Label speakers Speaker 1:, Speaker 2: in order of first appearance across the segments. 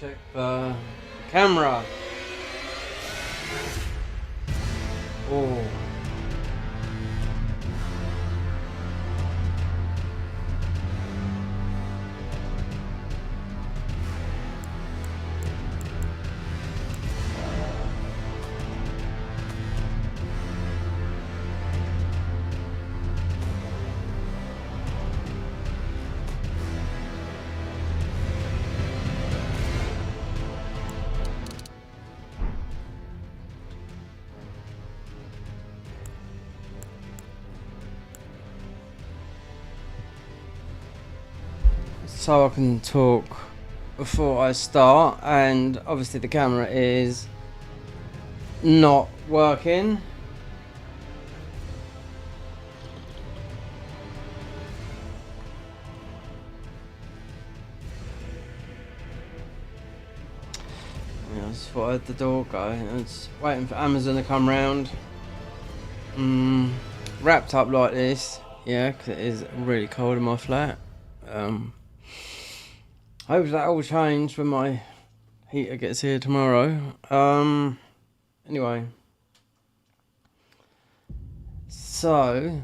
Speaker 1: check the camera. Oh. So I can talk before I start, and obviously the camera is not working. I just thought I had the door go. I was waiting for Amazon to come round. Wrapped up like this, yeah, because it is really cold in my flat. Hope that will change when my heater gets here tomorrow. Anyway. So,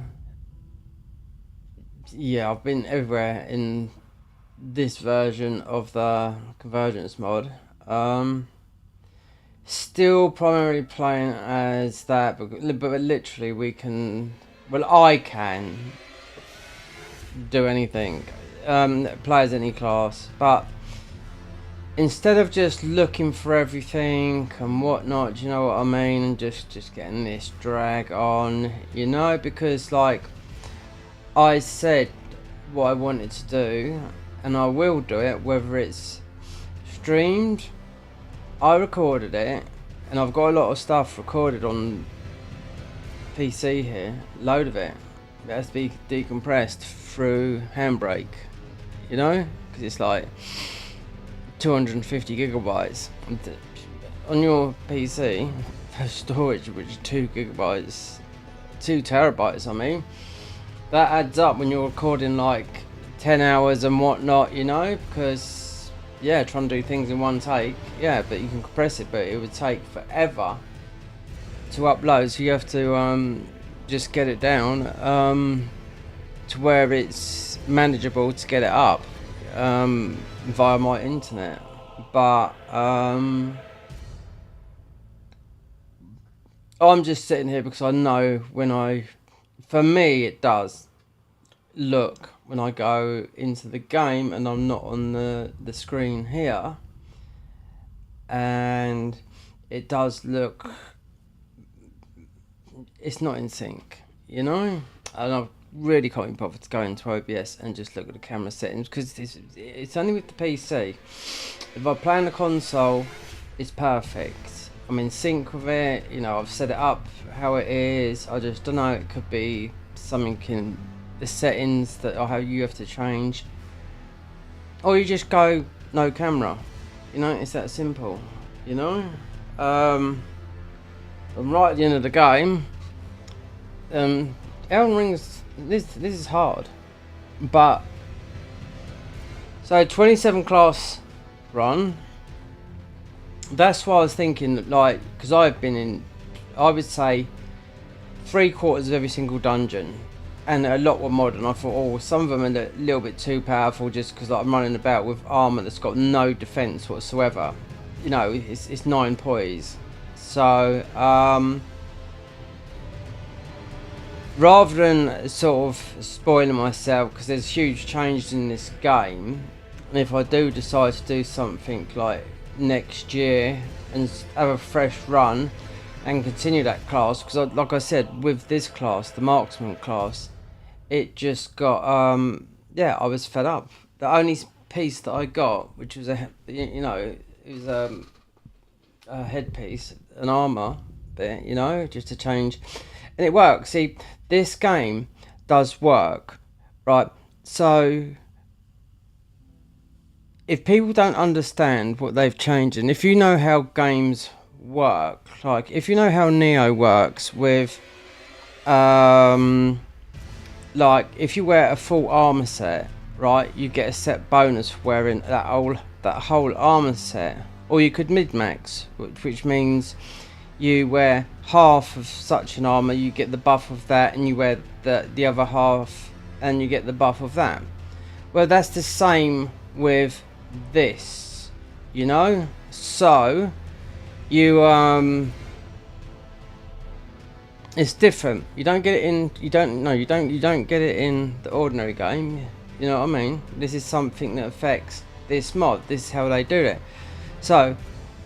Speaker 1: yeah, I've been everywhere in this version of the convergence mod. Still primarily playing as that, but literally we can, well, I can do anything. Play as any class, but instead of just looking for everything and whatnot, do you know what I mean, and just getting this drag on, you know, because like I said what I wanted to do, and I will do it, whether it's streamed, I recorded it, and I've got a lot of stuff recorded on PC here, load of it. It has to be decompressed through Handbrake, you know, because it's like 250 gigabytes on your PC for storage, which is 2 gigabytes, 2 terabytes. I mean, that adds up when you're recording like 10 hours and whatnot, you know, because yeah, trying to do things in one take, yeah, but you can compress it, but it would take forever to upload, so you have to just get it down to where it's manageable to get it up via my internet. But I'm just sitting here because I know for me it does look when I go into the game and I'm not on the screen here, and it does look, it's not in sync, you know, and I've really can't be bothered to go into OBS and just look at the camera settings, because it's only with the PC. If I play on the console, it's perfect. I'm in sync with it, you know, I've set it up how it is. I just don't know, it could be something in the settings that you have to change, or you just go no camera, you know, it's that simple, you know. I'm right at the end of the game. Elden Ring's, this is hard, but so 27 class run. That's why I was thinking, like, because I've been in, I would say 3/4 of every single dungeon, and a lot were modern. I thought, oh, some of them are a little bit too powerful, just because like, I'm running about with armour that's got no defense whatsoever. You know, it's 9 poise. So rather than sort of spoiling myself, because there's huge changes in this game, and if I do decide to do something like next year and have a fresh run and continue that class, because like I said, with this class, the marksman class, it just got yeah, I was fed up. The only piece that I got, which was it was a headpiece, an armour bit, you know, just to change, and it works. See, this game does work, right? So if people don't understand what they've changed, and if you know how games work, like if you know how Neo works with like if you wear a full armor set, right, you get a set bonus for wearing that whole that whole armor set, or you could mid-max, which means you wear half of such an armor, you get the buff of that, and you wear the other half and you get the buff of that. Well, that's the same with this, you know. So you it's different. You don't get it in. You don't get it in the ordinary game. You know what I mean? This is something that affects this mod. This is how they do it. So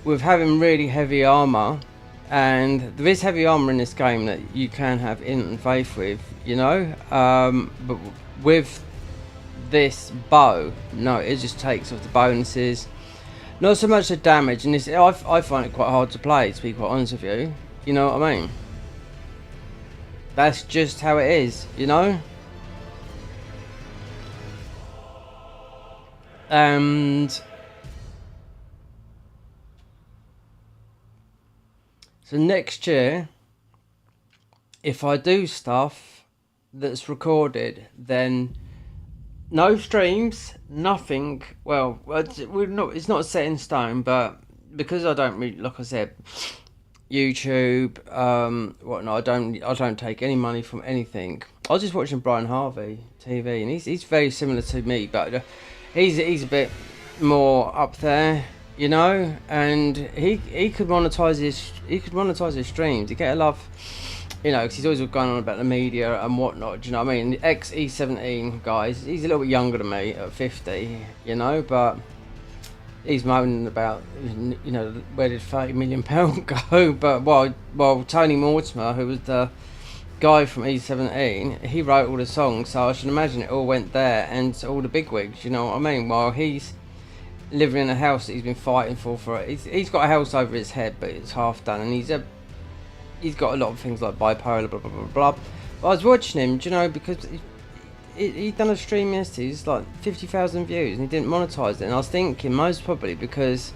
Speaker 1: with having really heavy armor, and there is heavy armor in this game that you can have instant faith with, you know. But with this bow, no, it just takes off the bonuses. Not so much the damage, and this I find it quite hard to play, to be quite honest with you. You know what I mean? That's just how it is, you know. And so next year, if I do stuff that's recorded, then no streams, nothing. Well, it's not set in stone, but because I don't really, like I said, YouTube, whatnot, I don't take any money from anything. I was just watching Brian Harvey TV, and he's very similar to me, but he's a bit more up there, you know, and he could monetize his streams. He get a love, you know, because he's always going on about the media and whatnot. Do you know what I mean? The ex-E17 guys, he's a little bit younger than me at 50, you know, but he's moaning about, you know, where did £30 million go? But while Tony Mortimer, who was the guy from E17, he wrote all the songs, so I should imagine it all went there, and all the bigwigs, you know what I mean? While he's living in a house that he's been fighting for he's got a house over his head, but it's half done, and he's got a lot of things like bipolar, blah blah blah blah. But I was watching him, do you know, because he'd done a stream yesterday, it's like 50,000 views, and he didn't monetize it. And I was thinking most probably because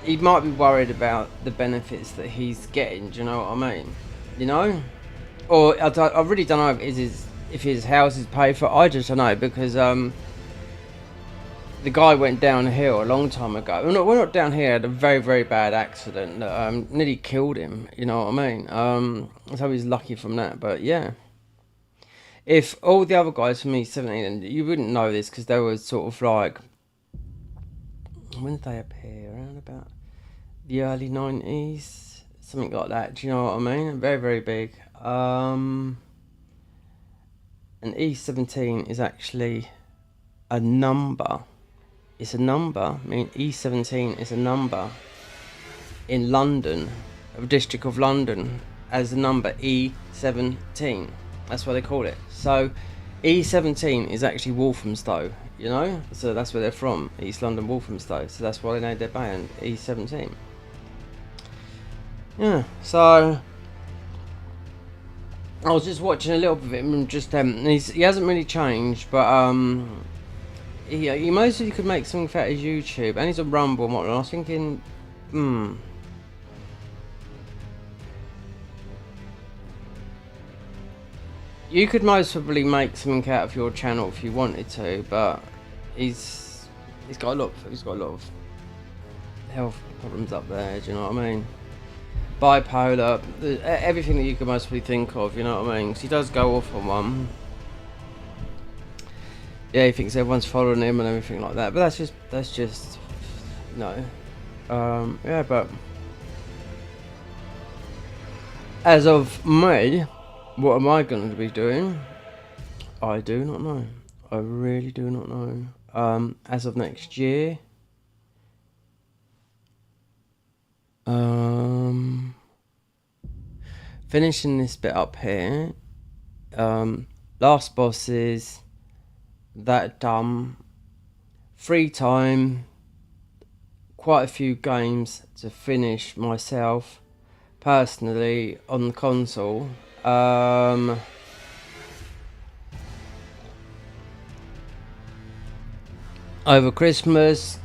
Speaker 1: he might be worried about the benefits that he's getting. Do you know what I mean? You know, or I really don't know if his house is paid for. I just don't know, because the guy went downhill a long time ago. We're not down here. Had a very, very bad accident that nearly killed him. You know what I mean? So he's lucky from that. But yeah, if all the other guys from E17, and you wouldn't know this because they were sort of like, when did they appear? Around about the early 90s, something like that. Do you know what I mean? Very, very big. And E17 is actually a number. It's a number. I mean, E17 is a number in London, a district of London, as the number E17. That's what they call it. So E17 is actually Walthamstow, you know? So that's where they're from, East London, Walthamstow. So that's why they named their band E17. Yeah, so I was just watching a little bit of him, and just he hasn't really changed, but he mostly could make something for his YouTube, and he's a Rumble and whatnot. I was thinking, you could most probably make something out of your channel if you wanted to, but he's got a lot of health problems up there. Do you know what I mean? Bipolar, everything that you could most probably think of. You know what I mean? 'Cause he does go off on one. Yeah, he thinks everyone's following him and everything like that, but that's just no. Yeah, but as of May, what am I going to be doing? I do not know. I really do not know. As of next year, finishing this bit up here. Last bosses. That done. Free time. Quite a few games to finish myself personally on the console. Over Christmas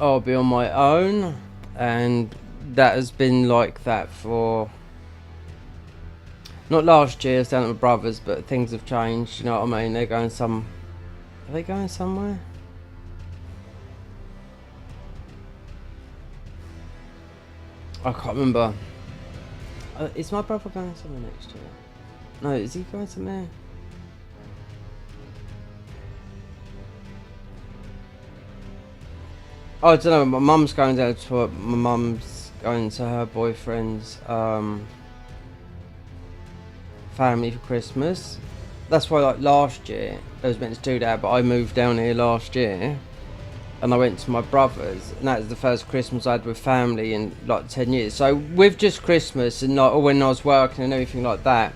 Speaker 1: I'll be on my own, and that has been like that for, not last year, I was down at my brother's, but things have changed, you know what I mean? They're going Are they going somewhere? I can't remember. Is my brother going somewhere next year? No, is he going somewhere? Oh, I don't know. My mum's going down to my mum's going to her boyfriend's family for Christmas. That's why, like last year, I was meant to do that, but I moved down here last year, and I went to my brother's, and that was the first Christmas I had with family in like 10 years. So with just Christmas and like when I was working and everything like that,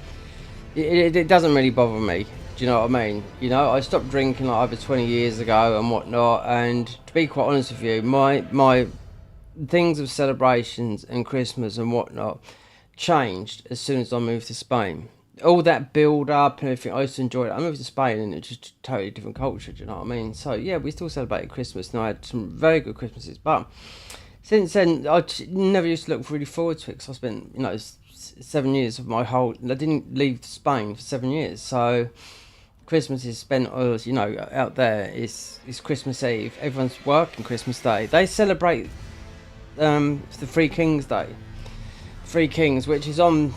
Speaker 1: it doesn't really bother me. Do you know what I mean? You know, I stopped drinking like over 20 years ago and whatnot, and to be quite honest with you, my things of celebrations and Christmas and whatnot changed as soon as I moved to Spain. All that build up and everything, I used to enjoy it. I moved to Spain and it's just a totally different culture, do you know what I mean? So yeah, we still celebrated Christmas and I had some very good Christmases, but since then I never used to look really forward to it because I spent, you know, 7 years of my whole, I didn't leave Spain for 7 years, so Christmas is spent, you know, out there. It's Christmas Eve. Everyone's working Christmas Day. They celebrate the Three Kings Day. Three Kings, which is on,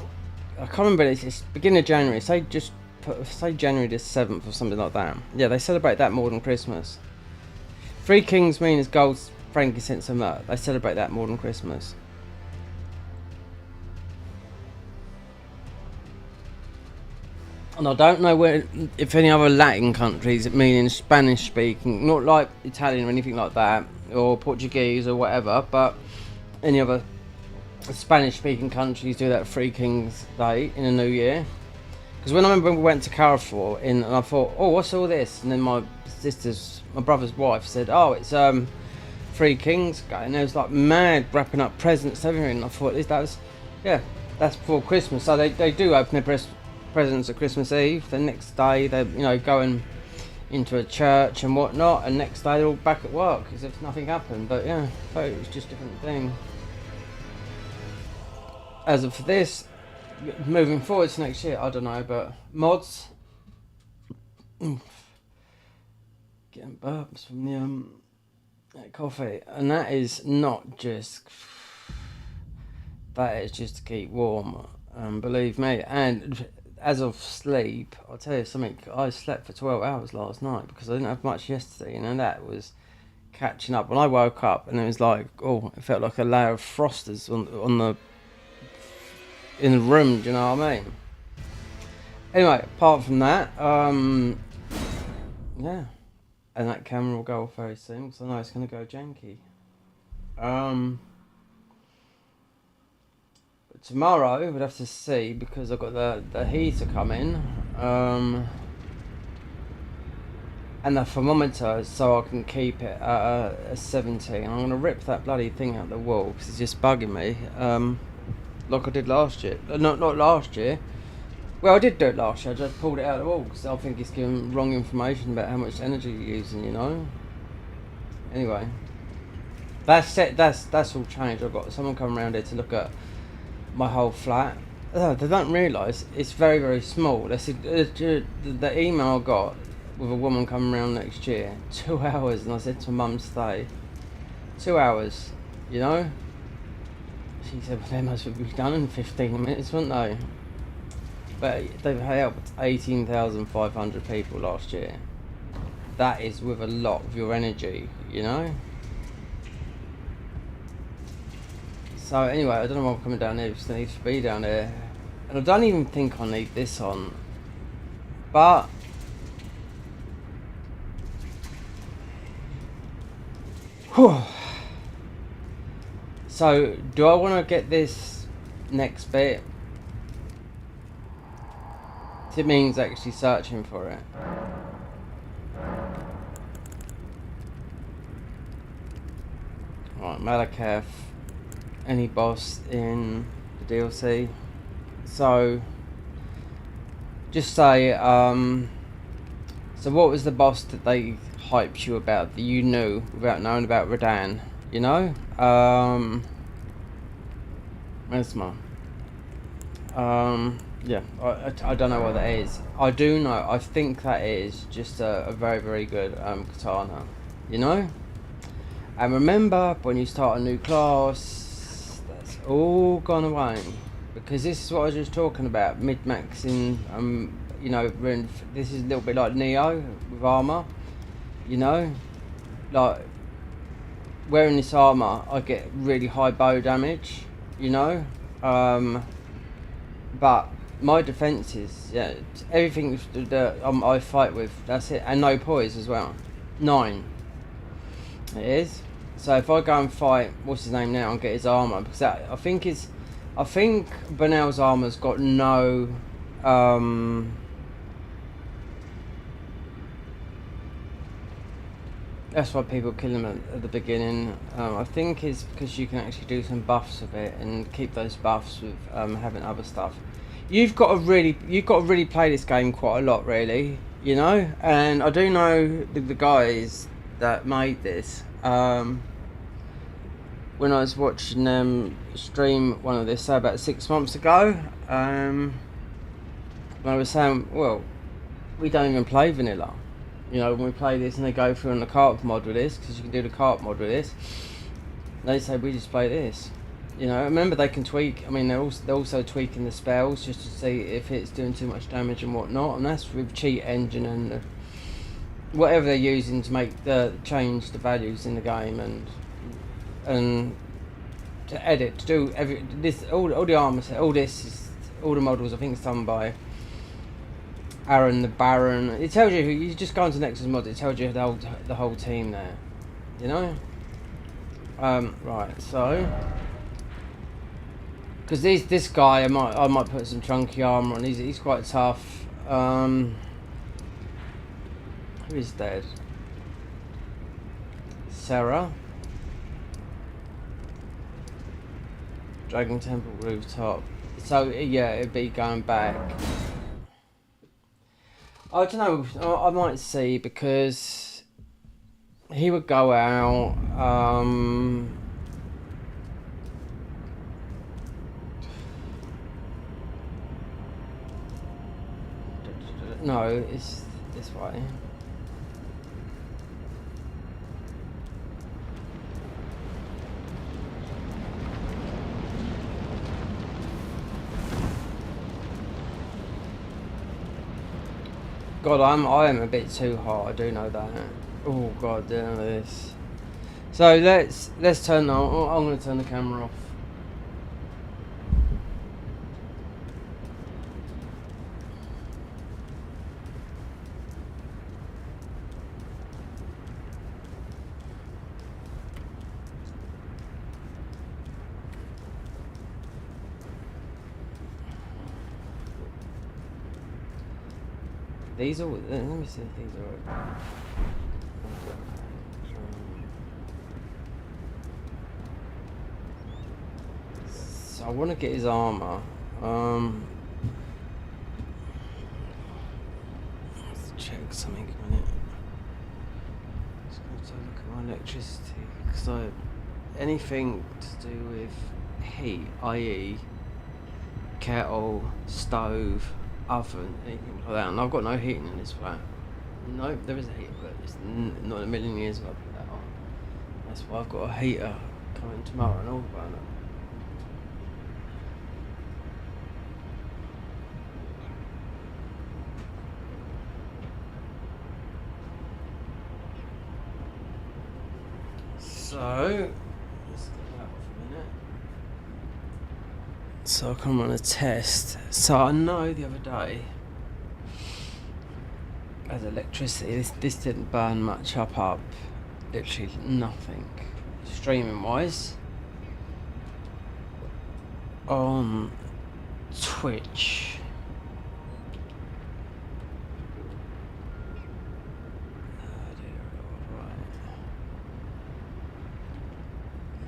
Speaker 1: I can't remember, it's beginning of January. Say January the 7th or something like that. Yeah, they celebrate that more than Christmas. Three Kings means gold, frankincense and myrrh. They celebrate that more than Christmas. And I don't know if any other Latin countries, meaning Spanish speaking, not like Italian or anything like that, or Portuguese or whatever, but any other Spanish speaking countries do that Three Kings Day in the New Year. Because when I remember we went to Carrefour and I thought, oh, what's all this? And then my brother's wife said, oh, it's Three Kings Day, and there was like mad wrapping up presents and everything. And I thought that's before Christmas, so they do open their presents at Christmas Eve. The next day they're, you know, going into a church and whatnot, and next day they're all back at work as if nothing happened. But yeah, it was just a different thing. As of this, moving forward to next year, I don't know, but mods, getting burps from the coffee, and that is not just, that is just to keep warm, believe me. And as of sleep, I'll tell you something, I slept for 12 hours last night because I didn't have much yesterday, and that was catching up. When I woke up and it was like, oh, it felt like a layer of frosters in the room, do you know what I mean? Anyway, apart from that, yeah, and that camera will go off very soon because I know it's going to go janky. But tomorrow we'd have to see because I've got the heater coming, and the thermometer, so I can keep it at a 70. And I'm going to rip that bloody thing out the wall because it's just bugging me. Like I did last year. Not last year. Well, I did do it last year. I just pulled it out of the wall because I think it's giving wrong information about how much energy you're using, you know. Anyway, that's it. That's all changed. I've got someone coming around here to look at my whole flat. They don't realise it's very, very small. They said the email I got with a woman coming around next year, 2 hours, and I said to Mum, stay 2 hours, you know. She said, well, they must have been done in 15 minutes, wouldn't they? But they've helped 18,500 people last year. That is with a lot of your energy, you know? So anyway, I don't know why I'm coming down here, because I need to be down there. And I don't even think I need this on. But whew. So, do I want to get this next bit? It means actually searching for it. Right, Malakath, any boss in the DLC. So, just say, so what was the boss that they hyped you about that you knew without knowing about Radan? You know, where's my, Yeah, I don't know what that is. I do know. I think that is just a very very good katana. You know. And remember, when you start a new class, that's all gone away. Because this is what I was just talking about, mid-maxing, you know, this is a little bit like Neo with armour, you know? Like, wearing this armour, I get really high bow damage, you know? But my defences, yeah, everything that I fight with, that's it. And no poise as well. 9. It is. So if I go and fight, what's his name now, and get his armour, because that, I think Bernal's armour's got no, that's why people kill him at the beginning. I think it's because you can actually do some buffs with it and keep those buffs with having other stuff. You've got to really play this game quite a lot, really, you know. And I do know the guys that made this. When I was watching them stream one of this, say about 6 months ago, I was saying, well, we don't even play vanilla. You know, when we play this and they go through on the carp mod with this, because you can do the carp mod with this, they say we just play this. You know, remember they can tweak. I mean, they're also tweaking the spells just to see if it's doing too much damage and whatnot, and that's with cheat engine and whatever they're using to make change the values in the game and to edit, to do all the armor set, all the models. I think it's done by Aaron the Baron. It tells you you just go into Nexus mod. It tells you the whole team there. You know. Right. So, because this guy, I might put some chunky armor on. He's quite tough. Who is dead? Sarah. Dragon Temple rooftop. So yeah, it'd be going back. I don't know. I might see, because he would go out. No, it's this way. God, I am a bit too hot. I do know that. Oh God, damn this. So let's turn on. I'm going to turn the camera off. These are. Let me see if these are. So I want to get his armor. Let's check something a minute. Just going to look at my electricity, because anything to do with heat, i.e., kettle, stove, oven, anything like that, and I've got no heating in this flat. No, there is a heater, but it's not in a million years will I put that on. That's why I've got a heater coming tomorrow and all about it. So let's get that off a minute. So I come on a test. So I know the other day, as electricity, this didn't burn much up, literally nothing, streaming wise, on Twitch.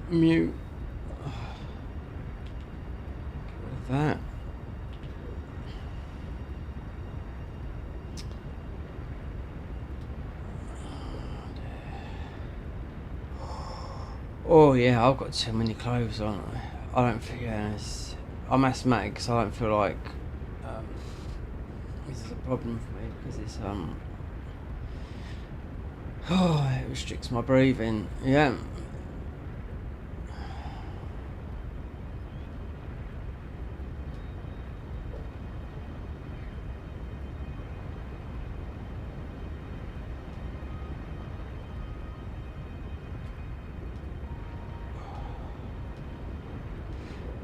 Speaker 1: Mute. Get rid of that. Oh yeah, I've got too many clothes on. I don't feel. Yeah, I'm asthmatic, so I don't feel like this is a problem for me because it's oh, it restricts my breathing. Yeah.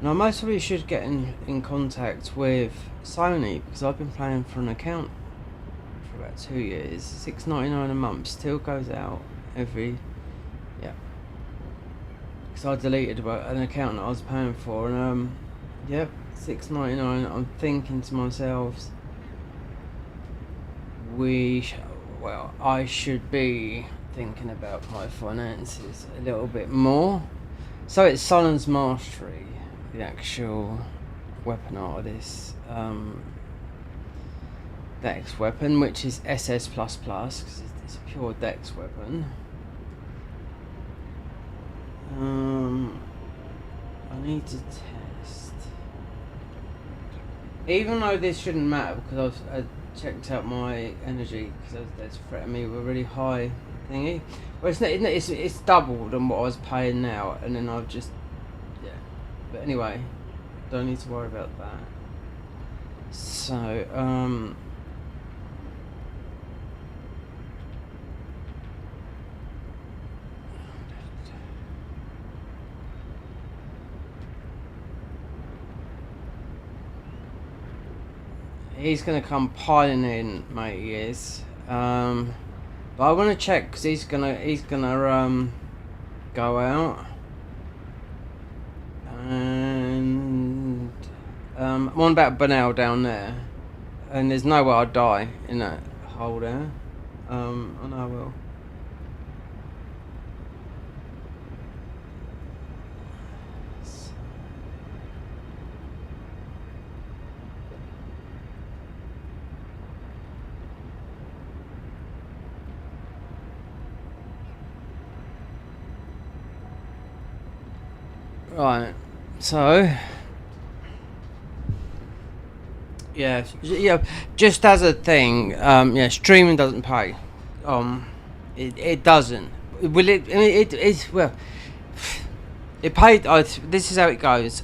Speaker 1: Now, most probably should get in contact with Sony because I've been playing for an account for about 2 years. $6.99 a month still goes out every, yeah. Because I deleted about an account that I was paying for, and yep, $6.99. I'm thinking to myself, well, I should be thinking about my finances a little bit more. So it's Solemn's Mastery, the actual weapon artist, dex weapon, which is SS++, because it's a pure dex weapon. I need to test, even though this shouldn't matter because I checked out my energy because that's threatening me with a really high thingy. Well, it's doubled on what I was paying now, and then I've just, yeah. But anyway, don't need to worry about that. So he's gonna come piling in, mate. He is. But I want to check because he's gonna go out, and I'm on about Bernal down there, and there's no way I'd die in that hole there. I know I will. Right, so yeah, just as a thing, yeah, streaming doesn't pay. It doesn't. Will it? I mean, it's well, it paid. This is how it goes.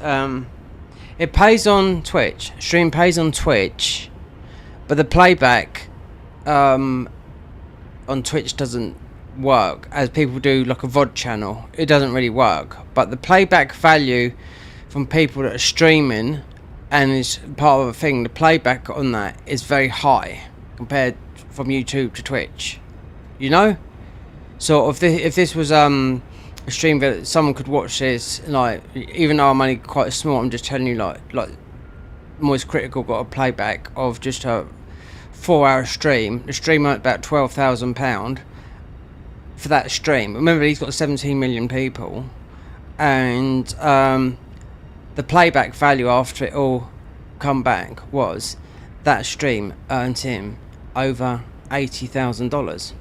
Speaker 1: It pays on Twitch. Stream pays on Twitch, but the playback on Twitch doesn't work as people do like a VOD channel. It doesn't really work, but the playback value from people that are streaming and is part of a thing, the playback on that is very high compared from YouTube to Twitch, you know. So if this was a stream that someone could watch this, like, even though I'm only quite small, I'm just telling you, like Moist Critical got a playback of just a 4-hour stream. The stream earned about £12,000 for that stream. Remember, he's got 17 million people, and the playback value after it all come back was that stream earned him over $80,000.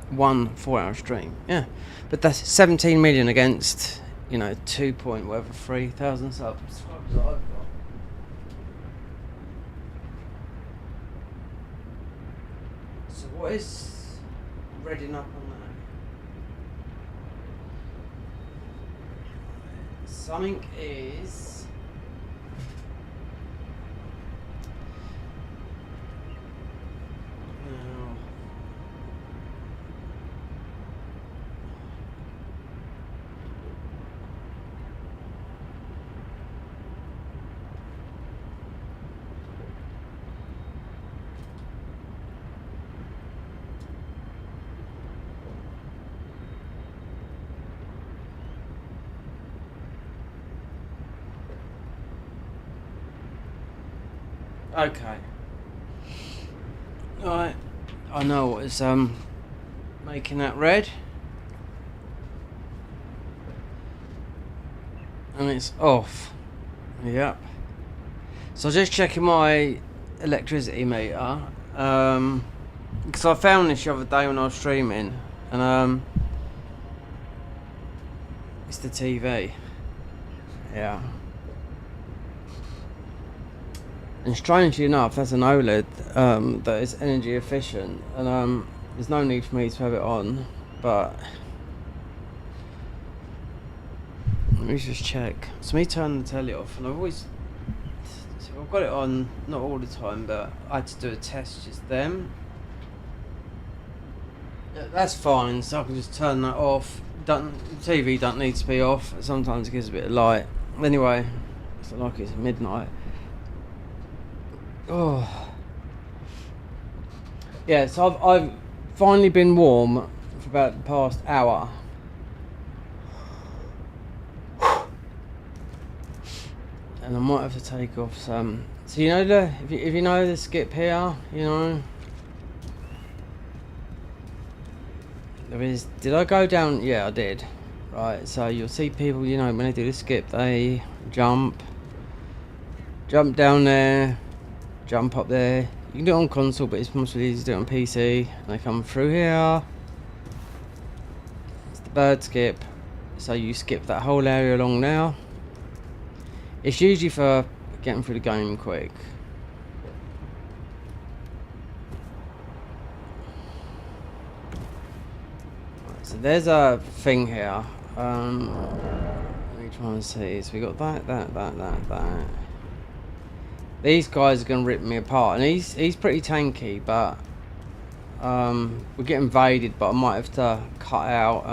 Speaker 1: 1 4-hour stream, yeah. But that's 17 million against, you know, 3,000 subs I've got. So what is reading up on that? Something is okay. Alright, I know what is making that red, and it's off. Yep. So just checking my electricity meter, because I found this the other day when I was streaming, and it's the TV. Yeah. And strangely enough, that's an OLED that is energy efficient, and there's no need for me to have it on, but let me just check. So me turning the telly off, and I've got it on, not all the time, but I had to do a test just then. That's fine, so I can just turn that off. TV don't need to be off. Sometimes it gives a bit of light. Anyway, it's not like it's midnight. Oh, yeah. So I've finally been warm for about the past hour. And I might have to take off some. So you know if you know the skip here, you know. There is. Did I go down? Yeah, I did. Right. So you'll see people, you know, when they do the skip, they jump down there, jump up there. You can do it on console, but it's much easier to do it on PC. And they come through here. It's the bird skip. So you skip that whole area along now. It's usually for getting through the game quick. Right, so there's a thing here. Let me try and see. So we got that. These guys are gonna rip me apart, and he's pretty tanky, but we'll get invaded. But I might have to cut out.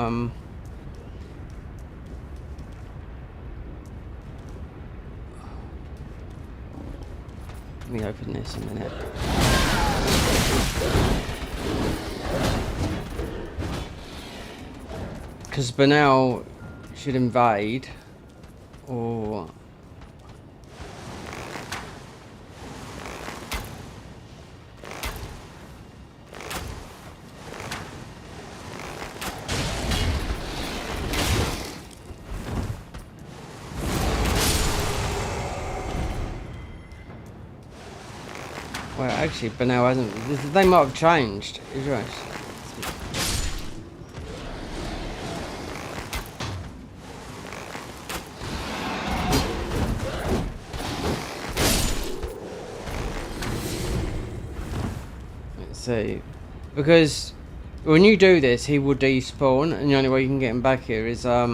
Speaker 1: Let me open this a minute. Because Banal should invade, or well, actually, Banal hasn't. They might have changed. Is right. See, because when you do this, he will despawn, and the only way you can get him back here is I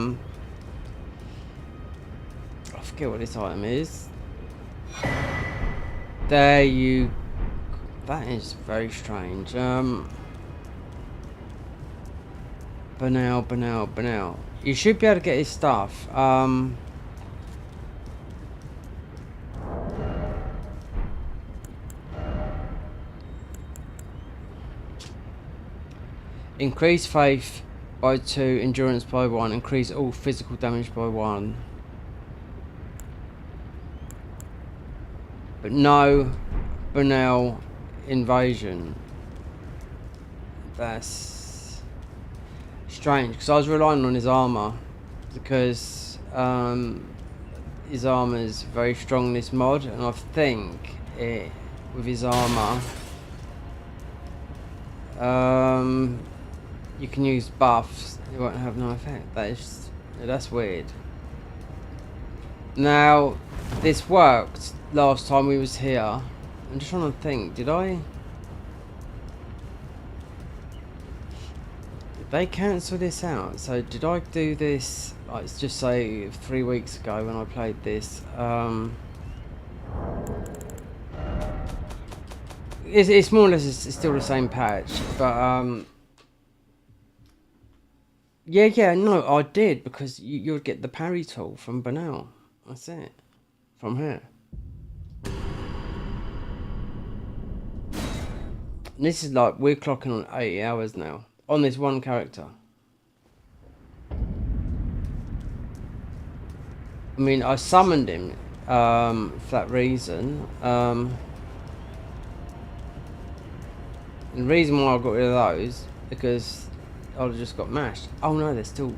Speaker 1: forget what this item is. There you. That is very strange. Banal. You should be able to get his stuff. Increase faith by 2, endurance by 1, increase all physical damage by 1. But no Banal invasion. That's strange, because I was relying on his armour, because his armour is very strong in this mod, and I think with his armour you can use buffs, it won't have no effect. That's weird. Now, this worked last time we was here. I'm just trying to think, did they cancel this out? So did I do this, let's just say 3 weeks ago when I played this? It's more or less it's still the same patch, but yeah, no, I did, because you would get the parry tool from Banal. That's it. From here. And this is like, we're clocking on 80 hours now. On this one character. I mean, I summoned him for that reason. And the reason why I got rid of those, because I just got mashed. Oh no, they're still...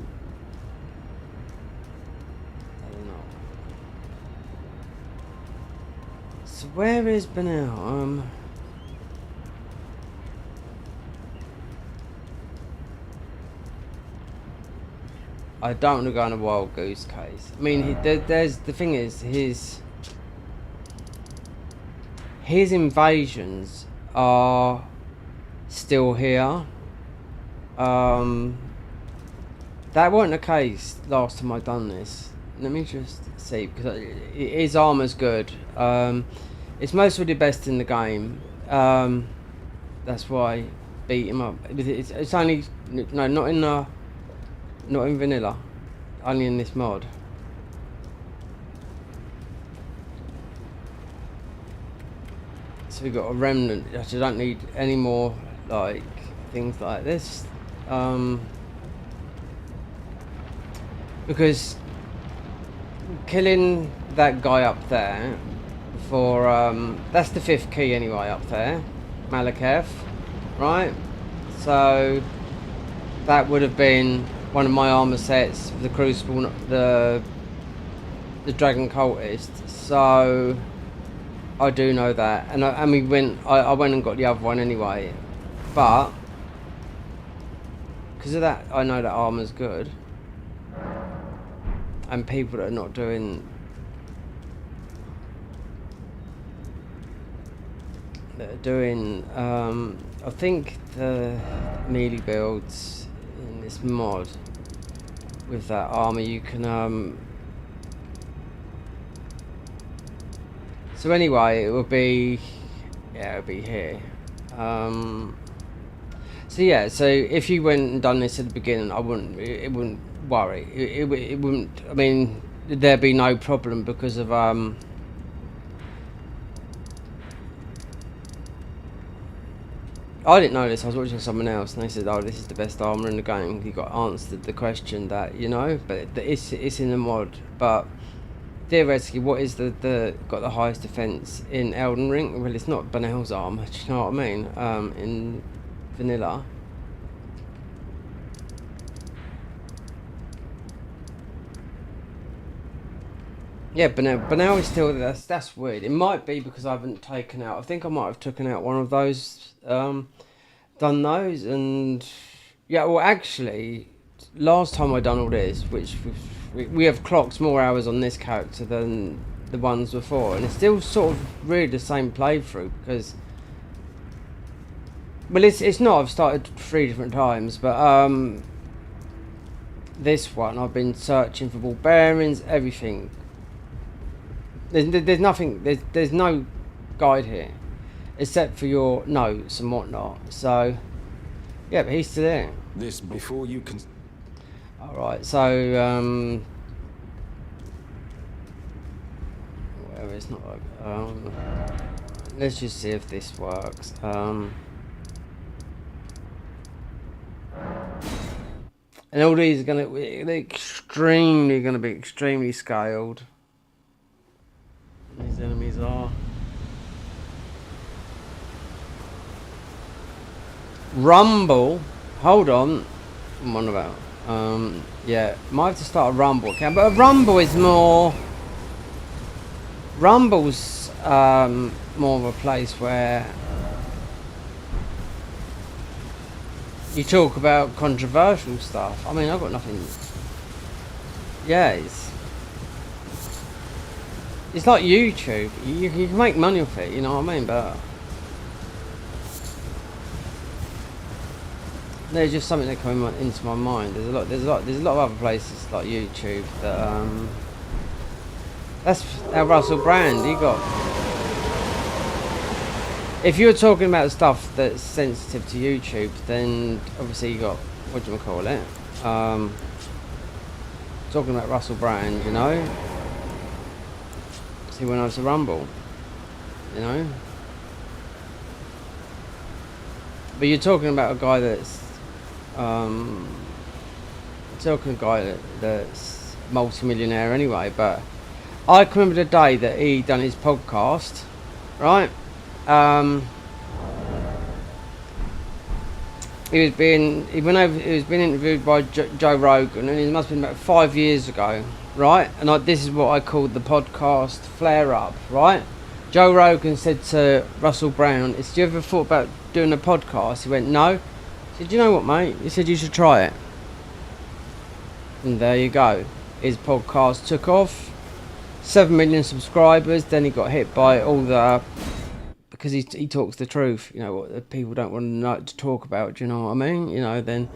Speaker 1: I don't know. So where is Banal? I don't want to go on a wild goose case. I mean, there's the thing is, his... his invasions are still here. That wasn't the case last time I done this. Let me just see, because his armour's good. It's mostly the best in the game. That's why I beat him up. It's only no, not in vanilla, only in this mod. So we got a remnant. I don't need any more like things like this. Because killing that guy up there for that's the 5th key anyway up there, Malekith, right? So that would have been one of my armor sets for the Crucible, the Dragon Cultist. So I do know that, and I went and got the other one anyway, but because of that I know that armor's good. And people that are not doing, I think the melee builds in this mod with that armor, you can so anyway, it would be, yeah, it would be here. So yeah, so if you went and done this at the beginning, it wouldn't worry. It wouldn't. I mean, there'd be no problem because of I didn't know this. I was watching someone else, and they said, "Oh, this is the best armor in the game." You got answered the question that, you know, but it's in the mod. But theoretically, what is the got the highest defense in Elden Ring? Well, it's not Banel's armor. Do you know what I mean? In vanilla. Yeah, Banel is still, that's weird. It might be because I haven't taken out, I think I might have taken out one of those, done those, and yeah, well actually, last time I done all this, which we have clocked more hours on this character than the ones before, and it's still sort of really the same playthrough, because, well it's not, I've started 3 different times, but this one I've been searching for ball bearings, everything. There's nothing, there's no guide here, except for your notes and whatnot. So, yeah, but he's still there.
Speaker 2: This before you can.
Speaker 1: All right, so whatever. It's not like let's just see if this works. And all these are they're gonna be extremely scaled. These enemies are. Rumble. Hold on. What about? Yeah, might have to start a rumble account, but a rumble is more. Rumble's more of a place where you talk about controversial stuff. I mean, I've got nothing. Yeah, it's like YouTube. You can make money off it, you know what I mean? But there's just something that came into my mind. There's a lot of other places like YouTube that that's how Russell Brand. He got. If you're talking about stuff that's sensitive to YouTube, then obviously you got, what do you call it? Talking about Russell Brand, you know. He went over to Rumble, you know. But you're talking about a guy that's that's multi-millionaire anyway. But I can remember the day that he done his podcast, right? He was being interviewed by Joe Rogan, and it must have been about 5 years ago, right? And this is what I called the podcast flare up, right? Joe Rogan said to Russell Brown, "Have you ever thought about doing a podcast?" He went, "No." He said, "You know what, mate?" He said, "You should try it." And there you go. His podcast took off. 7 million subscribers. Then he got hit by all the because he talks the truth. You know what the people don't want to know to talk about. Do you know what I mean? You know, then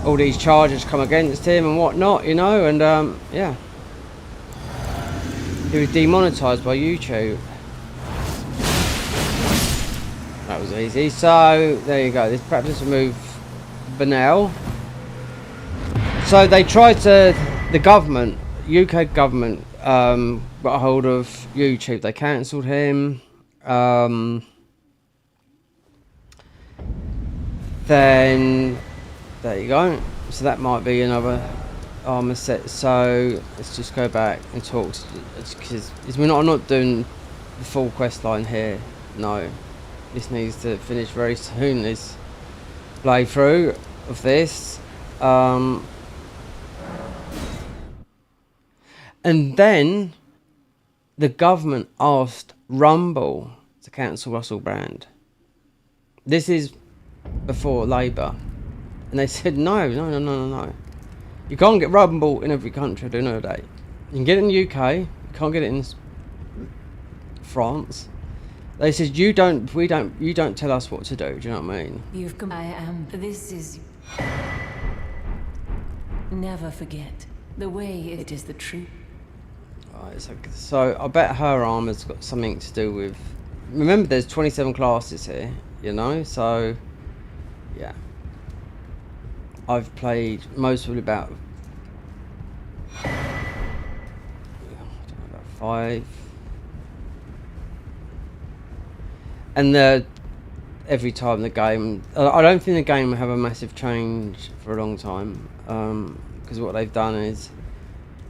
Speaker 1: all these charges come against him and whatnot. You know, and yeah, he was demonetized by YouTube. That was easy. So there you go. This practice remove Banal. So they tried to, the government, UK government, got a hold of YouTube. They cancelled him. Then there you go. So that might be another armour set. So let's just go back and talk. Because I'm not doing the full quest line here. No, this needs to finish very soon. This playthrough of this. And then the government asked Rumble to cancel Russell Brand. This is before Labour. And they said, no. You can't get Rumble in every country, do you know that? You can get it in the UK, you can't get it in France. They said, you don't tell us what to do you know what I mean?
Speaker 2: This is... Never forget, the way it is the truth.
Speaker 1: Right, so I bet her armour's got something to do with... Remember, there's 27 classes here, you know? So, yeah. I've played mostly about... I don't know, about 5. And every time the game... I don't think the game will have a massive change for a long time. Because what they've done is...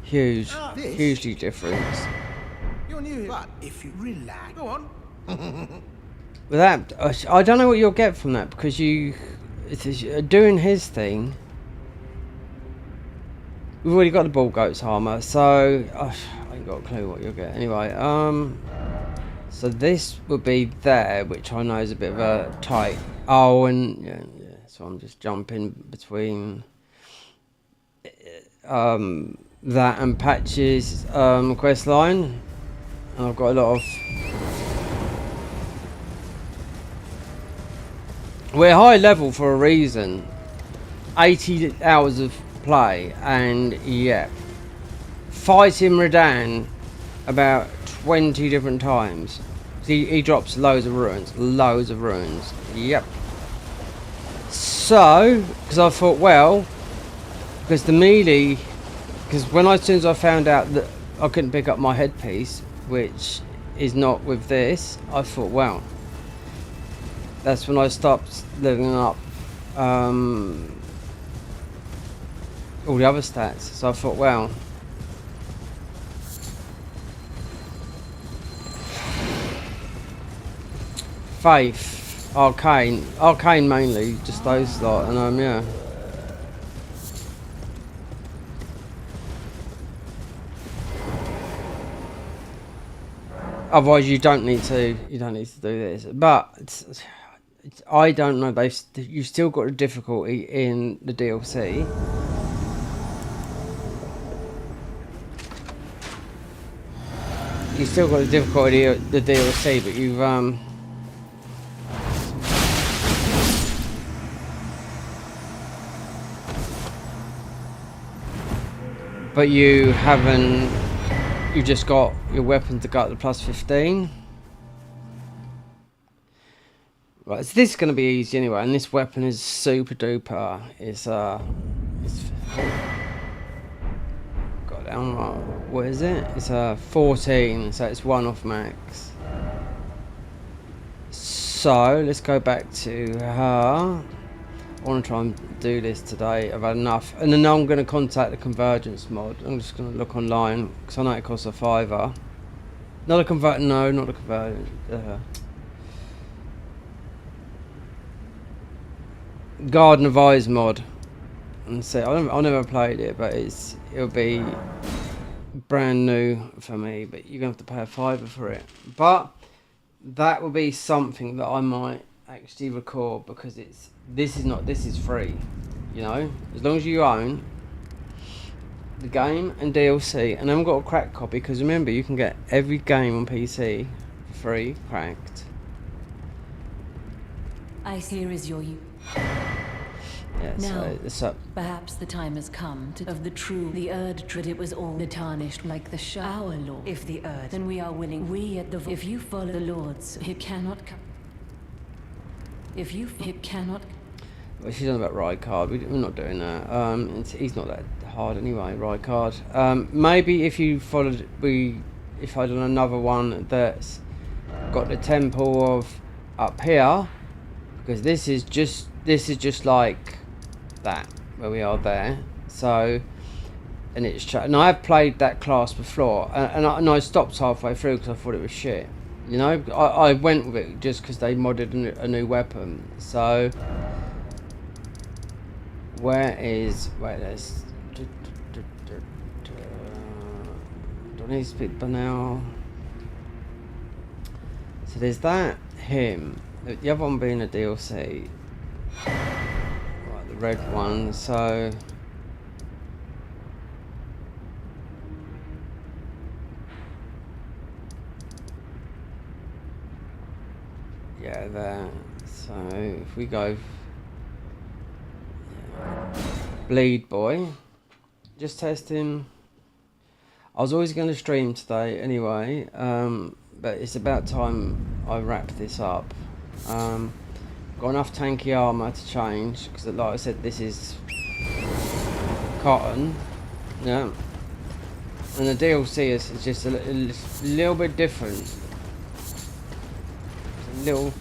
Speaker 1: hugely different.
Speaker 3: You're new, but if you relax, go on.
Speaker 1: With that, I don't know what you'll get from that because doing his thing. We've already got the ball goat's armor, so I ain't got a clue what you'll get. Anyway, so this would be there, which I know is a bit of a tight. Oh, and yeah. So I'm just jumping between. That and Patch's quest line, and I've got a lot of... We're high level for a reason. 80 hours of play, and yeah, fighting Radan about 20 different times. He drops loads of ruins. Yep. So, because I thought, well, because the melee... Because as soon as I found out that I couldn't pick up my headpiece, which is not with this, I thought, well, that's when I stopped leveling up all the other stats. So I thought, well, Faith, Arcane mainly, just those lot, and yeah. Otherwise, you don't need to do this. But I don't know. You've still got a difficulty in the DLC. You still got a difficulty in the DLC, but you've but you haven't. You just got your weapon to go up to plus 15. Right, so this is going to be easy anyway, and this weapon is super duper. It's got down. What is it? It's 14, so it's 1 off max. So let's go back to her. I want to try and do this today. I've had enough, and then I'm going to contact the convergence mod. I'm just going to look online because I know it costs a £5. Not a convert. No, not a convergence. Garden of Eyes mod. And see, I never played it, but it'll be brand new for me. But you're going to have to pay a £5 for it. But that will be something that I might actually record because this is free, you know, as long as you own the game and DLC, and I haven't got a cracked copy because remember you can get every game on PC for free cracked,
Speaker 2: Here is your
Speaker 1: Yeah,
Speaker 2: now,
Speaker 1: so
Speaker 2: perhaps the time has come of the true, the Erd, but it was all the tarnished like the Our Lord. If the Erd, then we are willing. We at the. If you follow the Lords, it cannot come. It cannot.
Speaker 1: well, she's on about ride card. We're not doing that. He's not that hard anyway. Ride card. Maybe if you followed, if I done another one that's got the temple of up here, because this is just like that where we are there. So, and and I have played that class before, and I stopped halfway through because I thought it was shit. You know, I went with it just because they modded a new weapon. So, wait, there's. Do I need to speak by now? So there's that, him. The other one being a DLC. Right, the red one, so. Yeah, there. So if we go. Bleed Boy. Just testing. I was always going to stream today anyway, but it's about time I wrap this up. Got enough tanky armour to change, because like I said, this is cotton, yeah, and the DLC is just a little bit different. A little,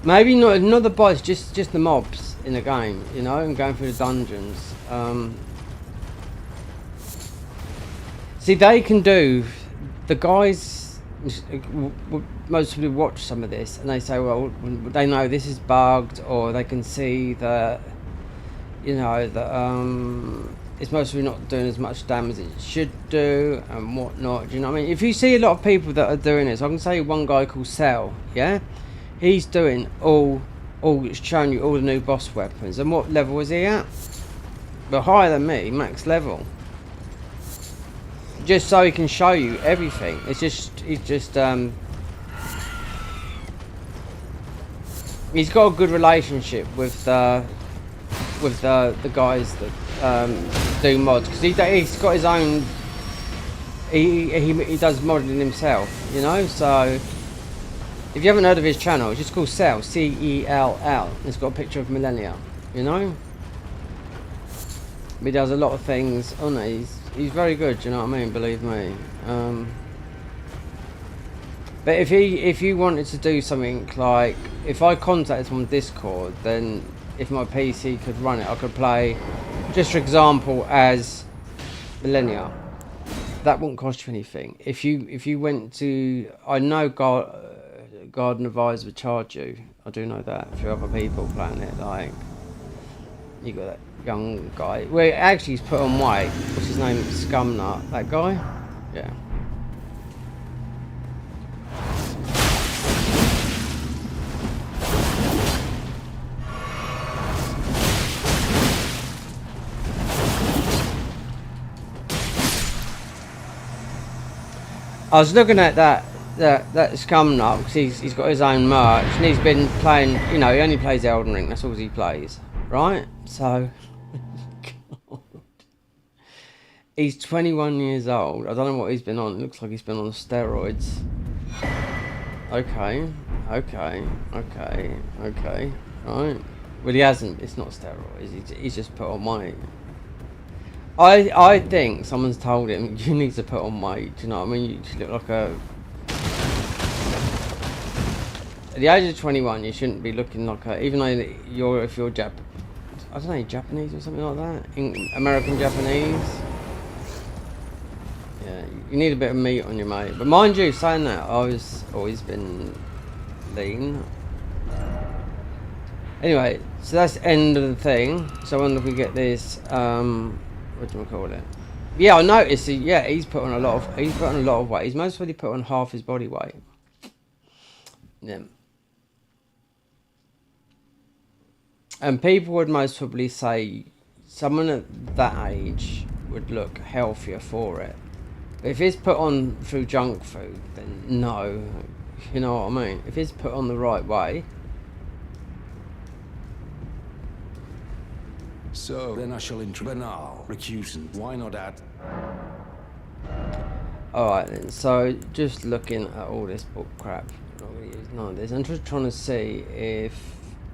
Speaker 1: maybe not the boss, just the mobs in the game, you know, and going through the dungeons. See, they can do, the guys, most people watch some of this and they say, well, they know this is bugged, or they can see that, you know, that it's mostly not doing as much damage as it should do and whatnot. Do you know what I mean? If you see a lot of people that are doing this, I can say one guy called Cell, yeah, he's doing it's showing you all the new boss weapons. And what level is he at? Well, higher than me, max level. Just so he can show you everything. He's just he's got a good relationship with the guys that do mods, because he's got his own. He does modding himself, you know. So if you haven't heard of his channel, it's just called Cell, Cell. It's got a picture of Millennia, you know. He does a lot of things on it. He's very good, you know what I mean? Believe me. But if you wanted to do something like, if I contacted him on Discord, then if my PC could run it, I could play, just for example, as Millennia. That wouldn't cost you anything. If you went to, I know Garden of Eyes would charge you. I do know that. For other people playing it, like, you got that young guy. Well, actually, he's put on weight. What's his name? Scumnut. That guy? Yeah. I was looking at that Scumnut, because he's got his own merch, and he's been playing, you know, he only plays Elden Ring, that's all he plays, right? So, God. He's 21 years old. I don't know what he's been on. It looks like he's been on steroids. Okay, right. Well, he hasn't, it's not steroids, he's just put on weight. I think someone's told him, you need to put on weight, do you know what I mean? You just look like a... At the age of 21, you shouldn't be looking like a... Even though if you're I don't know, Japanese or something like that? American Japanese? Yeah, you need a bit of meat on your mate. But mind you, saying that, I've always been lean. Anyway, so that's the end of the thing. So I wonder if we get this... what do we call it? Yeah, I noticed. Yeah, he's put on a lot of weight. He's mostly put on half his body weight. Yeah. And people would most probably say someone at that age would look healthier for it. But if it's put on through junk food, then no. You know what I mean? If it's put on the right way,
Speaker 4: So then I shall banal, recusant. Why not add?
Speaker 1: Alright then, so just looking at all this book crap, I'm not going to use none of this. I'm just trying to see if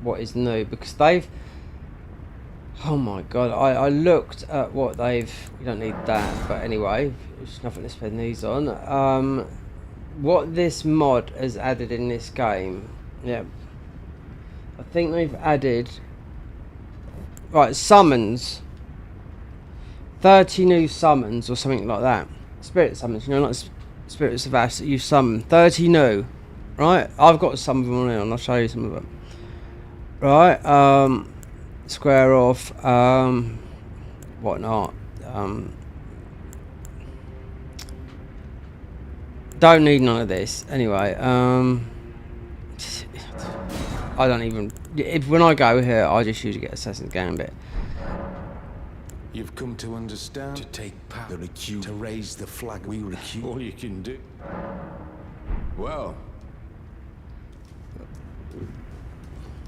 Speaker 1: what is new, because they've, oh my god, I looked at what they've, we don't need that, but anyway, there's nothing to spend these on. What this mod has added in this game, yeah, I think they've added, right, summons, 30 new summons or something like that. Spirit summons, you know, like spirits of ash that you summon. 30 new, right? I've got some of them on here, and I'll show you some of them. Right, square off, whatnot. Don't need none of this. Anyway, I don't even. When I go here, I just usually get Assassin's Gambit.
Speaker 4: You've come to understand? To take power, the recuse, to raise the flag, we recuse. All you can do. Well.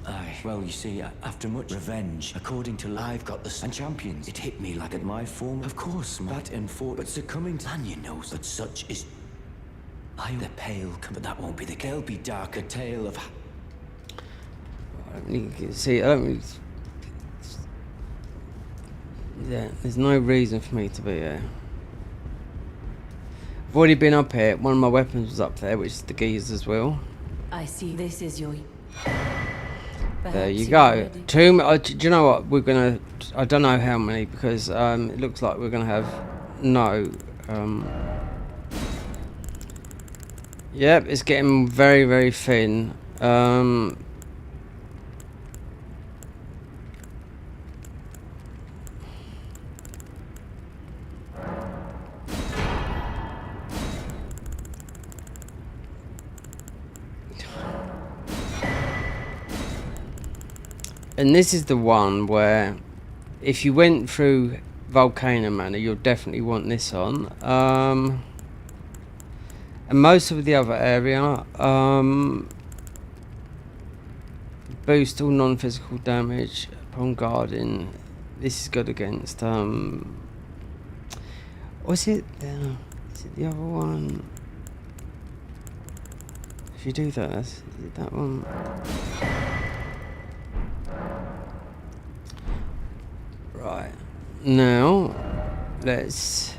Speaker 5: Aye, well, you see, after much revenge, according to I've got the and champions, it hit me like at my form. Of course, that and fought, but succumbing to, and you know, but such is. The pale, but that won't be the. There'll be darker tale of.
Speaker 1: I don't really see. I don't really. Yeah, there's no reason for me to be here. I've already been up here. One of my weapons was up there, which is the geese as well.
Speaker 2: I see this is your...
Speaker 1: There you go. Two. Do you know what? We're gonna. I don't know how many, because it looks like we're gonna have no. Yep, it's getting very, very thin. And this is the one where, if you went through Volcano Manor, you'll definitely want this on. And most of the other area, boost all non-physical damage upon guarding. This is good against, what's it? Is it the other one? If you do that, is it that one? Right, now let's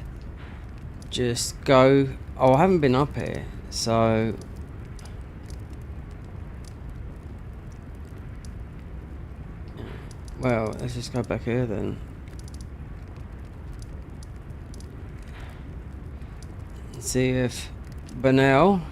Speaker 1: just go. Oh, I haven't been up here, so well, let's just go back here then. See if Banel.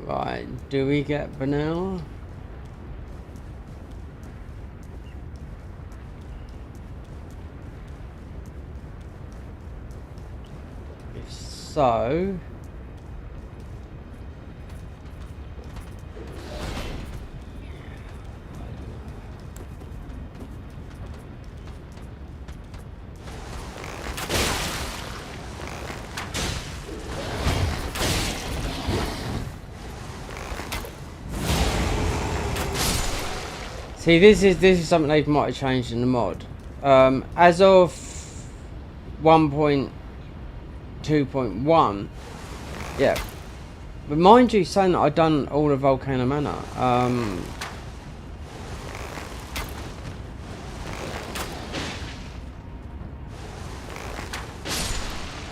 Speaker 1: Right, do we get Banel? If so... See, this is something they might have changed in the mod. As of 1.2.1, yeah. But mind you, saying that I've done all of Volcano Manor.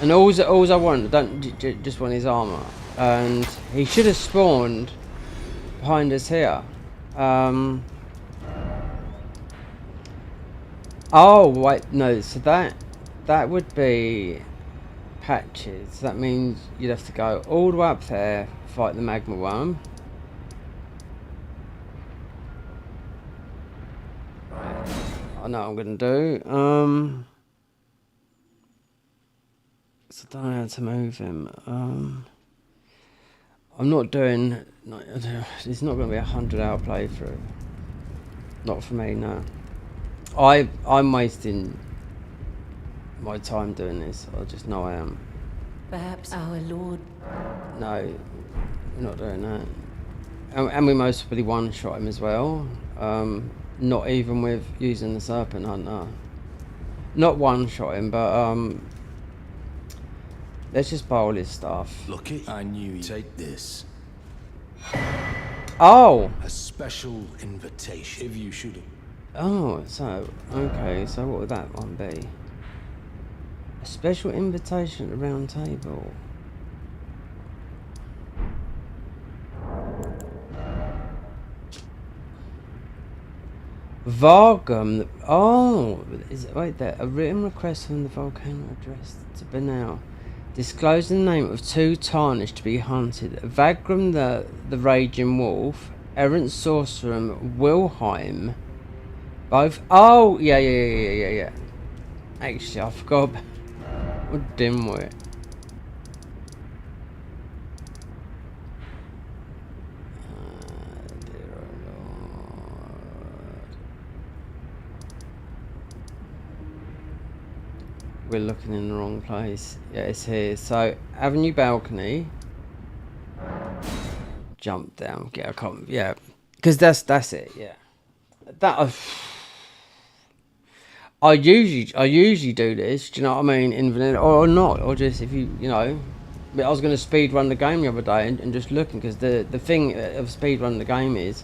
Speaker 1: And all I want, I don't just want his armour. And he should have spawned behind us here. Oh wait, no. So that would be patches. That means you'd have to go all the way up there, fight the magma worm. I know what I'm gonna do. So I don't know how to move him. I'm not doing. It's not going to be a 100-hour playthrough. Not for me, no. I'm wasting my time doing this. I just know I am.
Speaker 2: Perhaps our Lord.
Speaker 1: No, we're not doing that. And we most probably one-shot him as well. Not even with using the serpent hunter. Not one-shot him, but let's just buy all his stuff.
Speaker 4: Look it, I knew you'd take this.
Speaker 1: Oh!
Speaker 4: A special invitation, if you should have.
Speaker 1: Oh, so, okay, so what would that one be? A special invitation at the round table. Vargum. Oh, wait there. A written request from the volcano addressed to Benel, disclosing the name of 2 tarnished to be hunted. Vagram the Raging Wolf, errant sorcerer Wilhelm. Both. Oh, yeah. Actually, I forgot. What dimwit. We're looking in the wrong place. Yeah, it's here. So, Avenue Balcony. Jump down. Get a comment. Yeah, because that's it. Yeah, that. I usually do this. Do you know what I mean? In vanilla or not, or just if you know. But I was going to speed run the game the other day and just looking because the thing of speed running the game is,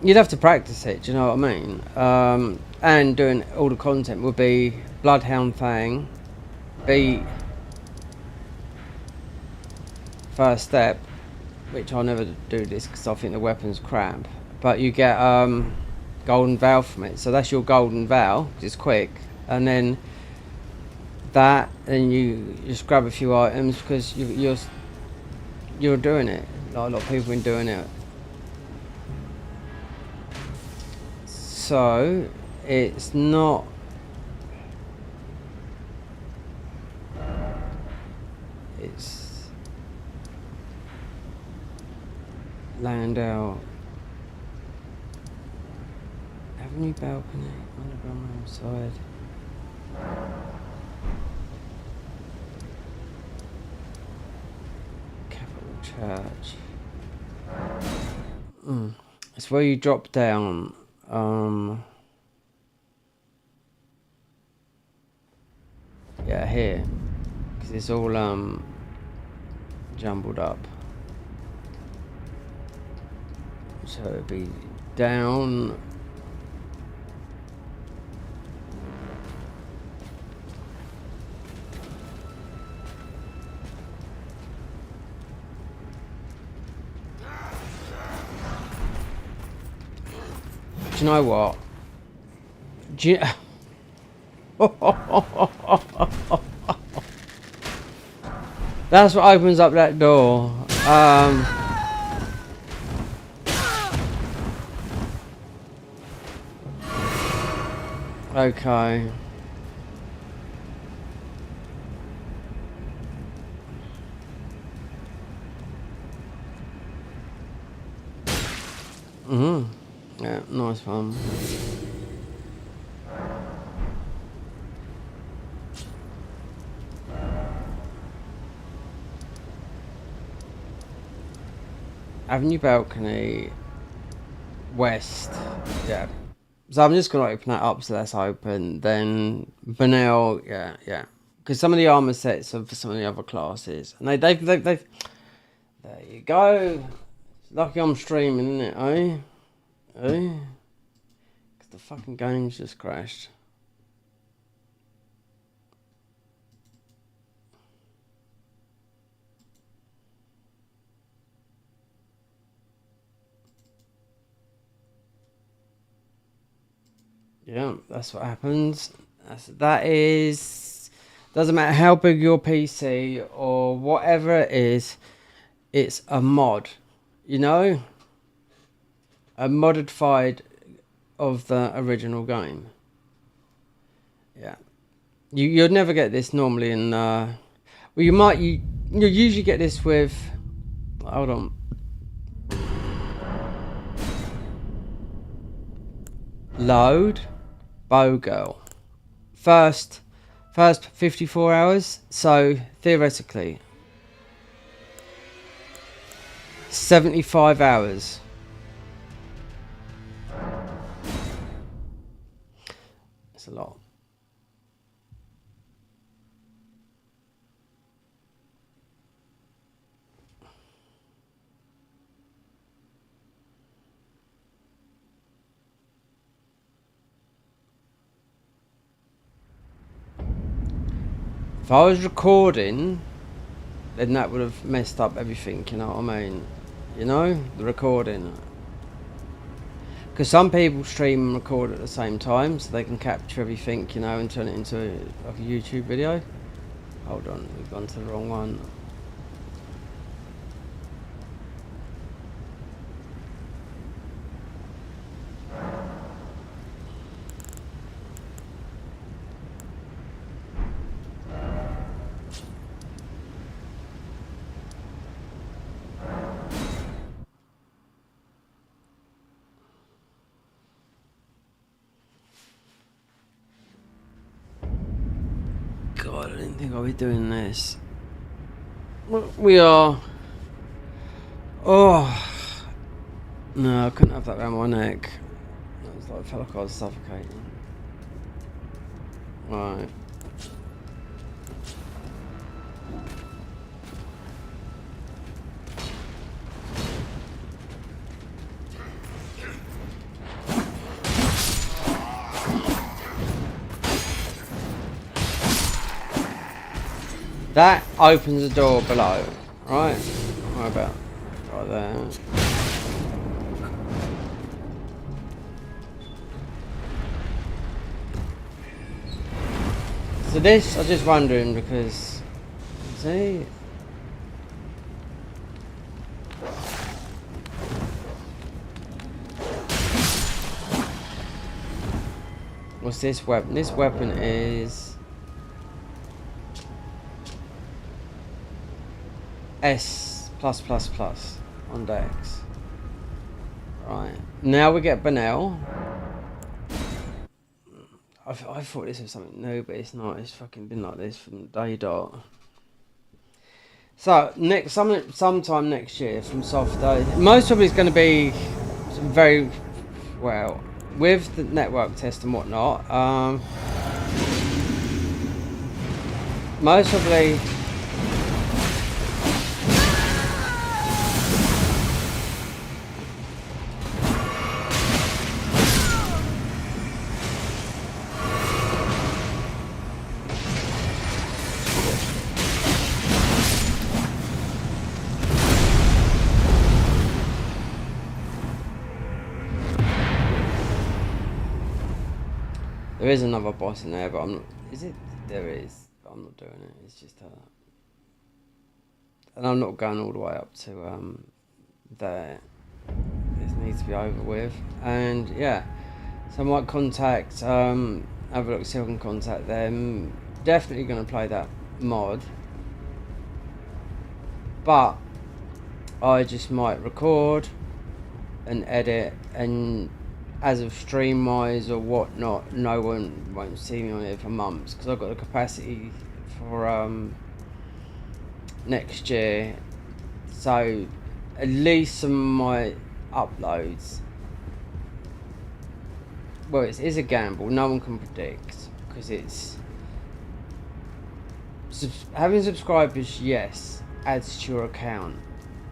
Speaker 1: you'd have to practice it. Do you know what I mean? And doing all the content would be Bloodhound Fang, beat First Step, which I'll never do this because I think the weapon's crap. But you get Golden Vow from it, so that's your Golden Vow. It's quick, and then that, and you just grab a few items because you're doing it. A lot of people have been doing it. So it's not. It's Landau Avenue Balcony, underground room side. Capital Church. It's where you drop down. Yeah, here, because it's all jumbled up. So it'd be down. Do you know what? Do you... That's what opens up that door. Okay. Yeah, nice one. Avenue Balcony West. Yeah. So I'm just gonna open that up so that's open. Then Benel, yeah. Because some of the armor sets are for some of the other classes. And they've there you go. Lucky I'm streaming, isn't it, eh? Because the fucking game's just crashed. Yeah, that's what happens. That is, doesn't matter how big your PC or whatever it is, it's a mod, you know, a modified of the original game. Yeah, you'd never get this normally in. Well, you usually get this with. Hold on. Load, bow girl. First 54 hours. So theoretically, 75 hours. That's a lot. If I was recording, then that would have messed up everything, you know what I mean? You know, the recording. Because some people stream and record at the same time, so they can capture everything, you know, and turn it into like a YouTube video. Hold on, we've gone to the wrong one. God, I didn't think I'd be doing this. We are. Oh. No, I couldn't have that around my neck. It was like, I felt like I was suffocating. Right. That opens the door below, right? What about right there? So this, I was just wondering because, see? What's this weapon? This weapon is S+++ on Dex. Right. Now we get Benel. I thought this was something new, but it's not. It's fucking been like this from day dot. So sometime next year from soft day. Most of it's going to be very well with the network test and whatnot. Most probably. There is another boss in there, but I'm not. Is it? There is, but I'm not doing it. It's just and I'm not going all the way up to there. This needs to be over with, and yeah. So I might contact have a look, see if I can contact them. Definitely going to play that mod, but I just might record and edit, and as of stream wise or whatnot, no one won't see me on it for months because I've got the capacity for next year. So at least some of my uploads, well, it is a gamble, no one can predict because it's having subscribers, yes, adds to your account,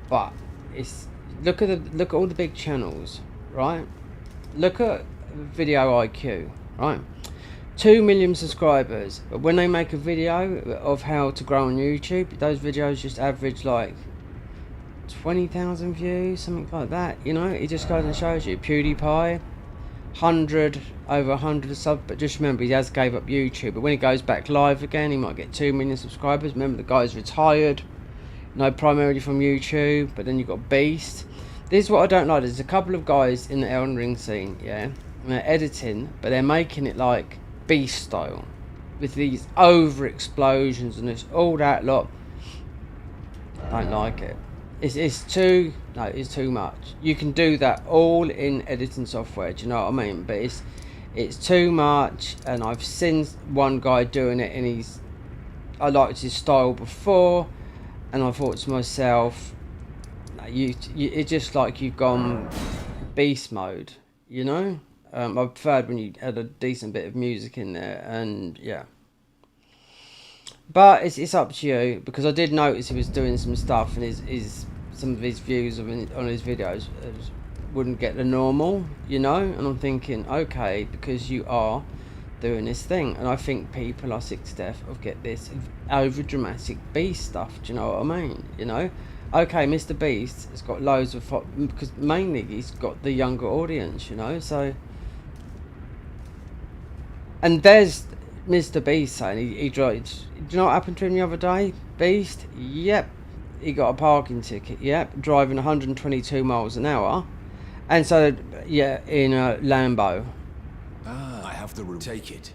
Speaker 1: but it's look at all the big channels, right? Look at Video IQ, right? 2 million subscribers, but when they make a video of how to grow on YouTube, those videos just average like 20,000 views, something like that. You know, it just goes and shows you. PewDiePie, over 100 subs, but just remember he has gave up YouTube. But when he goes back live again, he might get 2 million subscribers. Remember, the guy's retired, primarily from YouTube. But then you've got Beast. This is what I don't like. There's a couple of guys in the Elden Ring scene, yeah, and they're editing, but they're making it like Beast style, with these over explosions and this all that lot. I don't like it. It's too much. You can do that all in editing software, do you know what I mean? But it's too much, and I've seen one guy doing it, and I liked his style before, and I thought to myself, it's just like you've gone beast mode, you know? I preferred when you had a decent bit of music in there, and yeah. But it's up to you, because I did notice he was doing some stuff, and some of his views on his videos wouldn't get the normal, you know. And I'm thinking, okay, because you are doing this thing, and I think people are sick to death of get this over dramatic Beast stuff. Do you know what I mean? You know, okay, Mr. Beast has got loads of because mainly he's got the younger audience, you know. So, and there's Mr. Beast saying he drives. Do you know what happened to him the other day? Beast? Yep. He got a parking ticket. Yep. Driving 122 miles an hour. And so, yeah, in a Lambo.
Speaker 4: Ah, I have the room. Take it.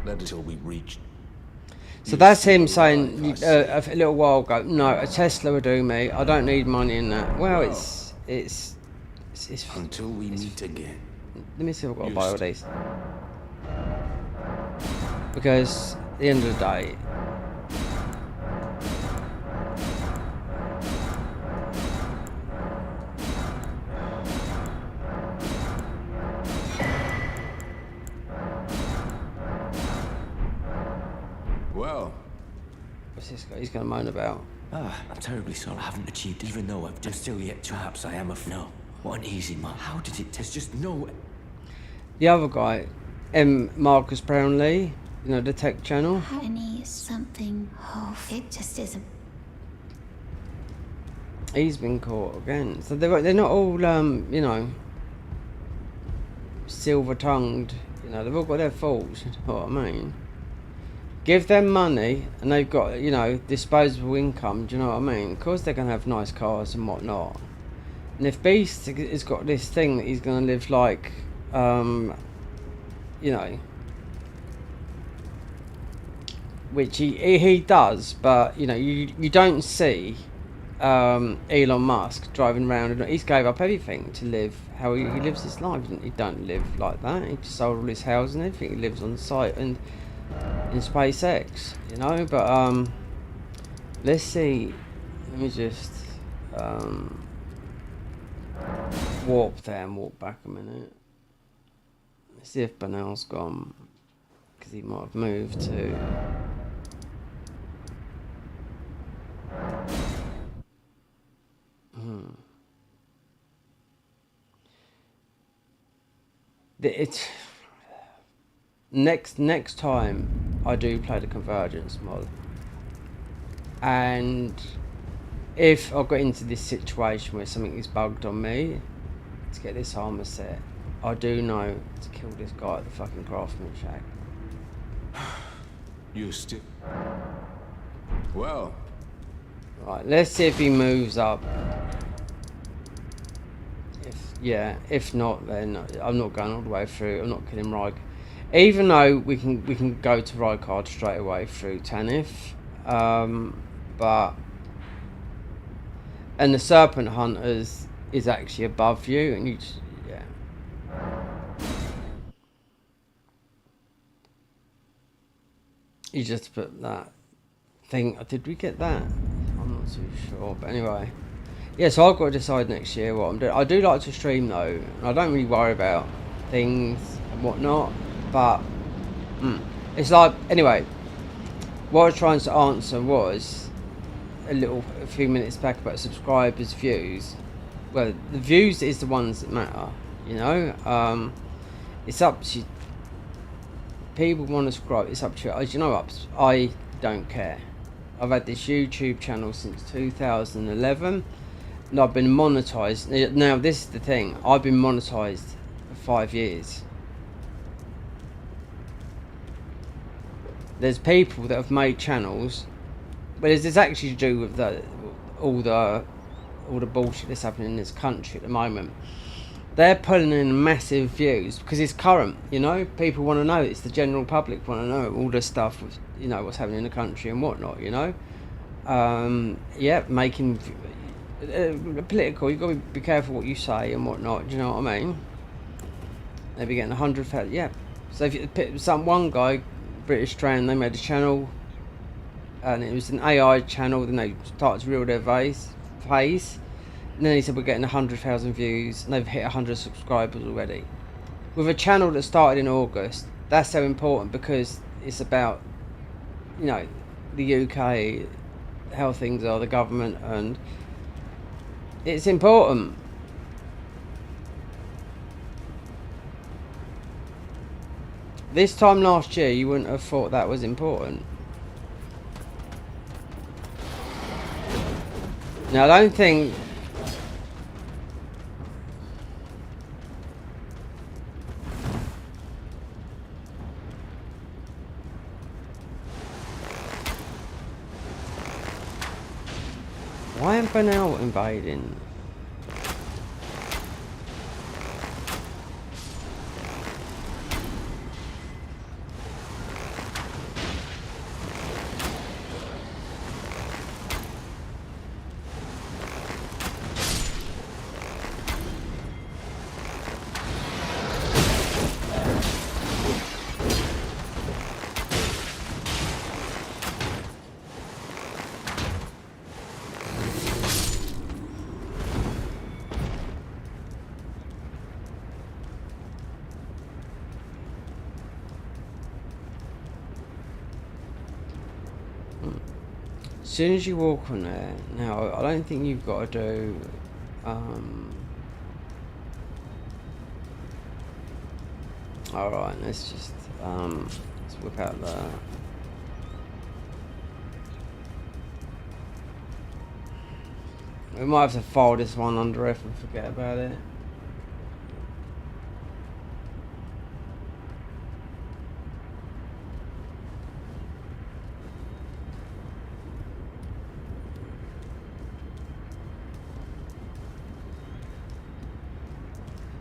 Speaker 4: Let it till we reach.
Speaker 1: So that's him saying a little while ago, no, a Tesla will do me. I don't need money in that. Well, it's
Speaker 4: until we meet again.
Speaker 1: Let me see if I've got to buy all these. Because at the end of the day,
Speaker 4: well,
Speaker 1: what's this guy? He's going to moan about.
Speaker 5: Ah, I'm terribly sorry. I haven't achieved, even though I've just still yet to. Perhaps I am a. No, what an easy man. How did it? There's just no.
Speaker 1: The other guy, Marcus Brownlee, you know, the tech channel.
Speaker 6: Honey, something. Oh, it just isn't.
Speaker 1: He's been caught again. So they're not all you know, silver-tongued. You know, they've all got their faults. You know what I mean? Give them money, and they've got, you know, disposable income. Do you know what I mean? Of course, they're gonna have nice cars and whatnot. And if Beast has got this thing that he's gonna live like, you know, which he does, but you know, you don't see Elon Musk driving around, and he's gave up everything to live how he lives his life. He don't live like that. He just sold all his house and everything. He lives on site and in SpaceX, you know. But let's see. Let me just warp there and walk back a minute. Let's see if Banal's gone, because he might have moved to. It's next time I do play the convergence mod, and if I got into this situation where something is bugged on me to get this armour set, I do know to kill this guy at the fucking craftsman shack.
Speaker 4: You still. Well.
Speaker 1: Right, let's see if he moves up. If not, then I'm not going all the way through. I'm not killing Ryk, even though we can go to Rykard straight away through Tanith, but and the Serpent Hunters is actually above you, and you just, yeah. You just put that thing. Did we get that? I'm not too sure, but anyway. Yeah, so I've got to decide next year what I'm doing. I do like to stream though, and I don't really worry about things and whatnot, but it's like, anyway, what I was trying to answer was a few minutes back about subscribers, views. Well, the views is the ones that matter, you know. It's up to you. People want to subscribe, it's up to you. As you know, I don't care. I've had this YouTube channel since 2011. And I've been monetized. Now this is the thing, I've been monetized 5 years. There's people that have made channels, but it's actually to do with all the bullshit that's happening in this country at the moment. They're pulling in massive views because it's current, you know. People want to know. It's the general public want to know all this stuff with, you know, what's happening in the country and whatnot, you know. Yeah, making political. You got to be careful what you say and whatnot. Do you know what I mean? They'll be getting 100,000. Yeah. So if you, one guy, British Strand, they made a channel, and it was an AI channel. Then they started to reel their face. And then he said we're getting 100,000 views, and they've hit 100 subscribers already. With a channel that started in August, that's so important because it's about, you know, the UK, how things are, the government, and it's important. This time last year, you wouldn't have thought that was important. Now, I don't think... Why am I now invading? As soon as you walk on there, now I don't think you've got to do alright, let's just let's whip out the we might have to file this one under F and forget about it.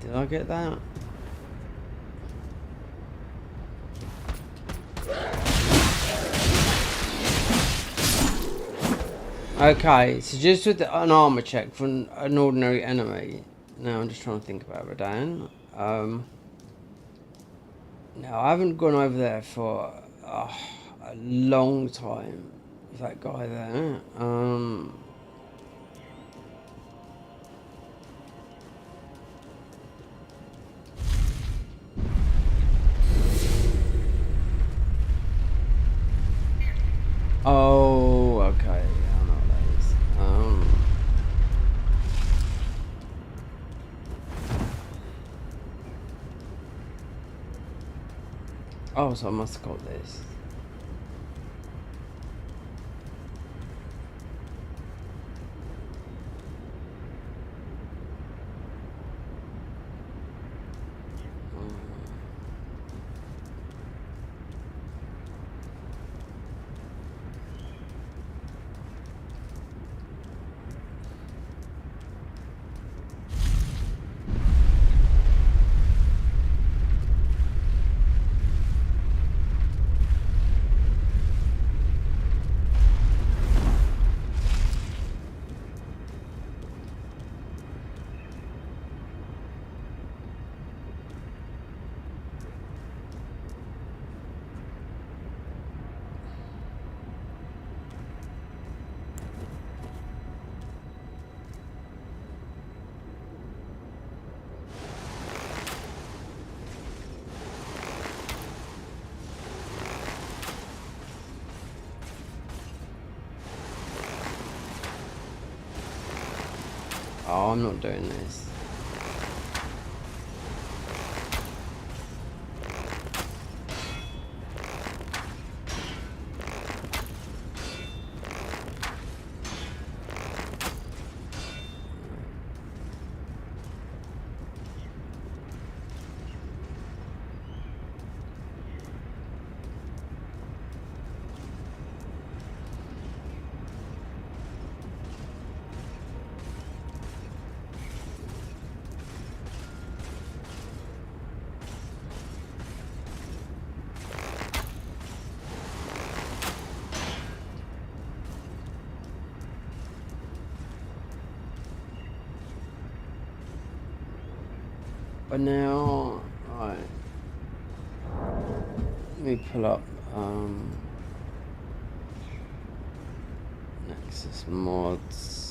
Speaker 1: Did I get that? Okay, so just with an armour check for an ordinary enemy. Now I'm just trying to think about Radan. Now I haven't gone over there for a long time with that guy there. Oh, okay. Yeah, I know what that is. Oh, so I must have got this. Oh, I'm not doing this. But now, right. Let me pull up Nexus mods.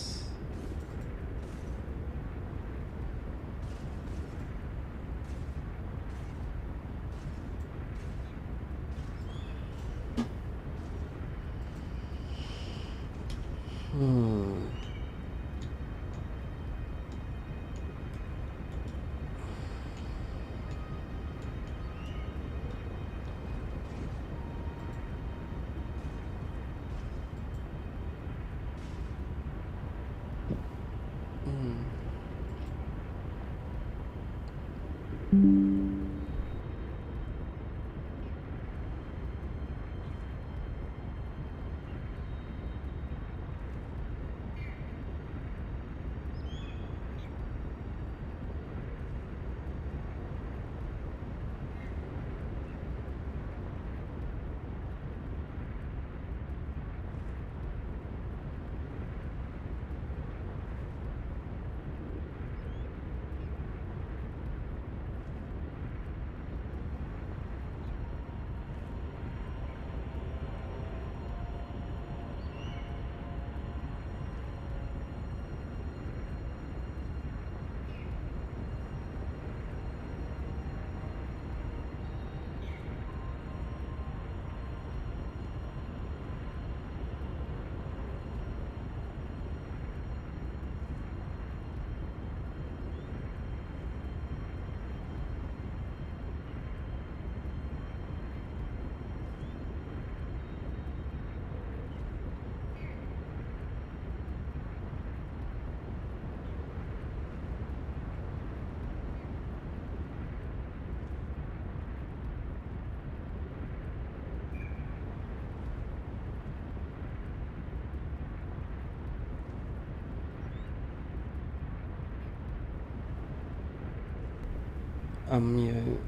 Speaker 1: You.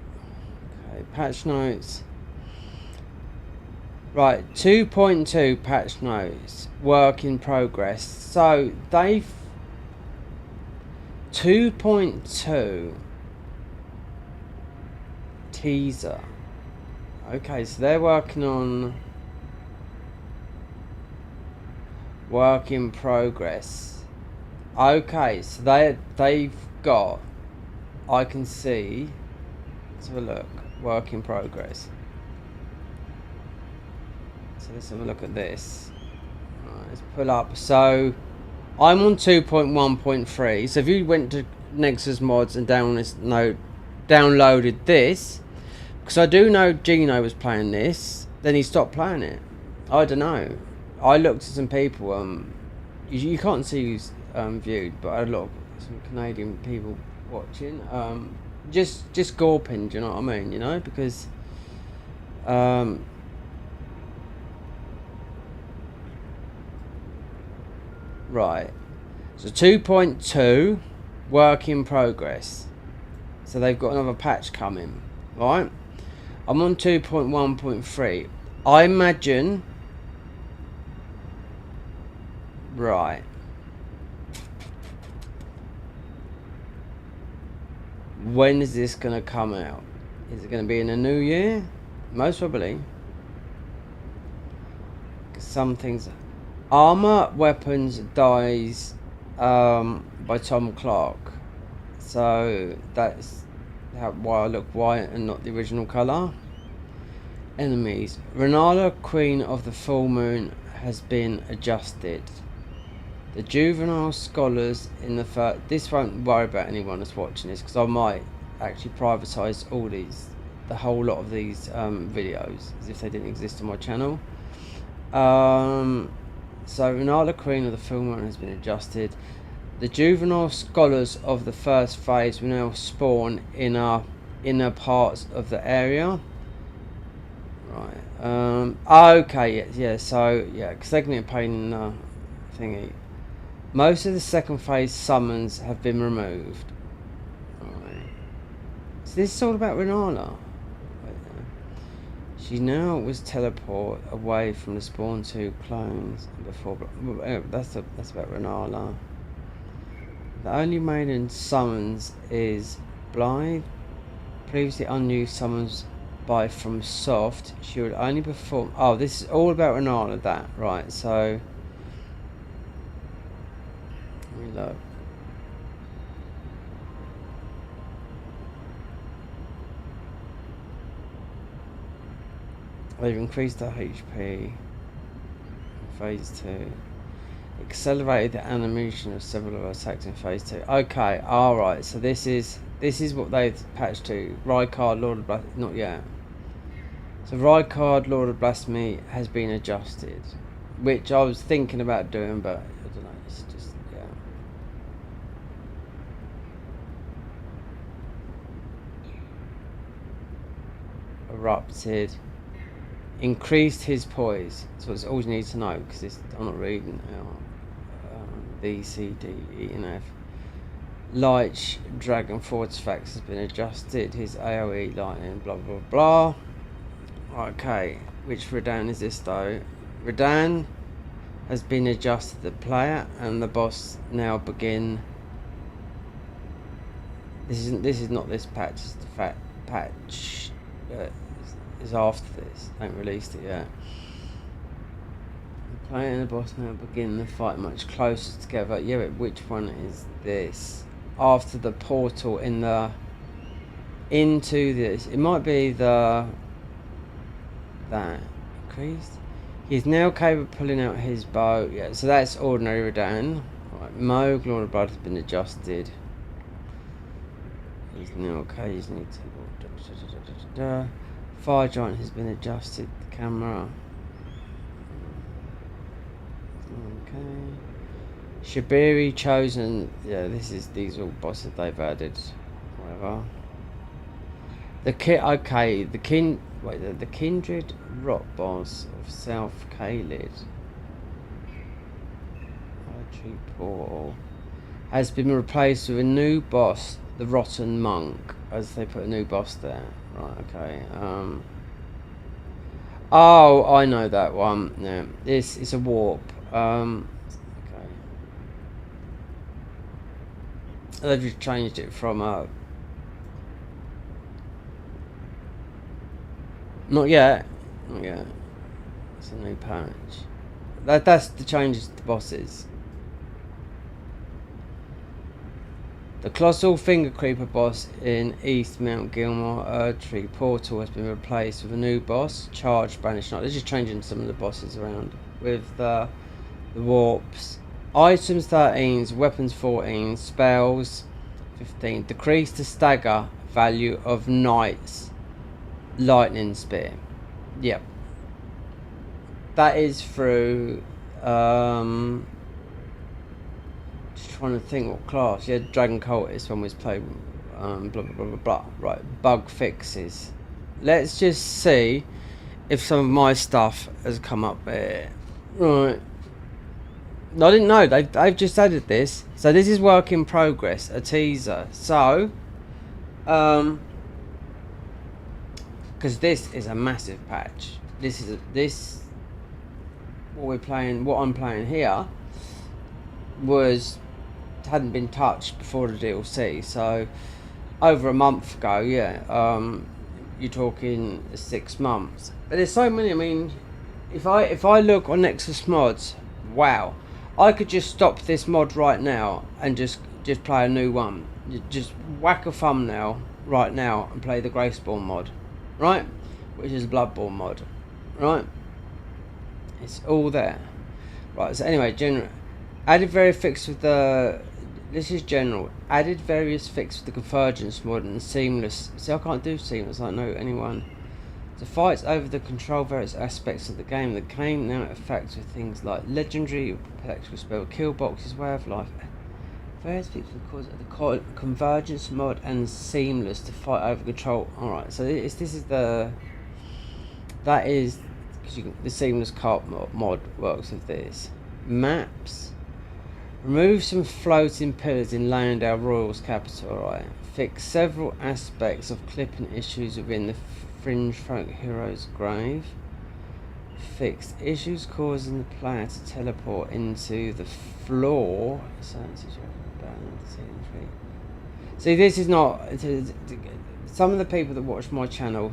Speaker 1: Okay, patch notes. Right, 2.2 patch notes, work in progress. So they've 2.2 teaser. Okay, so they're working on work in progress. Okay, so they've got, I can see, let's have a look, work in progress. So let's have a look at this. Right, let's pull up. So I'm on 2.1.3. So if you went to Nexus mods and downloaded this, because I do know Gino was playing this, then he stopped playing it. I don't know. I looked at some people. You can't see who's viewed, but I had a lot of some Canadian people watching. Just gawping. Do you know what I mean? You know, because right. So 2.2 work in progress. So they've got another patch coming, right? I'm on 2.1.3. I imagine. Right. When is this going to come out? Is it going to be in the new year? Most probably. Some things. Armour weapons dies by Tom Clark. So that's why I look white and not the original colour. Enemies. Renala, Queen of the Full Moon, has been adjusted. The juvenile scholars in the first... This won't worry about anyone that's watching this, because I might actually privatise all these, the whole lot of these videos, as if they didn't exist on my channel. So Renala, Queen of the Full Moon, has been adjusted. The juvenile scholars of the first phase will now spawn in our inner parts of the area. Right. Okay. Yeah. So yeah, because they can be a pain in the thingy. Most of the second phase summons have been removed. Right. So this is all about Renala. She now was teleport away from the spawn 2 clones before. That's about Renala. The only maiden summons is Blythe. Previously unused summons by from soft. She would only perform. Oh, this is all about Renala. That right? So let me look. They've increased their HP in phase 2. Accelerated the animation of several of our attacks in phase 2. Okay, alright, so this is what they've patched to. Rykard, Lord of Blasphemy, not yet. So Rykard, Lord of Blasphemy has been adjusted. Which I was thinking about doing, but I don't know, it's just, yeah. Erupted. Increased his poise. So it's all you need to know, because I'm not reading out. B, C, D, E, and F. Light Dragon Force Facts has been adjusted. His AoE lightning, blah blah blah. Okay, which Radan is this though? Radan has been adjusted. The player and the boss now begin. This is not this patch. It's the patch that is after this. I haven't released it yet. The player and the boss now begin the fight much closer together. Yeah, but which one is this? After the portal in the into this, it might be that increased. He's now capable of pulling out his bow. Yeah, so that's ordinary Radan. Right, Moog, Lord of Blood has been adjusted. He's now occasionally to Fire Giant has been adjusted. The camera. Okay. Shabiri chosen. Yeah, these are all bosses they've added. Whatever. Okay, the Kindred Rock boss of South Kaled. Poetry Portal has been replaced with a new boss, the Rotten Monk, as they put a new boss there. Right, okay. Oh, I know that one. Yeah, it's a warp. Okay. They've just changed it from not yet. It's a new patch. That's the changes to the bosses. The Colossal Finger Creeper boss in East Mount Gilmore Erdtree Portal has been replaced with a new boss, Charge Banish Knight. They're just changing some of the bosses around with the warps. Items 13, weapons 14, spells 15. Decrease the stagger value of Knight's Lightning Spear. Yep. That is through just trying to think what class. Yeah, Dragon Cultist when we was playing blah blah blah blah blah. Right, bug fixes. Let's just see if some of my stuff has come up there. Right. No, I didn't know. They've just added this. So this is work in progress, a teaser. So because this is a massive patch. What I'm playing here hadn't been touched before the DLC. So over a month ago, yeah. You're talking 6 months. But there's so many. I mean, if I look on Nexus mods, wow, I could just stop this mod right now and just play a new one. You just whack a thumbnail right now and play the Graceborn mod, right? Which is a Bloodborne mod, right? It's all there, right? So anyway, general added various fixes with the. This is general. Added various fixes with the convergence mod and seamless. See, I can't do seamless. I don't know anyone. The fights over the control various aspects of the game. The game now affects with things like legendary, perpetual spell, kill boxes, way of life. Various fixes because of the convergence mod and seamless to fight over control. All right, so this is the. That is because the seamless cart mod works with this. Maps. Remove some floating pillars in Landau Royal's capital. Right. Fix several aspects of clipping issues within the Fringe Folk Hero's grave. Fixed issues causing the player to teleport into the floor. See, this is not. Some of the people that watch my channel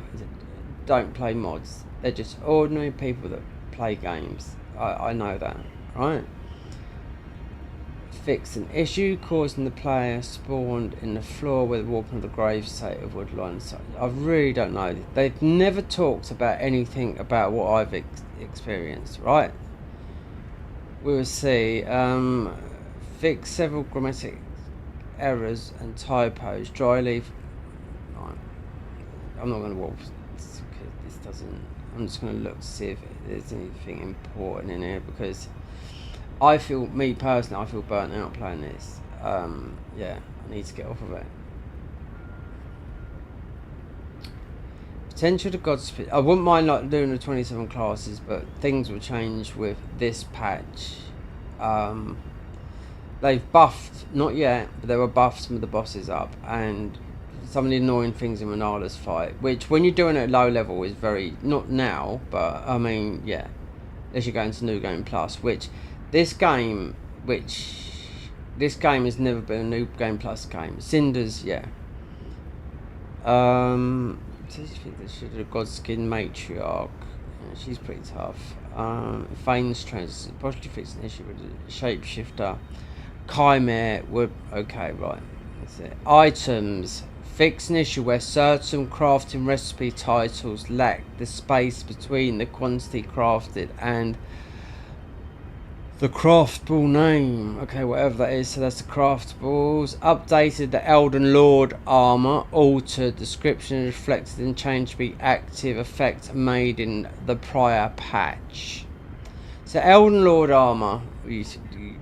Speaker 1: don't play mods. They're just ordinary people that play games. I know that, right? Fix an issue causing the player spawned in the floor with walking of the grave state of woodline. So I really don't know. They've never talked about anything about what I've experienced, right? We will see. Fix several grammatic errors and typos. Dry leaf. Right. I'm not going to walk. This doesn't. I'm just going to look to see if there's anything important in here, because I feel, me personally, I feel burnt out playing this. Yeah, I need to get off of it. Potential to Godspeed. I wouldn't mind like doing the 27 classes, but things will change with this patch. They've buffed, not yet, but they were buffed some of the bosses up, and some of the annoying things in Manala's fight, which when you're doing it at low level is very, not now, but I mean, yeah, unless you're going to New Game Plus, which this game has never been a New Game Plus game. Cinders, yeah. The Godskin Matriarch, yeah, she's pretty tough. Fane's Trans, possibly fix an issue with the Shapeshifter. Chimera, okay, right, that's it. Items. Fix an issue where certain crafting recipe titles lack the space between the quantity crafted and the craftable name. Okay, whatever that is, so that's the craftables. Updated the Elden Lord armour. Altered description reflected and changed to be active effect made in the prior patch. So Elden Lord armour, you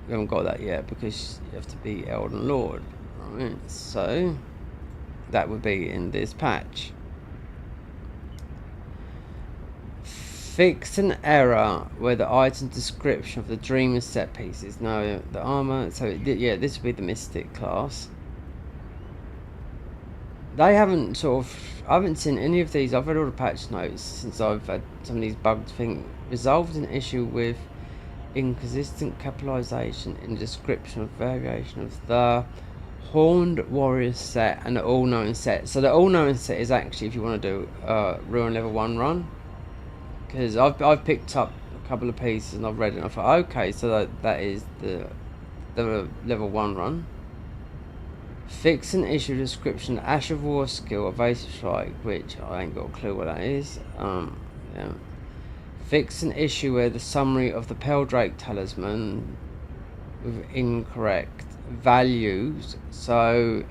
Speaker 1: haven't got that yet because you have to be Elden Lord. Right, so that would be in this patch. Fix an error where the item description of the dreamer set pieces. No, the armor. So yeah, this would be the mystic class. They haven't I haven't seen any of these. I've read all the patch notes since I've had some of these bugged things. Resolved an issue with inconsistent capitalization in the description of variation of the Horned Warrior set and the All-Knowing set. So the All-Knowing set is actually if you want to do Ruin Level 1 run. Because I've picked up a couple of pieces and I've read it and I thought, okay, so that is the level 1 run. Fix an issue description, Ash of War skill, evasive strike, which I ain't got a clue what that is. Yeah. Fix an issue where the summary of the Peldrake talisman with incorrect values. So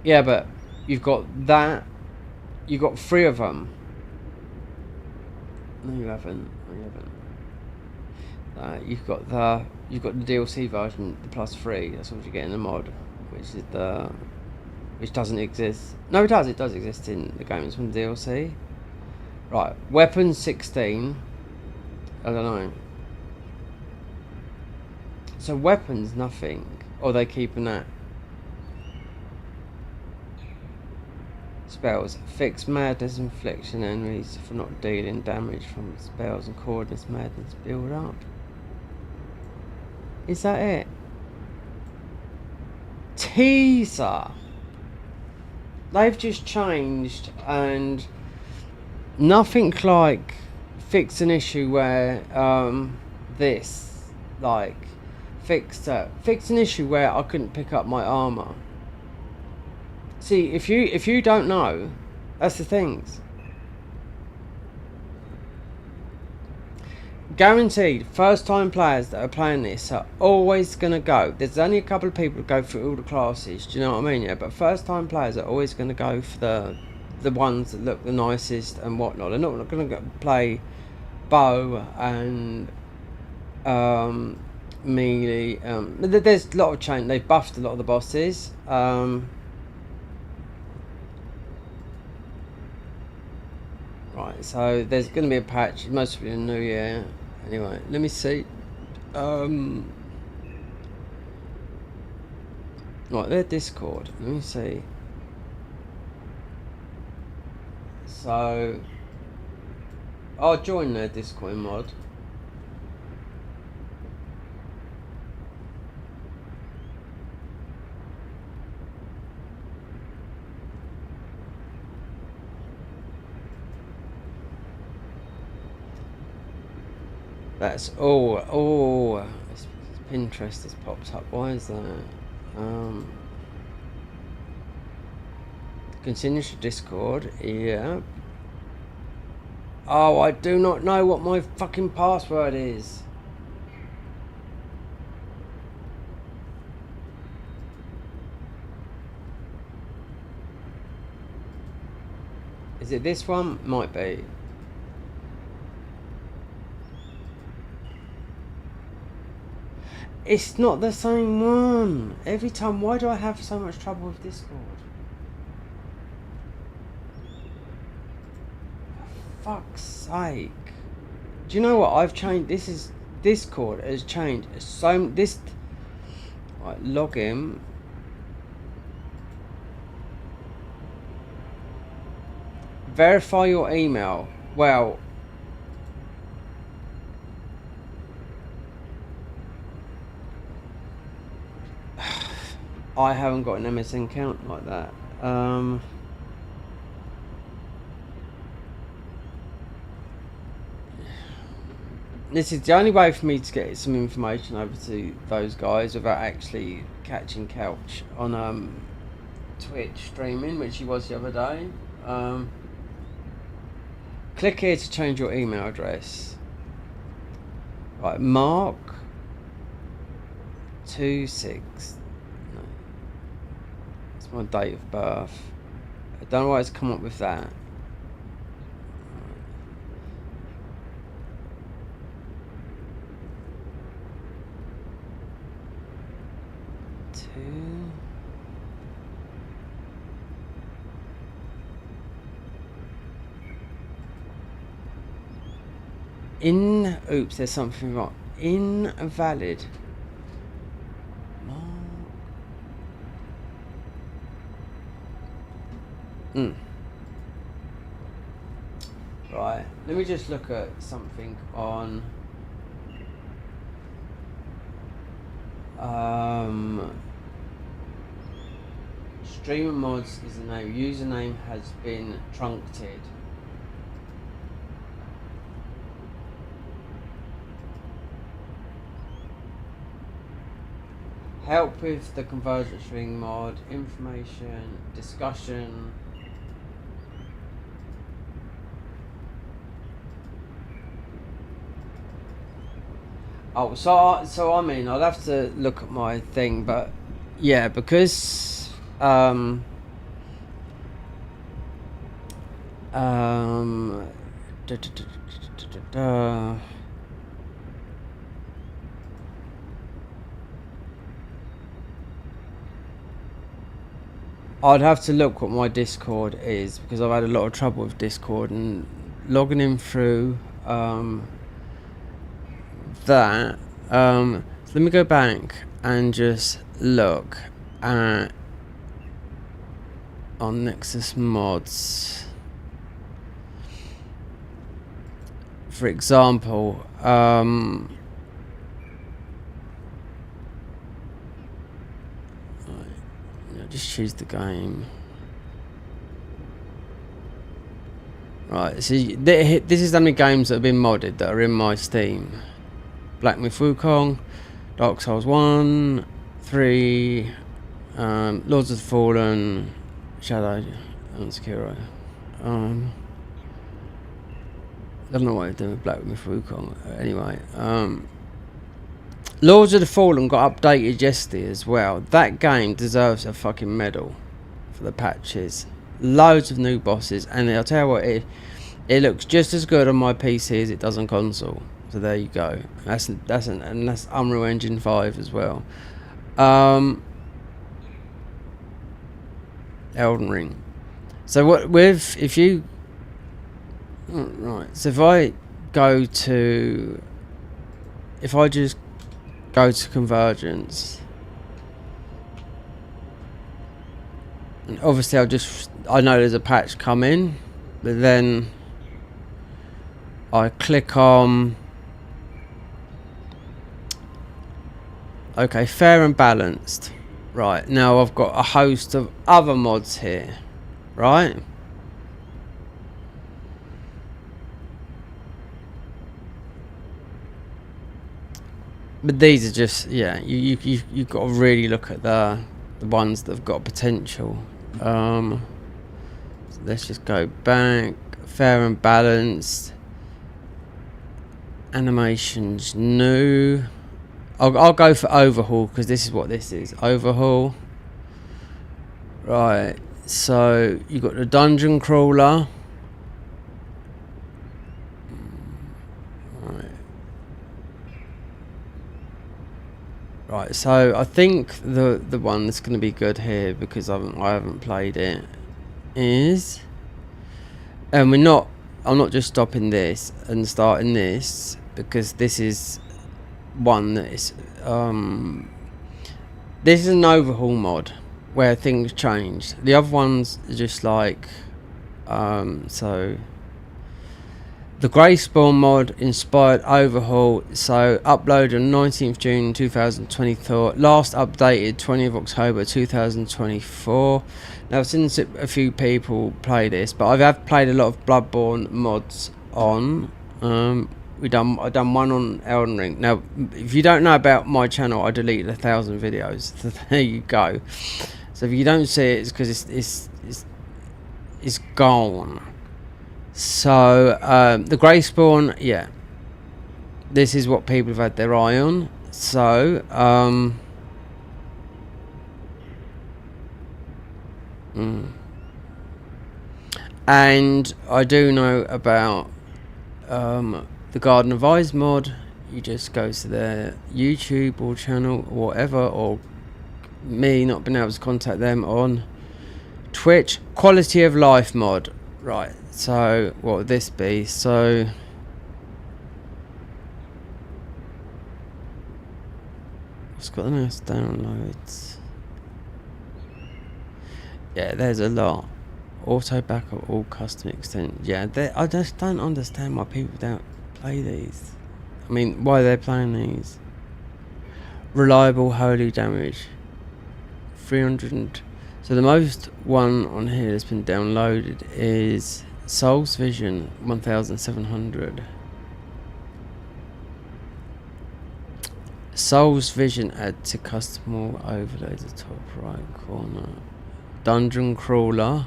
Speaker 1: yeah, but you've got that. You've got 3 of them. No, you haven't. No, you haven't. You've got the DLC version, the +3. That's what you get in the mod, which doesn't exist. No, it does. It does exist in the game. It's from the DLC. Right, weapons 16. I don't know. So weapons nothing. Or they keeping that. Spells. Fix madness infliction enemies for not dealing damage from spells and coordinates madness build up. Is that it? Teaser! They've just changed and nothing like fix an issue where this like fix an issue where I couldn't pick up my armor. See, if you don't know, that's the things. Guaranteed, first time players that are playing this are always going to go. There's only a couple of people that go through all the classes, do you know what I mean? Yeah, but first time players are always going to go for the ones that look the nicest and whatnot. They're not going to play bow and melee. There's a lot of change. They've buffed a lot of the bosses. Right, so there's going to be a patch. It must be a new year. Anyway, let me see. Right, their Discord. Let me see. So I'll join their Discord mod. That's all. Oh, it's Pinterest has popped up. Why is that? Continue to Discord. Yeah. Oh, I do not know what my fucking password is. Is it this one? Might be. It's not the same one. Every time. Why do I have so much trouble with Discord? For fuck's sake. Do you know what? I've changed. This is. Discord has changed. So. This. Right, log in. Verify your email. Well. I haven't got an MSN account like that. This is the only way for me to get some information over to those guys without actually catching Couch on Twitch streaming, which he was the other day. Click here to change your email address. Right, Mark 26. No, it's my date of birth. I don't know why it's come up with that. Oops, there's something wrong. Invalid. Right, let me just look at something on streamer mods is the name. Username has been truncated. Help with the convergence ring mod, information, discussion. Oh, so I mean, I'll have to look at my thing, but yeah, because I'd have to look what my Discord is, because I've had a lot of trouble with Discord and logging in through that. So let me go back and just look at on Nexus mods. For example, just choose the game. Right, so this is how many games that have been modded that are in my Steam. Black Myth Wukong, Dark Souls 1, 3, Lords of the Fallen, Shadow, and Sekiro. I don't know what I'm doing with Black Myth Wukong. Anyway, Lords of the Fallen got updated yesterday as well. That game deserves a fucking medal for the patches. Loads of new bosses, and I'll tell you what, it looks just as good on my PC as it does on console. So there you go. That's Unreal Engine 5 as well. Elden Ring. So what with if you right? So if I just go to convergence, and obviously I know there's a patch coming, but then I click on okay, fair and balanced. Right, now I've got a host of other mods here, right? But these are just, yeah, you've got to really look at the ones that have got potential. So let's just go back. Fair and balanced. Animations new. I'll go for overhaul because this is what this is. Overhaul. Right. So you got the dungeon crawler. Right, so I think the one that's going to be good here, because I haven't played it, is, and I'm not just stopping this and starting this, because this is one that is this is an overhaul mod where things change. The other ones are just like so. The Greyspawn mod inspired overhaul, so uploaded on 19th June 2024, last updated 20th October 2024. Now I've seen a few people play this, but I have played a lot of Bloodborne mods on. I've done one on Elden Ring. Now, if you don't know about my channel, I deleted 1,000 videos. So there you go. So if you don't see it, it's because it's gone. So the Greyspawn, yeah, this is what people have had their eye on. So and I do know about the Garden of Eyes mod. You just go to their YouTube or channel or whatever, or me not being able to contact them on Twitch. Quality of life mod. Right, so what would this be? So it's got the most downloads. Yeah, there's a lot. Auto backup, all custom extensions. Yeah, I just don't understand why people don't play these. I mean, why they're playing these. Reliable holy damage. 300. So the most one on here that's been downloaded is Soul's Vision, 1,700. Soul's Vision add to custom overlay the top right corner. Dungeon Crawler.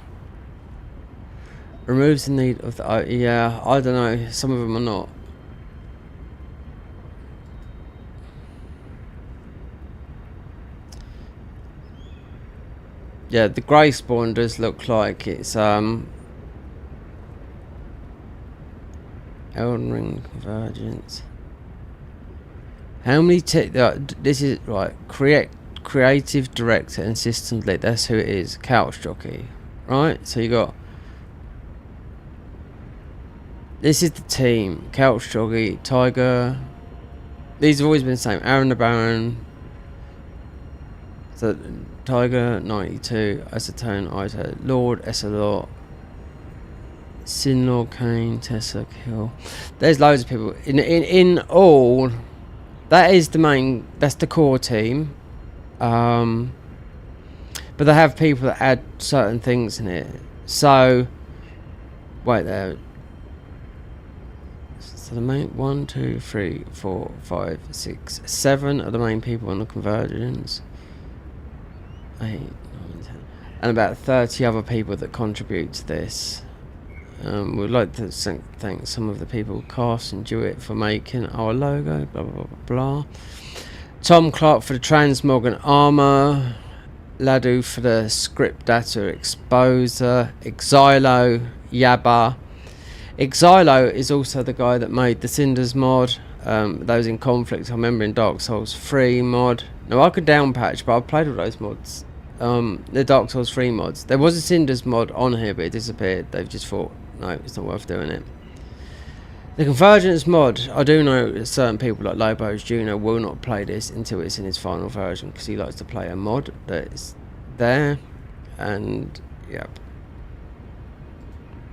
Speaker 1: Removes the need of the... yeah, I don't know. Some of them are not. Yeah, the Greyspawn does look like it's Elden Ring convergence. How many this is right, creative director and systems lead, that's who it is, couch jockey. Right? So you got, this is the team, couch jockey, Tiger. These have always been the same. Aaron the Baron. So Tiger 92, Acetone, Ito, Lord, Esselot, Sinlaw, Kane, Tessa, Kill. There's loads of people. In all, that is the main, that's the core team. But they have people that add certain things in it. So wait there. So the main 1, 2, 3, 4, 5, 6, 7 are the main people on the convergence. 8, 9, 10, and about 30 other people that contribute to this. We'd like to thank some of the people, Cass and Jewett, for making our logo, blah blah blah blah. Tom Clark for the transmog and armour, Ladu for the script data exposer, Exilo, Yabba. Exilo is also the guy that made the Cinders mod. Those in conflict, I remember in Dark Souls 3 mod. Now I could down patch, but I've played all those mods. The Dark Souls 3 mods. There was a Cinders mod on here, but it disappeared. They've just thought, no, it's not worth doing it. The Convergence mod, I do know that certain people like Lobos Jr. will not play this until it's in its final version, because he likes to play a mod that's there. And, yep.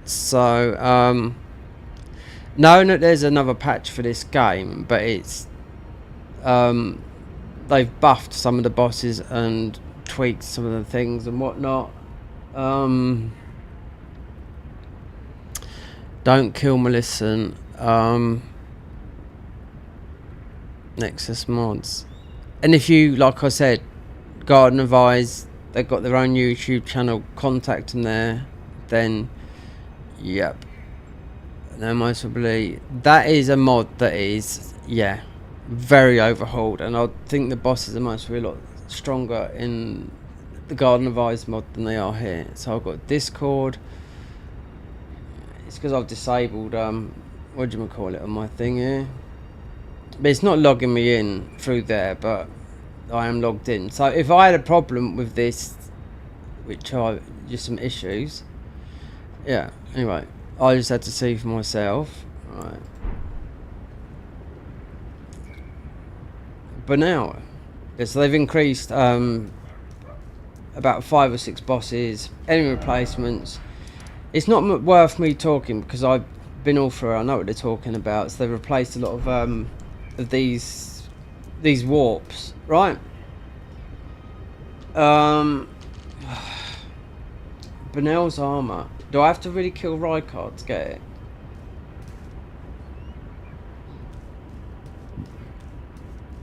Speaker 1: So, knowing that there's another patch for this game, but it's they've buffed some of the bosses and tweaked some of the things and whatnot. Don't kill Millicent. Nexus mods. And if you, like I said, Garden of Eyes, they've got their own YouTube channel, contact them there, then yep. No, most probably that is a mod that is, yeah, very overhauled, and I think the bosses are most probably a lot stronger in the Garden of Eyes mod than they are here. So I've got Discord. It's because I've disabled what do you call it on my thing here, but it's not logging me in through there, but I am logged in. So if I had a problem with this, which are just some issues, yeah, anyway, I just had to see for myself. Right. But now, yeah, so they've increased about 5 or 6 bosses, enemy replacements. It's not worth me talking because I've been all through. I know what they're talking about. So they've replaced a lot of these warps, right? Benel's armour. Do I have to really kill Rykard to get it?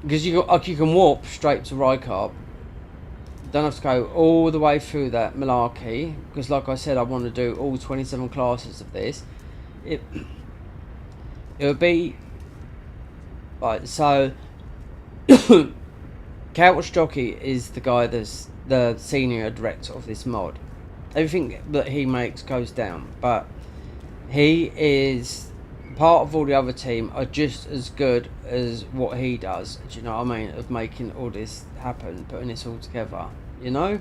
Speaker 1: Because you can warp straight to Rykard. Don't have to go all the way through that malarkey. Because like I said, I want to do all 27 classes of this. It would be right. So Couch Jockey is the guy that's the senior director of this mod. Everything that he makes goes down, but he is part of all the other team are just as good as what he does. Do you know what I mean? Of making all this happen, putting this all together, you know?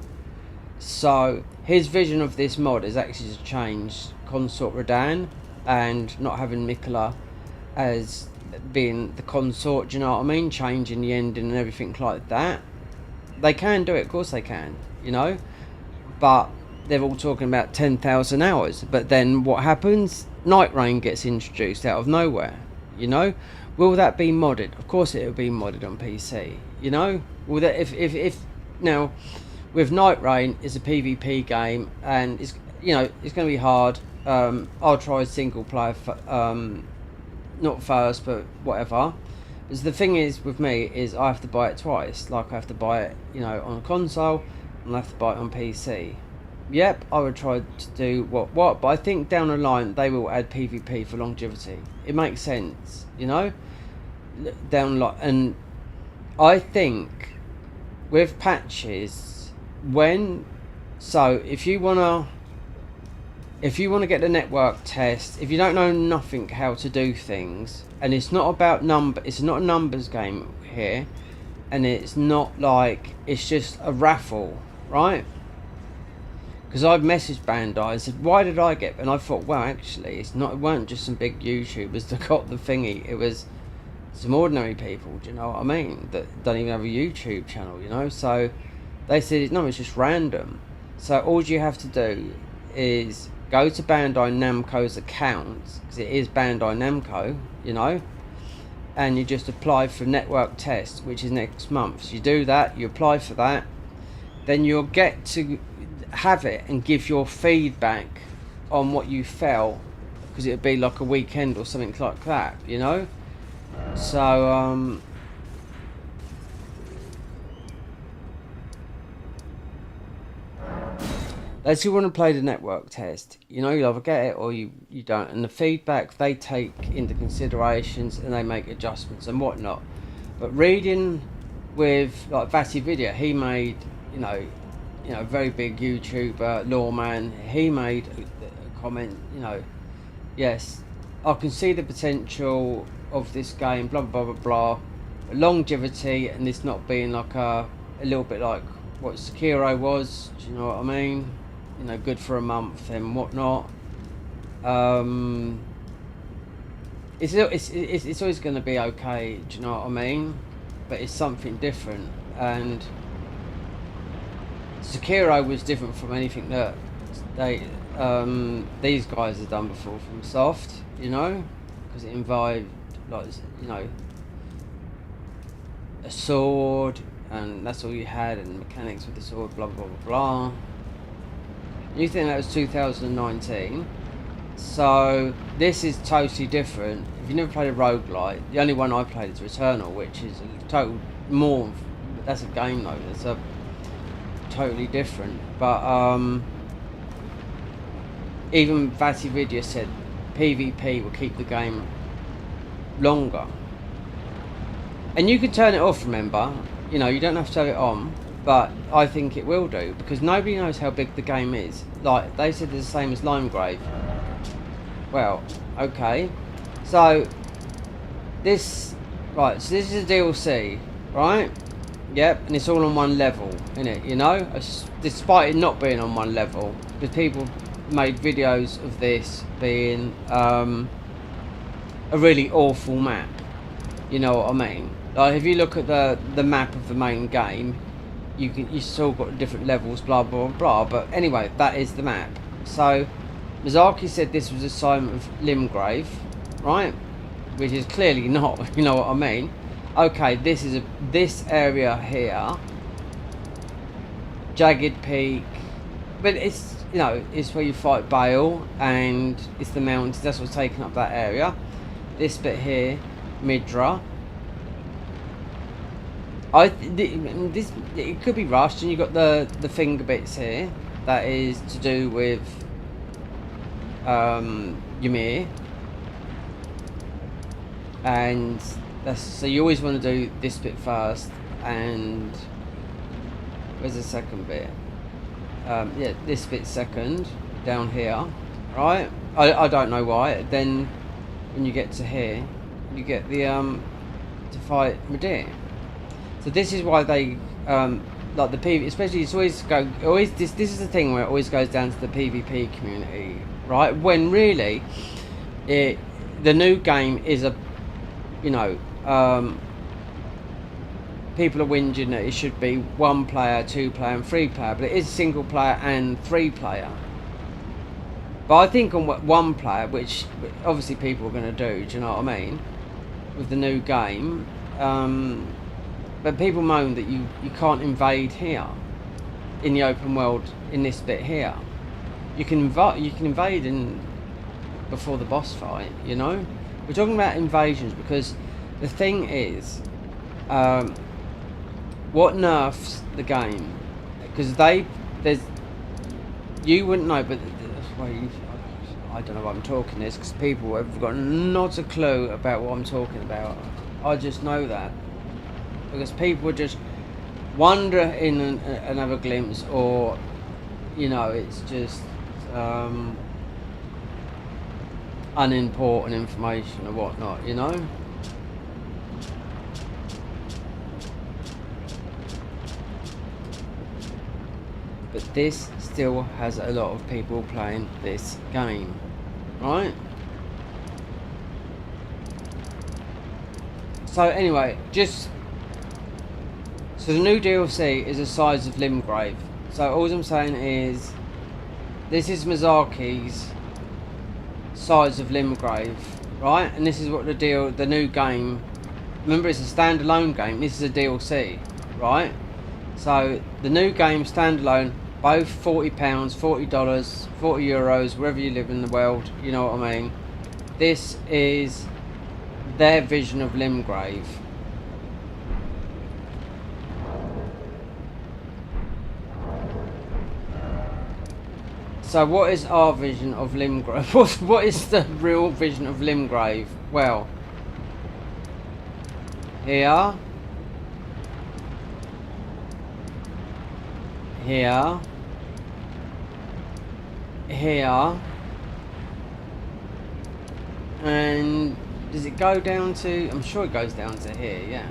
Speaker 1: So his vision of this mod is actually to change Consort Radan and not having Mikola as being the consort, do you know what I mean? Changing the ending and everything like that. They can do it, of course they can, you know? But they're all talking about 10,000 hours. But then what happens? Night Rain gets introduced out of nowhere, you know? Will that be modded? Of course it will be modded on PC, you know? Will that, if now, with Night Rain, it's a PvP game, and it's, you know, it's going to be hard. I'll try single player, not first, but whatever. Because the thing is with me is I have to buy it twice. Like I have to buy it, you know, on a console, and I have to buy it on PC. Yep, I would try to do what, but I think down the line they will add PvP for longevity. It makes sense, you know, down the line. And I think with patches, if you wanna get the network test, if you don't know nothing how to do things, and it's not about it's not a numbers game here, and it's not like it's just a raffle, right? Because I've messaged Bandai and said, why did I get, and I thought, well, actually it weren't just some big YouTubers that got the thingy, it was some ordinary people, do you know what I mean, that don't even have a YouTube channel, you know. So they said, no, it's just random. So all you have to do is go to Bandai Namco's account, because it is Bandai Namco, you know, and you just apply for network test, which is next month. So you do that, you apply for that, then you'll get to have it and give your feedback on what you felt, because it'd be like a weekend or something like that, you know. So as you want to play the network test, you know, you either get it or you don't, and the feedback they take into considerations and they make adjustments and whatnot. But reading with like Vati Video, he made, you know, very big YouTuber, Lawman, he made a comment, you know, yes, I can see the potential of this game, blah blah blah blah, longevity, and this not being like a little bit like what Sekiro was, do you know what I mean? You know, good for a month and whatnot. It's always going to be okay, do you know what I mean? But it's something different, and Sekiro was different from anything that these guys have done before from Soft, you know, because it involved, like, you know, a sword, and that's all you had, and mechanics with the sword, blah blah blah blah. You think that was 2019, so this is totally different. if you never played a roguelite, the only one I played is Returnal, which is a total more. That's a game though. It's a totally different. But even Vatividia said PvP will keep the game longer. And you can turn it off, remember. You know, you don't have to turn it on. But I think it will do, because nobody knows how big the game is. Like, they said it's the same as Limegrave. Well, okay. So, this... Right, so this is a DLC, right? Yep, and it's all on one level, innit, you know? Despite it not being on one level. Because people made videos of this being a really awful map. You know what I mean? Like, if you look at the map of the main game, you still got different levels, blah blah blah. But anyway, that is the map. So Miyazaki said this was a sign of Limgrave, right? Which is clearly not. You know what I mean? Okay, this area here, Jagged Peak, but it's, you know, it's where you fight Bale, and it's the mountains. That's what's taking up that area. This bit here, Midra. It could be rushed, and you got the finger bits here. That is to do with Ymir, and that's so you always want to do this bit first. And where's the second bit? Yeah, this bit second down here, right? I don't know why. Then when you get to here, you get the to fight Medea. So this is why they like the PvP, especially it's always this is the thing where it always goes down to the PvP community, right? When really the new game is a, you know, people are whinging that it should be 1 player, 2 player and 3 player, but it is single player and 3 player. But I think on 1 player, which obviously people are going to do you know what I mean, with the new game, but people moan that you can't invade here in the open world in this bit here. You can invade in before the boss fight, you know. We're talking about invasions because the thing is, what nerfs the game? Because you wouldn't know, but I don't know why I'm talking this, because people have got not a clue about what I'm talking about. I just know that because people would just wander in another glimpse, or you know, it's just unimportant information or whatnot, you know. But this still has a lot of people playing this game, right? So anyway, so the new DLC is the size of Limgrave. So all I'm saying is, this is Miyazaki's size of Limgrave, right? And this is what the new game. Remember, it's a standalone game. This is a DLC, right? So the new game standalone, both £40, $40, €40, wherever you live in the world, you know what I mean. This is their vision of Limgrave. So what is our vision of Limgrave? What is the real vision of Limgrave? Well, here, here, and does it go down to, I'm sure it goes down to here, yeah.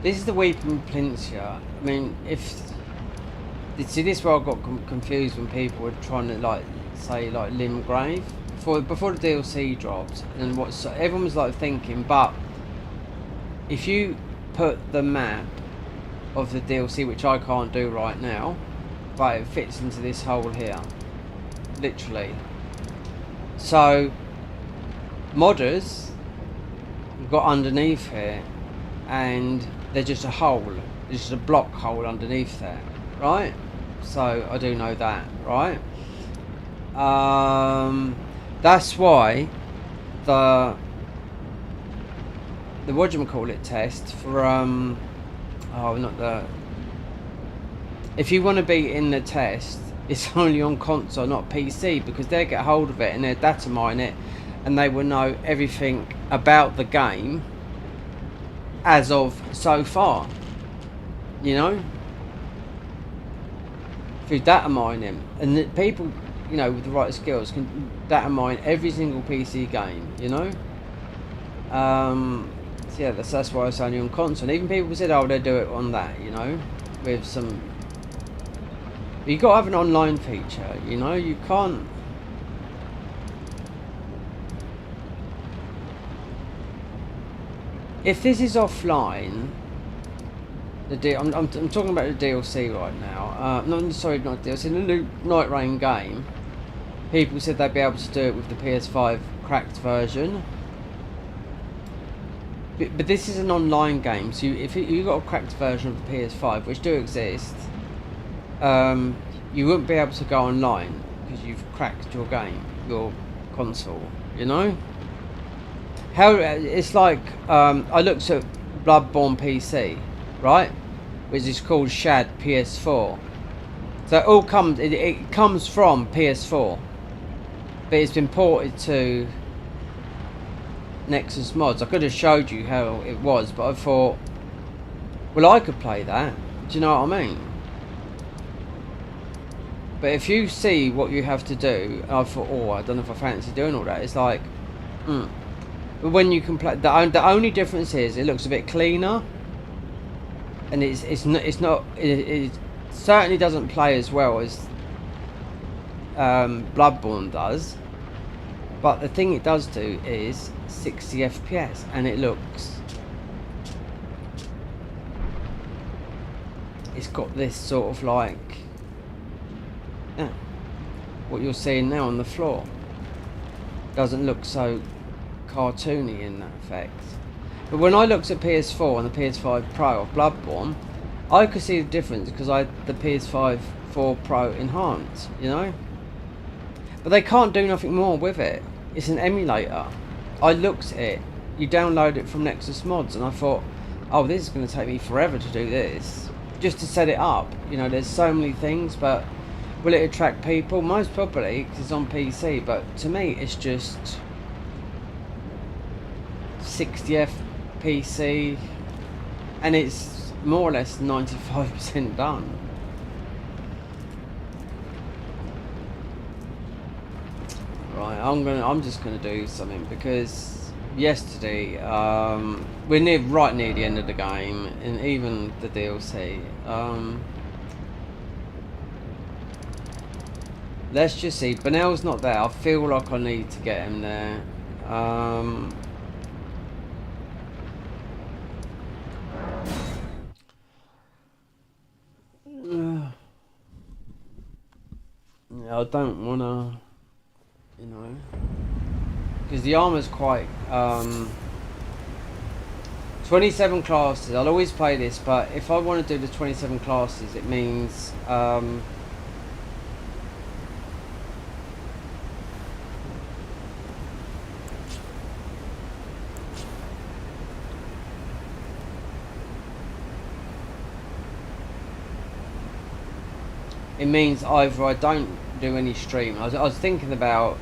Speaker 1: This is the Weeping Peninsula. I mean, see, this is where I got confused when people were trying to like say like Limgrave before the DLC dropped, and everyone was like thinking. But if you put the map of the DLC, which I can't do right now, but it fits into this hole here, literally. So modders got underneath here, and they're just a hole. There's just a block hole underneath there, right? So I do know that, right? That's why the whatchamacallit test for if you want to be in the test, it's only on console, not PC, because they get hold of it and they data mine it, and they will know everything about the game as of so far, you know, through data mining. And the people, you know, with the right skills can data mine every single PC game, you know. So yeah, that's why it's only on console. And even people said, oh, they do it on that, you know, with some. You got to have an online feature, you know. You can't. If this is offline, I'm talking about the DLC right now. Not sorry, not DLC. The new Night Rain game. People said they'd be able to do it with the PS5 cracked version. But this is an online game, so if you got a cracked version of the PS5, which do exist, you wouldn't be able to go online because you've cracked your game, your console. You know. How it's like I looked at Bloodborne PC, right, which is called Shad PS4. So it all comes it comes from PS4, but it's been ported to Nexus mods. I could have showed you how it was, but I thought, well, I could play that. Do you know what I mean? But if you see what you have to do, I thought, oh, I don't know if I fancy doing all that. It's like, But when you can play, the only difference is it looks a bit cleaner, and it certainly doesn't play as well as Bloodborne does. But the thing it does do is 60 FPS, and it looks. It's got this sort of like, what you're seeing now on the floor. Doesn't look so cartoony in that effect. But when I looked at PS4 and the PS5 Pro of Bloodborne, I could see the difference because I had the PS5 4 Pro enhanced, you know. But they can't do nothing more with it. It's an emulator. I looked at it. You download it from Nexus mods, and I thought, oh, this is going to take me forever to do this, just to set it up. You know, there's so many things, but will it attract people? Most probably, because it's on PC. But to me, it's just 60 PC, and it's more or less 95% done. Right, I'm just gonna do something, because yesterday we're right near the end of the game, and even the DLC. Let's just see. Benel's not there. I feel like I need to get him there. Yeah, I don't wanna, you know, because the armor's quite 27 classes. I'll always play this, but if I want to do the 27 classes, it means it means either I don't do any stream. I was thinking about,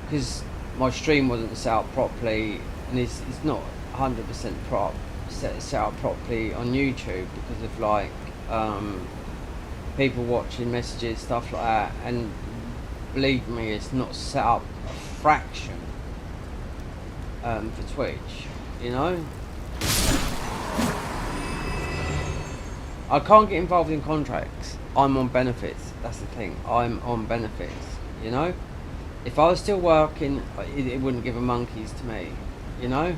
Speaker 1: because my stream wasn't set up properly, and it's not 100% set up properly on YouTube because of like people watching, messages, stuff like that. And believe me, it's not set up a fraction for Twitch, you know. I can't get involved in contracts. I'm on benefits. That's the thing. I'm on benefits, you know. If I was still working, it wouldn't give a monkeys to me, you know.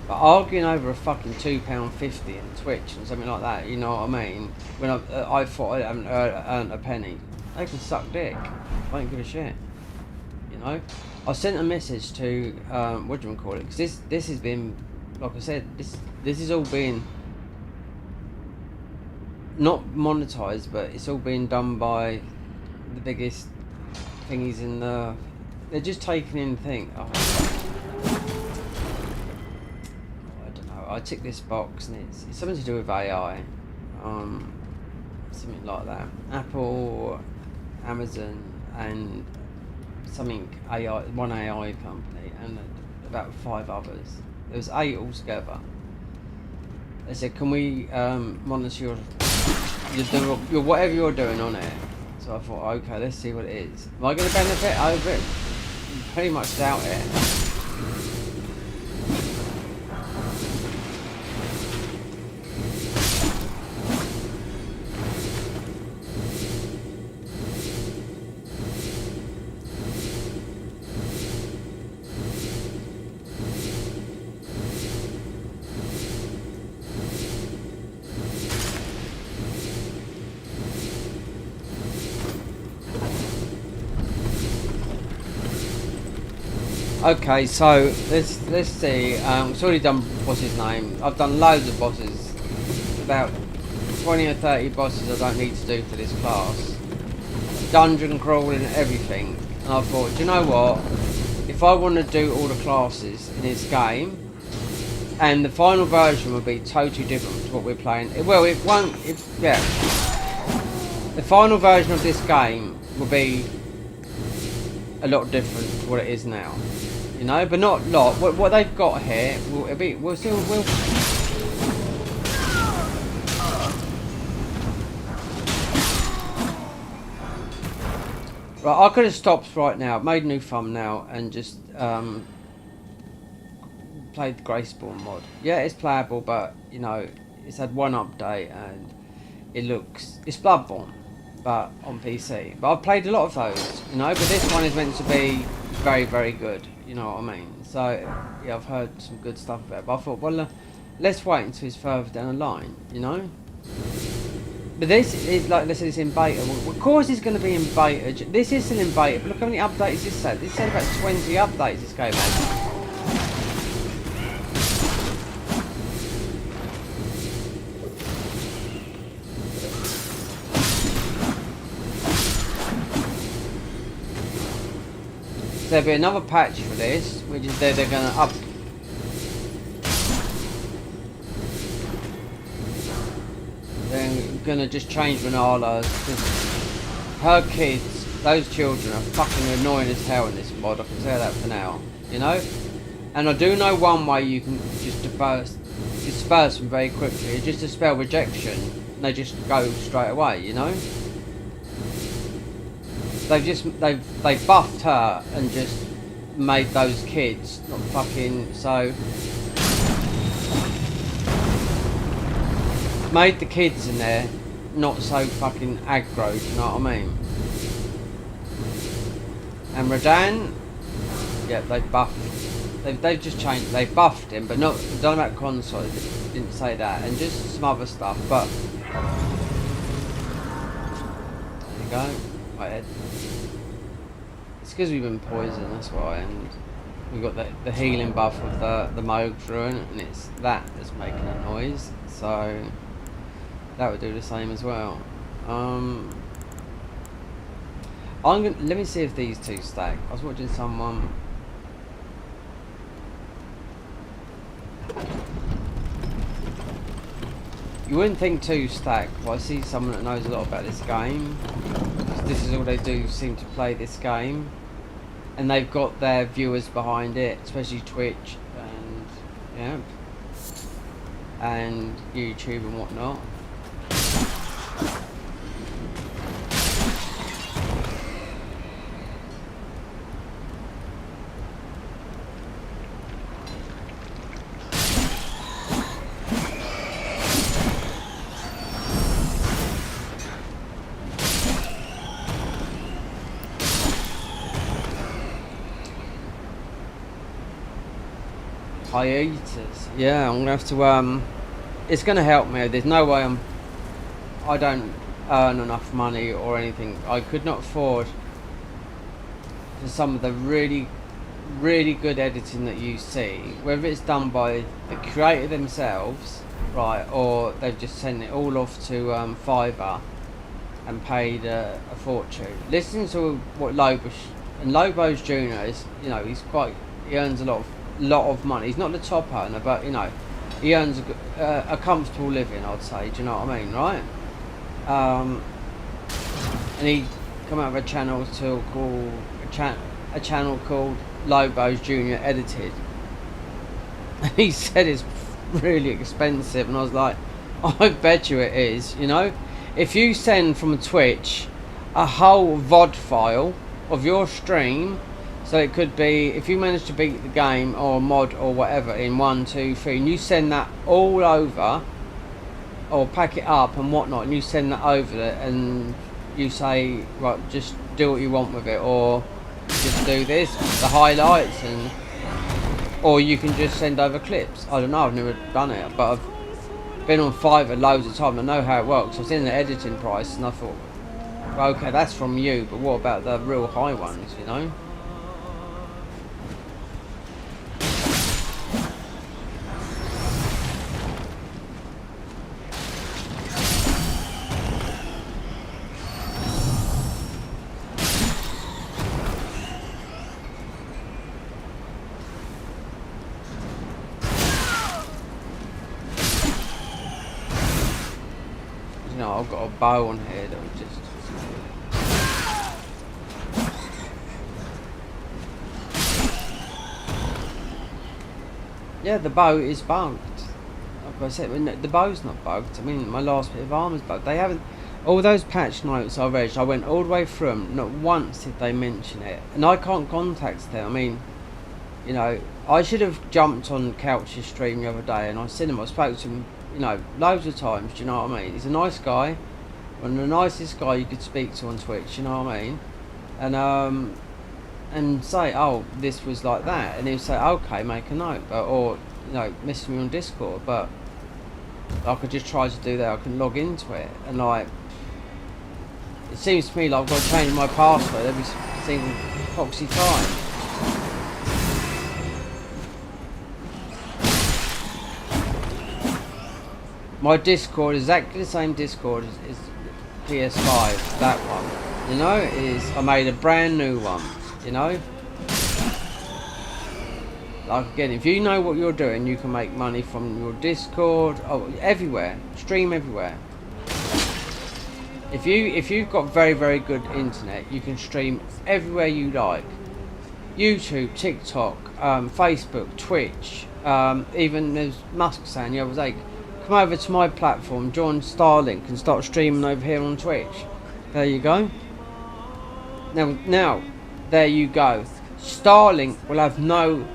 Speaker 1: But arguing over a fucking £2.50 in Twitch and something like that, you know what I mean? When I thought I haven't earned a penny, they can suck dick. I don't give a shit, you know. I sent a message to whatchamacallit, because this has been, like I said, this is all being not monetized, but it's all being done by the biggest thingies in the. They're just taking in thing. Oh, I don't know. I tick this box and it's something to do with AI. Something like that. Apple, Amazon, and something AI, one AI company, and about 5 others. There was 8 altogether. They said, "Can we monitor your whatever you're doing on it?" So I thought, okay, let's see what it is. Am I going to benefit over it? Pretty much doubt it. Okay, so let's see. It's already done. What's his name? I've done loads of bosses. About 20 or 30 bosses I don't need to do for this class. Dungeon crawling and everything. And I thought, do you know what? If I want to do all the classes in this game, and the final version will be totally different to what we're playing. Well, it won't. Yeah. The final version of this game will be a lot different to what it is now. You know, but not a lot. What they've got here, we'll see. Right, I could have stopped right now, made a new thumbnail, and just played the Graceborn mod. Yeah, it's playable, but you know, it's had one update and it's Bloodborne, but on PC. But I've played a lot of those, you know. But this one is meant to be very, very good. You know what I mean? So yeah, I've heard some good stuff about it. But I thought, well, let's wait until it's further down the line, you know. But this is like, let's say it's in beta. Well, of course it's going to be in beta. This is still in beta. But look how many updates this said. This said about 20 updates this game had. There'll be another patch for this, which is they're going to up. They're going to just change Renala's, because her kids, those children, are fucking annoying as hell in this mod. I can tell that for now, you know. And I do know one way you can just disperse them very quickly. It's just to spell rejection, and they just go straight away, you know. They've buffed her and just made those kids not fucking so. Made the kids in there not so fucking aggro, do you know what I mean? And Radan, yeah, they buffed. They've just changed. They buffed him, but not done about console. They didn't say that, and just some other stuff. But there you go. My head. It's because we've been poisoned, that's why, and we've got the healing buff of the Moog's Ruin, and it's that that's making a noise, so that would do the same as well. Let me see if these two stack. I was watching someone. You wouldn't think 2 stack, but I see someone that knows a lot about this game. This is all they do, seem to play this game. And they've got their viewers behind it, especially Twitch and yeah, and YouTube and whatnot. Hiatus. Yeah, I'm gonna have to it's gonna help me. There's no way I don't earn enough money or anything. I could not afford for some of the really good editing that you see, whether it's done by the creator themselves, right, or they've just sent it all off to Fiverr and paid a fortune. Listen to what Lobos, and Lobos Jr. is, you know, he earns a lot of money. He's not the top earner, but you know, he earns a comfortable living, I'd say. Do you know what I mean, right? And he come out of a channel called a channel called Lobos Jr. Edited. And he said it's really expensive, and I was like, I bet you it is. You know, if you send from Twitch a whole VOD file of your stream, so it could be, if you manage to beat the game or mod or whatever in 1, 2, 3, and you send that all over, or pack it up and whatnot, and you send that over there, and you say, right, just do what you want with it, or just do this, the highlights, and or you can just send over clips. I don't know, I've never done it, but I've been on Fiverr loads of time. I know how it works. I've seen the editing price, and I thought, well, okay, that's from you, but what about the real high ones, you know? I've got a bow on here that would just... Yeah, the bow is bugged. Like I said, the bow's not bugged. I mean, my last bit of armour's bugged. They haven't... All those patch notes I read, I went all the way through them. Not once did they mention it. And I can't contact them. I mean, you know, I should have jumped on Couch's stream the other day, and I seen him. I spoke to him, you know, loads of times. Do you know what I mean? He's a nice guy. One of the nicest guy you could speak to on Twitch, you know what I mean? And say, oh, this was like that, and he'll say, okay, make a note, but, or, you know, message me on Discord, but I could just try to do that. I can log into it, and like, it seems to me like I've got to change my password every single foxy time. My Discord is exactly the same Discord as PS5, that one, you know, I made a brand new one, you know, like again, if you know what you're doing, you can make money from your Discord, everywhere, stream everywhere. If you've got very, very good internet, you can stream everywhere you like, YouTube, TikTok, Facebook, Twitch, even there's Musk saying the other day, come over to my platform, join Starlink, and start streaming over here on Twitch. There you go. Now, there you go. Starlink will have no,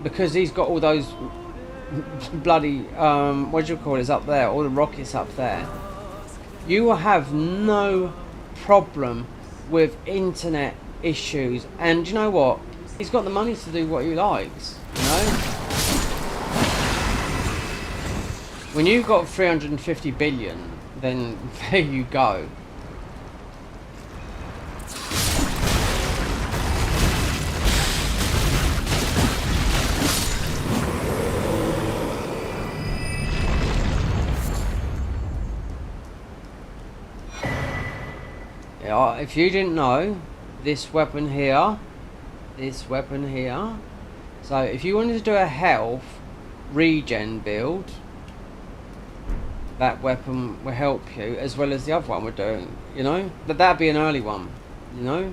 Speaker 1: because he's got all those bloody, what do you call it, up there, all the rockets up there. You will have no problem with internet issues, and you know what? He's got the money to do what he likes, you know? When you've got 350 billion, then there you go. Yeah, if you didn't know, this weapon here, so if you wanted to do a health regen build, that weapon will help you, as well as the other one we're doing, you know? But that'd be an early one, you know?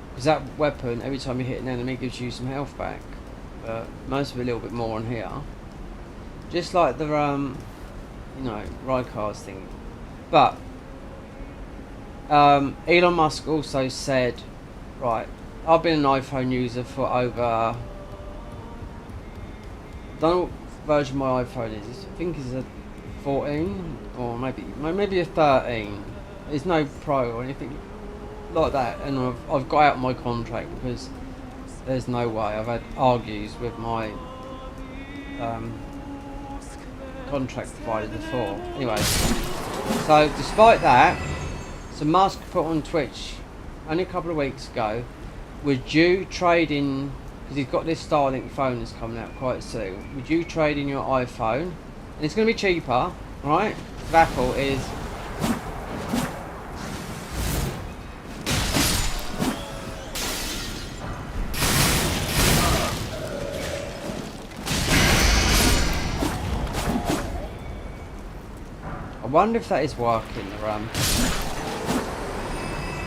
Speaker 1: Because that weapon, every time you hit an enemy, gives you some health back. But most of it a little bit more on here. Just like the, you know, Rykar's thing. But, Elon Musk also said, right, I've been an iPhone user for over, I don't know what version my iPhone is. I think it's a 14 or maybe a 13. There's no Pro or anything like that, and I've got out my contract because there's no way. I've had argues with my contract provider before. Anyway, so despite that, so Musk put on Twitch only a couple of weeks ago, would you trade in, because he's got this Starlink phone that's coming out quite soon, would you trade in your iPhone? And it's going to be cheaper, right? Apple is wonder if that is working, the RAM.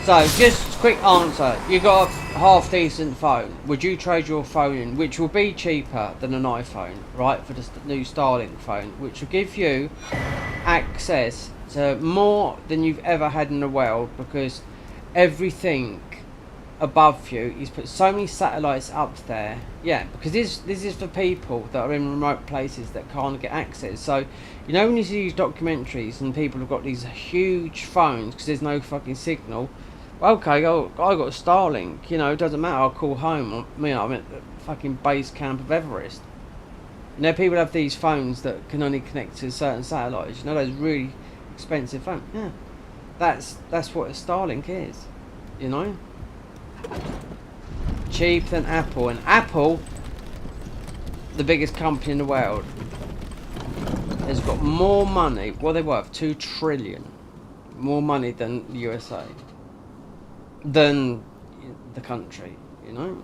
Speaker 1: So, just quick answer. You got a half decent phone. Would you trade your phone in, which will be cheaper than an iPhone, right? For the new Starlink phone, which will give you access to more than you've ever had in the world, because everything above you, he's put so many satellites up there. Yeah, because this is for people that are in remote places that can't get access. So, you know, when you see these documentaries and people have got these huge phones because there's no fucking signal. Well, okay, I got a Starlink. You know, it doesn't matter. I'll call home. I'm at the fucking base camp of Everest. You know, people have these phones that can only connect to certain satellites. You know, those really expensive phones. Yeah, that's what a Starlink is. You know. Cheaper than Apple, and Apple, the biggest company in the world, has got more money. What are they worth? 2 trillion. More money than the USA, than the country. You know,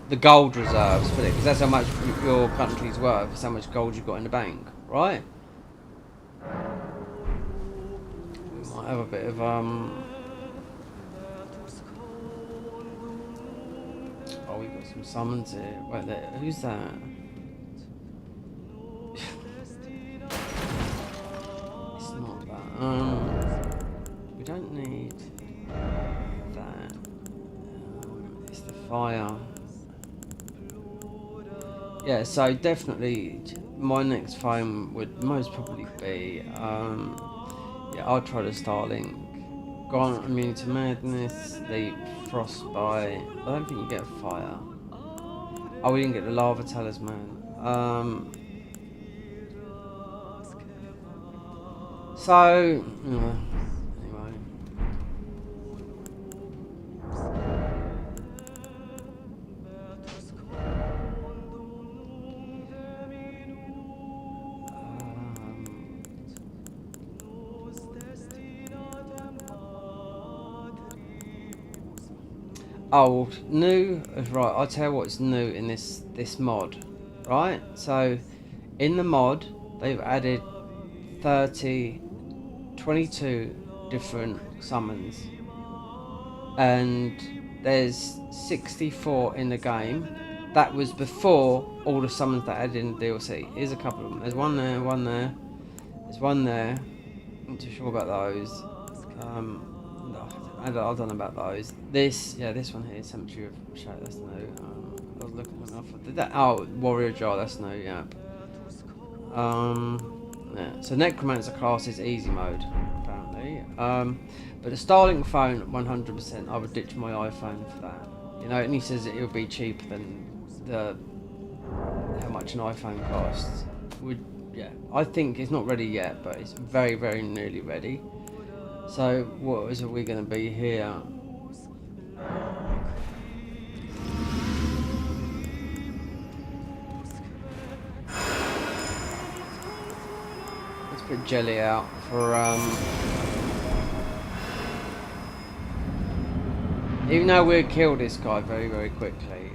Speaker 1: the gold reserves for it, because that's how much your country's worth. It's how much gold you've got in the bank, right? We might have a bit of Oh, we've got some summons here. Wait, who's that? It's not that. We don't need that. It's the fire. Yeah, so definitely my next phone would most probably be yeah, I'll try the Starlink. Gone immunity to madness, sleep, frostbite. I don't think you get a fire. Oh, we didn't get the lava talisman. So anyway. Oh, new, right, I'll tell you what's new in this mod, right? So, in the mod, they've added 22 different summons. And there's 64 in the game. That was before all the summons that added in the DLC. Here's a couple of them. There's one there, there's one there. I'm not too sure about those. No, I don't know about those. This one here, Cemetery of Shadow, that's no. I was looking enough. Did that? Oh, Warrior Jar, that's no. Yeah. Yeah. So Necromancer class is easy mode, apparently. But the Starlink phone, 100%. I would ditch my iPhone for that. You know, and he says it would be cheaper than how much an iPhone costs. Yeah. I think it's not ready yet, but it's very, very nearly ready. So, what is it we're going to be here? Let's put Jelly out for, even though we'll kill this guy very, very quickly,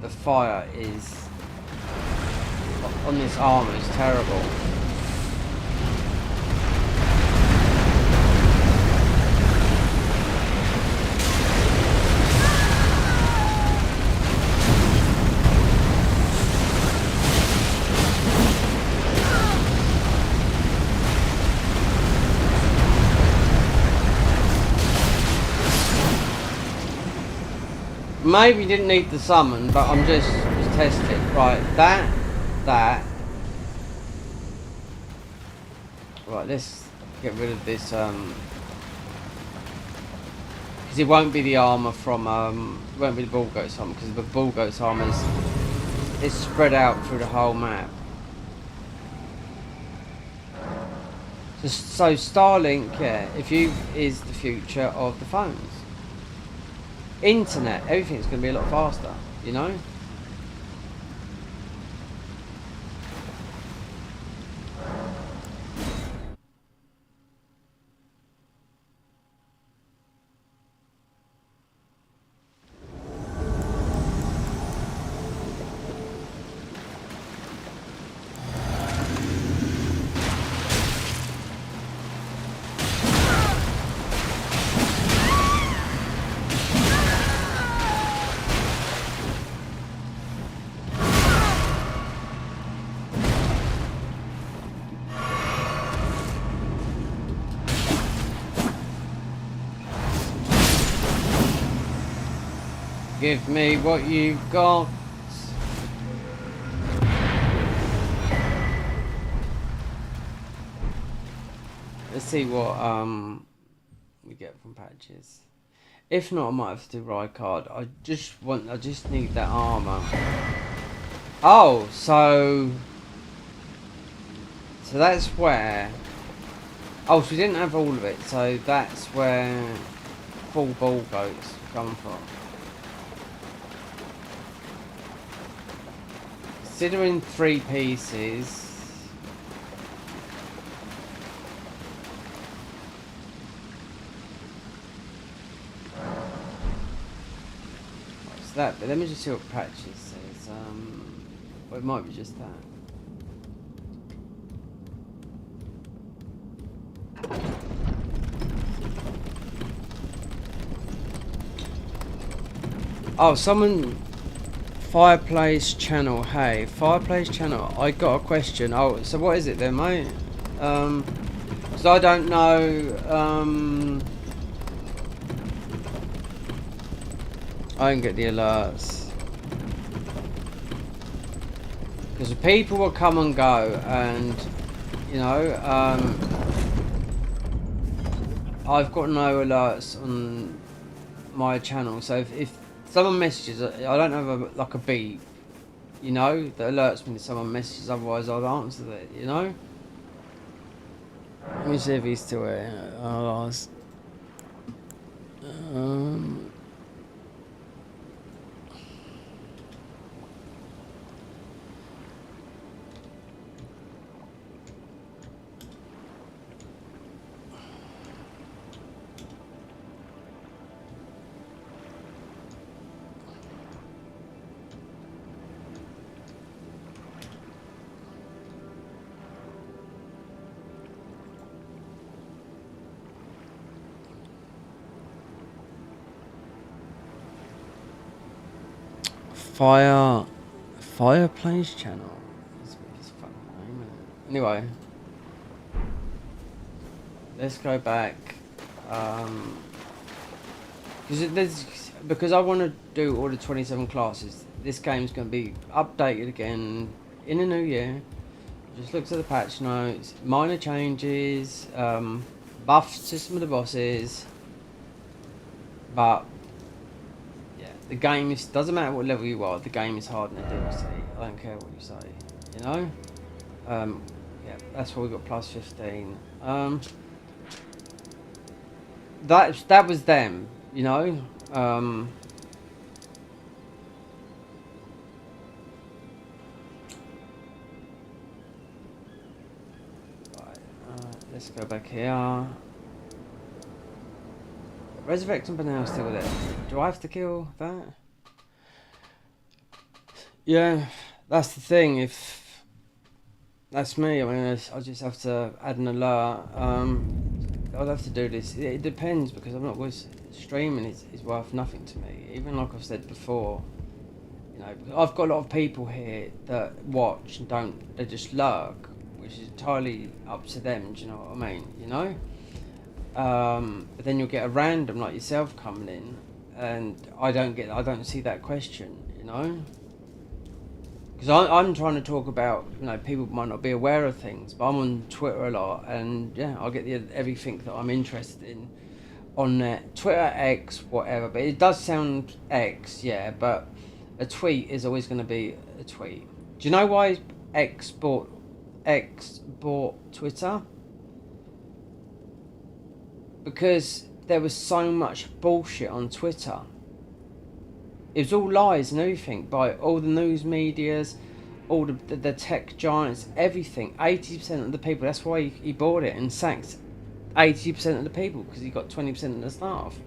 Speaker 1: the fire is, on this armour, is terrible. Maybe didn't need the summon, but I'm just testing. Right, that. Right, let's get rid of this, because it won't be the armour from, it won't be the Bullgoat's armour, because the Bullgoat's armour is spread out through the whole map. So Starlink, yeah, is the future of the phones. Internet, everything's going to be a lot faster, you know? Give me what you've got. Let's see what we get from patches. If not, I might have to do ride card. I just need that armour. Oh, so that's where. Oh, so we didn't have all of it. So that's where full ball goats come from. Considering 3 pieces. What's that? But let me just see what patches says. Well, it might be just that. Oh, someone. Fireplace channel. Hey, fireplace channel. I got a question. Oh, so what is it then, mate? Because I don't know. I don't get the alerts. Because people will come and go, and you know, I've got no alerts on my channel. So if someone messages, I don't have like a beep, you know, that alerts me that someone messages, otherwise I'd answer it, you know? Let me see if he's still here. I'll ask. Fireplace channel. It's fucking name, isn't it? Anyway, let's go back. Because I want to do all the 27 classes. This game's going to be updated again in the new year. Just looked at the patch notes, minor changes, buffs to some of the bosses, but. The game is, doesn't matter what level you are, the game is hard in the DLC. I don't care what you say, you know? Yeah, that's why we got plus 15. That was them, you know? Let's go back here. Resurrect and banana still there. Do I have to kill that? Yeah, that's the thing. If that's me, I mean, I just have to add an alert. I'll have to do this. It depends because I'm not always streaming. Is worth nothing to me. Even like I've said before, you know, I've got a lot of people here that watch and don't. They just lurk, which is entirely up to them. Do you know what I mean? You know. But then you'll get a random like yourself coming in, and I don't see that question, you know, because I'm trying to talk about, you know, people might not be aware of things, but I'm on Twitter a lot, and yeah, I'll get everything that I'm interested in on there. Twitter, X, whatever, but it does sound X, yeah, but a tweet is always going to be a tweet. Do you know why X bought Twitter? Because there was so much bullshit on Twitter. It was all lies and everything by all the news medias, all the tech giants, everything. 80% of the people, that's why he bought it and sacked 80% of the people, because he got 20% of the staff.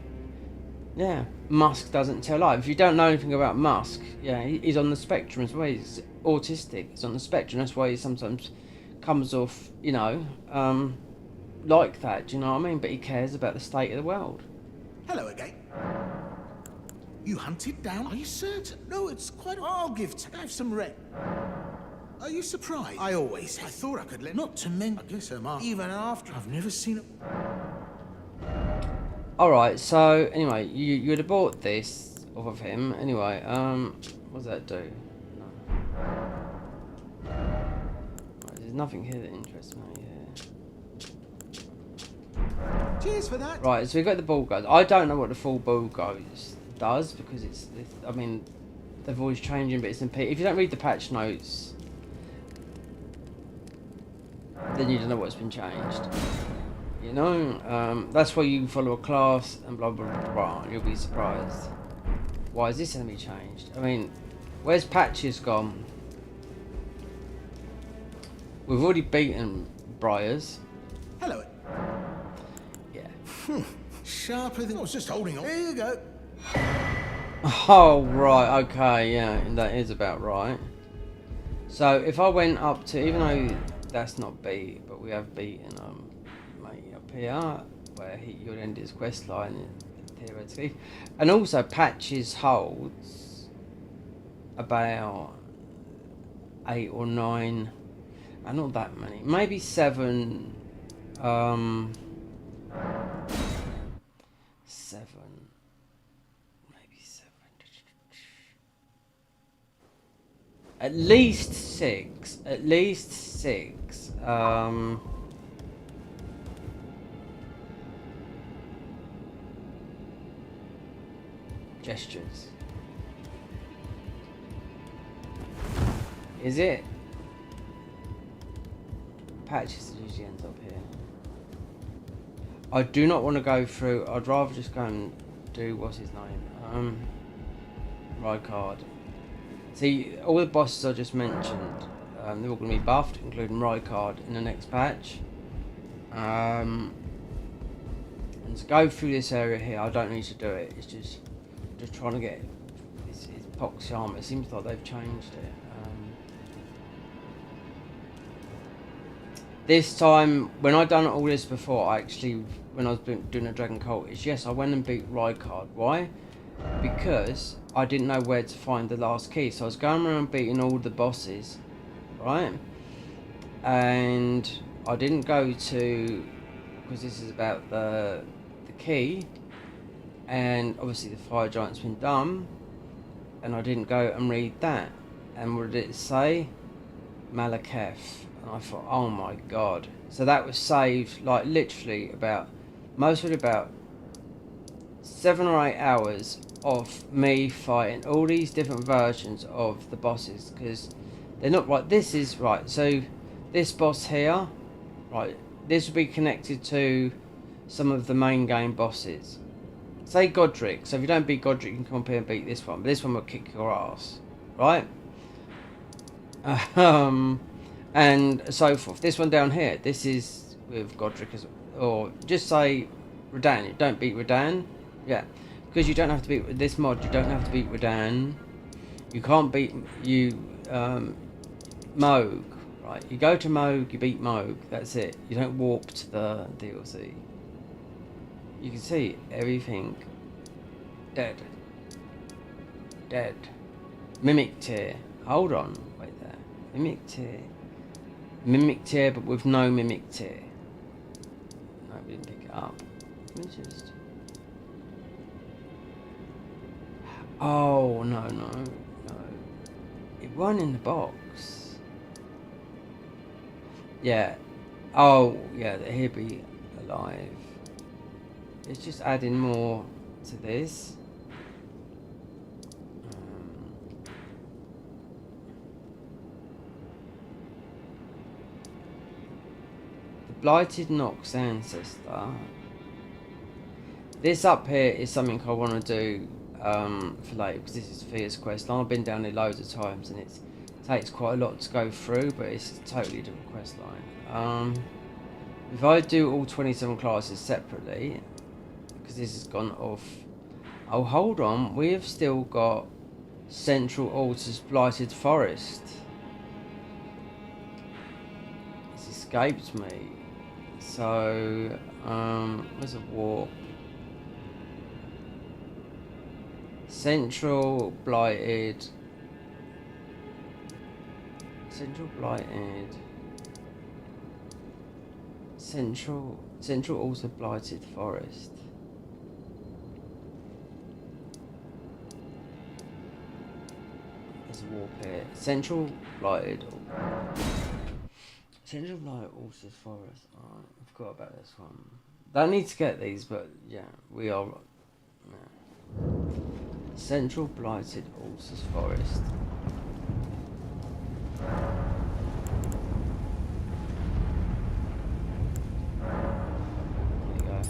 Speaker 1: Yeah, Musk doesn't tell lies. If you don't know anything about Musk, yeah, he's on the spectrum as well. He's autistic, he's on the spectrum. That's why he sometimes comes off, you know, like that, do you know what I mean? But he cares about the state of the world.
Speaker 3: Hello again. You hunted down? Are you certain? No, it's quite. I'll give some red. Are you surprised? I thought I could let. Not to mention. I guess I'm off. Even after I've never seen it.
Speaker 1: Alright, so anyway, you'd have bought this. off of him. Anyway, what does that do? No. Right, there's nothing here that interests me.
Speaker 3: Cheers for that.
Speaker 1: Right, so we've got the bullgoes. I don't know what the full bullgoes does because it's I mean, they've always changing bits and pieces. If you don't read the patch notes, then you don't know what's been changed. You know, that's why you follow a class and blah blah blah blah. And you'll be surprised. Why is this enemy changed? I mean, where's Patches gone? We've already beaten Briars.
Speaker 3: Hello.
Speaker 1: Yeah.
Speaker 3: Sharper than I was just holding on. Here you go.
Speaker 1: Oh right, okay, yeah, that is about right. So if I went up to, even though that's not beat, but we have beaten mate up here, where you would end his quest line theoretically, and also Patches holds about 8 or 9, and not that many, maybe 7. 7. Maybe 7. At least 6. At least 6. Gestures. Is it? Patches usually ends up here. I do not want to go through. I'd rather just go and do what's his name? Rykard. See, all the bosses I just mentioned, they're all going to be buffed, including Rykard in the next patch. And to go through this area here, I don't need to do it. It's just trying to get his poxy armor. It seems like they've changed it. This time, when I'd done all this before, when I was doing a Dragon Cultist, yes, I went and beat Rykard. Why? Because I didn't know where to find the last key. So I was going around beating all the bosses, right? And I didn't go to, because this is about the key, and obviously the fire giant's been done, and I didn't go and read that. And what did it say? Malaketh. And I thought, oh my god. So that was saved, like, literally about 7 or 8 hours of me fighting all these different versions of the bosses, because they're not right. This is right. So this boss here, right, this will be connected to some of the main game bosses. Say Godric. So if you don't beat Godric, you can come up here and beat this one. But this one will kick your ass, right? And so forth. This one down here, this is with Godric, or just say Radahn. You don't beat Radahn, yeah, because you don't have to beat with this mod. You don't have to beat Radahn. You can't beat Moog, right? You go to Moog, you beat Moog. That's it. You don't warp to the DLC. You can see everything dead. Mimic Tear. Hold on, wait there. Mimic Tear. Mimic Tear, but with no Mimic Tear. No, we didn't pick it up. Let me just... Oh, no. It wasn't in the box. Yeah. Oh, yeah, he'll be alive. It's just adding more to this. Blighted Nox Ancestor. This up here is something I want to do for later, because this is Thea's quest line. I've been down here loads of times and it takes quite a lot to go through, but it's a totally different quest line. If I do all 27 classes separately, because this has gone off. Oh, hold on, we have still got Central Altar's Blighted Forest. It's escaped me. So, where's a warp? Central Blighted. Central also Blighted Forest. War Pit. Central Blighted. Central Blighted Ulcer's Forest. Oh, I forgot about this one. Don't need to get these, but yeah, we are. Yeah. Central Blighted Ulcer's Forest. There you go.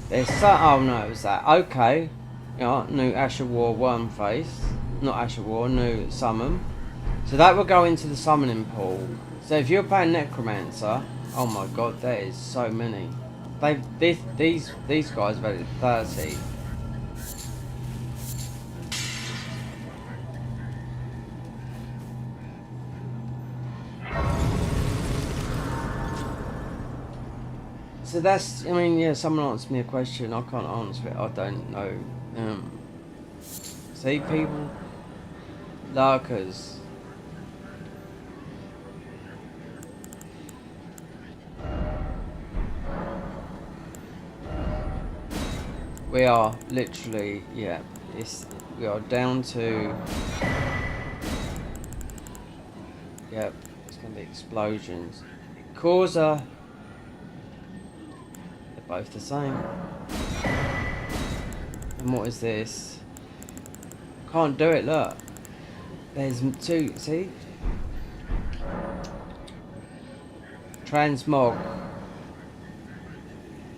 Speaker 1: There's oh no, it was that. Okay. Yeah, new Asher War Worm Face. Not Asher War, new Summon. So that will go into the summoning pool. So if you're playing Necromancer, oh my god, there is so many. These guys have added 30. So that's, I mean, yeah, someone asked me a question, I can't answer it, I don't know. See, people, lurkers. We are literally, yeah, we are down to, yep, it's going to be explosions. Causa. Both the same. And what is this? Can't do it, look. There's two, see? Transmog.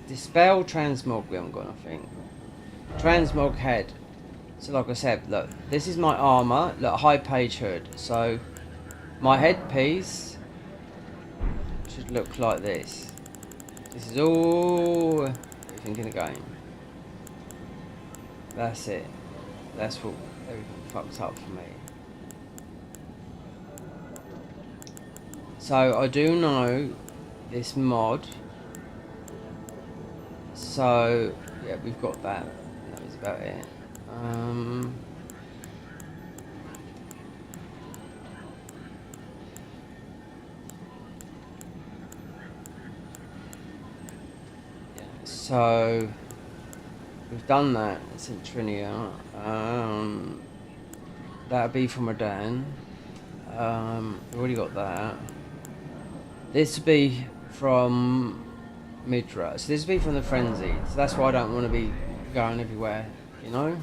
Speaker 1: Dispel transmog, we haven't got nothing. Transmog head. So like I said, look, this is my armour, look, high page hood. So my headpiece should look like this. This is all everything in the game. That's it. That's what everything fucks up for me. So I do know this mod. So yeah, we've got that. That was about it. So we've done that, it's in Trinia. That'll be from Rodan. We've already got that. This will be from Midra. So this will be from the Frenzy. So that's why I don't want to be going everywhere, you know?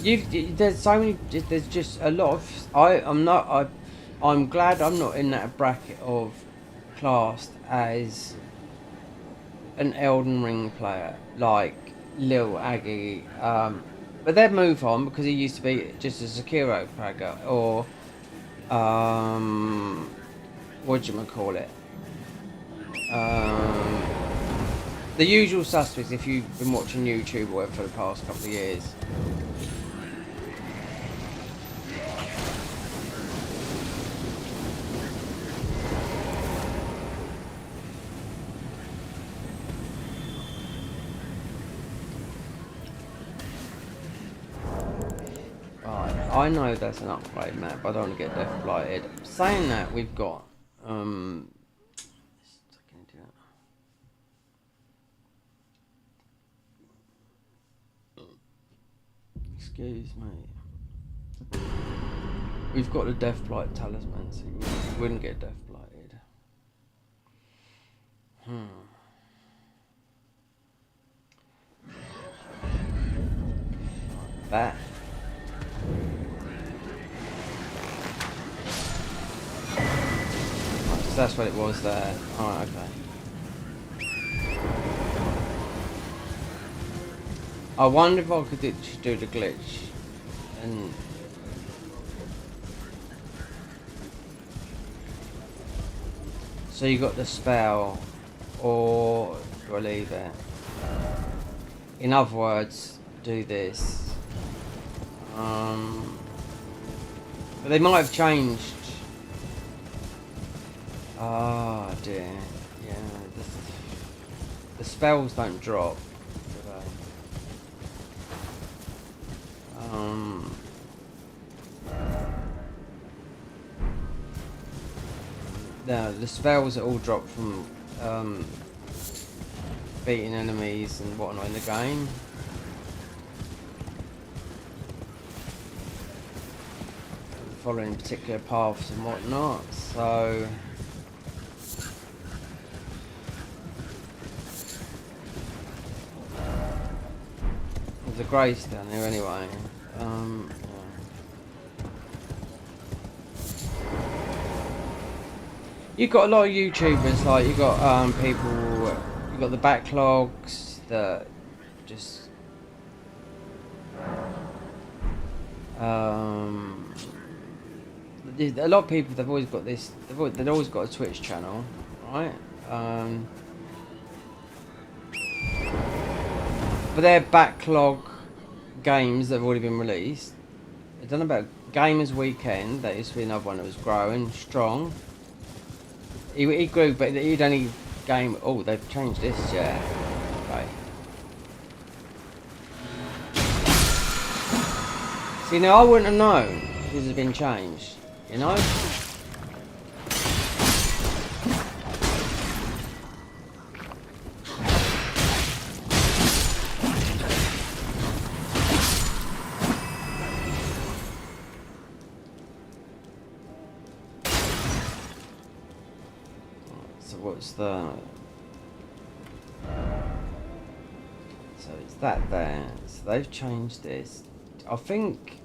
Speaker 1: There's so many. There's just a lot of. I'm glad I'm not in that bracket of classed as an Elden Ring player like Lil Aggie. But they'd move on because he used to be just a Sekiro pragger or whatchamacallit. The usual suspects if you've been watching YouTube or whatever for the past couple of years. I know that's an upgrade map, but I don't want to get death blighted. Saying that, we've got excuse me. We've got the death blight talisman, so we wouldn't get death blighted. That. That's what it was there. Alright, okay. I wonder if I could do the glitch and So you got the spell, or do I leave it? In other words, do this. But they might have changed. Oh dear. Yeah, the spells don't drop. Do they? No, the spells are all dropped from beating enemies and whatnot in the game. Following particular paths and whatnot, so there's a grace down here anyway. Yeah. You've got a lot of YouTubers, like you got people, you got the backlogs that just a lot of people, they've always got this, they've always got a Twitch channel, right? But they're backlog games that have already been released. I don't know about Gamers Weekend, that used to be another one that was growing strong. He grew, but he'd only game. Oh, they've changed this, yeah. Okay. See, now I wouldn't have known if this had been changed, you know? So what's the... So it's that there. So they've changed this. I think...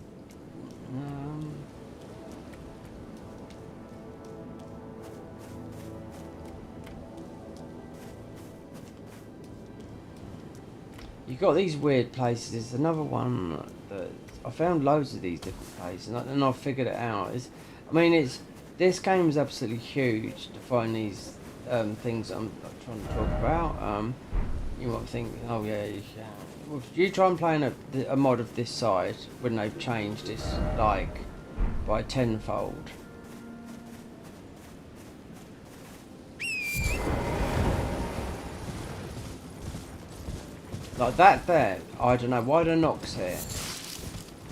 Speaker 1: you got these weird places. There's another one that I found loads of these different places, and I figured it out. I mean, this game is absolutely huge to find these things I'm trying to talk about. You might think, oh yeah, well, if you try and play in a mod of this size when they've changed this like by tenfold. Like that there, I don't know, why the knocks here?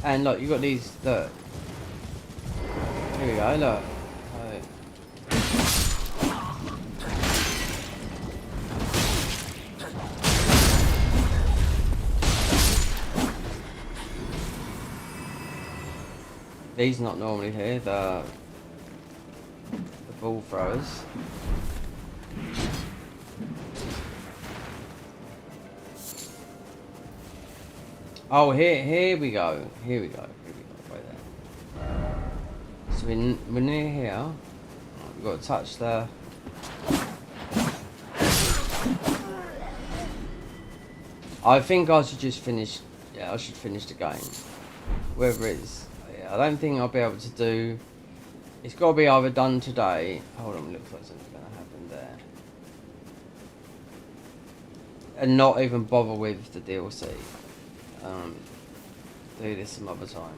Speaker 1: And look, you got these, look. Here we go, look. These not normally here, the ball throwers. Oh, here we go. Here we go. Right there. So we're near here. We've got to touch the... I think I should just finish... Yeah, I should finish the game. Wherever it is. Yeah, I don't think I'll be able to do... It's got to be either done today... Hold on, looks like something's going to happen there. And not even bother with the DLC. Do this some other time.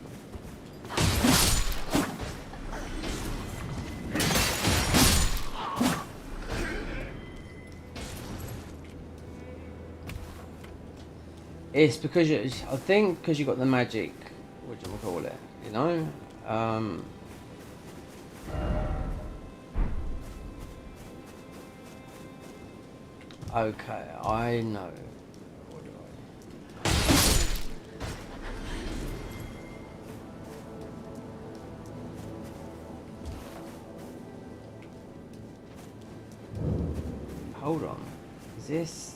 Speaker 1: It's because I think because you got the magic, what do you call it? You know. Okay, I know. Hold on. Is this...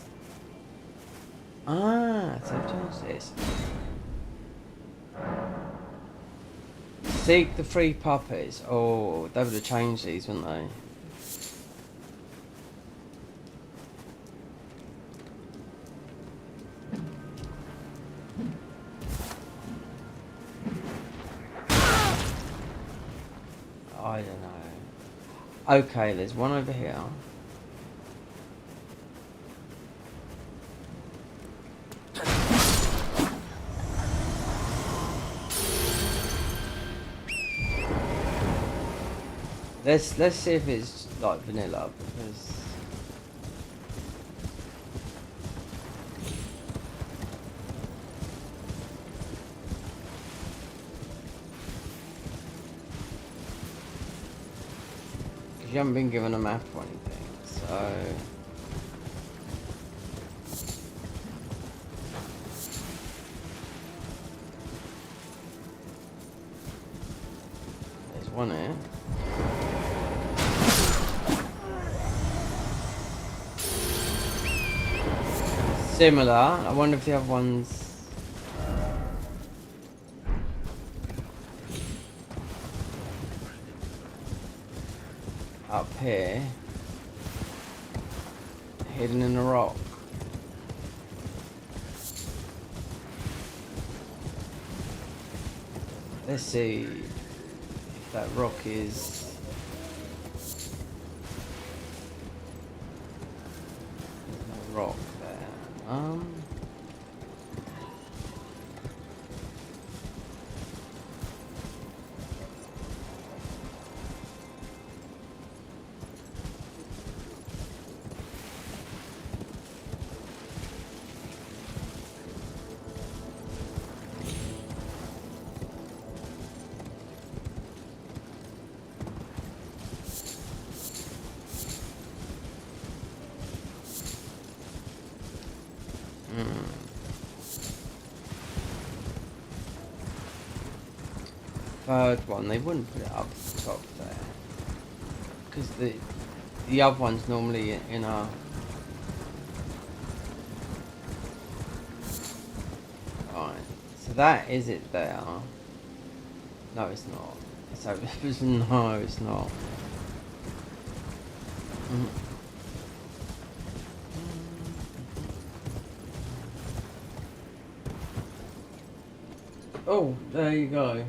Speaker 1: Ah, so I've changed this. Seek the free puppies. Oh, they would have changed these, wouldn't they? I don't know. Okay, there's one over here. Let's see if it's like vanilla, because you haven't been given a map or anything, so there's one here. Similar. I wonder if the other one's up here, hidden in a rock. Let's see if that rock is. There's no rock there. Third one, they wouldn't put it up the top there, because the other one's normally in a. Right, so that is it there. No, it's not. It's over. No, it's not. Oh, there you go.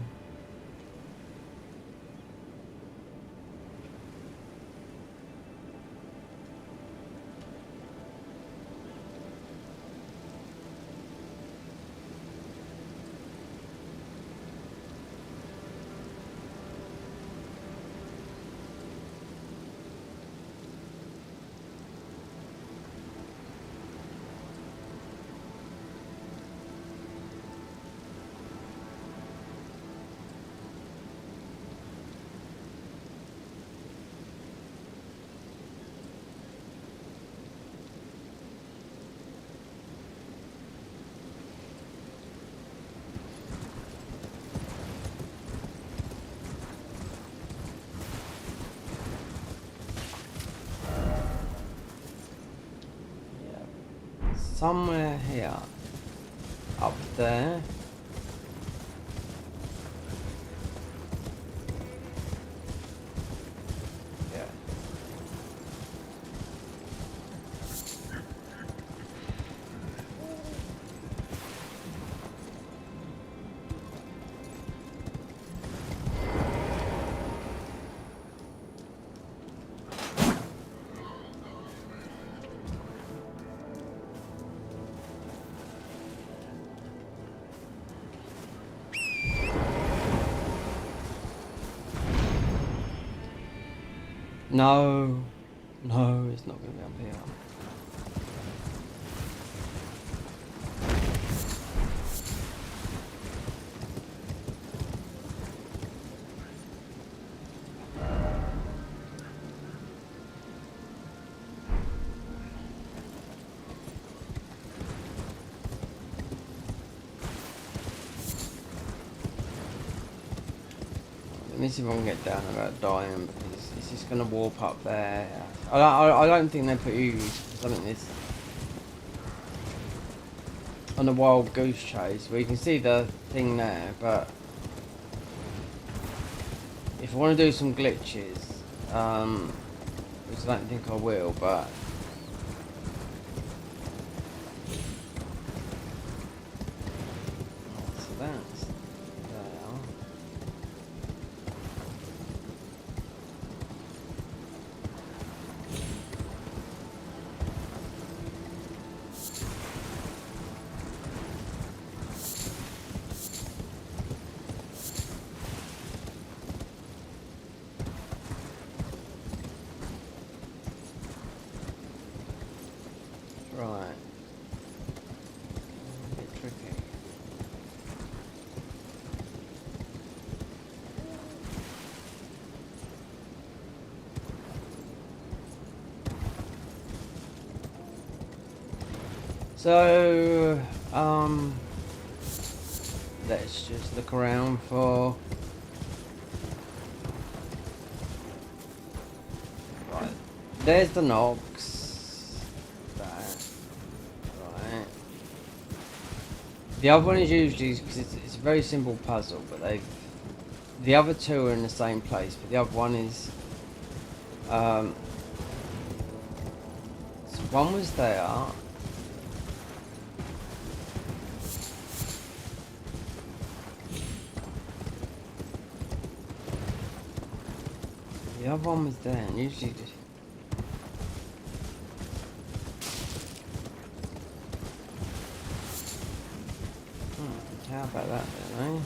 Speaker 1: Somewhere here, up there. Yeah. No, no, it's not going to be up here. Let me see if I can get down without dying, because it's just going to warp up there. I don't think they put ooze, because I think this on the wild goose chase, where you can see the thing there, but if I want to do some glitches, which I don't think I will, but so that's there. So, let's just look around for. Right, there's the knocks. Right. The other one is usually because it's a very simple puzzle, but the other two are in the same place, but the other one is so one was there. The other one was there, and usually just. How about that then, eh?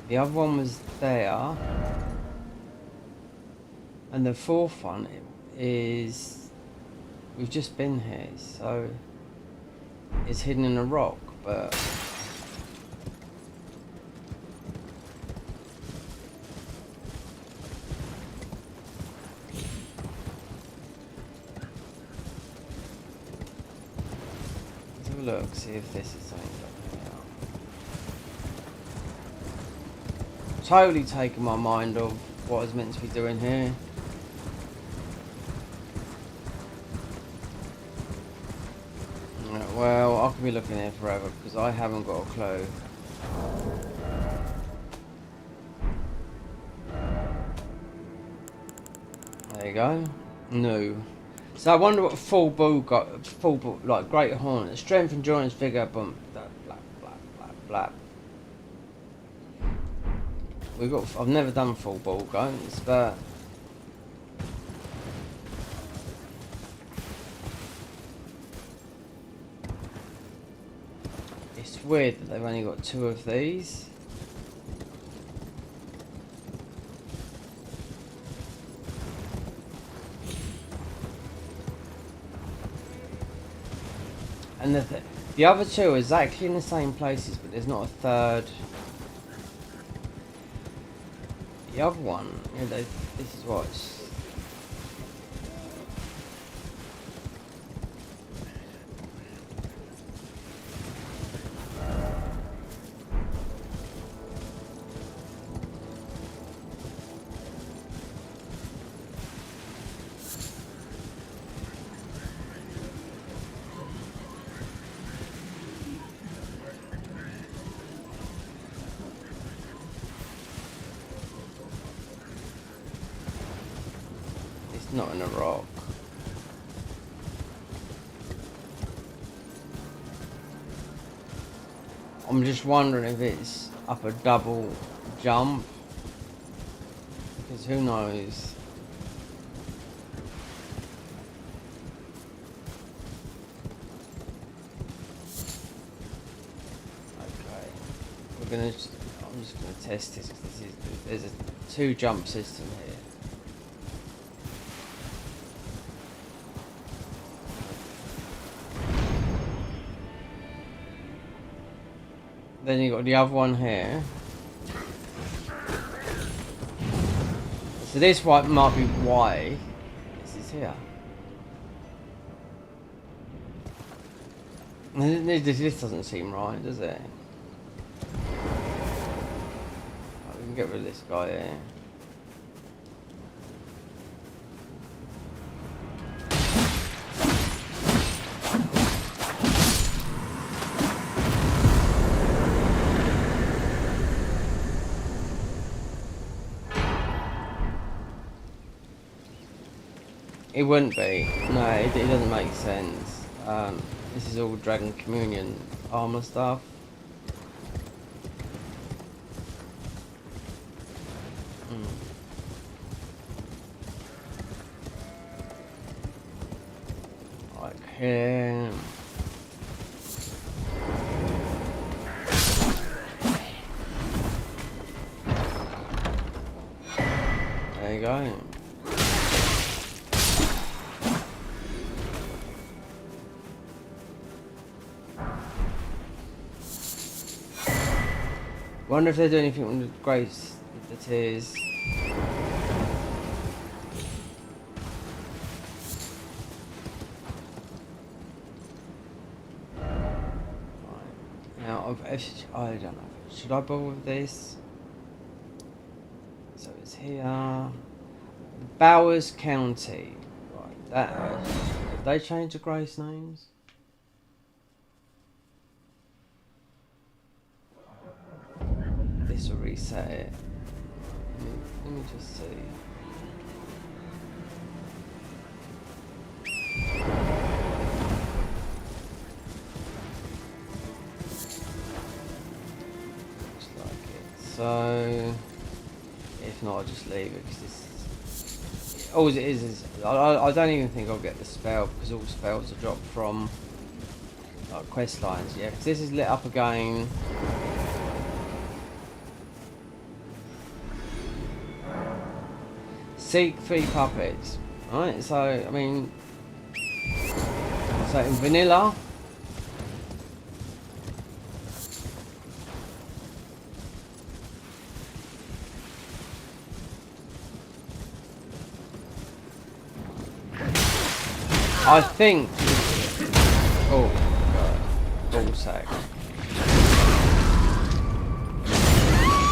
Speaker 1: The other one was there. And the fourth one is. We've just been here, so. It's hidden in a rock, but. Look, see if this is something that totally taken my mind off what I was meant to be doing here. Well, I could be looking here forever because I haven't got a clue. There you go. No. So I wonder what full bull got. Full bull, like great horn, strength, endurance, vigor, blah blah blah blah blah. We got. I've never done full bull guns, but it's weird that they've only got 2 of these. And the other 2 are exactly in the same places, but there's not a third. The other one, you know, this is what it's. Not in a rock. I'm just wondering if it's up a double jump, because who knows. Okay, I'm just gonna test this. There's a 2 jump system here. Then you got the other one here. So this might be why this is here. This doesn't seem right, does it? Right, we can get rid of this guy here. It wouldn't be. No, it doesn't make sense. This is all Dragon Communion armour stuff. Like here. There you go. Wonder if they do anything with the grace with the tears. I don't know. Should I bother with this? So it's here. Bowers County. Right. That. Did they change the grace names? This will reset it. Let me just see. Looks like it. So, if not, I'll just leave it because this. All it is I don't even think I'll get the spell because all spells are dropped from like quest lines. Yeah, because this is lit up again. Seek 3 puppets. Alright, so, I mean... So, in vanilla... I think... Oh, God. Ballsack.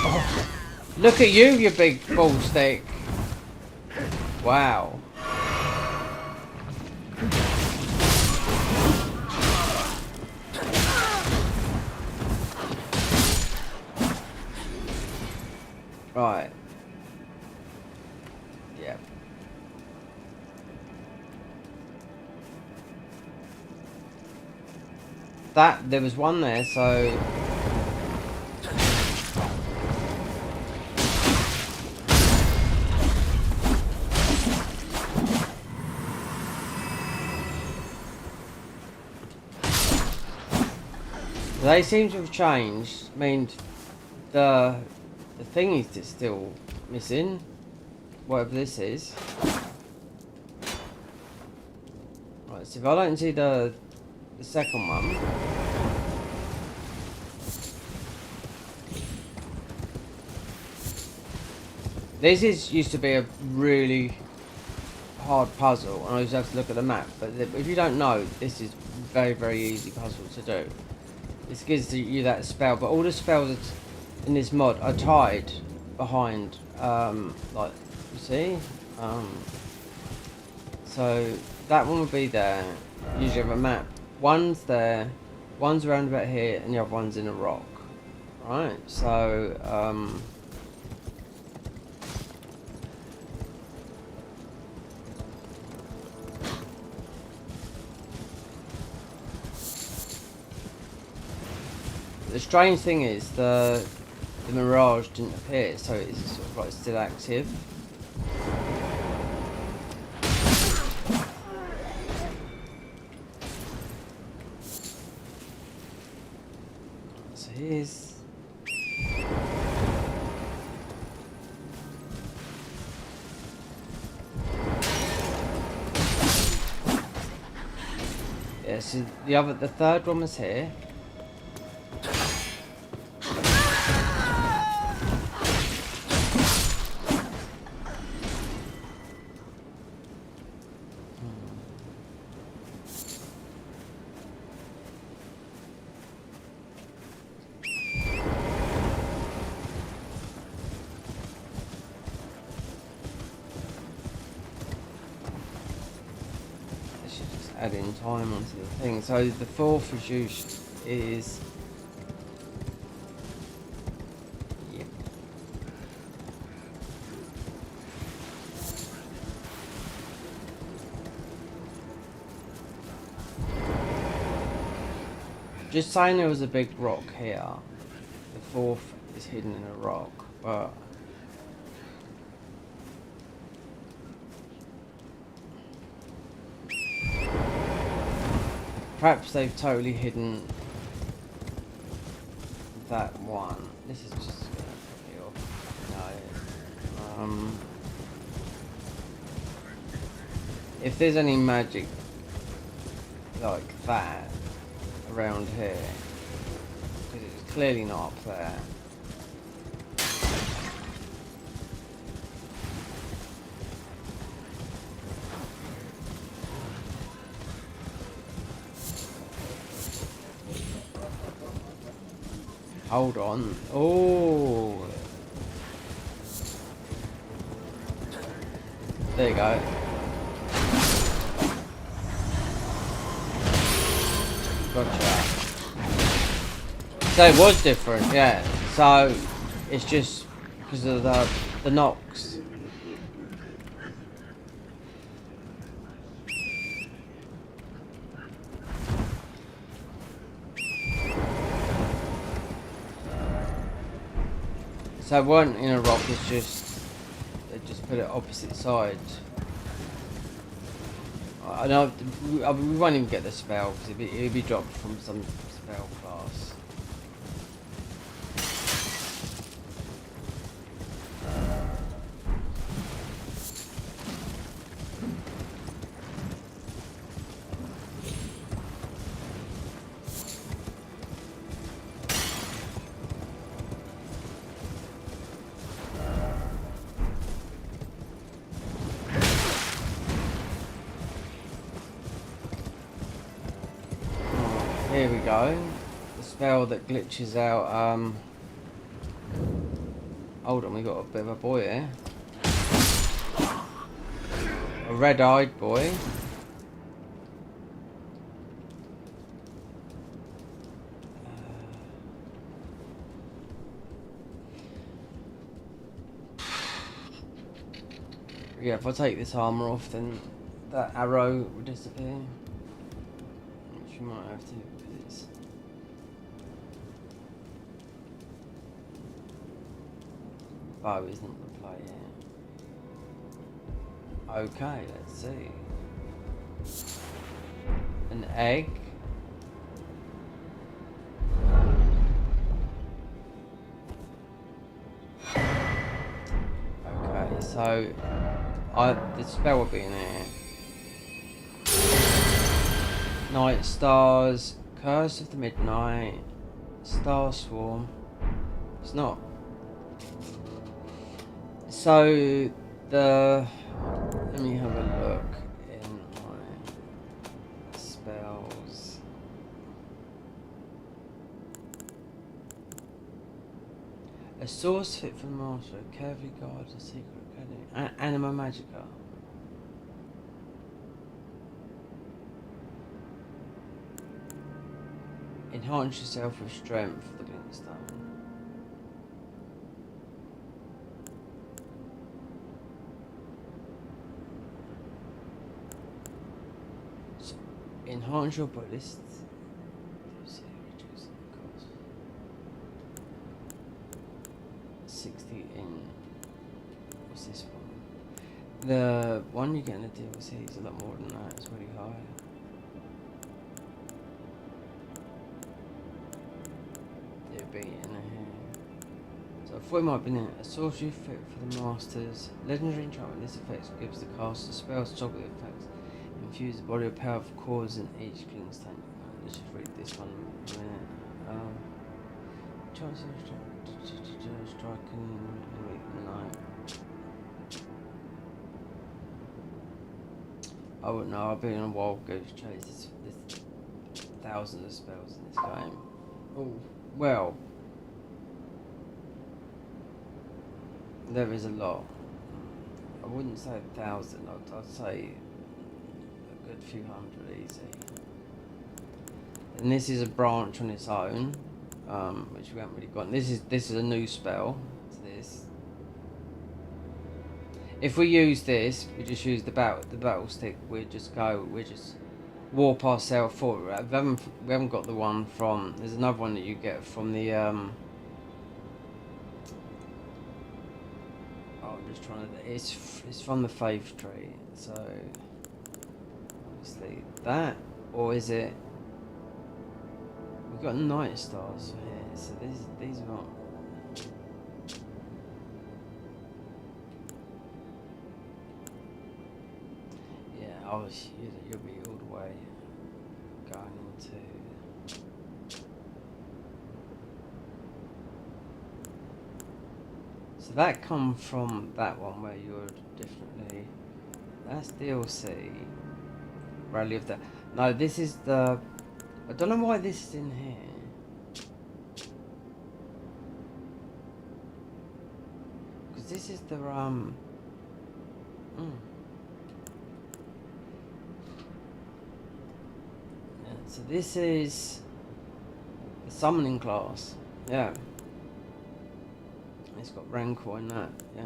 Speaker 1: Oh, look at you big ball stick. Wow. Right. Yep. There was one there, so... They seem to have changed. I mean, the thing is still missing. Whatever this is. Right, so if I don't see the second one. This used to be a really hard puzzle, and I just have to look at the map. But if you don't know, this is very, very easy puzzle to do. This gives you that spell, but all the spells in this mod are tied behind, like, you see? So, that one will be there. Usually have a map. One's there, one's around about here, and the other one's in a rock. Right, so, the strange thing is the mirage didn't appear, so it's sort of like still active. So here's yeah. So the third one was here. Adding time onto the thing. So the fourth is yep. Just saying there was a big rock here. The fourth is hidden in a rock, but perhaps they've totally hidden that one. This is just gonna put me off. No. If there's any magic like that around here, because it's clearly not up there. Hold on. Oh. There you go. Gotcha. So it was different, yeah. So it's just because of the knocks. So it weren't in a rock, it's just they just put it opposite sides. I know we won't even get the spell because it'll be dropped from some spell class. Here we go. The spell that glitches out. Hold on, we got a bit of a boy here. A red-eyed boy. Yeah, if I take this armour off, then that arrow will disappear. Which we might have to, because it's... bow isn't the play here. Okay, let's see. An egg. Okay, so the spell will be in here. Night stars, curse of the midnight, star swarm. It's not. So let me have a look in my spells. A source fit for the master, carefully guard a secret academy, anima magica. Enhance yourself with strength for the glintstone. So, enhance your ballist. 60 in. What's this one? The one you get in the DLC is a lot more than that. It's really high. Be in here. So I thought it might have been a sorcery fit for the masters. Legendary enchantment. This effect gives the caster spells to toggle the effects. Infuse the body with powerful cores in each glintstone. Let's just read this one in a minute. Chance of striking night. I wouldn't know. I've been on a wild goose chase. There's thousands of spells in this game. Oh. Well, there is a lot. I wouldn't say 1,000. I'd say a good few hundred easy. And this is a branch on its own, which we haven't really got. This is a new spell. To this. If we use this, we just use the battle stick. We just warp ourselves forward. We haven't got the one from. There's another one that you get from the. Oh, I'm just trying to. It's from the faith tree. So obviously that, or is it? We've got night stars here. So these are not. Yeah, obviously you'll be all the way going into. So that come from that one where you're differently. That's DLC. Rally of the. No, this is the. I don't know why this is in here. because this is the Yeah, so this is the summoning class. Yeah. It's got rancor in that. Yeah.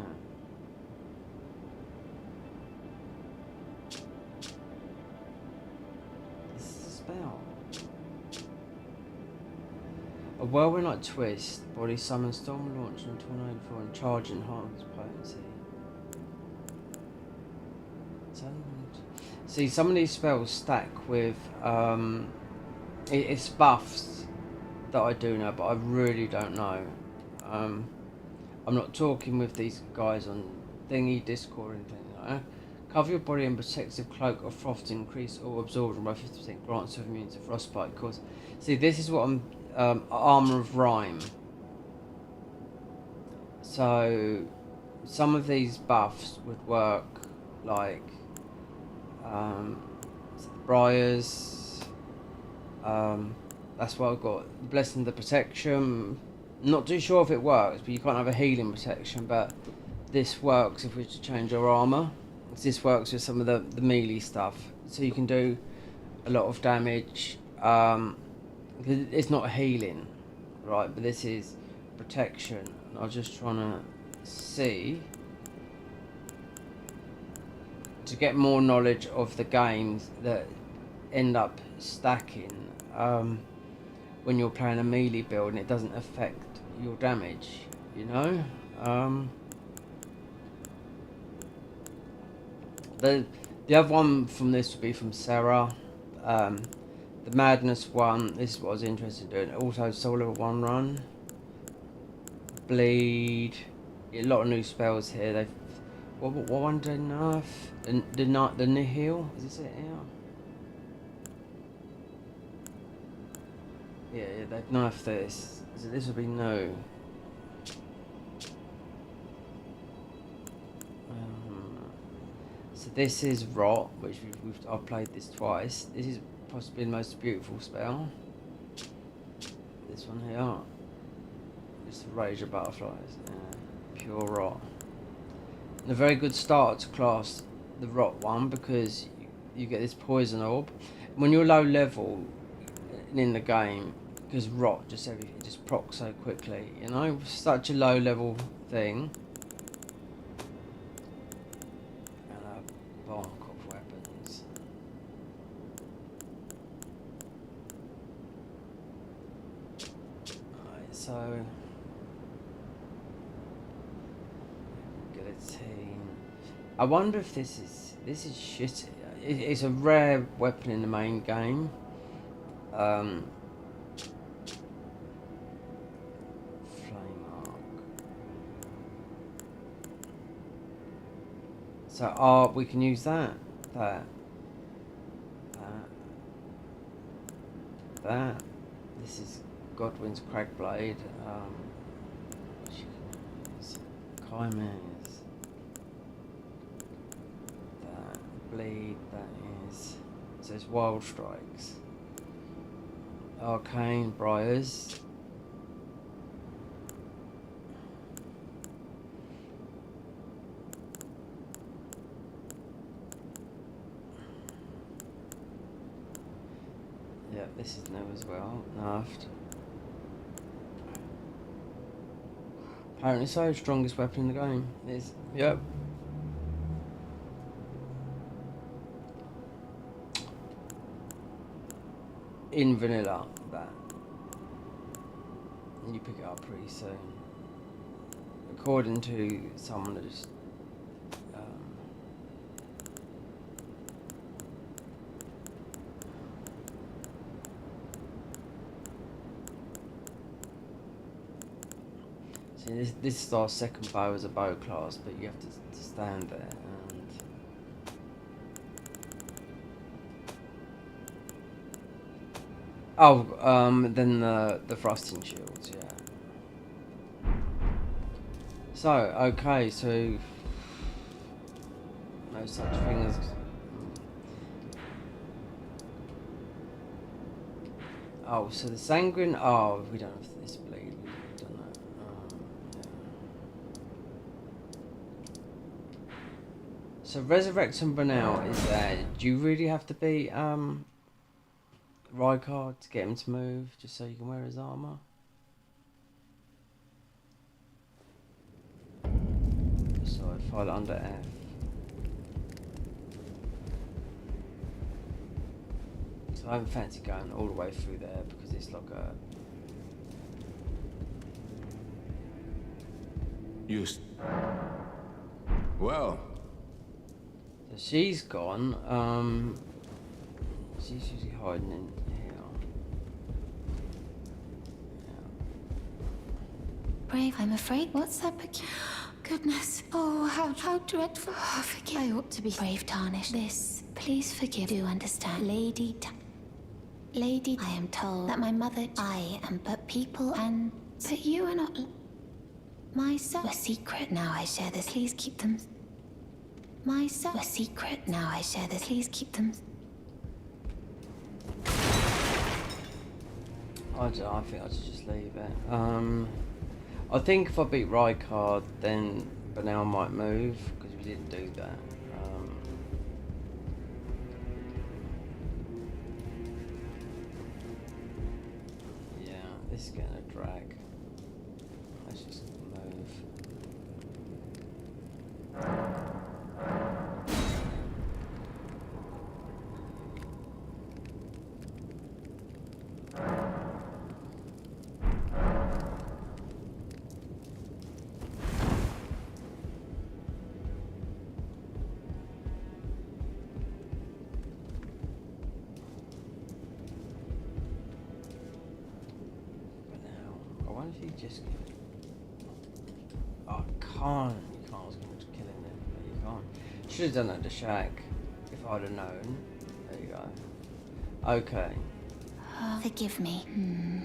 Speaker 1: This is a spell. A whirlwind-like twist. Body summons storm launch and tornado for and charge enhanced potency. See, some of these spells stack with it's buffs that I do know, but I really don't know. I'm not talking with these guys on thingy Discord or anything like that. Cover your body in protective cloak of frost, increase or absorption by 50%, grants of immune to frostbite. Cause see, this is what I'm armour of rhyme. So some of these buffs would work like briars. That's why I've got blessing of the protection. Not too sure if it works, but you can't have a healing protection. But this works if we to change our armour. This works with some of the melee stuff, so you can do a lot of damage. It's not healing, right? But this is protection. And I was just trying to see to get more knowledge of the games that end up stacking when you're playing a melee build and it doesn't affect your damage, you know. The other one from this would be from Sarah. The Madness one, this is what I was interested in doing. Also Soul Level 1 run. Bleed. A lot of new spells here. They've what one did nerf? The Nihil? Is this it here? Yeah, they've nerfed this. So this would be new. So this is Rot, which I've played this twice. This is possibly the most beautiful spell. This one here. Just Rage of Butterflies. Yeah. Pure Rot. And a very good start to class the Rot one because you get this poison orb. When you're low level in the game, because Rot just everything just procs so quickly, you know, such a low level thing. And a bonk of weapons. Alright, so guillotine. I wonder if this is shitty. It's a rare weapon in the main game. Flame arc. So we can use that. This is Godwin's Cragblade. Chimeras. That bleed. That is. So it's Wild Strikes. Arcane Briars. Yeah, this is new as well. Nerfed. Apparently so, strongest weapon in the game is, yep. In vanilla, that. And you pick it up pretty soon. According to someone that just see, this is our second bow as a bow class, but you have to stand there and then the thrusting shields, yeah. So, okay, so no such thing as so the sanguine. We don't have this bleed. We don't know. So resurrection Brunel is there. Do you really have to beat Rykard to get him to move, just so you can wear his armour? So I file it under F. So I don't fancy going all the way through there because it's like a...
Speaker 4: Well.
Speaker 1: So she's gone. She's usually hiding in here.
Speaker 6: Brave, I'm afraid. What's that Goodness. Oh, how dreadful. Oh, forgive. I ought to be brave, tarnished. This, please forgive. Do understand. Lady, I am told that my mother, I am but people and... But you are not... My son... A secret. Now I share this. Please keep them... My son... A secret. Now I share this. Please keep them...
Speaker 1: I think I should just leave it. I think if I beat Rykard, then Brunel might move, because we didn't do that. Yeah, this is getting a drag. Let's just move. Just oh, I can't. You can't. I was going to kill him then, but you can't. Should have done that to Shaq if I'd have known. There you go. Okay.
Speaker 6: Forgive me.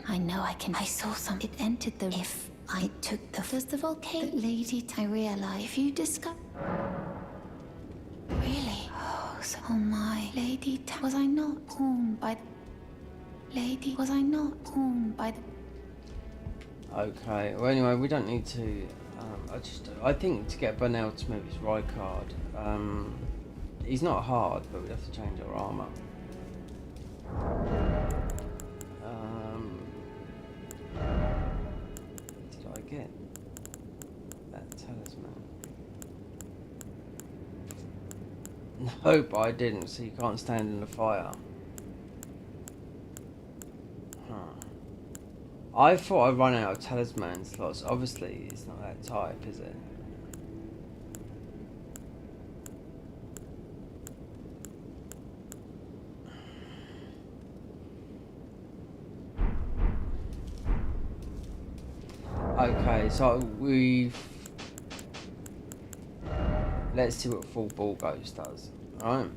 Speaker 6: I know I can. I saw something. It entered the. If I took the. Does the volcano lady? I realize if you discover. Really? Oh, so, oh my lady. Was I not owned by? Lady, was I not owned by the?
Speaker 1: Okay, well anyway, we don't need to, I think to get Brunel to move his Rykard, he's not hard, but we have to change our armour. Did I get that talisman? No, but I didn't, so you can't stand in the fire. I thought I'd run out of talisman slots. Obviously, it's not that type, is it? Okay, so we've... Let's see what full ball ghost does. Alright.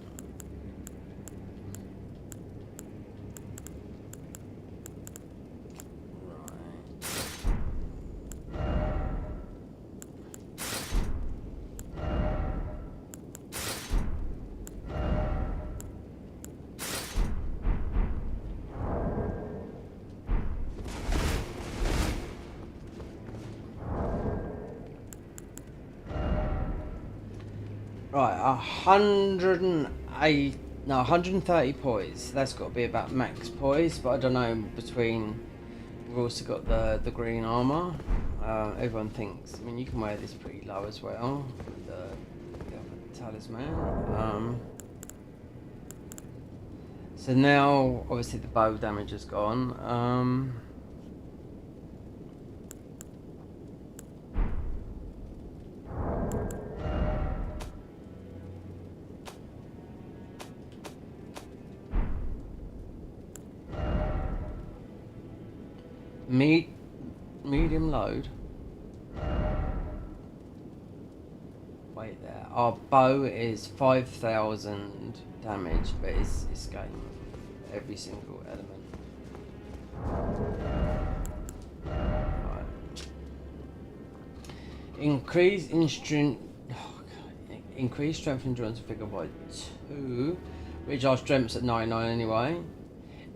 Speaker 1: Right, 130 poise. That's got to be about max poise, but I don't know. Between, we've also got the green armor. Everyone thinks. I mean, you can wear this pretty low as well. The talisman. So now, obviously, the bow damage is gone. Medium load. Wait there. Our bow is 5,000 damage, but it's scaling every single element. Right. Increase strength and endurance and figure by 2, which our strength's at 99 anyway.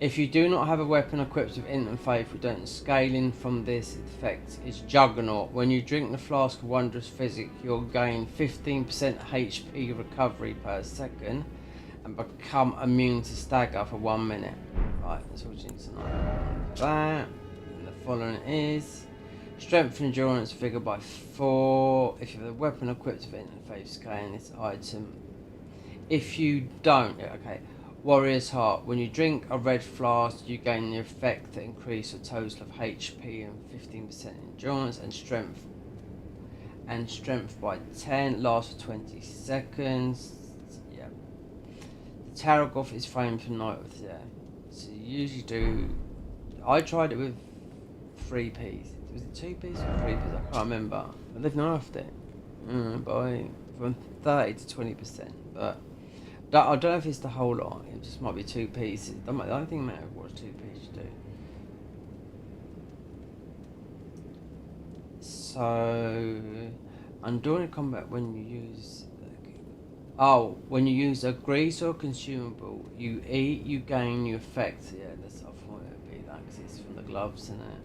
Speaker 1: If you do not have a weapon equipped with instant faith, redundant scaling from this effect is Juggernaut. When you drink the flask of wondrous physic, you'll gain 15% HP recovery per second and become immune to stagger for 1 minute. Right, that's all you need to know. That, and the following is strength and endurance figure by 4. If you have a weapon equipped with instant faith, scaling this item. If you don't, okay. Warrior's Heart. When you drink a red flask, you gain the effect that increase a total of HP and 15% endurance and strength. And strength by 10, lasts for 20 seconds. Yeah. The Taragoth is framed for night with so you usually do. I tried it with 3 Ps. Was it 2 Ps or 3 Ps? I can't remember. I lived nerfed it by from 30 to 20%, but. I don't know if it's the whole lot, it just might be 2 pieces. I don't think it matters what 2 pieces do. So, during combat when you use... when you use a grease or consumable, you eat, you gain new effects. Yeah, that's, I thought it would be that because it's from the gloves, isn't it?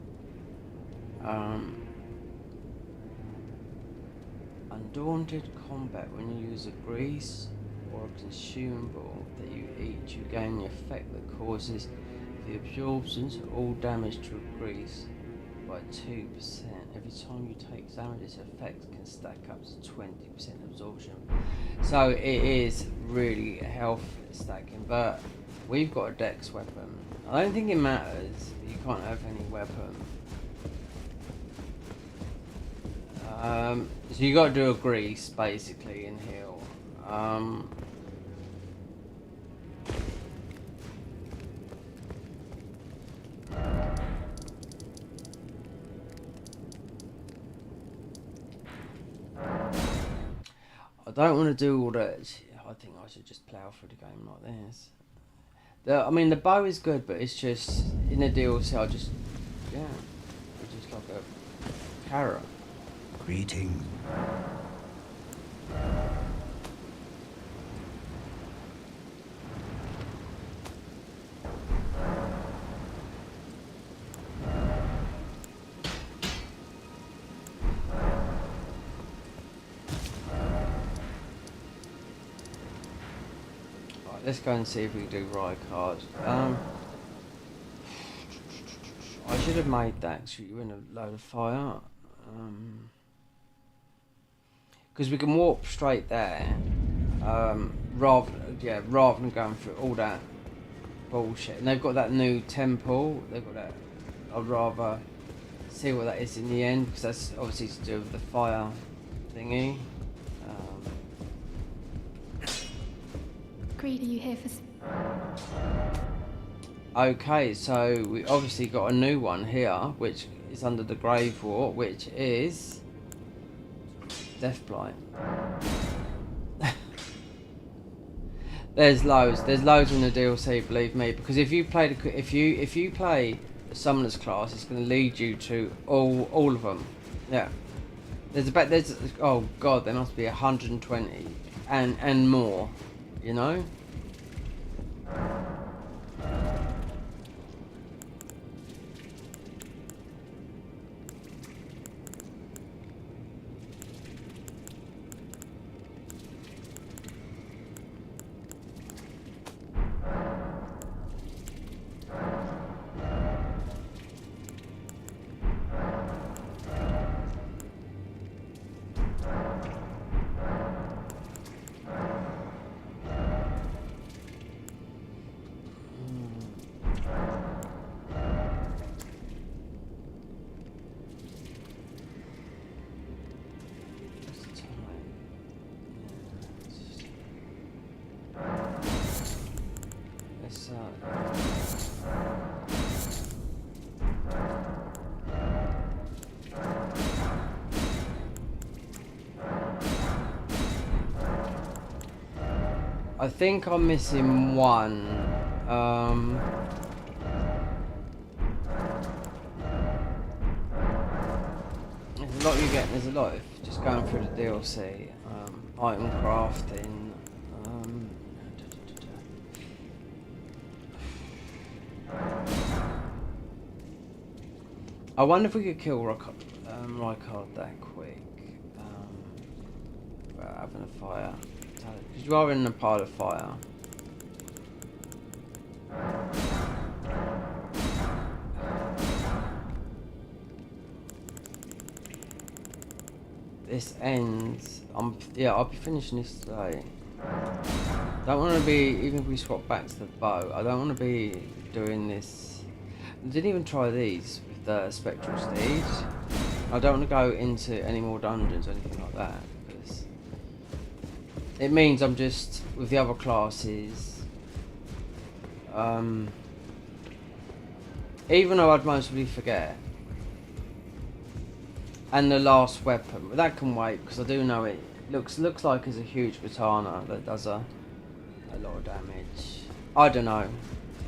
Speaker 1: Undaunted combat when you use a grease or a consumable that you eat, you gain the effect that causes the absorption of all damage to a grease by 2%. Every time you take damage, this effect can stack up to 20% absorption. So it is really health stacking, but we've got a dex weapon. I don't think it matters. You can't have any weapon. So you got to do a grease basically in heal. I don't want to do all that. I think I should just plough through the game like this. I mean, the bow is good, but it's just in the DLC. It's just like a carrot.
Speaker 5: Greetings.
Speaker 1: Let's go and see if we can do Riot cards. I should have made that shoot you in a load of fire. Because we can warp straight there. Rather than going through all that bullshit. And they've got that new temple. They've got that. I'd rather see what that is in the end, because that's obviously to do with the fire thingy.
Speaker 6: Greed, are you here for...
Speaker 1: Okay, so we obviously got a new one here, which is under the Grave War, which is Deathblight. There's loads in the DLC, believe me, because if you play the Summoner's class, it's going to lead you to all of them. Yeah, oh god, there must be 120 and more. You know? I think I'm missing one. There's a lot you get. There's a lot of just going through the DLC. Item crafting. I wonder if we could kill Rykard that quick. Without having a fire. Because you are in a pile of fire. This ends. I'll be finishing this today. Don't want to be, even if we swap back to the bow, I don't want to be doing this. I didn't even try these with the spectral steed. I don't want to go into any more dungeons or anything like that, because it means I'm just with the other classes. Even though I'd mostly forget. And the last weapon, that can wait, because I do know it looks like it's a huge katana that does a lot of damage. I don't know,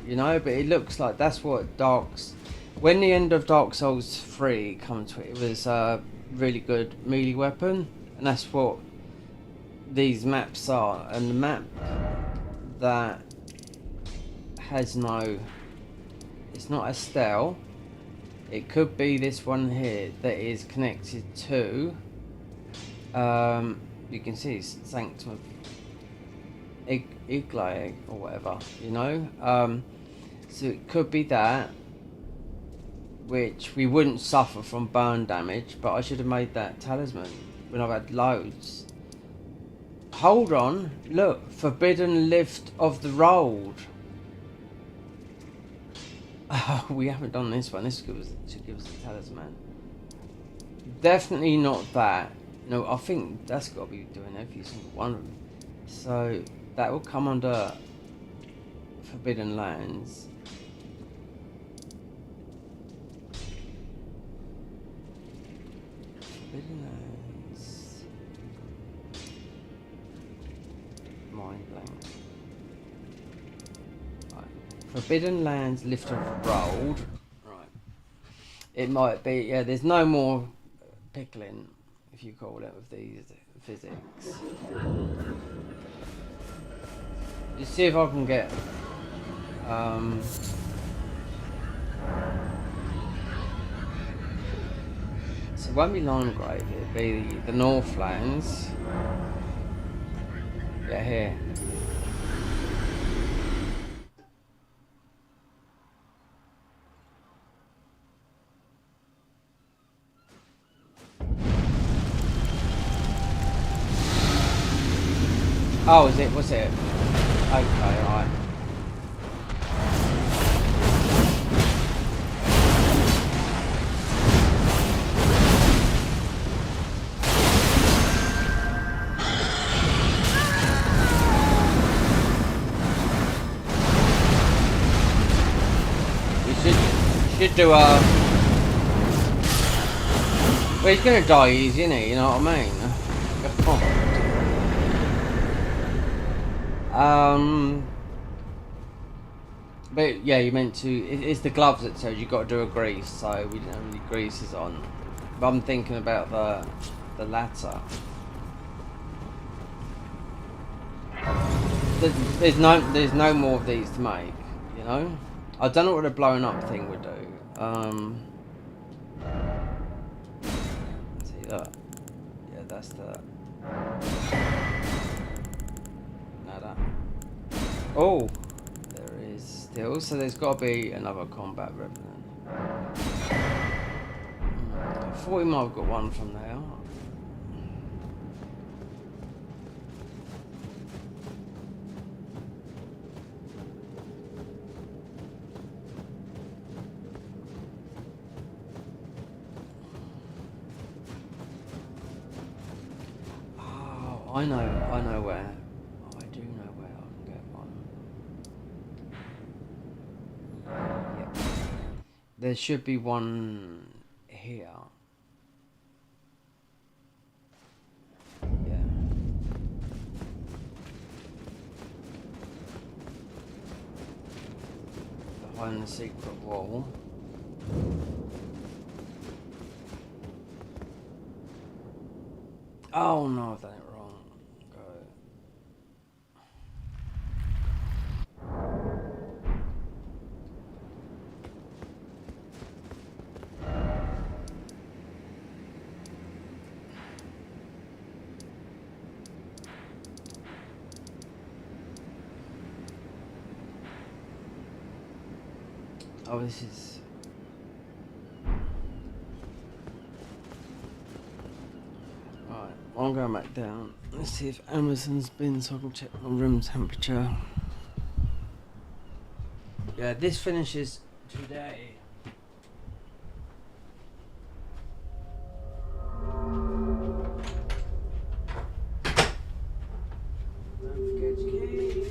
Speaker 1: you know, but it looks like that's what when the end of Dark Souls 3 comes to it was a really good melee weapon, and that's what these maps are. And the map that has it's not Estelle. It could be this one here that is connected to, you can see it's Sanctum of Iglaig or whatever, you know. So it could be that, which we wouldn't suffer from burn damage, but I should have made that talisman when I've had loads. Hold on, look, Forbidden Lift of the Road. Oh, we haven't done this one. This should give us a talisman. Definitely not that. No, I think that's got to be doing every single one of them. So that will come under Forbidden Lands. Forbidden Lands. Mind blank. Forbidden Lands, Lift of the Road. Right. It might be, yeah, there's no more pickling, if you call it, with these physics. Let's see if I can get, so it won't be Limegrave, it'll be the Northlands. Yeah, here. Oh, is it? Was it? Okay, alright. You should do a... Well, he's gonna die easy, isn't he? You know what I mean? But yeah, you meant to. It's the gloves that says you got to do a grease, so we didn't have any greases on. But I'm thinking about the latter. There's no more of these to make, you know. I don't know what a blown up thing would do. See that? Yeah, that's the. Nada. Oh, there is still. So there's got to be another combat revenant. I thought we might have got one from there. Oh, I know where. I do know where I can get one. Yep. There should be one here. Yeah. Behind the secret wall. Oh no, I've done it wrong. Go. Oh, this is... Right, I'm going back down. Let's see if Amazon's been so I can check my room temperature. Yeah, this finishes today. Don't forget your keys.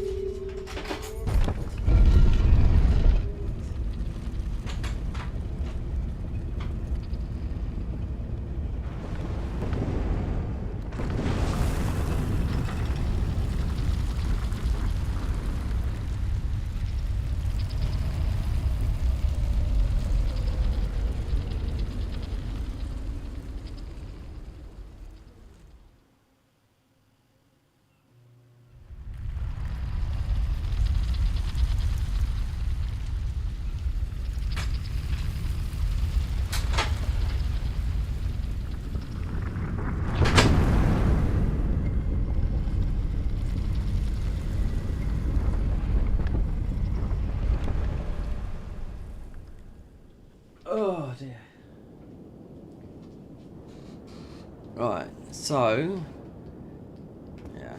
Speaker 1: Oh dear. Right, so yeah.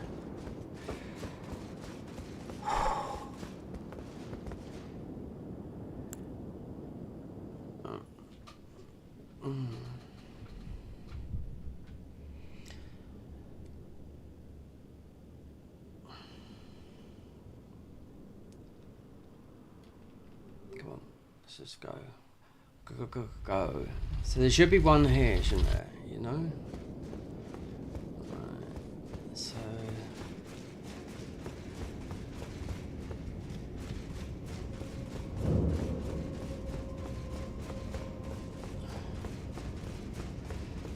Speaker 1: Come on, let's just go. Go. So there should be one here, shouldn't there? You know? Right. So...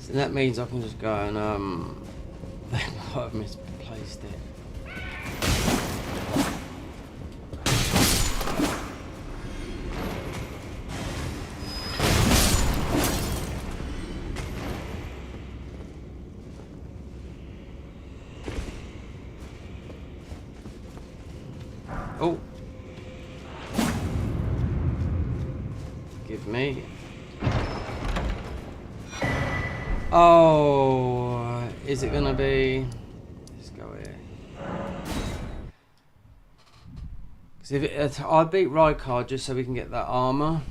Speaker 1: So that means I can just go and, I've misplaced it. Oh. Give me. Oh, is it gonna be? Let's go here. Because if I beat Rykard just so we can get that armour.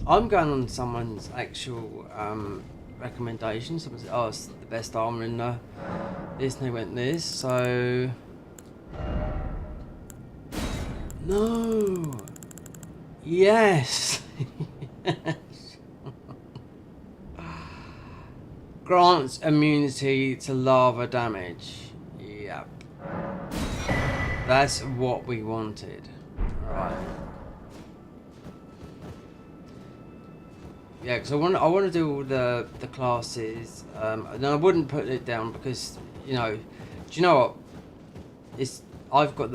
Speaker 1: I'm going on someone's actual recommendation. Someone said, "Oh, it's the best armour in this," and they went this. So. No. Yes. Yes. Grants immunity to lava damage. Yep. That's what we wanted. Right. Yeah, because I want to do all the classes. And I wouldn't put it down because, you know, do you know what? I've got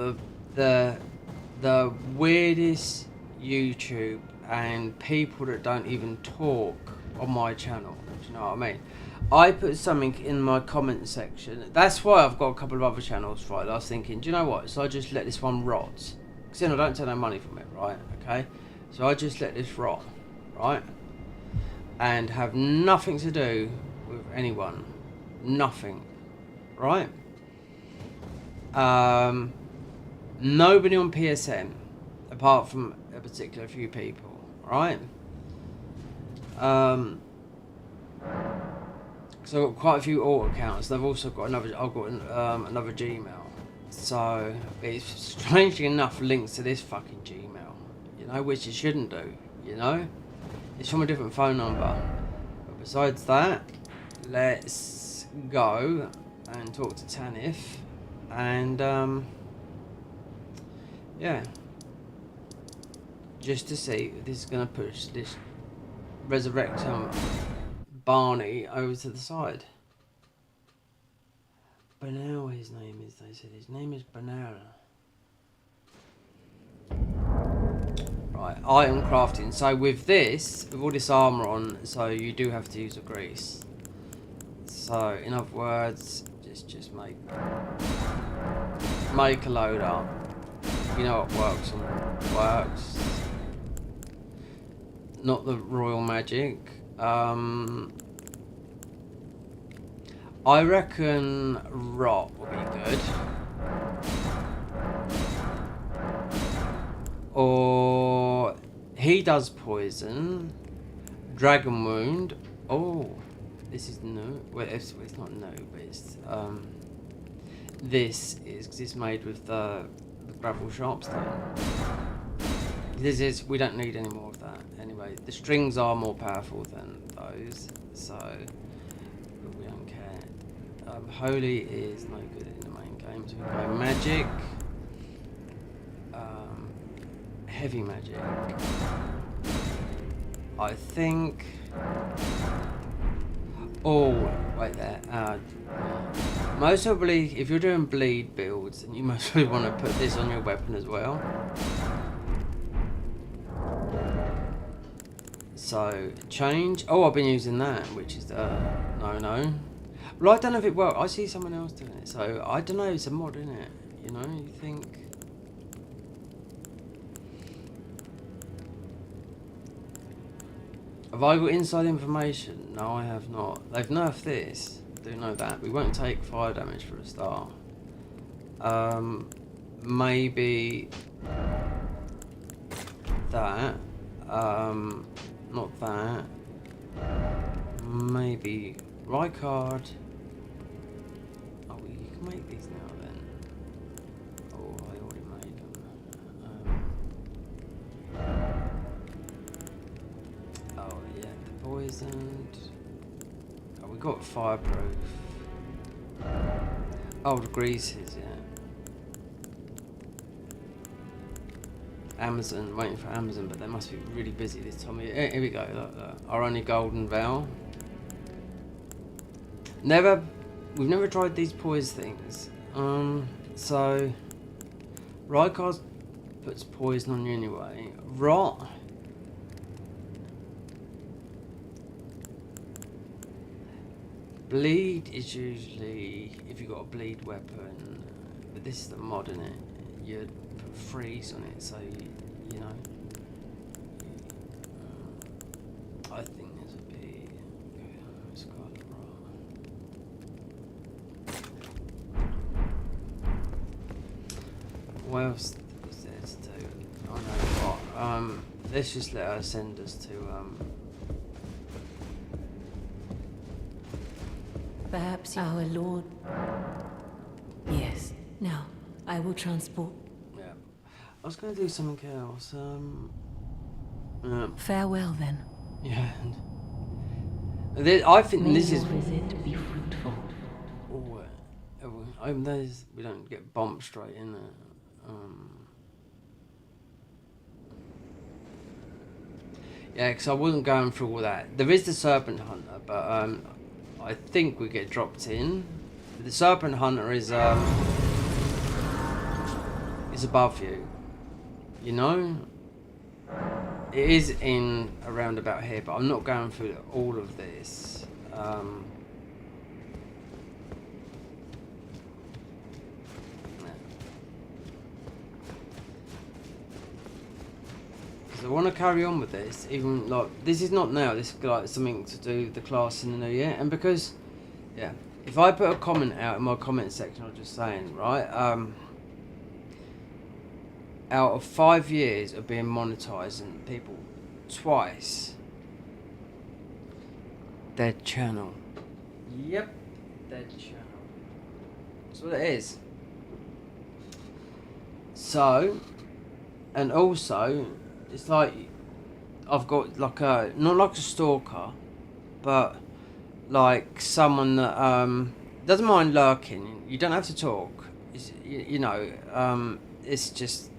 Speaker 1: the weirdest YouTube and people that don't even talk on my channel. Do you know what I mean? I put something in my comment section. That's why I've got a couple of other channels, right? I was thinking, do you know what? So I just let this one rot. Because then I don't take no money from it, right? Okay? So I just let this rot, right? And have nothing to do with anyone. Nothing. Right? Nobody on PSN, apart from a particular few people, right? So I've got quite a few alt accounts. And I've also got another. I've got another Gmail. So it's strangely enough links to this fucking Gmail, you know, which it shouldn't do. You know, it's from a different phone number. But besides that, let's go and talk to Tanith and yeah, just to see if this is going to push this Resurrectum Barney over to the side. Banal, his name is, they said his name is Banal. Right, item crafting. So with this, with all this armour on, so you do have to use a grease. So in other words, just make a load up. You know what works and works. not the royal magic. I reckon rot will be good. Or he does poison. Dragon wound. Oh, this is new. Well, it's not new, but it's this is made with the gravel sharpstone. We don't need any more of that. Anyway, the strings are more powerful than those, so but we don't care. Holy is no good in the main game, so we can go magic. Heavy magic. I think. Oh, wait there. Most probably, if you're doing bleed builds, then you most probably want to put this on your weapon as well. So, change. Oh, I've been using that, which is no. Well, I don't know if it works. I see someone else doing it, so I don't know. It's a mod, isn't it? You know, you think. Have I got inside information? No, I have not. They've nerfed this. Do know that. We won't take fire damage for a start. Maybe that. Not that. Maybe Rykard. Oh, you can make these now then. Oh, I already made them. Oh yeah, the poisoned. Oh, we got fireproof. Oh, the greases, yeah. Amazon, waiting for Amazon, but they must be really busy this time of year. Here we go, look. Our only golden vow. We've never tried these poise things. So Rykard puts poison on you anyway. Rot. Bleed is usually if you've got a bleed weapon, but this is the mod in it. You put freeze on it, so you know. I think there's a bit. Scarlet Rot. What else was there to do? Oh no, what? Let's just let her send us to
Speaker 2: Perhaps our Lord. Yes. Now, I will transport.
Speaker 1: Yeah. I was going to do something else.
Speaker 2: Farewell then.
Speaker 1: Yeah. I think this is.
Speaker 2: Visit be fruitful.
Speaker 1: Oh, I hope we don't get bumped straight in there. Yeah, because I wasn't going through all that. There is the Serpent Hunter, but I think we get dropped in. The Serpent Hunter is above you. You know? It is in around about here, but I'm not going through all of this. I want to carry on with this, even like this is not now. This is like something to do with the class in the new year, and because, yeah, if I put a comment out in my comment section, I'm just saying, right? Out of 5 years of being monetizing people twice, dead channel. Yep, dead channel. That's what it is. So, and also. It's like I've got like a not like a stalker, but like someone that doesn't mind lurking. You don't have to talk. It's, you know, it's just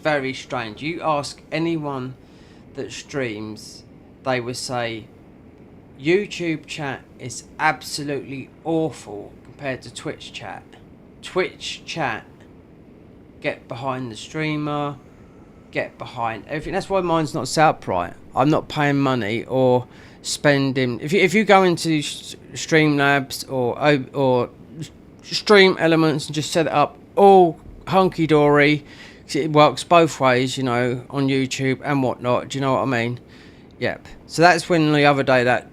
Speaker 1: very strange. You ask anyone that streams, they would say YouTube chat is absolutely awful compared to Twitch chat. Twitch chat, get behind the streamer. Get behind everything. That's why mine's not set up right. I'm not paying money or spending. If you go into Streamlabs or Stream Elements and just set it up all hunky dory, It works both ways, you know, on YouTube and whatnot. Do you know what I mean? Yep. So that's when the other day that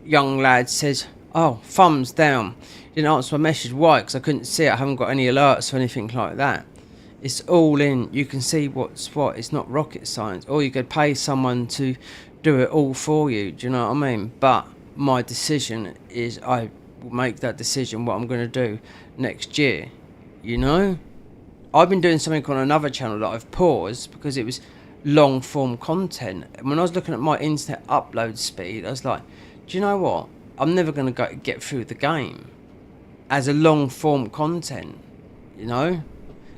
Speaker 1: young lad says, "Oh, thumbs down." Didn't answer my message. Why? Because I couldn't see it. I haven't got any alerts or anything like that. It's all in. You can see what's what. It's not rocket science. Or you could pay someone to do it all for you. Do you know what I mean? But my decision is I will make that decision what I'm going to do next year. You know? I've been doing something on another channel that I've paused because it was long form content. And when I was looking at my internet upload speed, I was like, do you know what? I'm never going to get through the game as a long form content, you know?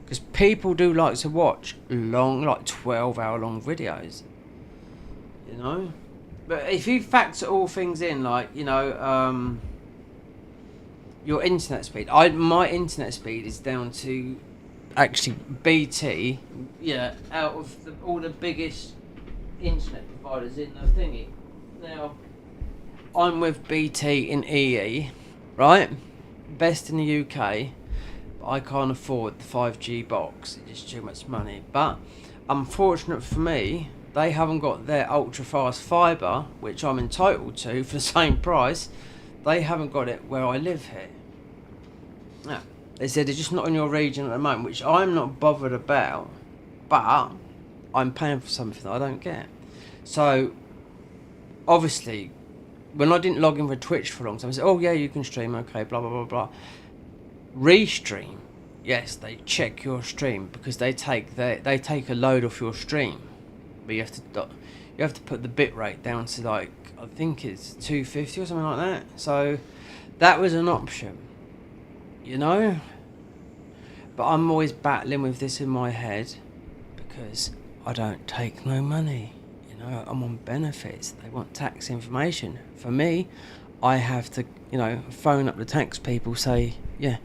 Speaker 1: Because people do like to watch long, like 12-hour long videos, you know? But if you factor all things in, like, you know, your internet speed. My internet speed is down to actually BT, yeah, out of all the biggest internet providers in the thingy. Now, I'm with BT in EE, right? Best in the UK, but I can't afford the 5G box. It's just too much money. But unfortunate for me, they haven't got their ultra fast fibre, which I'm entitled to for the same price. They haven't got it where I live here. Yeah. They said it's just not in your region at the moment, which I'm not bothered about, but I'm paying for something that I don't get. So, obviously, when I didn't log in for Twitch for a long time, I said, oh yeah, you can stream, okay, blah, blah, blah, blah. Restream, yes, they check your stream because they take a load off your stream. But you have to put the bit rate down to, like, I think it's 250 or something like that. So, that was an option. You know, but I'm always battling with this in my head because I don't take no money. You know, I'm on benefits. They want tax information. For me, I have to, you know, phone up the tax people, say, yeah,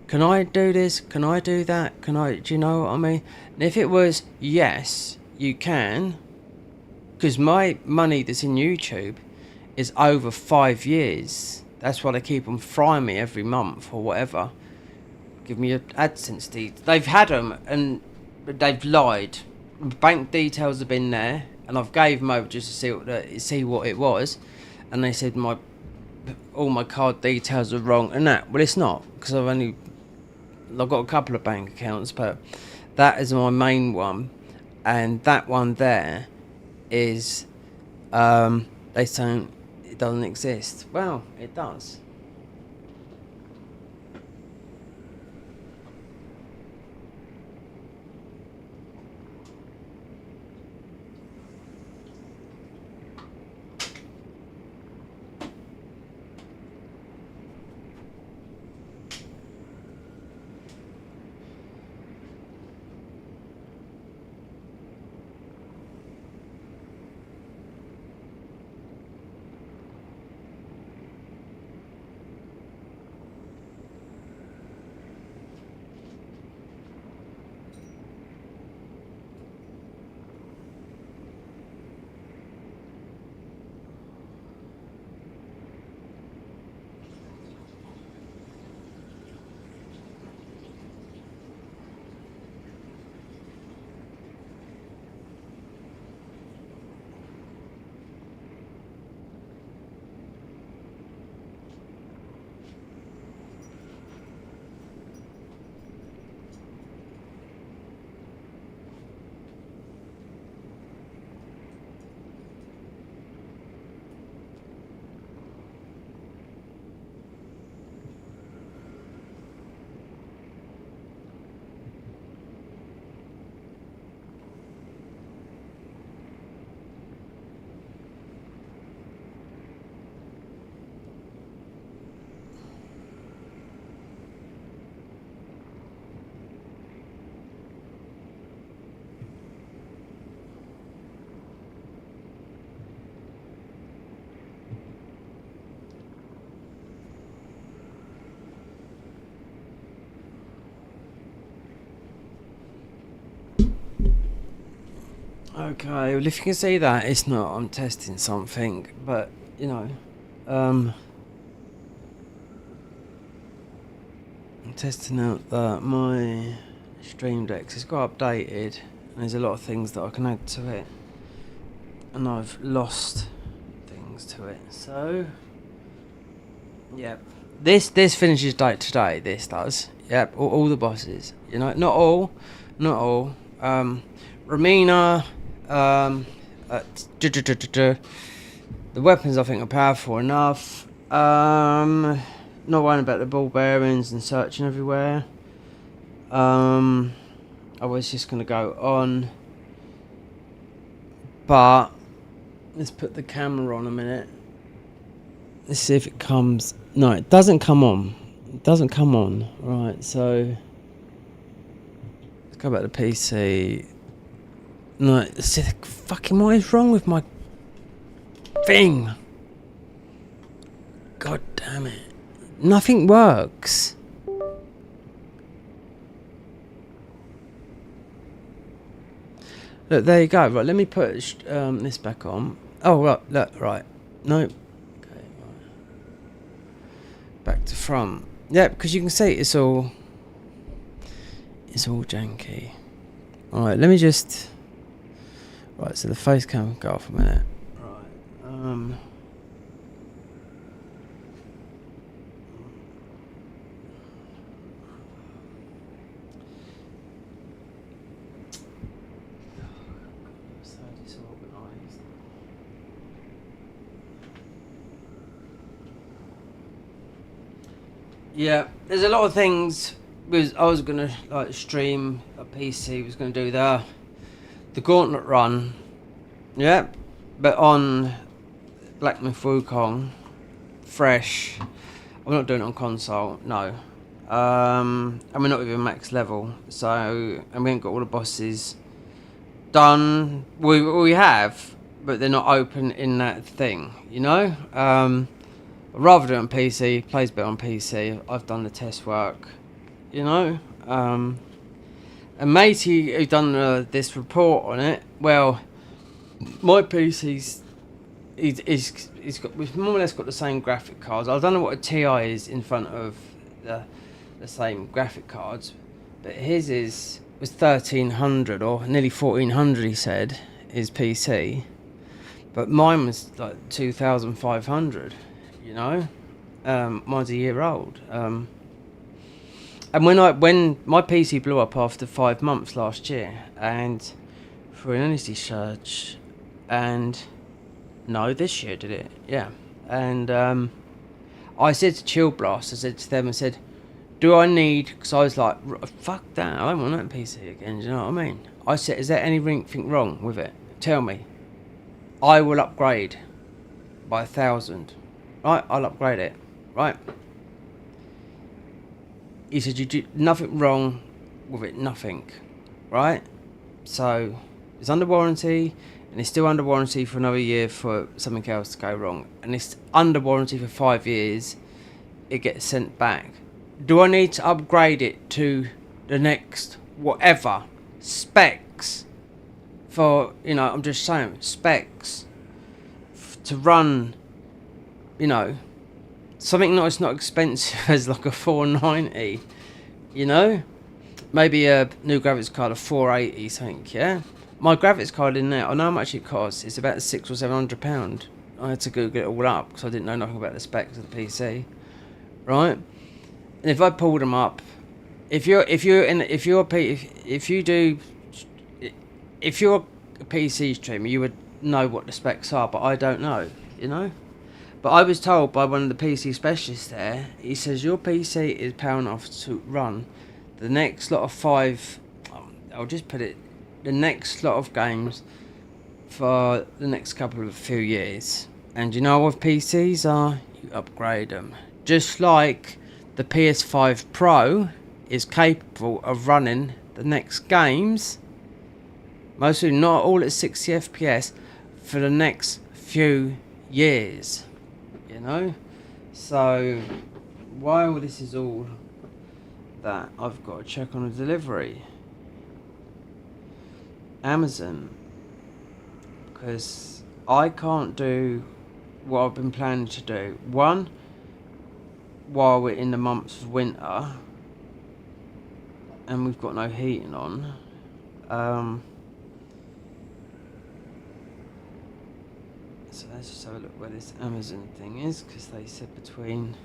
Speaker 1: can I do this? Can I do that? Can I? Do you know what I mean? And if it was yes, you can, because my money that's in YouTube is over 5 years. That's why they keep on frying me every month or whatever. Give me your AdSense details. They've had them and they've lied. Bank details have been there, and I've gave them over just to see what it was, and they said all my card details are wrong and that. Well, it's not, because I've got a couple of bank accounts, but that is my main one, and that one there is they saying it doesn't exist. Well, it does. Okay, well, if you can see that, it's not, I'm testing something, but, you know, I'm testing out that my Stream Decks. It's got updated. And there's a lot of things that I can add to it. And I've lost things to it. So, yeah. This finishes date today. This does. Yep. All the bosses. You know, not all. Ramina. The weapons I think are powerful enough. Not worrying about the ball bearings and searching everywhere. I was just gonna go on, but let's put the camera on a minute. Let's see if it comes. No, it doesn't come on. It doesn't come on. Right, so let's go back to PC. No, see, fucking what is wrong with my thing? God damn it! Nothing works. Look, there you go. Right, let me put this back on. Oh, right, look, right. No. Okay, right. Back to front. Yeah, because you can see it's all janky. Alright, let me just... Right, so the face cam go off a minute. Right, so disorganized. Yeah, there's a lot of things. I was gonna like stream a PC. Was gonna do the Gauntlet run. Yeah, but on Black Myth Wukong, fresh. I'm not doing it on console. No. And we're not even max level. So, and we ain't got all the bosses done. We have, but they're not open in that thing. You know. I'd rather do it on PC. Plays better on PC. I've done the test work. You know. And matey who done this report on it. Well, my PC's he's got, we've more or less got the same graphic cards. I don't know what a TI is in front of the same graphic cards, but his was 1300 or nearly 1400. He said his PC, but mine was like 2500. You know, mine's a year old. And when my PC blew up after 5 months last year, and for an energy surge, and no, this year did it, yeah. And I said to Chill Blast, I said to them, I said, do I need? Because I was like, fuck that, I don't want that PC again. Do you know what I mean? I said, is there anything wrong with it? Tell me. I will upgrade by 1,000. Right, I'll upgrade it. Right. He said, you do nothing wrong with it, nothing, right? So it's under warranty, and it's still under warranty for another year for something else to go wrong, and it's under warranty for 5 years. It gets sent back. Do I need to upgrade it to the next whatever specs for, you know, I'm just saying specs to run, you know, something that's not expensive as like a 490, you know? Maybe a new graphics card of 480 something, yeah? My graphics card in there, I know how much it costs. It's about £600 or £700. I had to Google it all up because I didn't know nothing about the specs of the PC, right? And if I pulled them up, if you're a PC streamer, you would know what the specs are, but I don't know, you know? But I was told by one of the PC specialists there, he says your PC is power enough to run the next lot of the next lot of games for the next couple of few years. And you know what PCs are? You upgrade them. Just like the PS5 Pro is capable of running the next games, mostly not all at 60 FPS, for the next few years. You know, so while this is all that, I've got to check on a delivery. Amazon, because I can't do what I've been planning to do. One, while we're in the months of winter, and we've got no heating on. So let's just have a look where this Amazon thing is, because they said between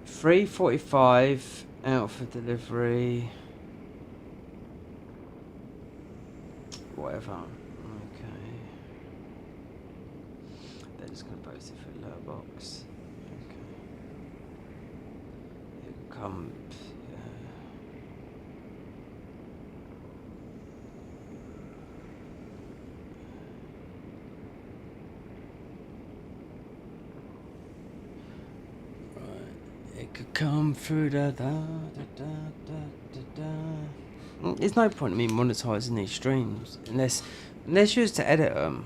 Speaker 1: 3:45 out for delivery. Whatever. Okay. They're just going to post it for a lower box. Okay. It comes. It could come through da da da da da da. There's no point in me monetizing these streams unless you're just to edit them.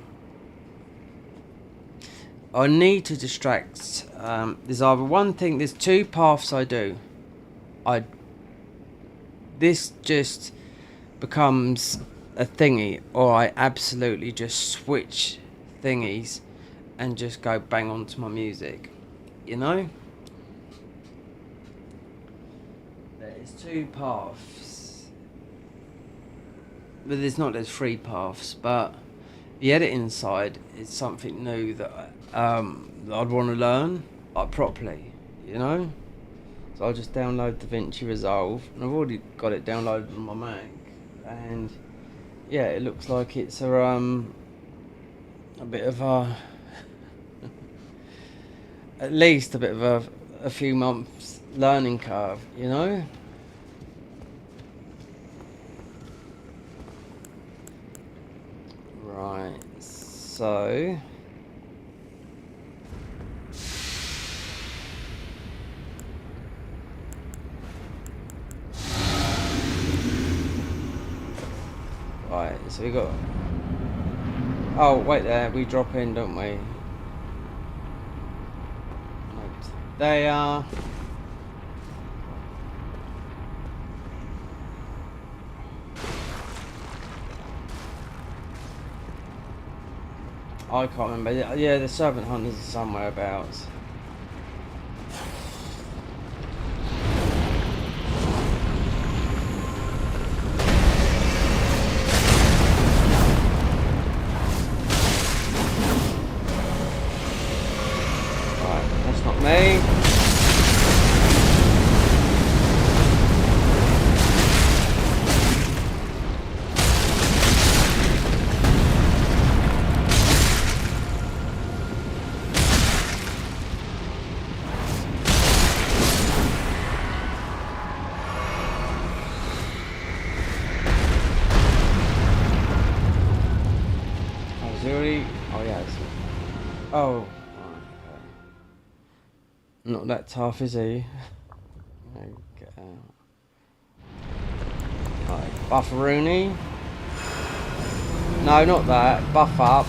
Speaker 1: I need to distract. There's either one thing. There's two paths I do. This just becomes a thingy, or I absolutely just switch thingies and just go bang onto my music. You know. There's two paths, but there's three paths. But the editing side is something new that that I'd want to learn like properly, you know. So I'll just download DaVinci Resolve, and I've already got it downloaded on my Mac, and yeah, it looks like it's a bit of a at least a bit of a few months learning curve, you know. Right, so right, so we got. Oh, wait there, we drop in, don't we? They are. I can't remember. Yeah, the servant hunters are somewhere abouts. Right, that's not me. Oh, okay. Not that tough, is he? Okay. Right, Bufferoony. No, not that. Buff up.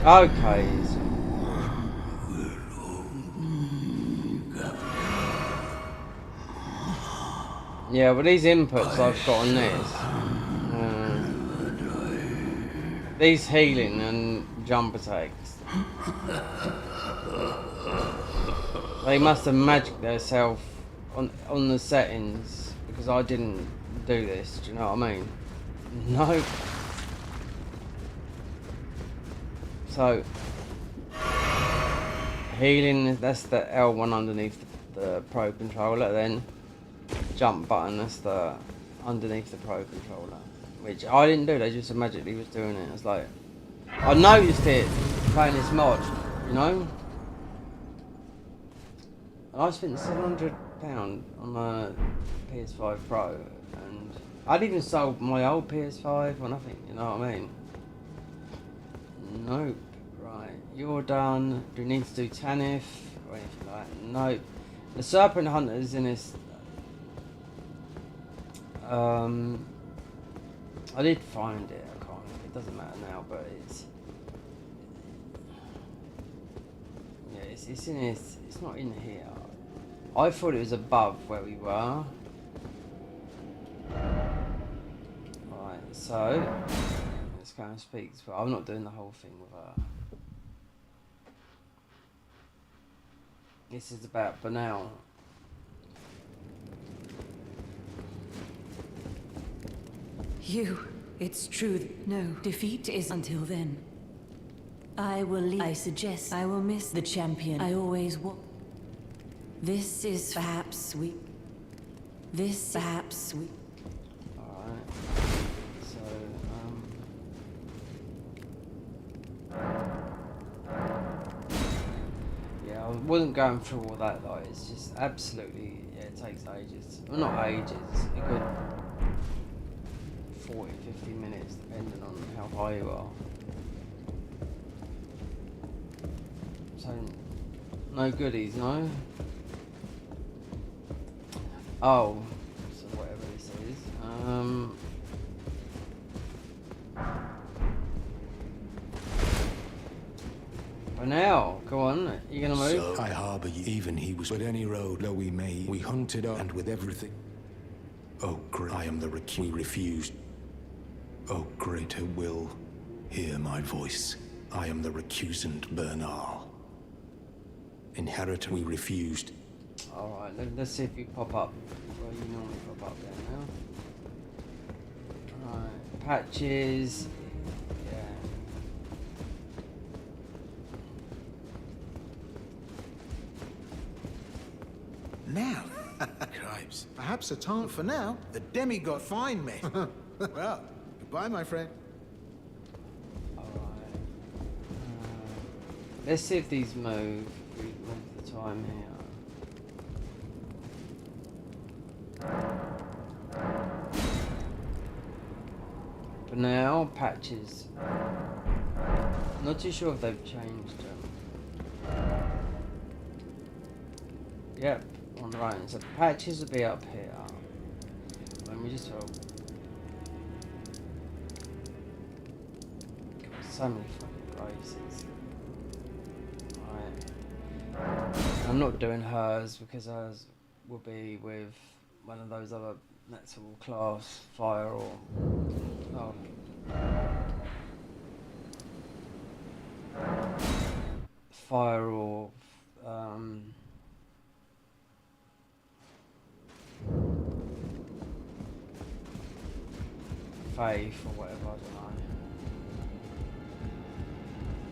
Speaker 1: Okay. Yeah, well these inputs I've got on this. These healing and jump attacks. They must have magicked themselves on the settings because I didn't do this, do you know what I mean? Nope. So healing, that's the L1 underneath the Pro controller, then jump button, that's the underneath the Pro controller. Which I didn't do, they just magically was doing it. It's like I noticed it playing this mod, you know? And I spent £700 on a PS5 Pro, and I'd even sold my old PS5 or nothing, you know what I mean? Nope. Right, you're done. Do you need to do Tanith or anything like that? Nope. The Serpent Hunters in this. I did find it, I can't, it doesn't matter now, but it's. Yeah, it's in this, it's not in here. I thought it was above where we were. Right, so let's go and speak. But I'm not doing the whole thing with her. This is about Banal.
Speaker 2: You, it's true. No, defeat is until then. I will leave. I suggest I will miss the champion I always was. This is perhaps we. This perhaps we.
Speaker 1: Alright. So, yeah, I wasn't going through all that, like, it's just absolutely, yeah, it takes ages. Well, not ages, a good 40-50 minutes, depending on how high you are. So, no goodies, no? Oh, so whatever this is. For now, go on, you gonna move?
Speaker 4: So I harbour you, even he was. But any road though we made, we hunted up, and with everything. Oh, great, I am the we refused. Oh, greater will, hear my voice. I am the recusant Bernal. Inheritor, we refused.
Speaker 1: Alright, let's see if you pop up where you normally pop up there now. Right, patches. Yeah.
Speaker 3: Now, cripes. Perhaps a time for now. The demigod find me. Well, goodbye, my friend.
Speaker 1: Alright. Let's see if these move. We move the time here. For now, patches. Not too sure if they've changed them. Yep, on the right. So patches will be up here. Let me just hope. So many fucking graces. Right. I'm not doing hers because hers will be with one of those other natural class fire or fire or faith or whatever, I don't know.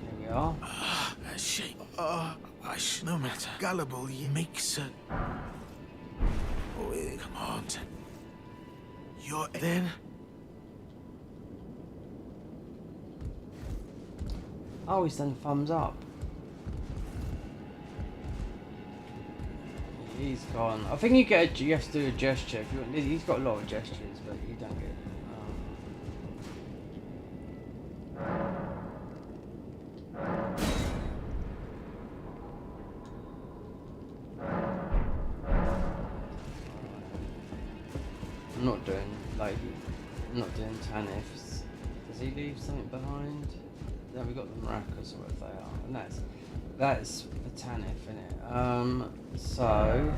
Speaker 1: Here we are.
Speaker 3: Shame. No matter. Gullible, you makes it. Oh, come on. You're then.
Speaker 1: Oh, he's done thumbs up. He's gone. I think you have to do a gesture. If you want, he's got a lot of gestures, but you don't get. I'm not doing I'm not doing Taniths. Does he leave something behind? Then we got the maracas or whatever they are, and that's the Tanith in it. So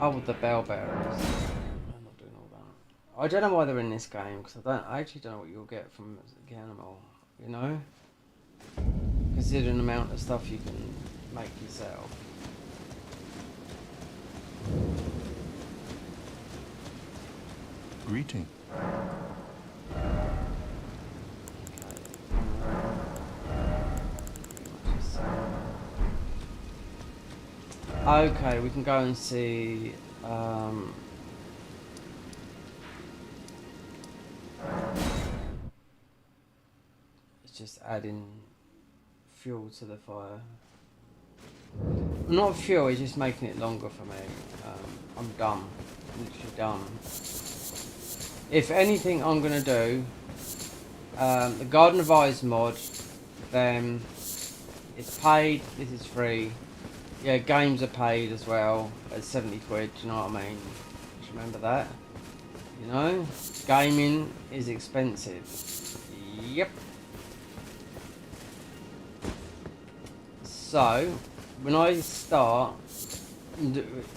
Speaker 1: Oh, the bell bearers. I'm not doing all that. I don't know why they're in this game, because I actually don't know what you'll get from the animal, you know? Considering the amount of stuff you can make yourself.
Speaker 7: Greeting.
Speaker 1: Okay, we can go and see. It's just adding fuel to the fire. Not fuel, it's just making it longer for me. I'm dumb. I'm literally dumb. If anything, I'm gonna do the Garden of Eyes mod. Then it's paid. This is free. Yeah, games are paid as well at 70 quid. Do you know what I mean? Just remember that. You know, gaming is expensive. Yep. So when I start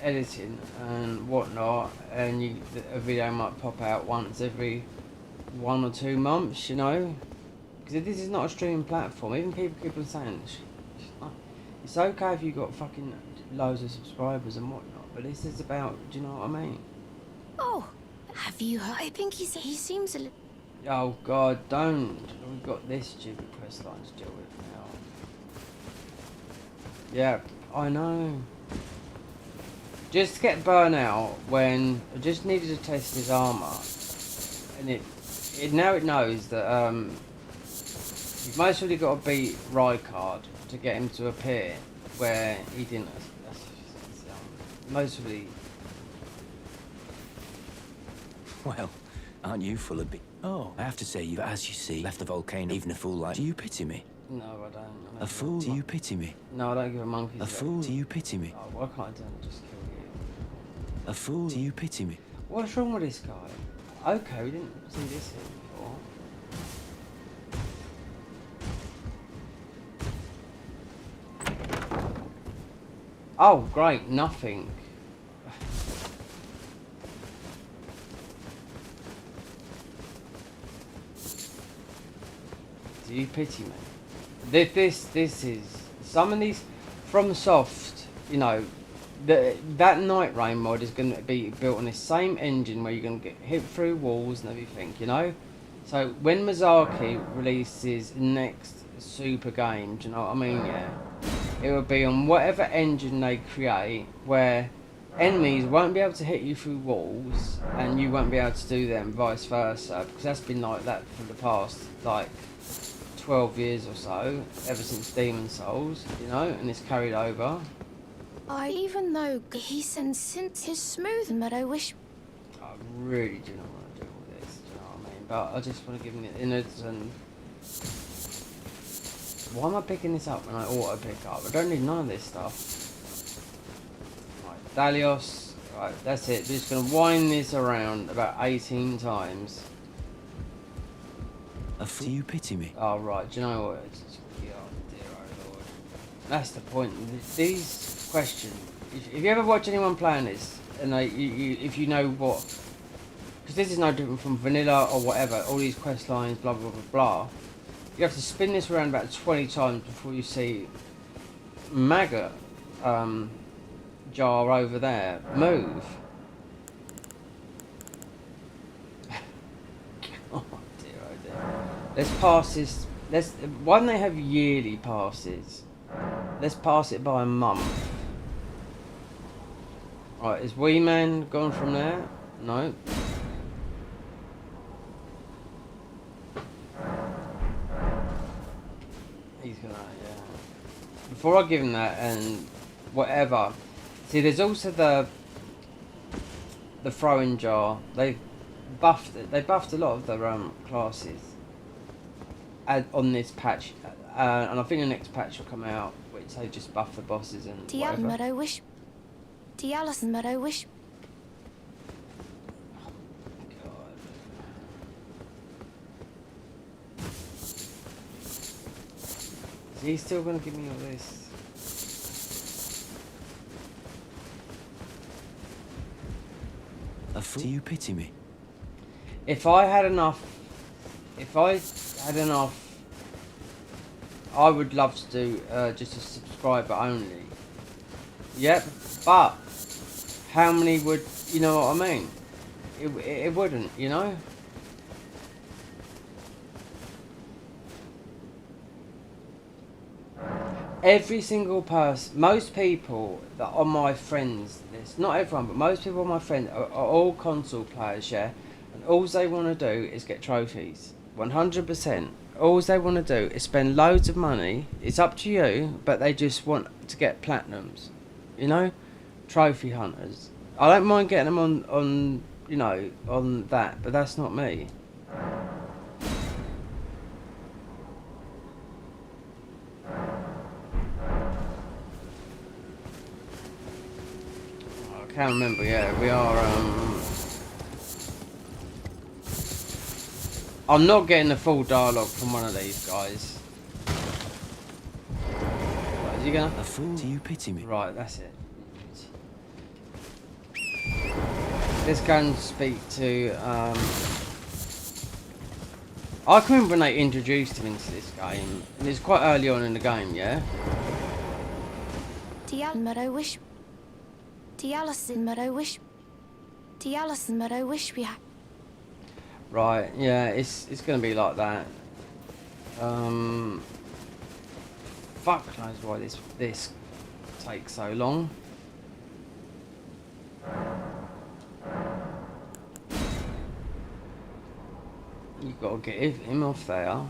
Speaker 1: editing and whatnot, and a video might pop out once every 1 or 2 months, you know, because this is not a streaming platform. Even people keep on saying it's okay if you got fucking loads of subscribers and whatnot, but this is about, do you know what I mean?
Speaker 6: Oh, have you heard? I think he seems a little...
Speaker 1: Oh god, don't. We've got this stupid quest line to deal with now. Yeah, I know. Just to get burnt out when I just needed to test his armour, and it now it knows that you've mostly got to beat Rykard to get him to appear where he didn't. Mostly.
Speaker 5: Well, aren't you full of Oh, I have to say, as you see, left the volcano. Even a fool like... Do you pity me?
Speaker 1: No, I don't.
Speaker 5: A fool? Do you pity me?
Speaker 1: No, I don't give a monkey's.
Speaker 5: A fool? Do you pity me?
Speaker 1: Oh, why can't I just kill you?
Speaker 5: A fool? Do you pity me?
Speaker 1: What's wrong with this guy? Okay, we didn't see this here before. Oh, great, nothing. Do you pity me? This is some of these from Soft, you know. That Night Rain mod is going to be built on the same engine where you're going to get hit through walls and everything, you know. So when Miyazaki releases next super game, do you know what I mean? Yeah, it will be on whatever engine they create, where enemies won't be able to hit you through walls and you won't be able to do them, vice versa, because that's been like that for the past like 12 years or so, ever since Demon Souls, you know, and it's carried over.
Speaker 6: Even though he since his smooth, but I wish...
Speaker 1: I really do not want to do all this, do you know what I mean? But I just want to give him the innards and... Why am I picking this up when I auto pick up? I don't need none of this stuff. Right, Dalios. Right, that's it. Just going to wind this around about 18 times.
Speaker 5: Do you pity me?
Speaker 1: Oh, right. Do you know what? Oh, dear, oh, Lord. That's the point. These questions... If you ever watch anyone playing this, and if you know what... Because this is no different from vanilla or whatever. All these quest lines, blah, blah, blah, blah. You have to spin this around about 20 times before you see maggot jar over there move. Oh dear, oh dear. Let's pass this. Why don't they have yearly passes? Let's pass it by a month. Right, is Wee Man gone from there? No. He's gonna, yeah. Before I give him that and whatever. See, there's also the throwing jar. They buffed a lot of their classes on this patch, and I think the next patch will come out, which they just buff the bosses and whatever.
Speaker 6: But I wish. But I wish.
Speaker 1: God. Is he still gonna give me all this?
Speaker 5: A fool? Do you pity me?
Speaker 1: If I had enough, I would love to do just a subscriber only. Yep, but how many would, you know what I mean? It wouldn't, you know? Every single person, most people that are on my friends list, not everyone, but most people on my friends are all console players, yeah? And all they want to do is get trophies. 100%. All they want to do is spend loads of money. It's up to you, but they just want to get platinums. You know? Trophy hunters. I don't mind getting them on you know, on that, but that's not me. I can't remember, yeah, we are, I'm not getting the full dialogue from one of these guys. Right, is he gonna?
Speaker 5: A fool? Do you pity me?
Speaker 1: Right, that's it. Let's go and speak to, I can remember when they introduced him into this game, and it's quite early on in the game, yeah?
Speaker 6: But I wish we had.
Speaker 1: Right, yeah, it's gonna be like that. Fuck knows why this takes so long. You gotta get him off there.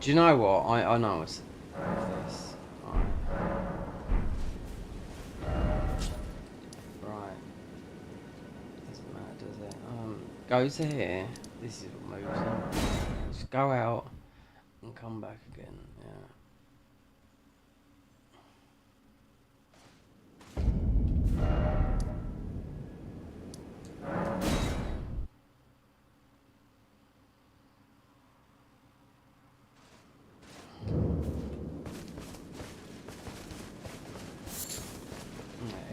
Speaker 1: Do you know what? I know it's this. Right. Doesn't matter, does it? Go to here. This is what moves him. Just go out and come back again. Yeah.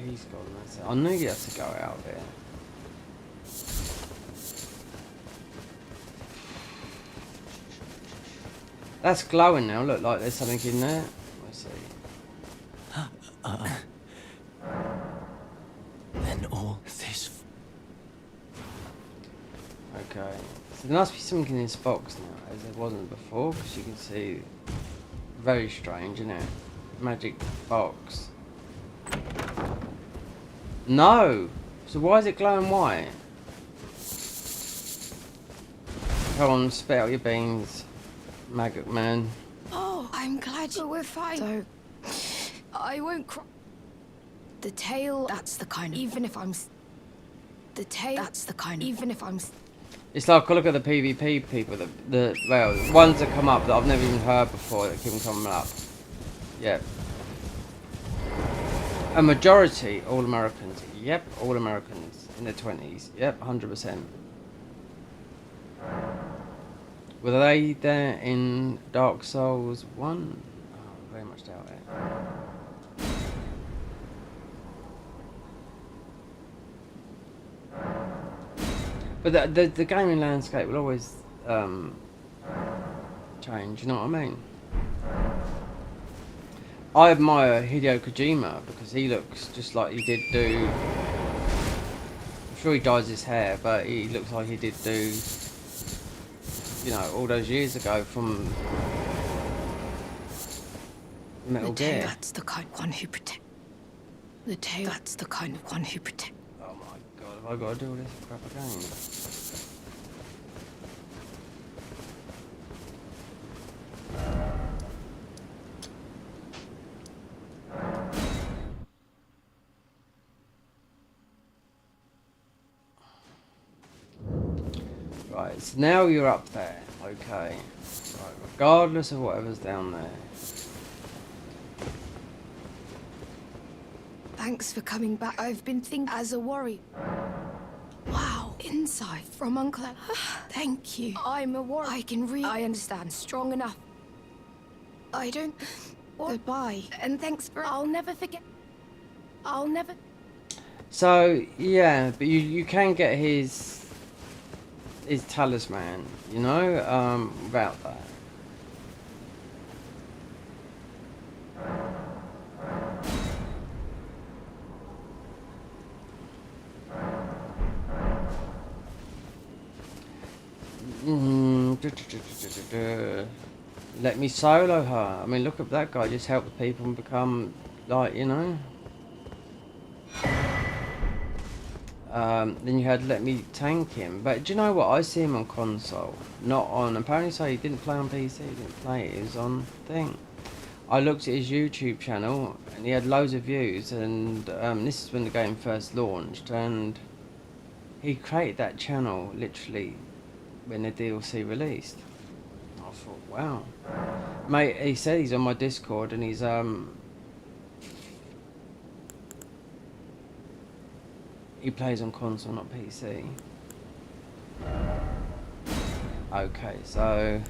Speaker 1: He's gone, that's it. I knew you had to go out there. That's glowing now, look like there's something in there. Let's see.
Speaker 5: Then all this...
Speaker 1: Okay. So there must be something in this box now, as there wasn't before, because you can see... Very strange, isn't it? Magic box. No! So why is it glowing white? Come on, spit out your beans, maggot man.
Speaker 7: Oh, I'm glad we're fine. So, I won't cry. The tail, that's the kind of... Even if I'm... The tail, that's the kind of... Even if I'm...
Speaker 1: It's like, look at the PvP people, well, ones that come up that I've never even heard before that keep coming up. Yep. A majority, all Americans. Yep, all Americans in their 20s. Yep, 100%. Were they there in Dark Souls 1? Oh, very much doubt it. But the gaming landscape will always change, you know what I mean? I admire Hideo Kojima because he looks just like he did do... I'm sure he dyes his hair, but he looks like he did do, you know, all those years ago from Metal Gear.
Speaker 7: That's the kind of one who protect. The tail, that's the kind of one who protect.
Speaker 1: Oh my god, have I got to do all this crap again? Right, so now you're up there, okay. Right, regardless of whatever's down there.
Speaker 7: Thanks for coming back. I've been thinking as a warrior. Wow, in inside from Uncle. Thank you. I'm a warrior. I can read. I understand. Strong enough. I don't. Goodbye. And thanks for. I'll never forget. I'll never.
Speaker 1: So yeah, but you can get his talisman, you know, without that. Let me solo her. I mean, look at that guy. Just help people and become like, you know. Then you had let me tank him. But do you know what? I see him on console, not on. Apparently, so he didn't play on PC. He didn't play it. He was on thing. I looked at his YouTube channel and he had loads of views. And this is when the game first launched. And he created that channel literally when the DLC released. I thought, wow, mate. He said he's on my Discord and he's he plays on console, not PC. Okay, so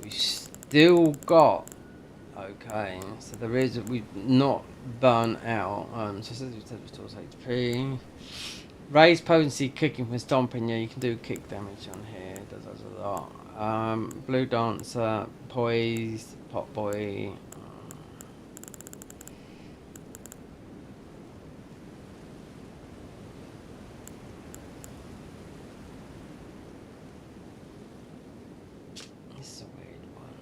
Speaker 1: we still got. Okay, so there is we've not burnt out. So it says restores HP. Raise potency, kicking from stomping. Yeah, you can do kick damage on here. It does a lot. Blue dancer, poise, pot boy. This is a weird one.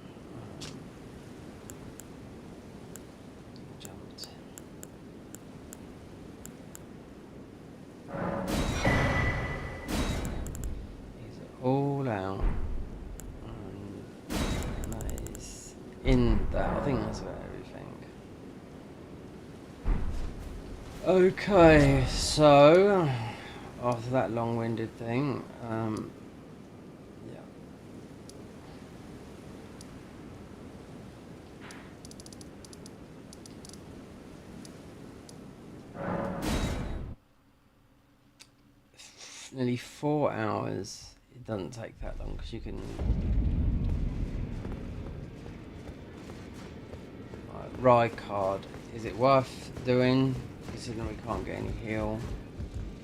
Speaker 1: Jumped. All out. That is in that. I think that's about everything. Okay, so after that long-winded thing, yeah. Nearly 4 hours. It doesn't take that long because you can. Right, ride card. Is it worth doing? Considering we can't get any heal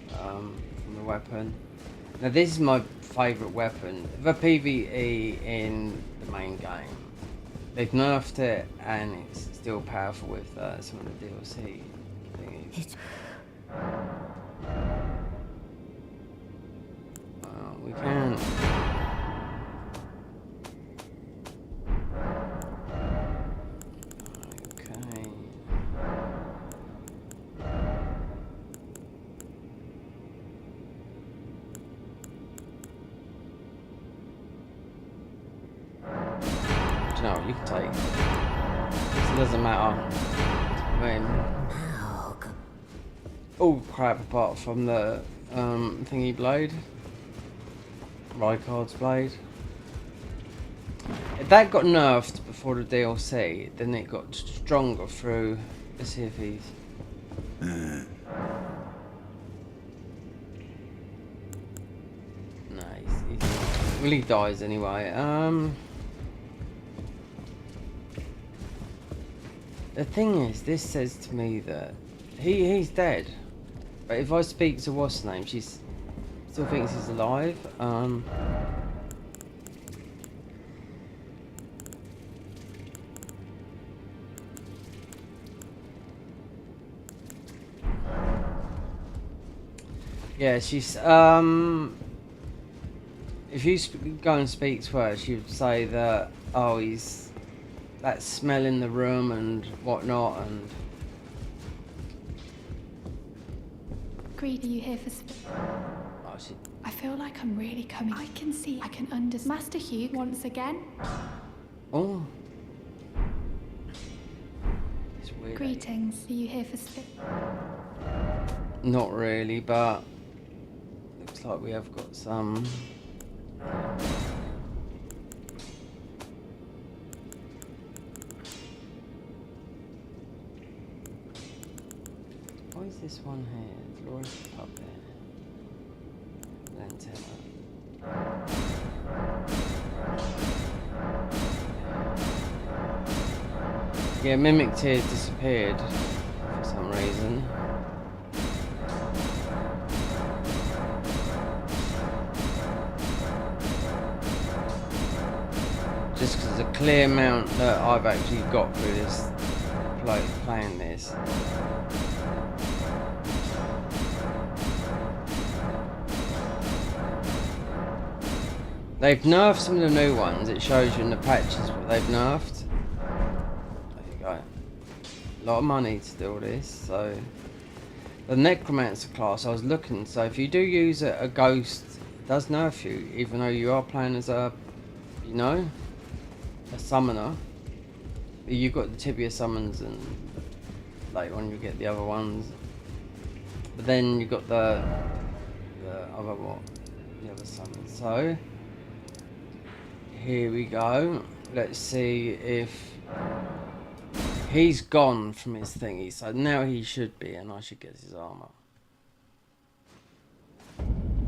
Speaker 1: from the weapon. Now this is my favourite weapon. The PvE in the main game. They've nerfed it and it's still powerful with some of the DLC things. We can. Okay. Do you know what you can take? It doesn't matter. I mean, all crap apart from the thingy blade. Rykard's blade. If that got nerfed before the DLC, then it got stronger through. Let's see if he's. No, well, he dies anyway. The thing is, this says to me that he's dead. But if I speak to what's her name, she's still thinks he's alive. Yeah, she's if you go and speak to her, she would say that he's that smell in the room and whatnot, and
Speaker 8: Greed, are you here for I feel like I'm really coming. I can see, I can understand. Master Hugh, once again.
Speaker 1: Oh. It's weird.
Speaker 8: Greetings, are you here for
Speaker 1: Not really, but looks like we have got some. Why is this one here? Glorious puppet. Yeah, mimic tears disappeared for some reason. Just because the clear amount that I've actually got through this playing this. They've nerfed some of the new ones. It shows you in the patches what they've nerfed. There you go. A lot of money to do all this. So the necromancer class, I was looking. So if you do use a ghost, it does nerf you, even though you are playing as a, you know, a summoner. You've got the tibia summons, and later on you get the other ones. But then you've got the other what? The other summons. So here we go. Let's see if he's gone from his thingy. So now he should be, and I should get his armor,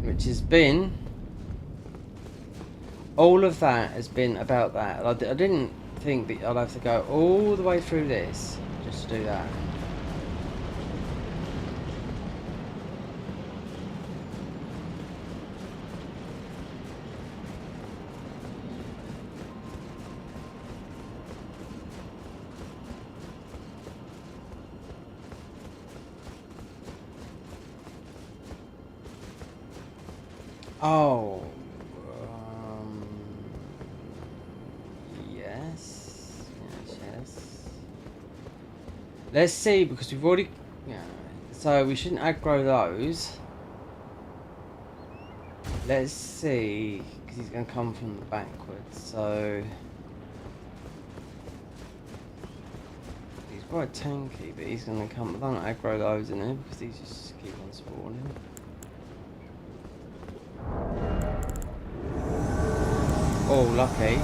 Speaker 1: which has been, all of that has been about that. I didn't think that I'd have to go all the way through this just to do that. Oh, yes. Let's see, because we've already, yeah. So we shouldn't aggro those. Let's see, because he's going to come from the backwards. So he's quite tanky, but he's going to come. I don't aggro those in him because these just keep on spawning. Oh, lucky.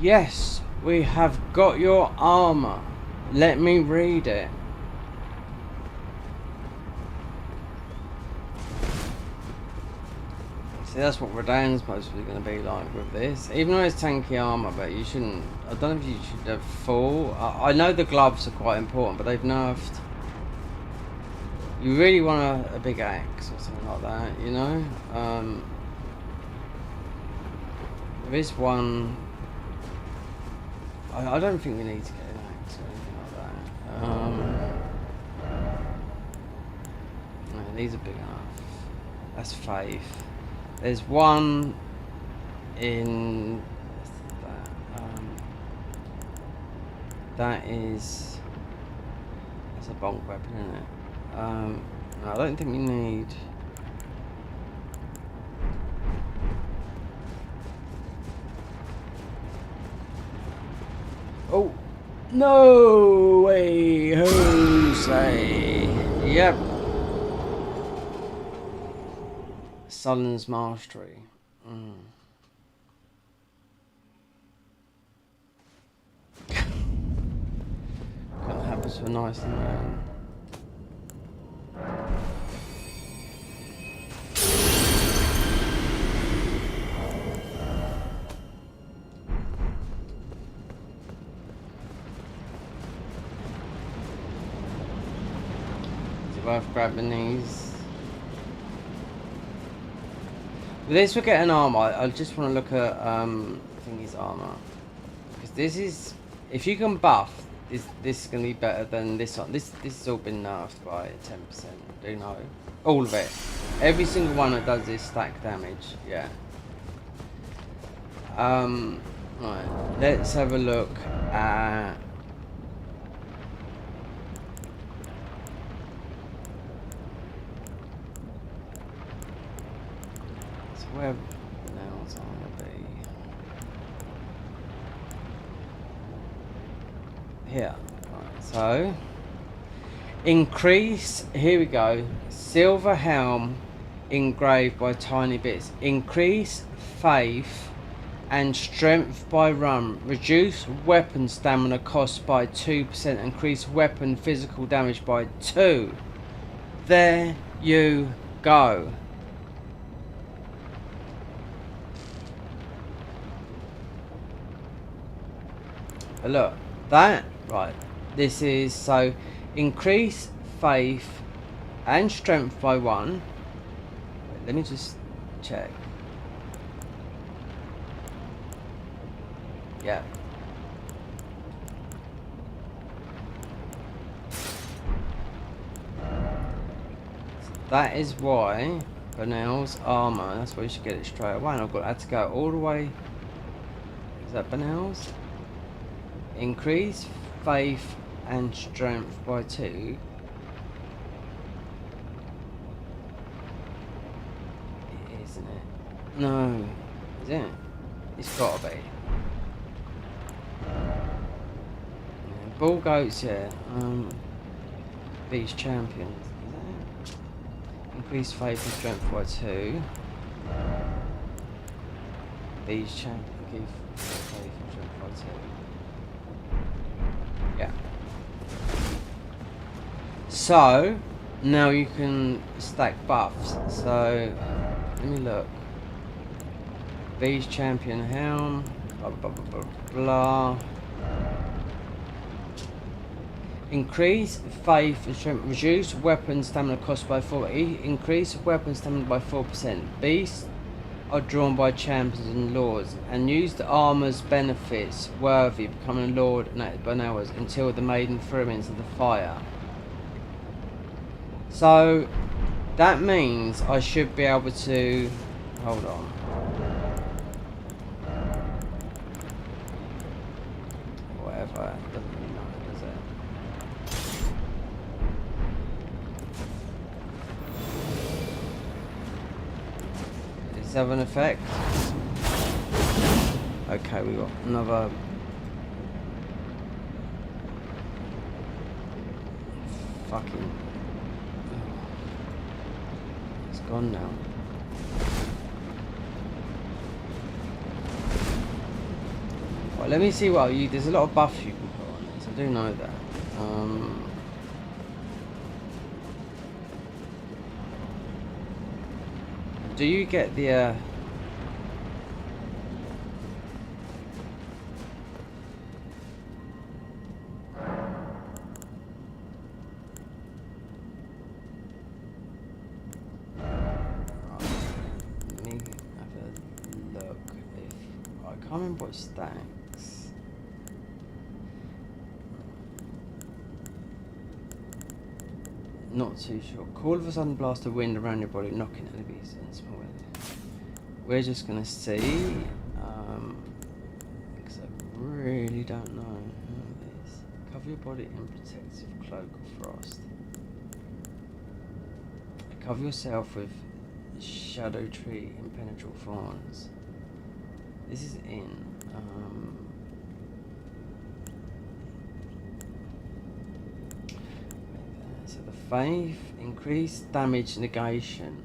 Speaker 1: Yes, we have got your armor. Let me read it. See, that's what Radan's mostly going to be like with this. Even though it's tanky armor, but you shouldn't, I don't know if you should have full. I know the gloves are quite important, but they've nerfed. You really want a big axe or something like that, you know? There is one. I don't think we need to get an axe or anything like that. No, these are big enough. That's 5. There's one in that is, that's a bonk weapon, isn't it? No, I don't think we need. Oh, no way, Jose. Yep. Sullen's Mastery. Couldn't have us for nice and round. Worth grabbing these. With this, we'll get an armor. I just want to look at thingy's armor, because this is, if you can buff this is going to be better than this one. This has all been nerfed by 10%. Do you know? All of it. Every single one that does this stack damage. Yeah. Right. Let's have a look at. Where nails are gonna be? here. Right, so increase. Here we go. Silver helm engraved by tiny bits. Increase faith and strength by rum. Reduce weapon stamina cost by 2%. Increase weapon physical damage by 2. There you go. But look, that, right, this is, so increase faith and strength by 1. Wait, let me just check. Yeah. So that is why Benel's armour, that's why you should get it straight away. And I've got had to go all the way. Is that Benel's? Increase faith and strength by 2. Isn't it? No. Is it? It's gotta be. Bull goats, yeah. Beast champions. Is that it? Increase faith and strength by 2. Beast champion. Give faith and strength by 2. Yeah. So now you can stack buffs. So let me look. Beast champion helm. Blah blah blah blah blah. Increase faith and strength. Reduce weapon stamina cost by 4. Increase weapon stamina by 4%. Beasts are drawn by champions and lords, and use the armor's benefits worthy, becoming a lord and acted by hours until the maiden threw him into the fire. So that means I should be able to, hold on. Whatever, it doesn't really matter, does it? Does it have an effect? Okay, we got another fucking, it's gone now. Right, let me see what you, there's a lot of buffs you can put on this, I do know that. Do you get the let me have a look. If I can't remember what stacks. Not too sure. Call of a sudden blast of wind around your body, knocking enemies and small. We're just gonna see, because I really don't know none of these. Cover your body in protective cloak of frost. Cover yourself with shadow tree impenetrable thorns. This is in. So the faith, increased damage negation.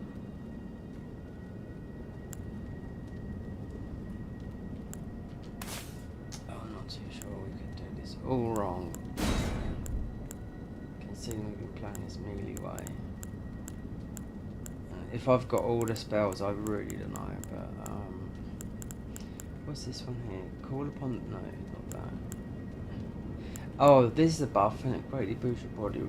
Speaker 1: Oh, I'm not too sure we could do this all wrong. Considering we've been playing this melee way. If I've got all the spells, I really don't know, but what's this one here? Call upon, no, not that. Oh, this is a buff, and it greatly boosts your body.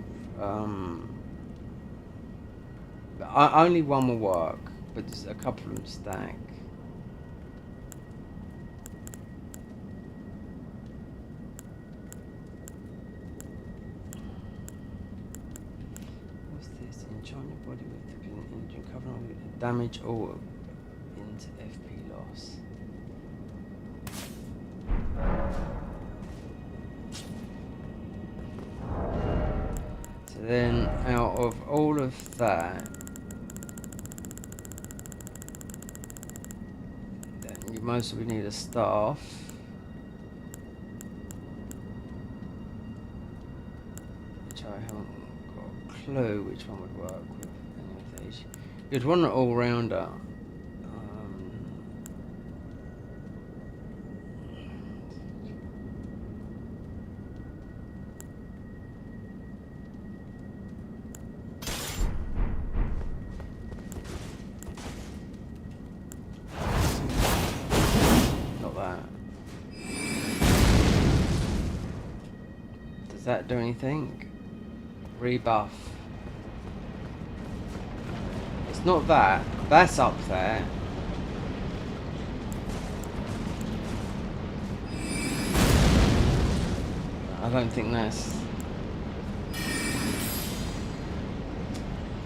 Speaker 1: Only one will work, but there's a couple of them stack. What's this? Enchant your body with the engine cover with damage or into FP loss. So then, out of all of that, then you mostly need a staff. clue which one would work with any of these. You'd want an all-rounder. Not that. Does that do anything? Rebuff. It's not that. That's up there. I don't think that's...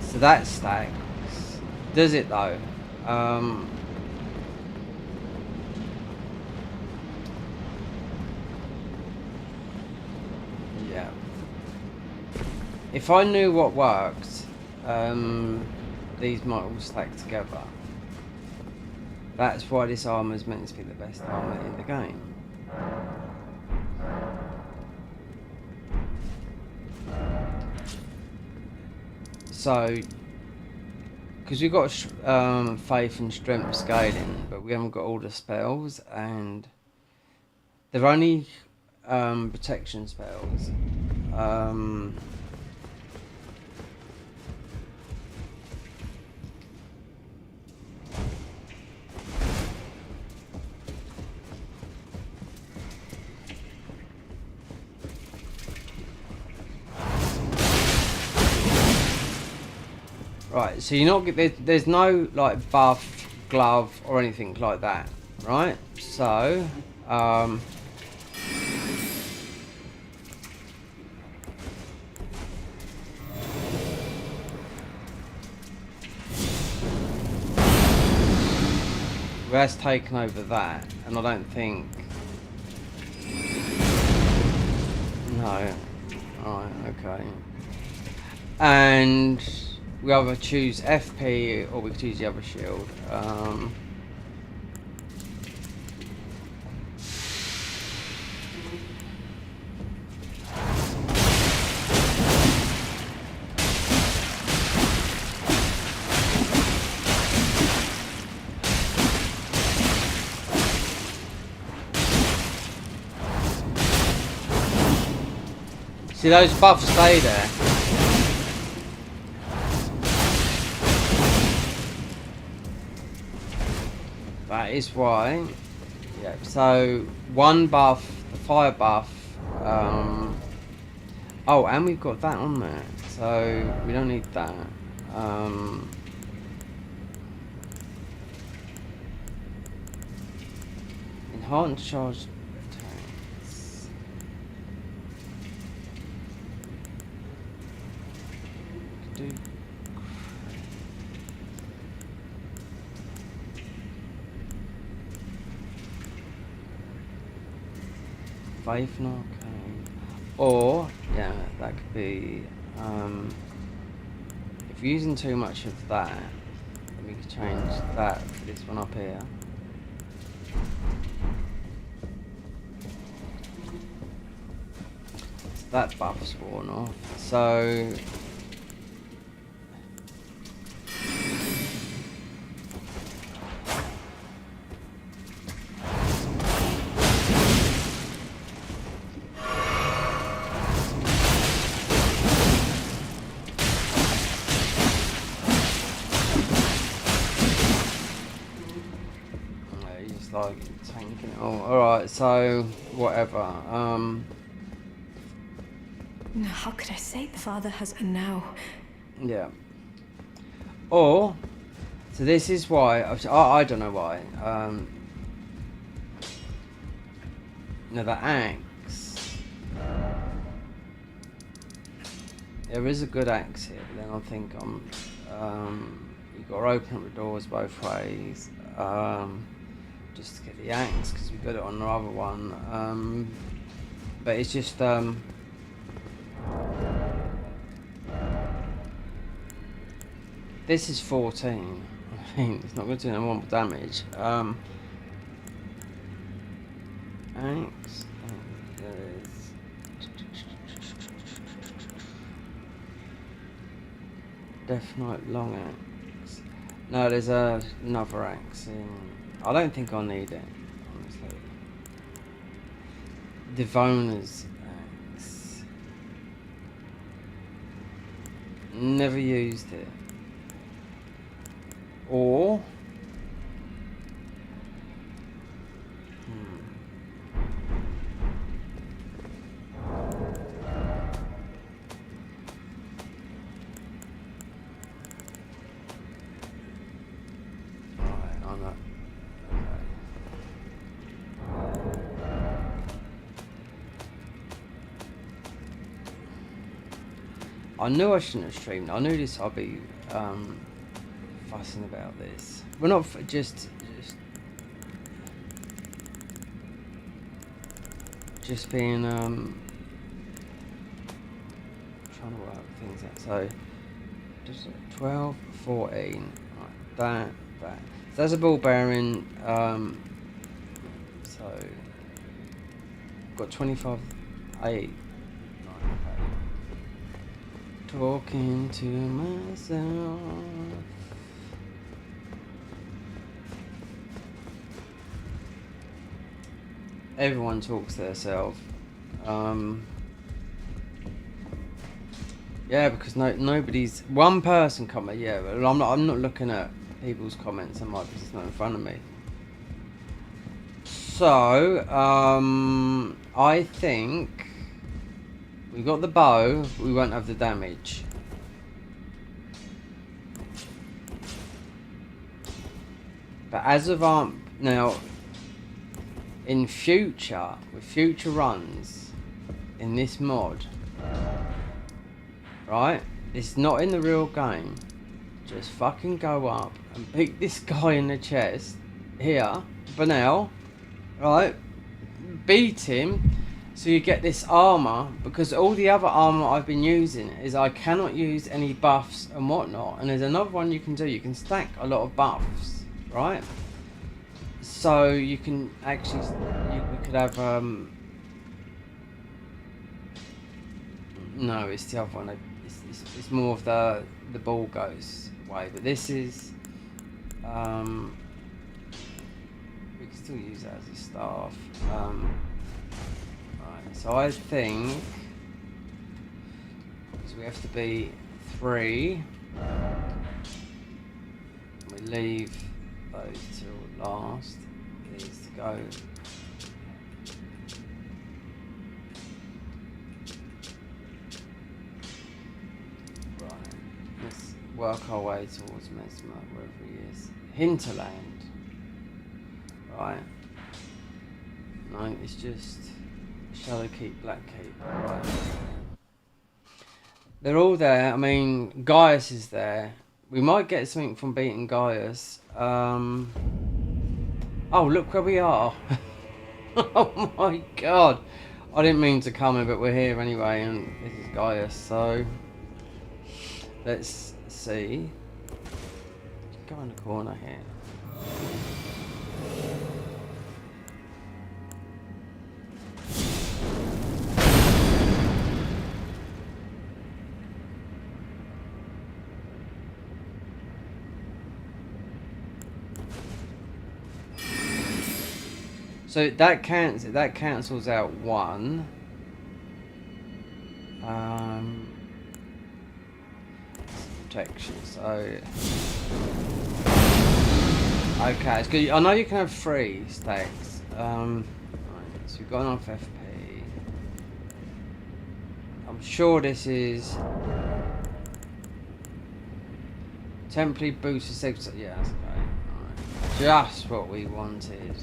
Speaker 1: So that stacks. Does it though? Yeah. If I knew what worked, these might all stack together. That's why this armour is meant to be the best armour in the game. So, because we've got faith and strength scaling, but we haven't got all the spells, and they're only protection spells. Right, so you're not there's no like buff, glove, or anything like that, right? So, that's taken over that, and I don't think. No. Alright, okay. And we either choose FP or we could choose the other shield. See, those buffs stay there. That is why. Yeah, so one buff, the fire buff. Oh, and we've got that on there, so we don't need that. Enhanced charge attacks. Do Faith and Arcane. Or, yeah, that could be, if you're using too much of that, then we could change that for this one up here. So that buff's worn off. So, like tanking it all. Alright, so whatever.
Speaker 7: No, how could I say the father has a now?
Speaker 1: Yeah. Or, so this is why I don't know why. No, the axe. There is a good axe here, but then I think you've got to open up the doors both ways. Just to get the axe, because we got it on the other one. But it's just this is 14. I mean, it's not going to do no more damage. Axe. Death Knight long axe. No, there's another axe in. I don't think I need it, honestly. Divoner's axe. Never used it. Or. I knew I shouldn't have streamed. I knew this. I'd be fussing about this. We're not just being trying to work things out. So just 12, 14. Right, that. So that's a ball bearing. So got 25, 8. Talking to myself. Everyone talks to themselves. Yeah, because nobody's one person comment. Yeah, but I'm not looking at people's comments on my because it's not in front of me. So I think. We got the bow, we won't have the damage. But as of now, in future, with future runs, in this mod, right? It's not in the real game. Just fucking go up and beat this guy in the chest, here, Banel, right? Beat him. So you get this armour, because all the other armour I've been using is I cannot use any buffs and whatnot. And there's another one you can do. You can stack a lot of buffs, right? So you can actually, we could have, no, it's the other one. It's more of the ball goes way. But this is, we can still use that as a staff. So I think, because we have to be 3, we leave those till last, these to go. Right, let's work our way towards Mesmer, wherever he is. Hinterland. Right. No, it's just... Shadow Keep, Black Keep, right. They're all there. I mean, Gaius is there. We might get something from beating Gaius. Oh, look where we are. Oh my god. I didn't mean to come in, but we're here anyway, and this is Gaius, so... Let's see. Go in the corner here. So that cancels out 1. Protection. So okay, it's good. I know you can have 3 stacks. Right, so we've got enough FP. I'm sure this is temporary boost for 6. Yeah, that's okay. Right. Just what we wanted.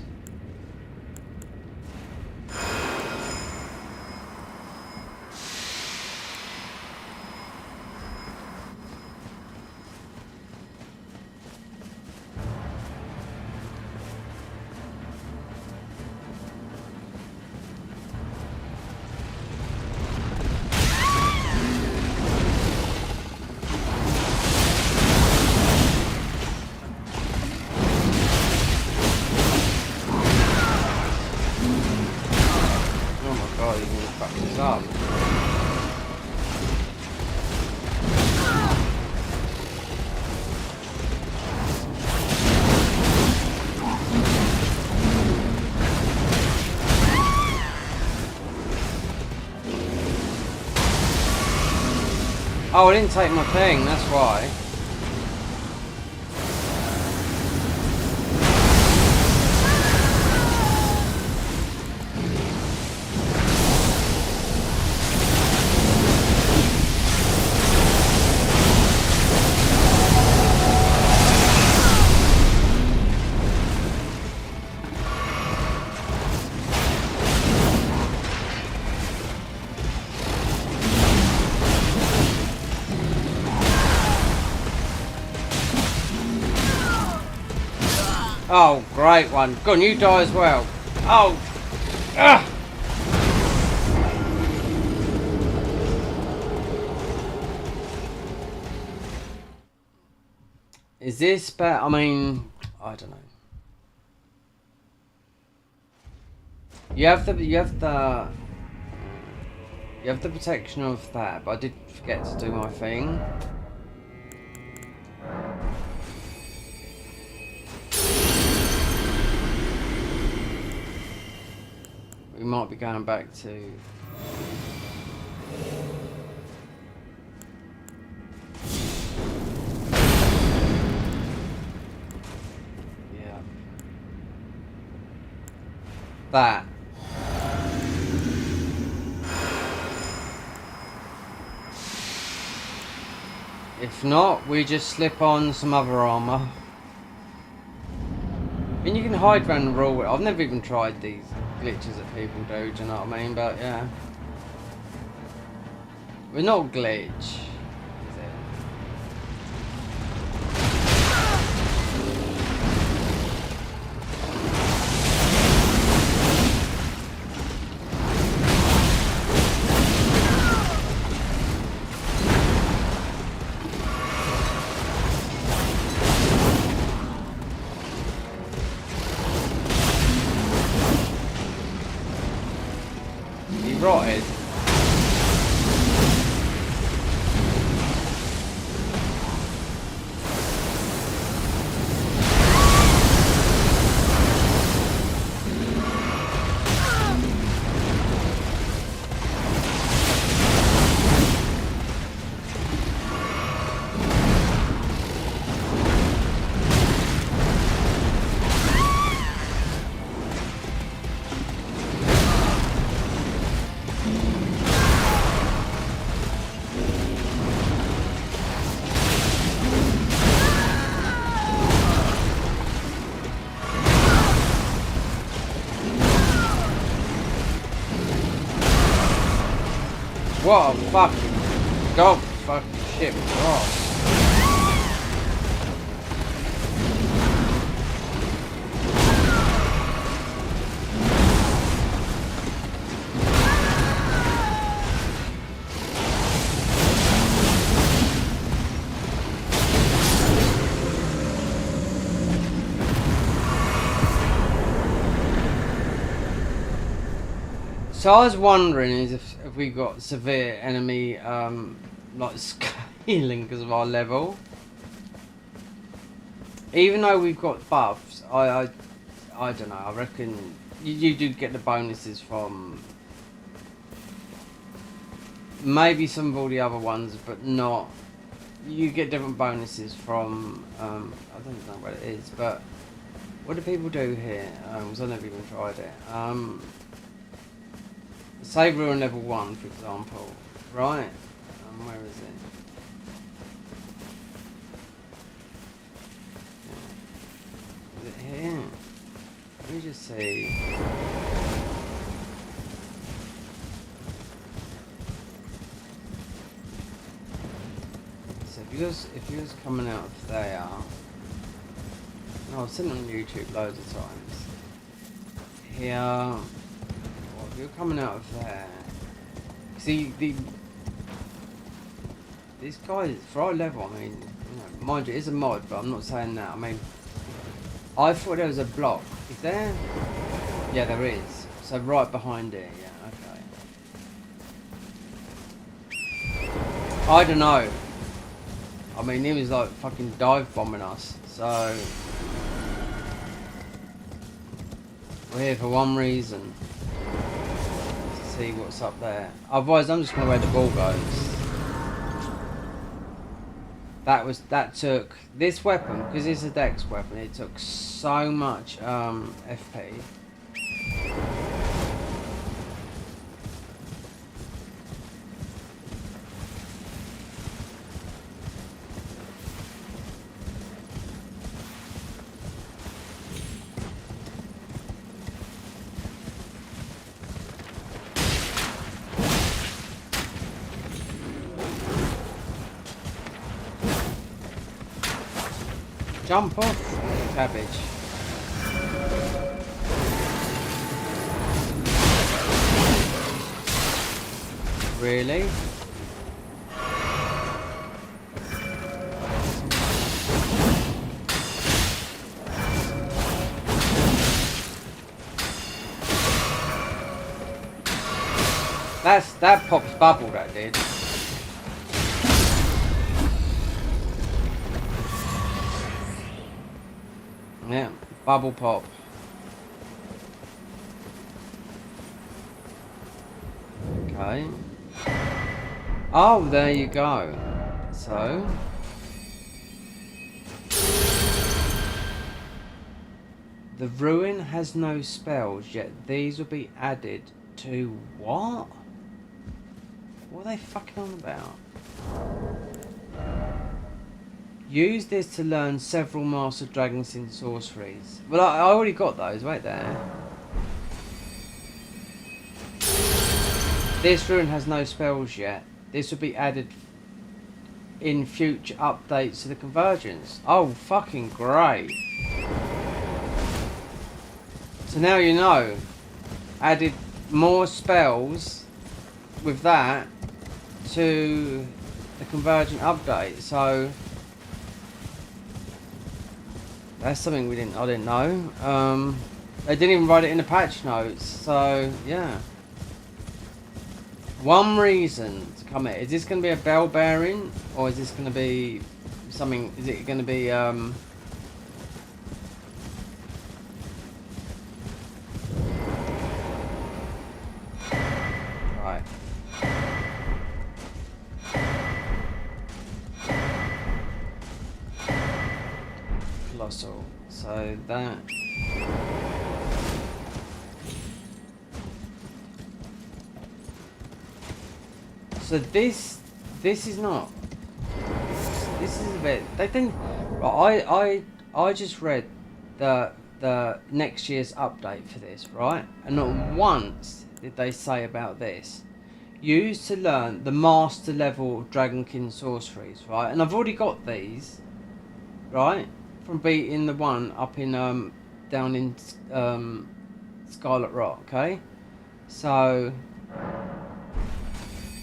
Speaker 1: Oh, I didn't take my thing, that's why. Oh, great one. Go on, you die as well. Oh! Ah! Is this better? I mean, I don't know. You have the protection of that, but I did forget to do my thing. We might be going back to... Yeah. That. If not, we just slip on some other armour. I mean, you can hide around the rule. I've never even tried these glitches that people do you know what I mean? But yeah. We're not glitch, is it? He rotted. What a fucking dog fucking shit cross. So I was wondering is if we got severe enemy like scaling because of our level. Even though we've got buffs, I don't know. I reckon you do get the bonuses from maybe some of all the other ones, but not. You get different bonuses from I don't know what it is, but what do people do here? Because I've never even tried it. Say we're on level 1, for example, right? Where is it? Is it here? Let me just see. So if you was coming out of there, I've seen it on YouTube loads of times. Here. You're coming out of there. See, this guy, for our level, I mean, you know, mind you, it is a mod, but I'm not saying that. I mean, I thought there was a block. Is there? Yeah, there is. So right behind it, yeah, okay. I don't know. I mean, he was like fucking dive bombing us, so... We're here for one reason. See what's up there. Otherwise, I'm just going to where the ball goes. That took this weapon, because it's a dex weapon, it took so much FP. Jump off, cabbage. Really? That pops bubble, that did. Yeah, bubble pop. Okay. Oh, there you go. So. The ruin has no spells, yet these will be added to what? What are they fucking on about? Use this to learn several Master Dragons in sorceries. Well, I already got those, right there. This rune has no spells yet. This will be added in future updates to the convergence. Oh, fucking great. So now you know. Added more spells with that to the convergent update. So that's something I didn't know. They didn't even write it in the patch notes, so yeah. One reason to come in. Is this going to be a bell bearing, or is this going to be something? Is it going to be right? Colossal. So that. So this is not. This is a bit. They didn't. I just read the next year's update for this, right? And not once did they say about this. Used to learn the master level Dragonkin sorceries, right? And I've already got these, right? From beating the one up in down in Scarlet Rock, okay? So.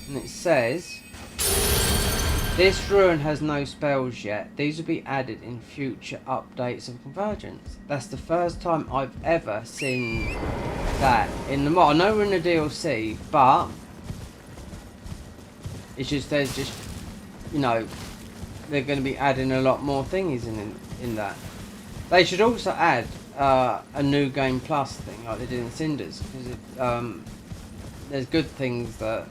Speaker 1: And it says, this rune has no spells yet. These will be added in future updates of Convergence. That's the first time I've ever seen that in the mod. I know we're in the DLC, but it's just there's just, you know, they're going to be adding a lot more things in that. They should also add a new game plus thing like they did in Cinders, because there's good things that.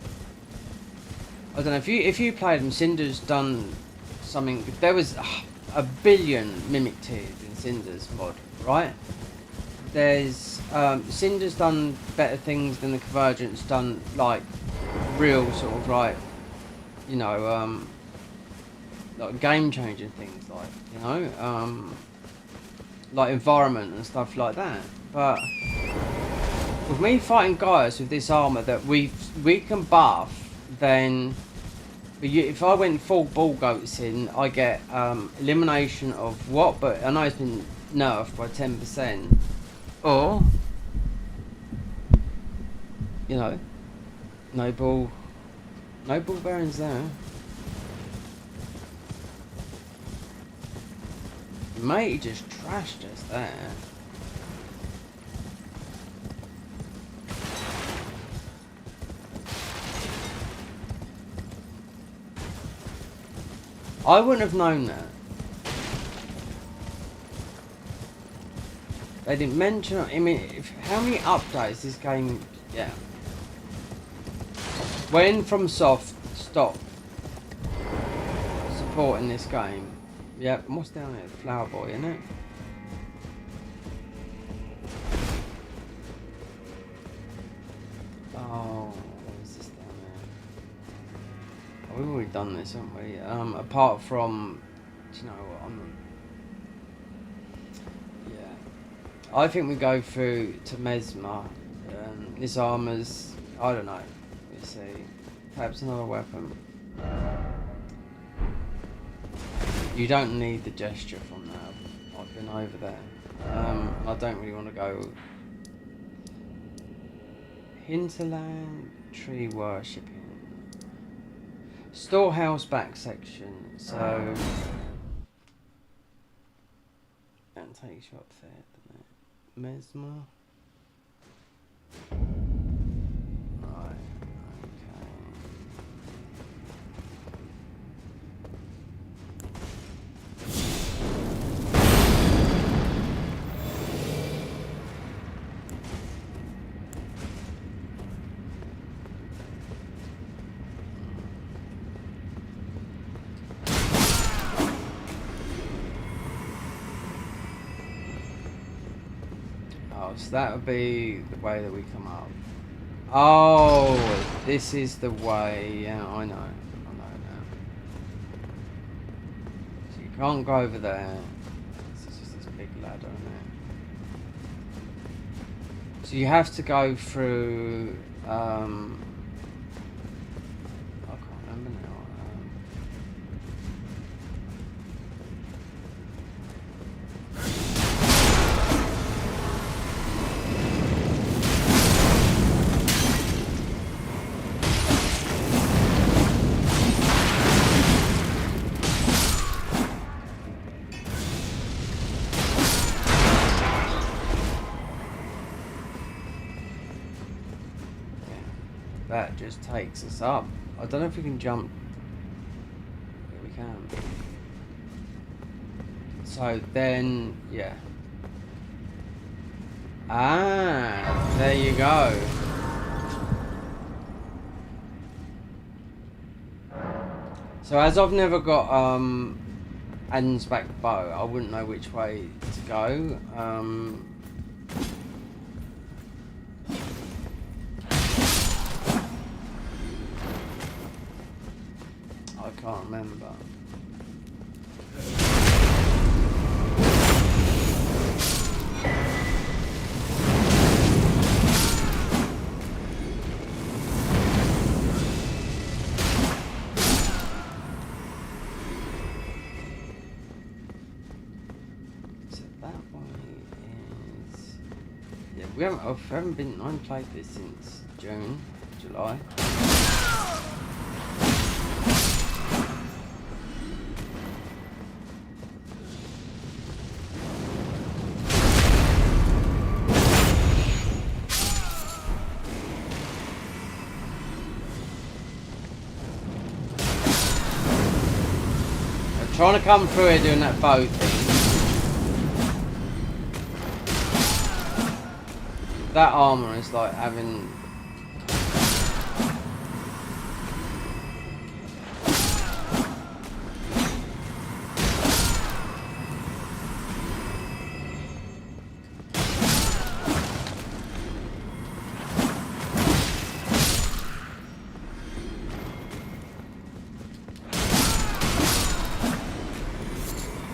Speaker 1: I don't know if you played them. Cinder's done something. There was a billion mimic tears in Cinder's mod, right? There's Cinder's done better things than the Convergence done, like real sort of like, you know, like game changing things, like, you know, like environment and stuff like that. But with me fighting guys with this armor that we can buff, then. But if I went full ball goats in, I get elimination of what? But I know it's been nerfed by 10%. Or, you know, no ball bearings there. Mate, he just trashed us there. I wouldn't have known that. They didn't mention. I mean, how many updates this game? Yeah. When From Soft stopped bought in this game. Yep, what's down there? Flower boy, isn't it? Oh, what is this down there? Oh, we've already done this, haven't we? Apart from, do you know what? Yeah, I think we go through to Mesmer. This armour's, I don't know. Let's see. Perhaps another weapon. You don't need the gesture from that. I've been over there. I don't really want to go. Hinterland, tree worshipping. Storehouse back section. So that takes you up there, doesn't it? Mesmer. Right. Okay. So that would be the way that we come up. Oh, this is the way. Yeah, I know. I know now. So you can't go over there. This is just this big ladder, isn't it? So you have to go through. I can't remember now. That just takes us up. I don't know if we can jump. Yeah, we can. So then, yeah. Ah, there you go. So as I've never got Adam's back bow, I wouldn't know which way to go. I can't remember. So that one is... Yeah, we haven't been... I haven't played this since June, July. Trying to come through here doing that bow thing. That armour is like having...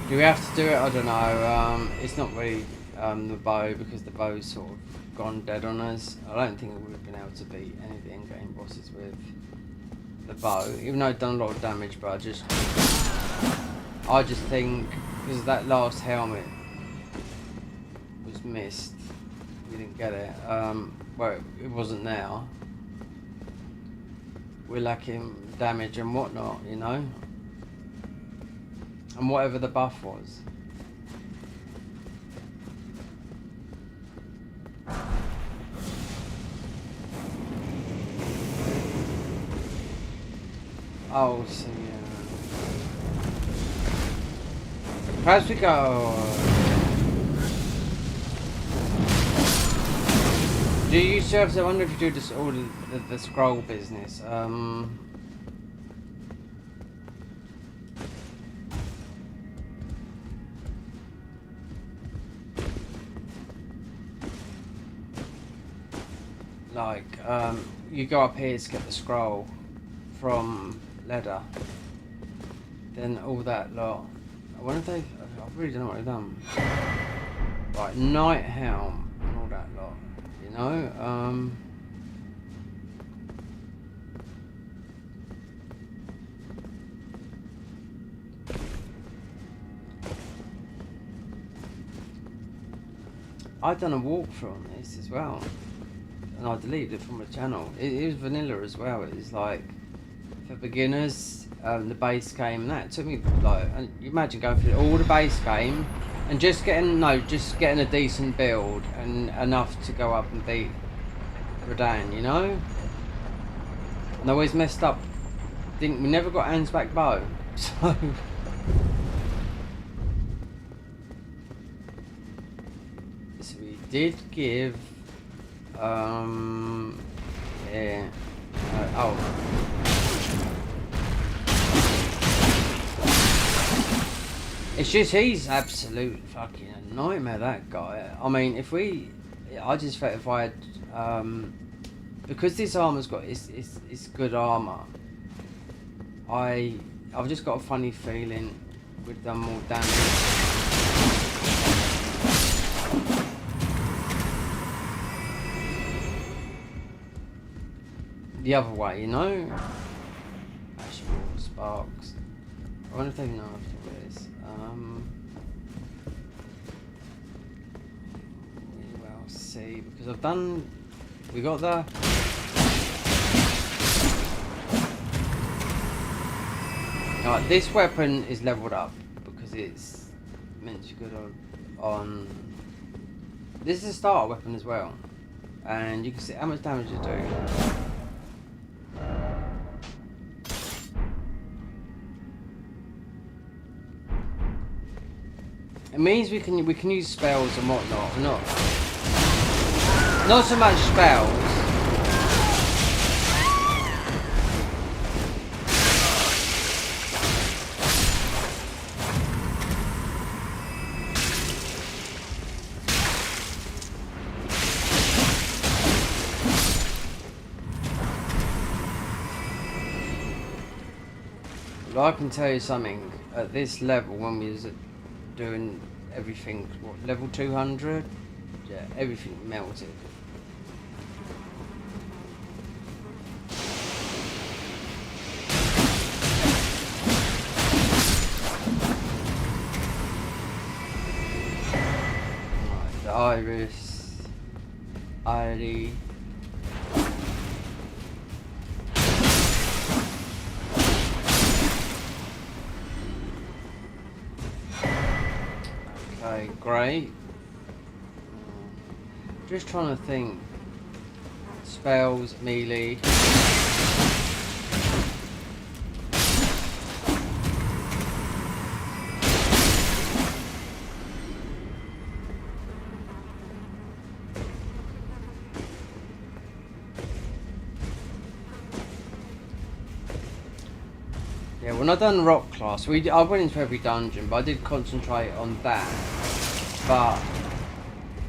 Speaker 1: Do we have to do it? I don't know. It's not really the bow, because the bow's sort of gone dead on us. I don't think we would have been able to beat any of the in-game bosses with the bow, even though it done a lot of damage. But I just think because that last helmet was missed, we didn't get it. Well, it wasn't now. We're lacking damage and whatnot, you know. And whatever the buff was. Oh, so yeah. Perhaps we go. Do you serve? I wonder if you do this all the scroll business. like, you go up here to get the scroll from Leather. Then all that lot. I wonder if they... I really don't know what they've done. Right, Night Helm and all that lot. You know? I've done a walkthrough on this as well, and I deleted it from the channel. It was vanilla as well. It was like for beginners, the base game, and that took me like, and you imagine going through all the base game and just getting a decent build and enough to go up and beat Radan, you know. And I always messed up. We never got hands back bow, so. Did give yeah oh it's just he's absolute fucking nightmare, that guy. I mean, I just felt if I had because this armor's got it's good armor, I've just got a funny feeling we've done more damage. The other way, you know? Actually, sparks. I wonder if they know after this. Well, see, because I've done. We got the. Alright, this weapon is leveled up because it's meant to be good on. This is a starter weapon as well, and you can see how much damage it do. It means we can use spells and whatnot. Not so much spells. But I can tell you something. At this level, when we was doing everything, what, level 200? Yeah, everything melted. Right, the iris, ID. Okay, great. Just trying to think. Spells, melee. Yeah, when I done rock class, I went into every dungeon, but I did concentrate on that. But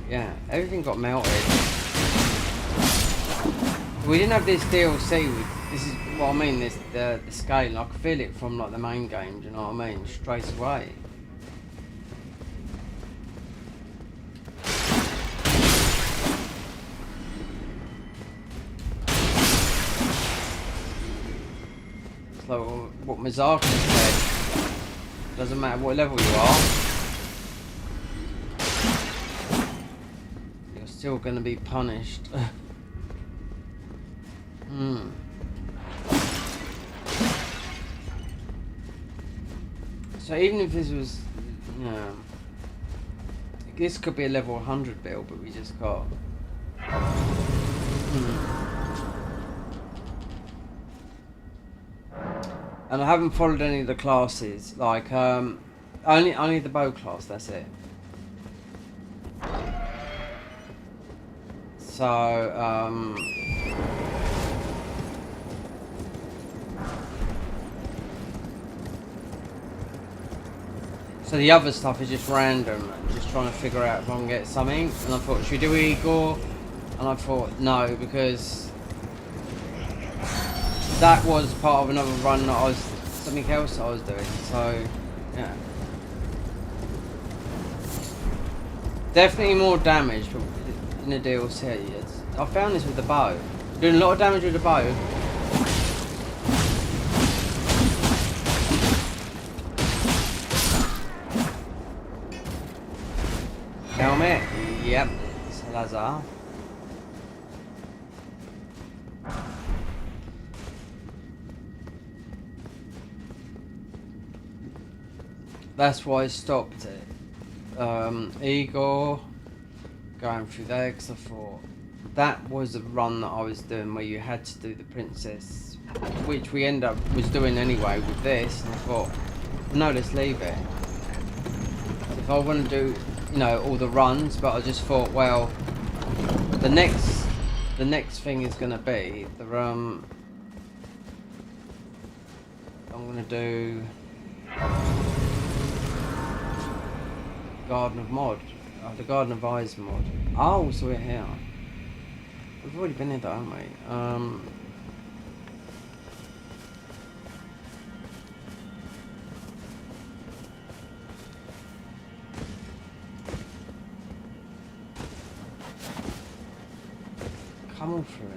Speaker 1: yeah, everything got melted. We didn't have this DLC. This is what I mean. The scale. I could feel it from like the main game. Do you know what I mean? Straight away. It's like what Mizaki said. Doesn't matter what level you are. Still going to be punished. So even if this was, you know, this could be a level 100 build, but we just got. And I haven't followed any of the classes, like only the bow class. That's it. So, so the other stuff is just random, just trying to figure out if I can get something. And I thought, should we do Igor? And And I thought, no, because that was part of another run that I was, something else I was doing, so, yeah. Definitely more damage in the DLC. I found this with the bow. Doing a lot of damage with the bow. Helmet, yep, Salazar. That's why I stopped it. Igor, going through there because I thought that was a run that I was doing where you had to do the princess, which we end up was doing anyway with this, and I thought, no, let's leave it. If I want to do, you know, all the runs, but I just thought, well, the next thing is going to be the I'm going to do Garden of Mod, the Garden of Eyes mod. Oh, so we're here. We've already been here though, haven't we? Come on through it.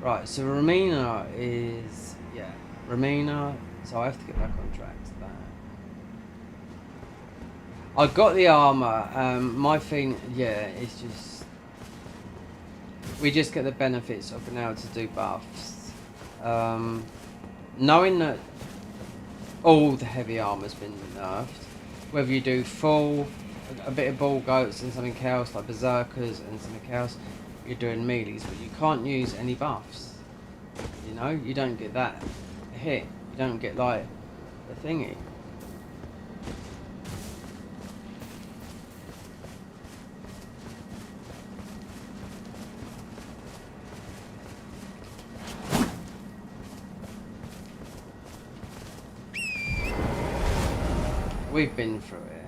Speaker 1: Right, so Romina is, yeah, Romina, so I have to get back on track to that. I got the armour, my thing, yeah, it's just, we just get the benefits of being able to do buffs. Knowing that all the heavy armour's been nerfed, whether you do full, a bit of ball goats and something else, like berserkers and something else, you're doing melees, but you can't use any buffs. You know, you don't get that hit, you don't get like the thingy. We've been through it.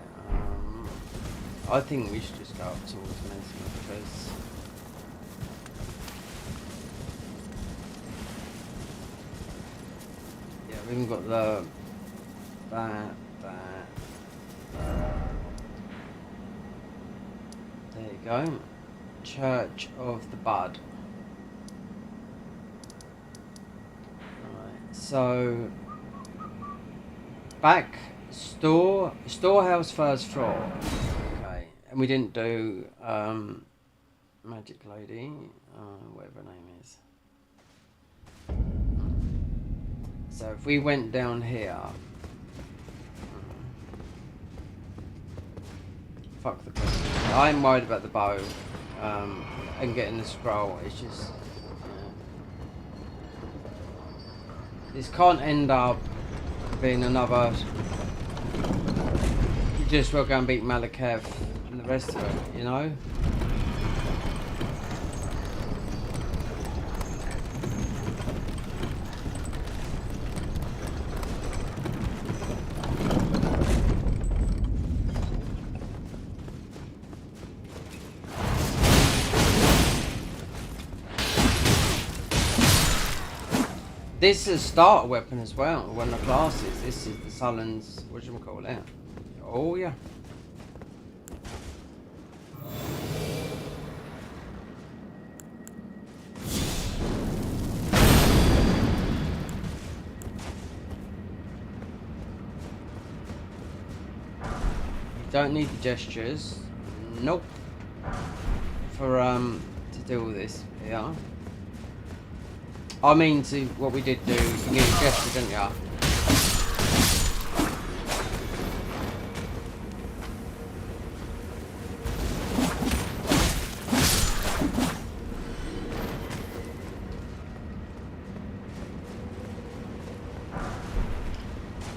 Speaker 1: I think we should just go up towards Mesmer because yeah, we haven't got the that. There you go. Church of the Bud. Right, so back storehouse first floor. Okay, and we didn't do Magic Lady, whatever her name is. So if we went down here, fuck the bow. I'm worried about the bow and getting the scroll. It's just this can't end up being another. Just we'll go and beat Malakav and the rest of it, you know? This is a starter weapon as well, one of the classes. This is the Sullen's, what should we call it? Oh yeah. You don't need the gestures. Nope. For to do all this, yeah. I mean, to what we did do, you need a gesture, didn't you?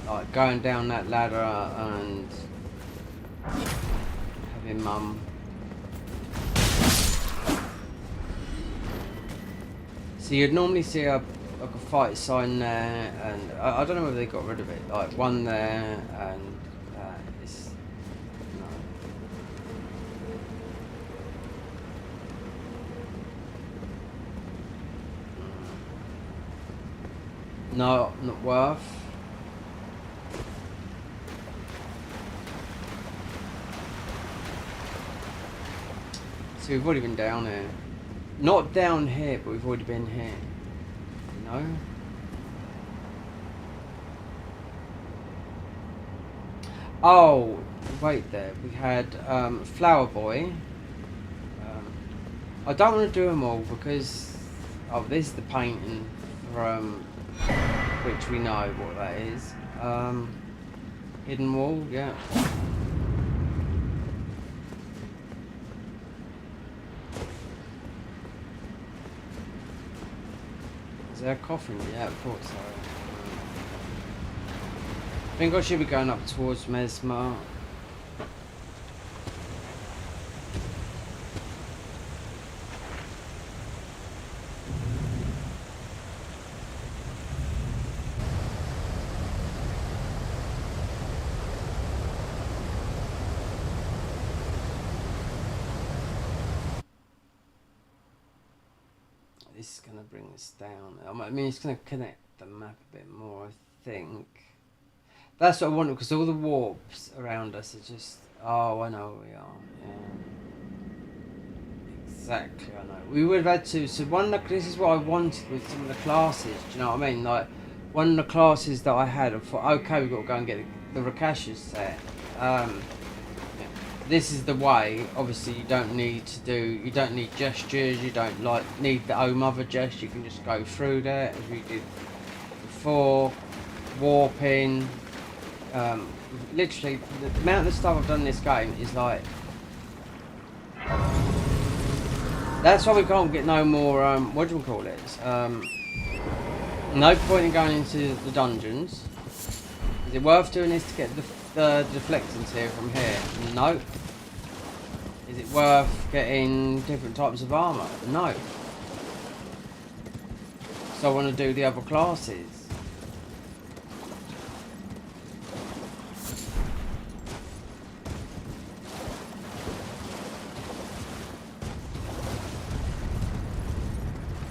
Speaker 1: Like going down that ladder and having Mum. So you'd normally see like a fight sign there, and I don't know whether they got rid of it. Like one there, and it's no. No, not worth. So we've already been down here. Not down here, but we've already been here. You know? Oh, wait there. We had Flower Boy. I don't want to do them all because... Oh, this is the painting from... which we know what that is. Hidden Wall, yeah. Is there a coffin? Yeah, I thought so. I think I should be going up towards Mesmer. This is going to bring this down. I mean, it's going to connect the map a bit more, I think. That's what I wanted, because all the warps around us are just... Oh, I know where we are. Yeah. Exactly, I know. We would have had to... So this is what I wanted with some of the classes, do you know what I mean? Like, one of the classes that I had, I thought, okay, we've got to go and get the Rakashas set. This is the way. Obviously, you don't need gestures, you don't need the Oh Mother gesture, you can just go through there, as we did before. Warping. Literally, the amount of stuff I've done in this game is like... That's why we can't get no more, what do we call it? No point in going into the dungeons. Is it worth doing this to get the deflectors here from here? No. Is it worth getting different types of armour? No. So I want to do the other classes.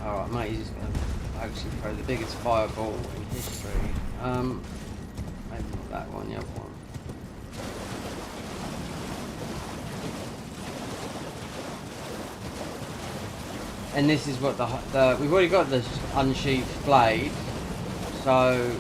Speaker 1: Alright, mate, he's just going to actually throw the biggest fireball in history. Maybe not that one, the other one. And this is what we've already got this unsheathed blade, so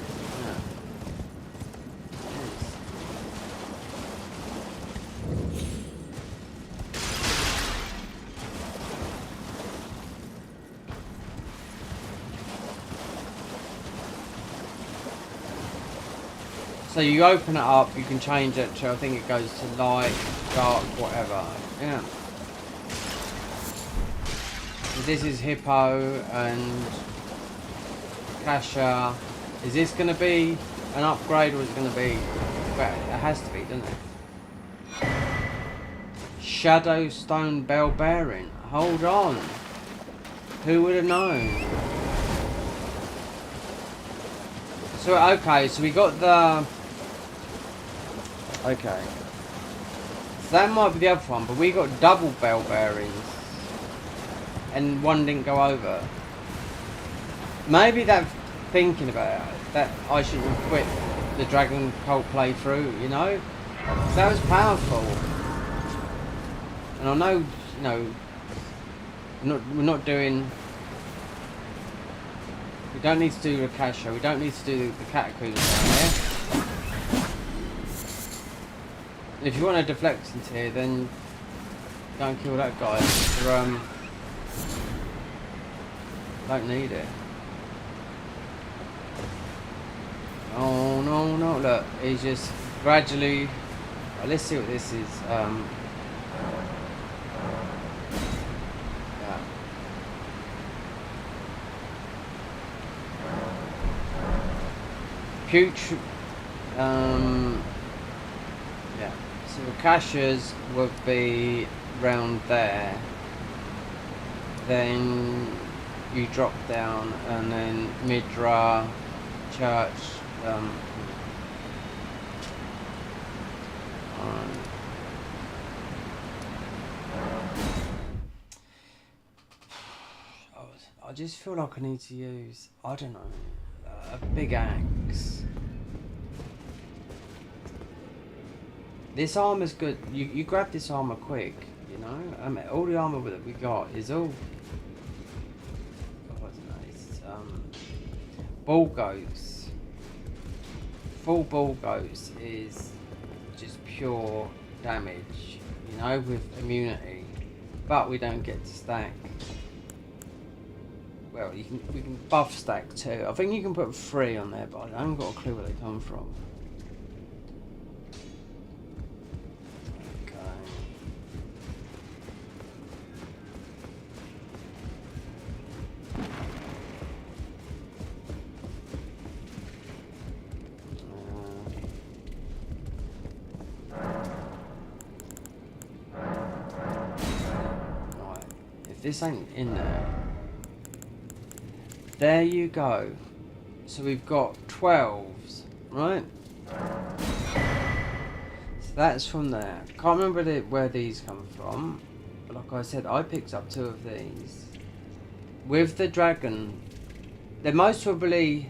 Speaker 1: so you open it up, you can change it to, I think it goes to light, dark, whatever. Yeah. This is Hippo and Kasha. Is this going to be an upgrade or is it going to be... Well, it has to be, doesn't it? Shadowstone Bell Bearing. Hold on. Who would have known? So, okay, so we got the... Okay. So that might be the other one, but we got double bell bearings. And one didn't go over. Maybe that, thinking about it, that I should have quit the Dragon Cult playthrough, you know? Because that was powerful. And I know, you know, we're not doing... We don't need to do the Rakasha, we don't need to do the Catacombs down there. And if you want a deflectant here, then go and kill that guy. Don't need it. Oh no, no, look, he's just gradually... Well, let's see what this is. Yeah. Putrid... Yeah. So the Rakashas would be round there. Then you drop down, and then Midra, Church, I just feel like I need to use, I don't know, a big axe. This armor's good. You grab this armor quick, you know. All the armor that we got is all. What's nice? Ball goats. Full ball goats is just pure damage, you know, with immunity. But we don't get to stack. Well, we can buff stack too. I think you can put 3 on there, but I haven't got a clue where they come from. This ain't in there. There you go. So we've got 12s, right? So that's from there. Can't remember where these come from. But like I said, I picked up 2 of these. With the dragon, they're most probably...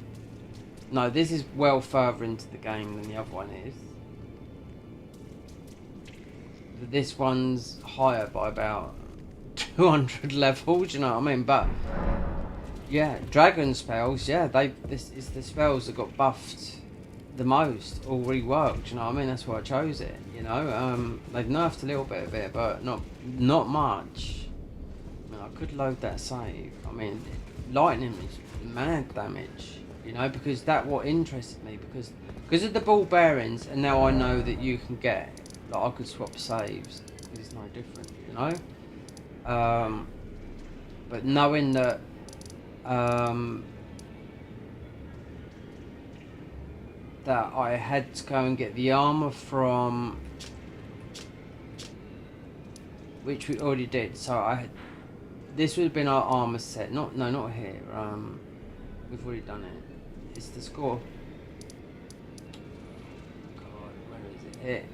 Speaker 1: No, this is well further into the game than the other one is. But this one's higher by about 200 levels, you know what I mean? But yeah, dragon spells, yeah, this is the spells that got buffed the most or reworked, you know what I mean? That's why I chose it, you know. They've nerfed a little bit of it, but not much. I mean, I could load that save. I mean, lightning is mad damage, you know, because that what interested me, because of the ball bearings, and now I know that you can get, like, I could swap saves because it's no different, you know. But knowing that that I had to go and get the armor from, which we already did, so this would have been our armor set. Not here. We've already done it. It's the score. God, where is it? Here.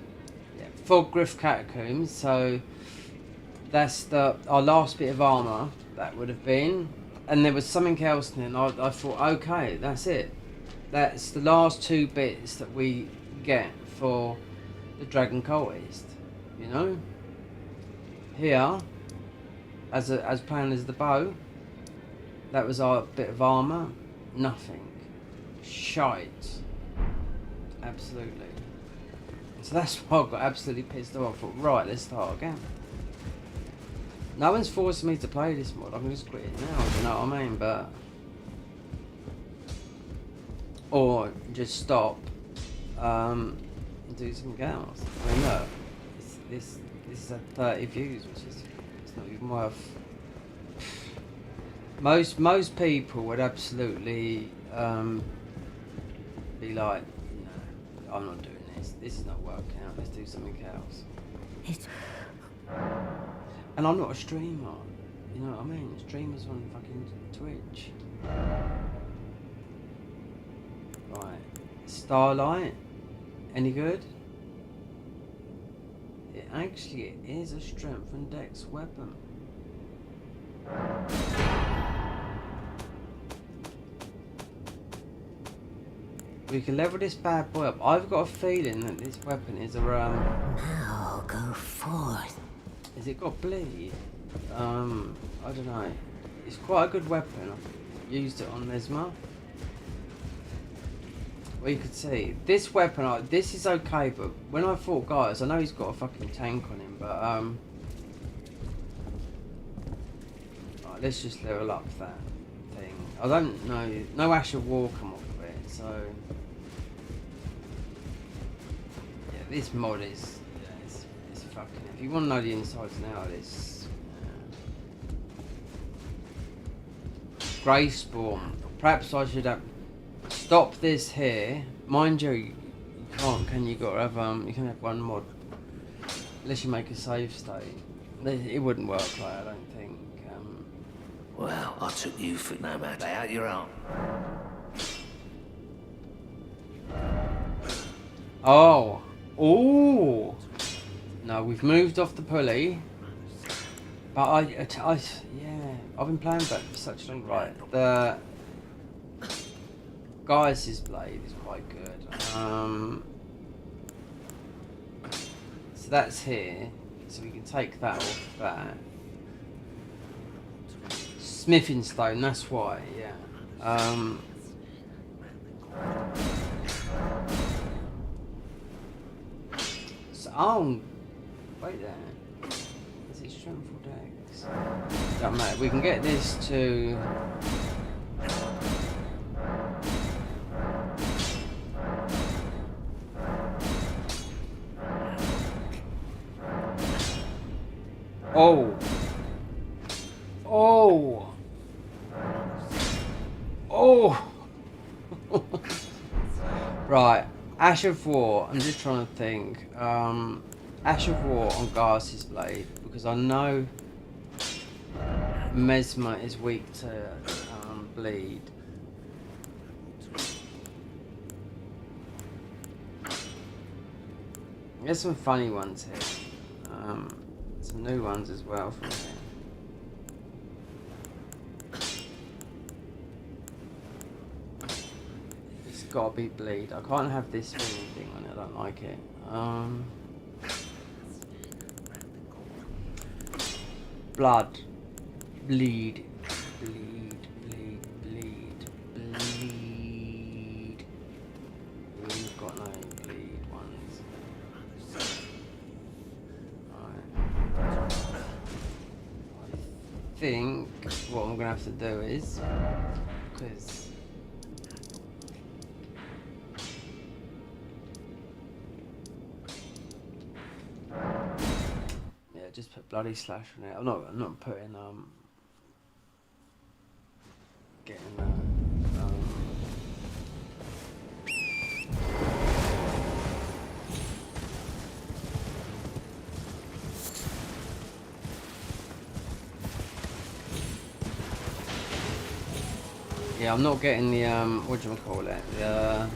Speaker 1: Yeah, Fogriff Catacombs. So that's our last bit of armor, that would have been. And there was something else in it, and I thought, okay, that's it. That's the last 2 bits that we get for the Dragon Cultist, you know? Here, as plain as the bow, that was our bit of armor. Nothing. Shite. Absolutely. So that's why I got absolutely pissed off. I thought, right, let's start again. No one's forcing me to play this mod. I can just quit it now, you know what I mean? But or just stop and do something else. I mean, look, this is at 30 views, which is it's not even worth. Most people would absolutely be like, no, I'm not doing this. This is not working out. Let's do something else. And I'm not a streamer, you know what I mean? Streamers on fucking Twitch. Right, Starlight, any good? It actually is a strength and dex weapon. We can level this bad boy up. I've got a feeling that this weapon is a
Speaker 2: Now go forth.
Speaker 1: Has it got bleed? I don't know. It's quite a good weapon. I've used it on Mesmer. Well, you could see this weapon. This is okay, but when I fought guys, I know he's got a fucking tank on him, but right, let's just level up that thing. I don't know. No Ash of War come off of it, so yeah, this mod is. It's fucking. If you want to know the insides now, this Greyspawn. Perhaps I should have. Stop this here. Mind you, you can't, can you? Got to have you can have one mod. Unless you make a save state. It wouldn't work like I don't think.
Speaker 9: Well, I took you for no matter. Lay out your arm.
Speaker 1: Oh. Ooh. No, we've moved off the pulley. But yeah, I've been playing that for such long. Right. The Gaius's blade is quite good. So that's here. So we can take that off that. Smithing stone, that's why, yeah. So, oh, wait there. Is it strength or dex? Don't matter. We can get this to. Oh. Oh. Oh. Right. Ash of War. I'm just trying to think. Ash of War on Gaius's blade, because I know Mesmer is weak to bleed. There's some funny ones here. Some new ones as well from here. It's gotta be bleed. I can't have this spinning thing on it, I don't like it. Blood. Bleed. Bleed. Bleed. Bleed. Bleed. We've got no bleed ones. I think what I'm gonna have to do is, because yeah, just put bloody slash on it. I'm not putting getting yeah, I'm not getting the whatchamacallit, the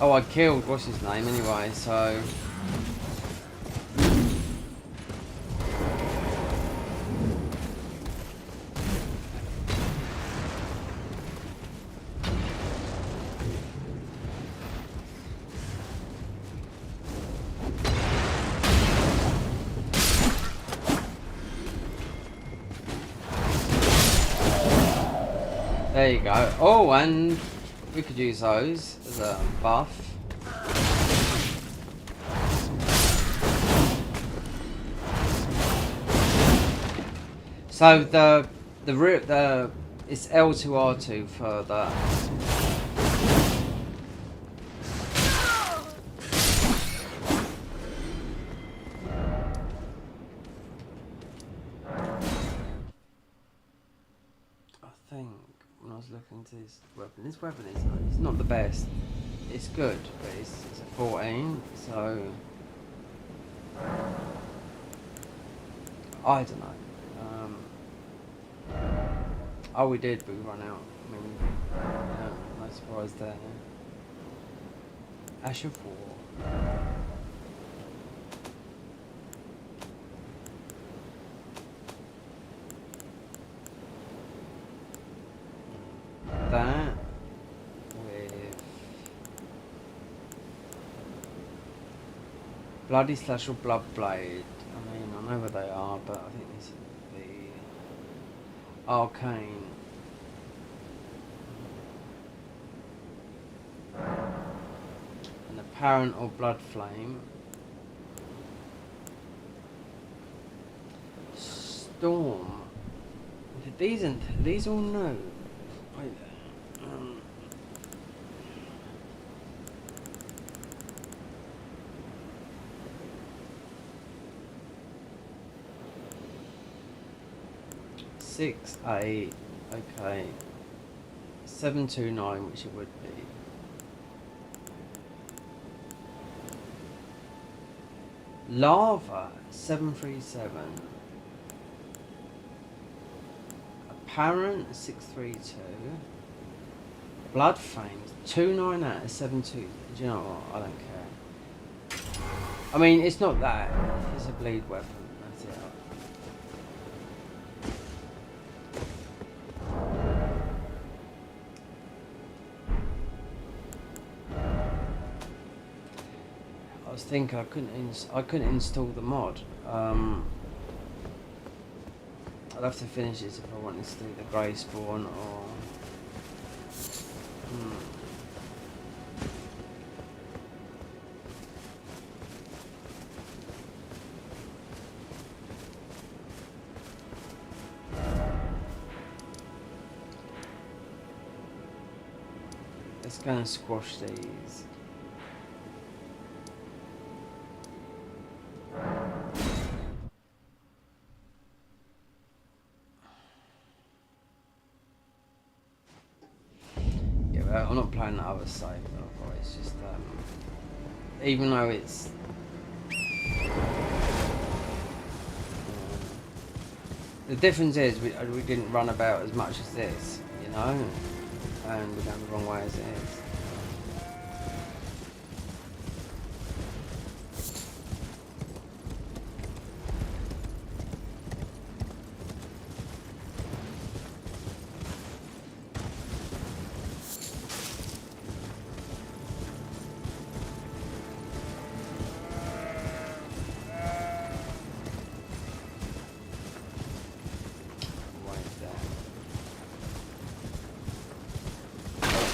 Speaker 1: oh, I killed what's his name anyway, so there you go. Oh, and we could use those as a buff. So the it's L2R2 for that. I think when I was looking into this weapon is it's not the best. It's good, but it's a 14, so I don't know. Oh, we did, but we run out. I mean, yeah, no surprise there. Ash of War. That with Bloody Slash or Blood Blade. I mean, I know where they are, but I think this is the Arcane. And Apparent or Blood Flame. Storm. These all know. Wait there. 6, 8, okay. 729, which it would be. Lava, 737. Apparent, 632. Blood Flames, 29 out of 72. Do you know what? I don't care. I mean, it's not that. It's a bleed weapon. That's it. I was thinking I couldn't install the mod. I'd have to finish this if I wanted to do the grey spawn or. Let's go and squash these. Yeah, but I'm not playing the other side. It's just even though it's the difference is we didn't run about as much as this, you know, and we're going the wrong way as it is.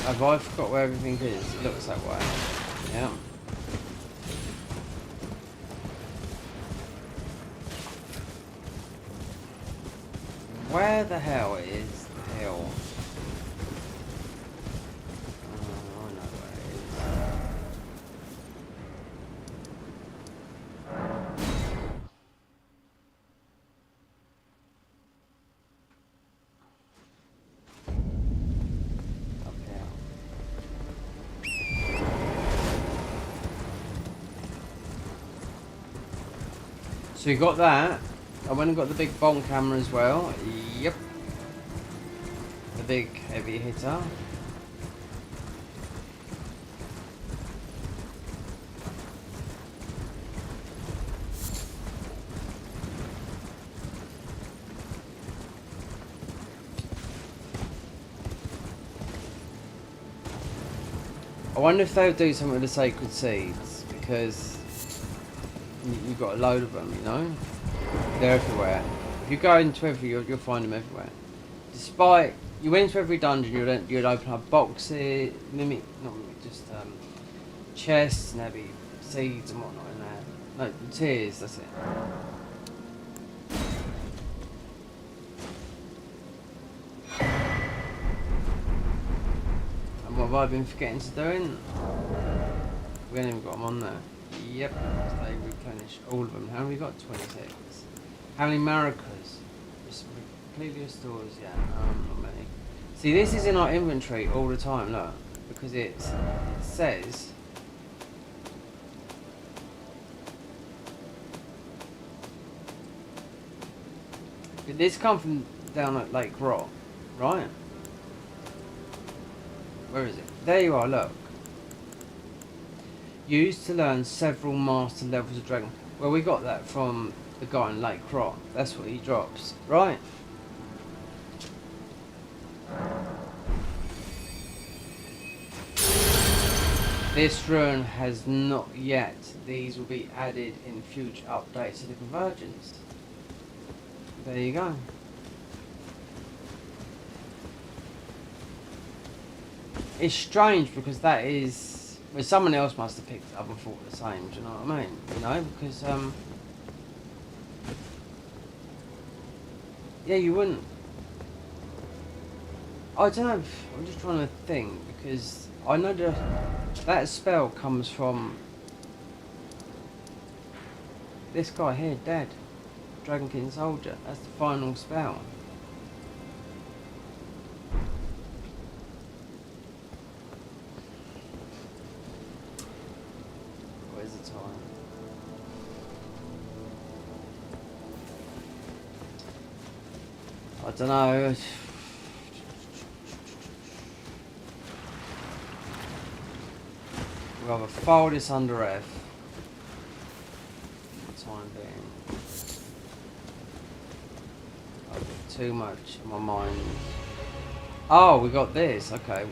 Speaker 1: Have I forgot where everything is? It looks that way. Yeah. Where the hell is the hill? Oh, I know where it is. So you got that. I went and got the big bomb camera as well. Yep. The big heavy hitter. I wonder if they would do something with the sacred seeds, because you've got a load of them, you know? They're everywhere. If you go into you'll find them everywhere. Despite, you went into every dungeon, you'd open up boxes, just chests, and there'd be seeds and whatnot in there. No, tears, that's it. And what have I been forgetting to do? We haven't even got them on there. Yep, they replenish all of them. How many we got? 26. How many maracas? Just completely restores, yeah, not many. See, this is in our inventory all the time, look, because it says this come from down at Lake Rock, right? Where is it? There you are, look. Used to learn several master levels of dragon. Well, we got that from the guy in Lake Rock. That's what he drops, right? This rune has not yet. These will be added in future updates to the convergence. There you go. It's strange because that is. Well, someone else must have picked it up and thought the same, do you know what I mean? You know, because, yeah, you wouldn't. I don't know, I'm just trying to think, because I know that spell comes from this guy here, dead. Dragon King Soldier, that's the final spell. I don't know. We'll have a file this under F. For the time being. I've got too much in my mind. Oh, we got this. Okay.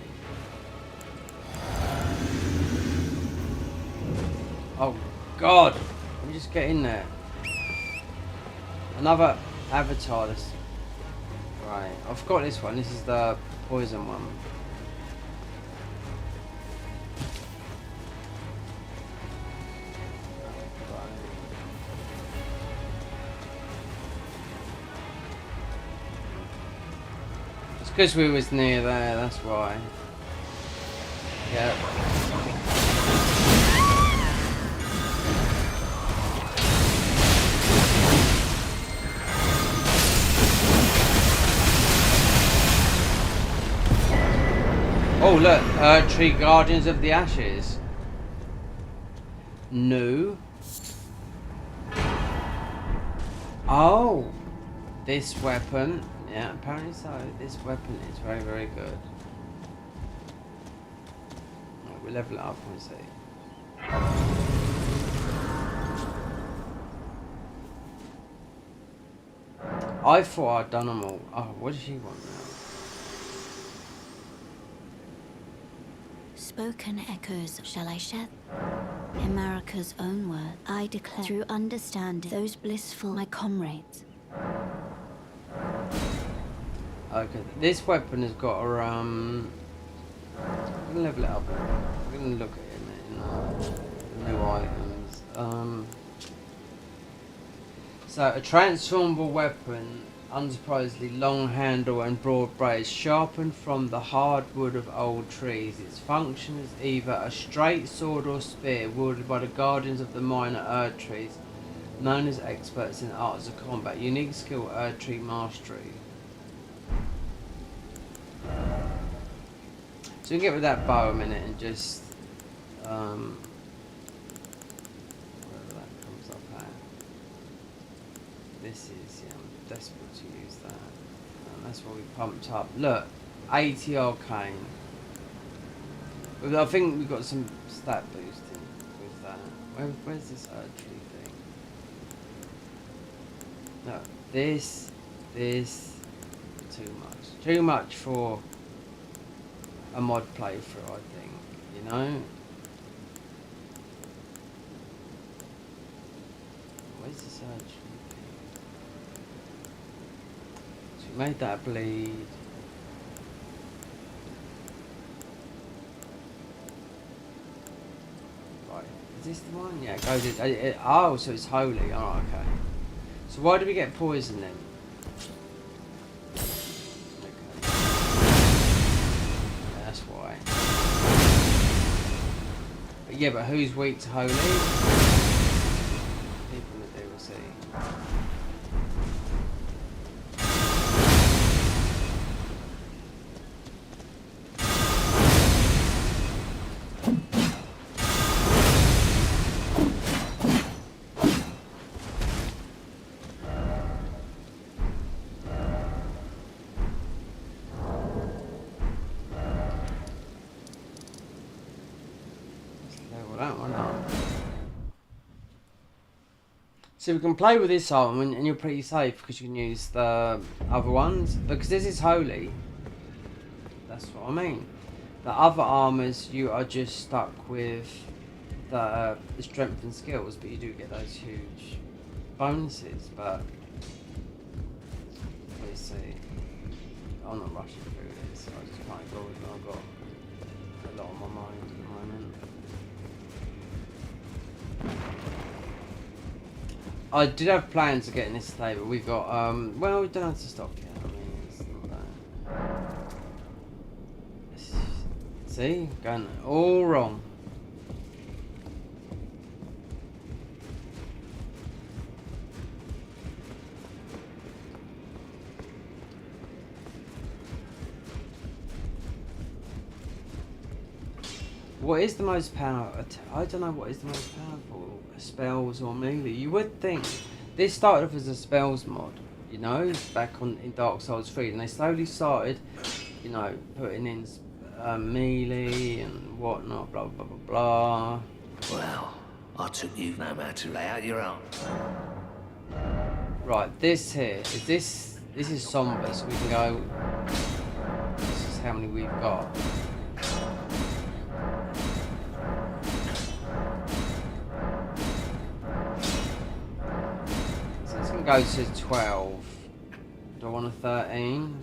Speaker 1: Oh, God! Let me just get in there. Another avatar. This. Right, I've got this one. This is the poison one. It's because we was near there, that's why. Yeah. Oh look, Tree Guardians of the Ashes. No. Oh, this weapon. Yeah, apparently so. This weapon is very, very good. Right, we'll level it up and see. I thought I'd done them all. Oh, what does she want now?
Speaker 6: Spoken echoes, shall I share? In Marika's own word, I declare through understanding those blissful my comrades.
Speaker 1: Okay, this weapon has got a I'm gonna level it up. We're gonna look at it in the new items. So a transformable weapon, unsurprisingly long handle and broad blade, sharpened from the hard wood of old trees. Its function is either a straight sword or spear, wielded by the guardians of the minor Erd trees, known as experts in arts of combat. Unique skill, Erd tree mastery. So we can get with that bow a minute and just whatever that comes up at. This is, yeah, I'm desperate to use that. And that's what we pumped up. Look, 80 arcane. I think we've got some stat boosting with that. Where's this Erd tree thing? No, this, too much. Too much for a mod playthrough, I think, you know? Where's the surgery thing? So we made that bleed. Right, is this the one? Yeah, go to, oh, so it's holy, alright, okay. So why do we get poison then? Yeah, but who's weak to holy? People that they will see. So we can play with this arm and you're pretty safe because you can use the other ones. Because this is holy. That's what I mean. The other armors, you are just stuck with the strength and skills, but you do get those huge bonuses. But let's see. I'm not rushing through this. I just can't go with it. I've got a lot on my mind at the moment. I did have plans to get in this today, but we've got, well, we don't have to stop yet. I mean, it's not that. See? Going all wrong. What is the most powerful? I don't know what is the most powerful, spells or melee. You would think this started off as a spells mod, you know, back in Dark Souls 3, and they slowly started, you know, putting in melee and whatnot, blah blah blah blah.
Speaker 9: Well, I took you no matter lay out your arm.
Speaker 1: Right, this here is this is somber, so we can go. This is how many we've got. go to 12. Do I want a 13?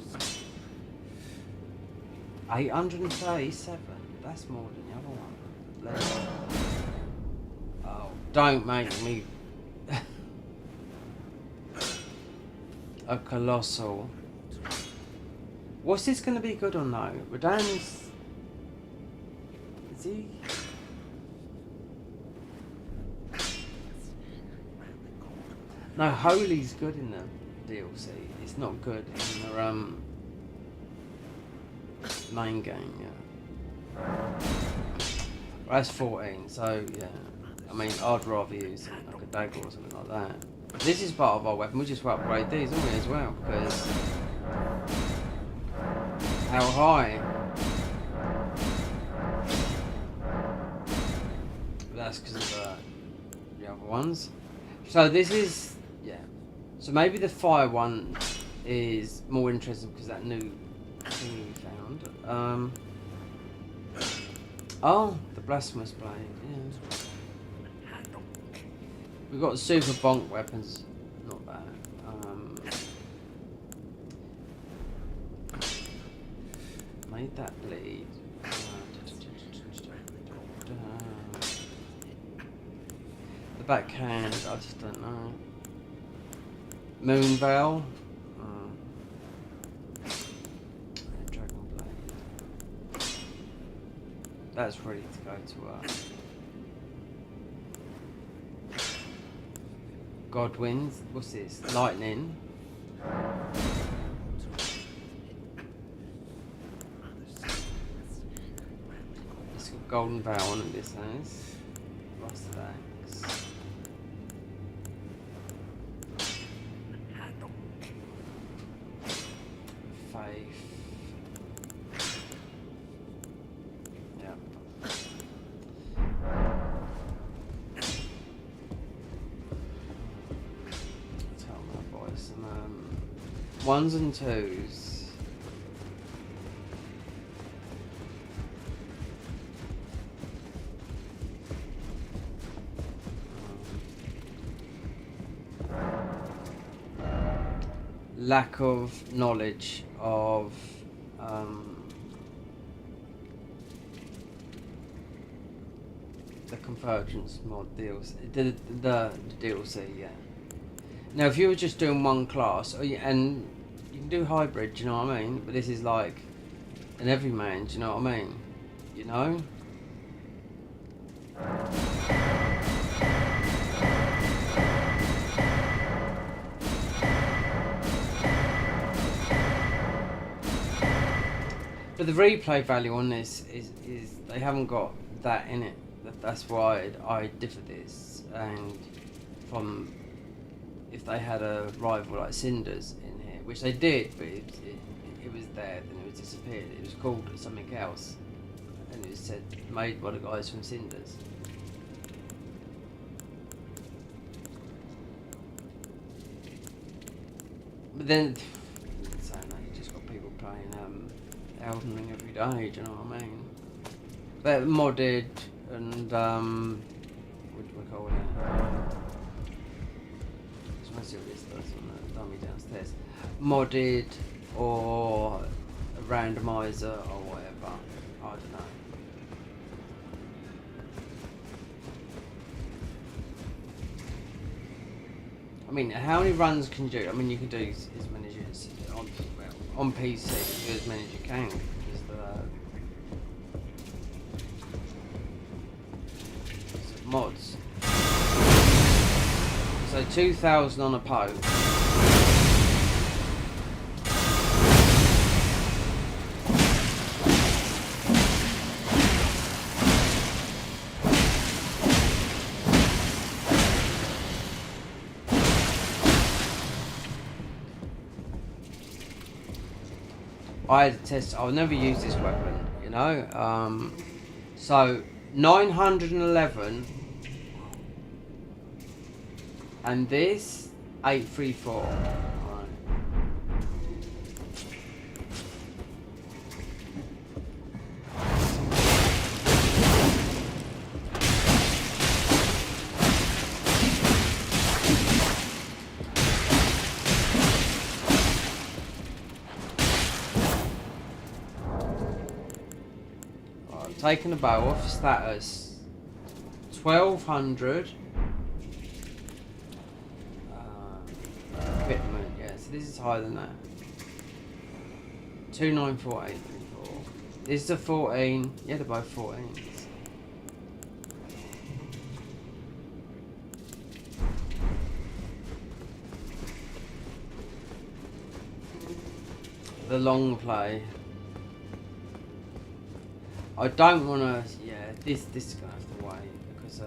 Speaker 1: 837. That's more than the other one. Oh, don't make me a colossal. What's this going to be good on though? Radan's. Is he? No, Holy's good in the DLC. It's not good in the main game. Yeah. Well, that's 14. So yeah. I mean, I'd rather use like a dagger or something like that. This is part of our weapon. We just upgrade these, don't we, as well? Because how high? That's because of the other ones. So this is, yeah. So maybe the fire one is more interesting because that new thing we found. Oh, the blasphemous blade. Yeah. We've got super bonk weapons. Not bad. Made that bleed. The backhand, I just don't know. Moon Veil. Dragon Blade. That's ready to go to Godwin's. What's this? Lightning. It's got Golden Veil on it, this has. Rusted Axe. Faith. Yeah. Tell my boys some ones and twos. Lack of knowledge of the convergence mod DLC, the DLC, yeah. Now, if you were just doing one class, and you can do hybrid, do you know what I mean? But this is like an everyman, do you know what I mean? You know? But the replay value on this is they haven't got that in it. That's why I differ this. And from if they had a rival like Cinders in here, which they did, but it was there, then it was disappeared. It was called something else, and it was said made by the guys from Cinders. But then, saying that, you just got people playing Elden Ring every day, do you know what I mean? But modded and what do we call it? Let's see what this does on the dummy downstairs. Modded or a randomizer or whatever. I don't know. I mean, how many runs can you do? I mean, you can do as many as you on PC, you can do as many as you can. Because the mods. So 2,000 on a poke. I had to test. I'll never use this weapon, you know. So 911, and this 834. taking the bow off. Status 1200. Equipment, yeah, so this is higher than that. 294834. This is a 14. Yeah, they're both 14s. The long play. I don't want to. Yeah, this is gonna have to wait because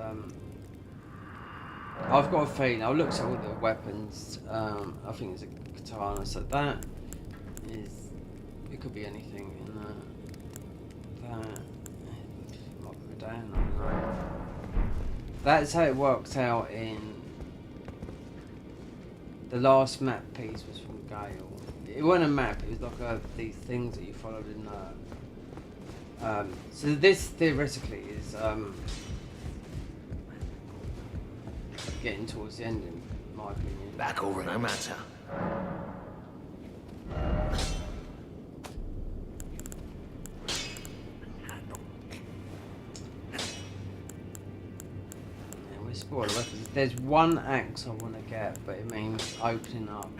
Speaker 1: I've got a feeling. I looked at all the weapons. I think it's a katana. So that is. It could be anything in that. Might be down. I don't know. That's how it worked out in the last map piece was from Gale. It wasn't a map, it was like these things that you followed in so this theoretically is getting towards the end in my opinion.
Speaker 9: Back over no matter.
Speaker 1: Yeah, we spoil the weapons. There's one axe I want to get, but it means opening up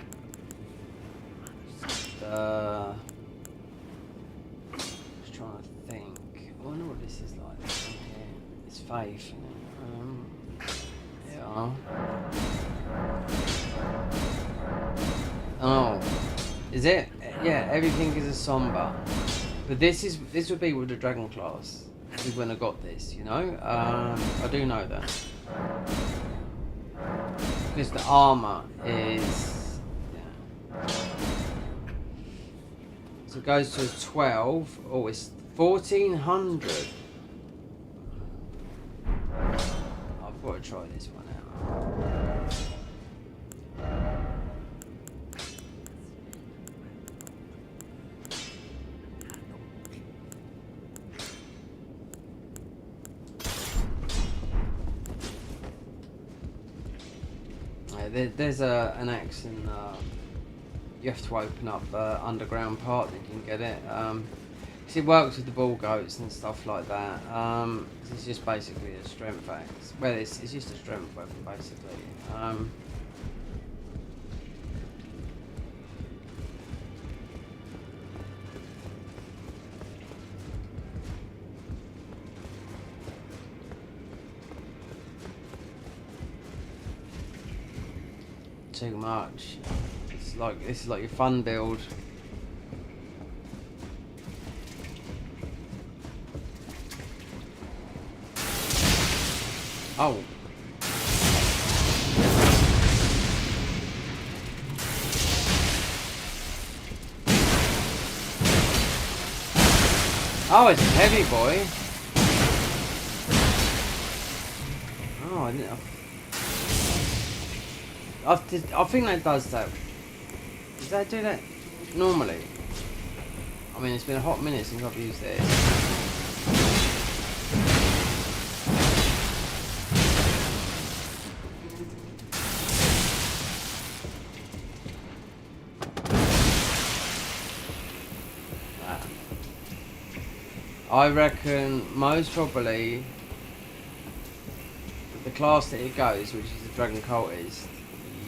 Speaker 1: just trying to think. I wonder what this is like. This one here. It's faith, isn't it? Yeah. Oh, is it? Yeah, everything is a somber. But this would be with the dragon class. This is when I got this, you know. I do know that because the armour is. So it goes to 12. Oh, it's 1400. I've got to try this one out. There's an axe in. You have to open up underground part that you can get it. Cause it works with the ball goats and stuff like that. It's just basically a strength axe. Well, it's just a strength weapon basically. Too much. This is like your fun build. Oh. Oh, it's a heavy boy. Oh, I didn't. I think that does that. Does that do that normally? I mean, it's been a hot minute since I've used this. I reckon most probably the class that it goes, which is the Dragon Cultist.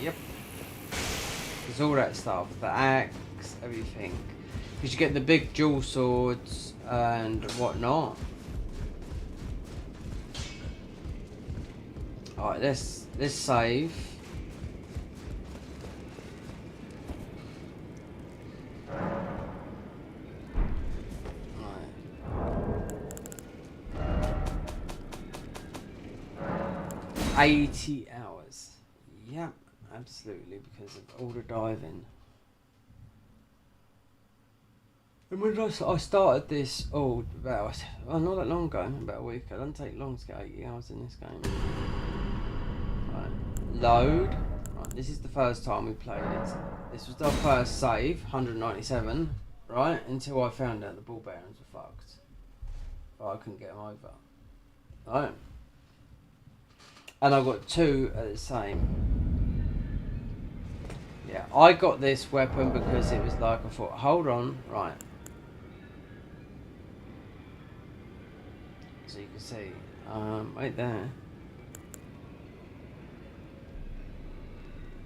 Speaker 1: Yep. There's all that stuff, the axe, everything. Because you get the big dual swords and whatnot. Alright, let's save. Right. 80 hours. Yep. Absolutely, because of all the diving. And when I started this, not that long ago, about a week. It doesn't take long to get 80 hours in this game. Right, load. Right, this is the first time we played it. This was our first save, 197. Right, until I found out the ball bearings were fucked. But I couldn't get them over. Right. And I got two at the same. Yeah, I got this weapon because it was like, I thought, hold on, right. DLC. Right there.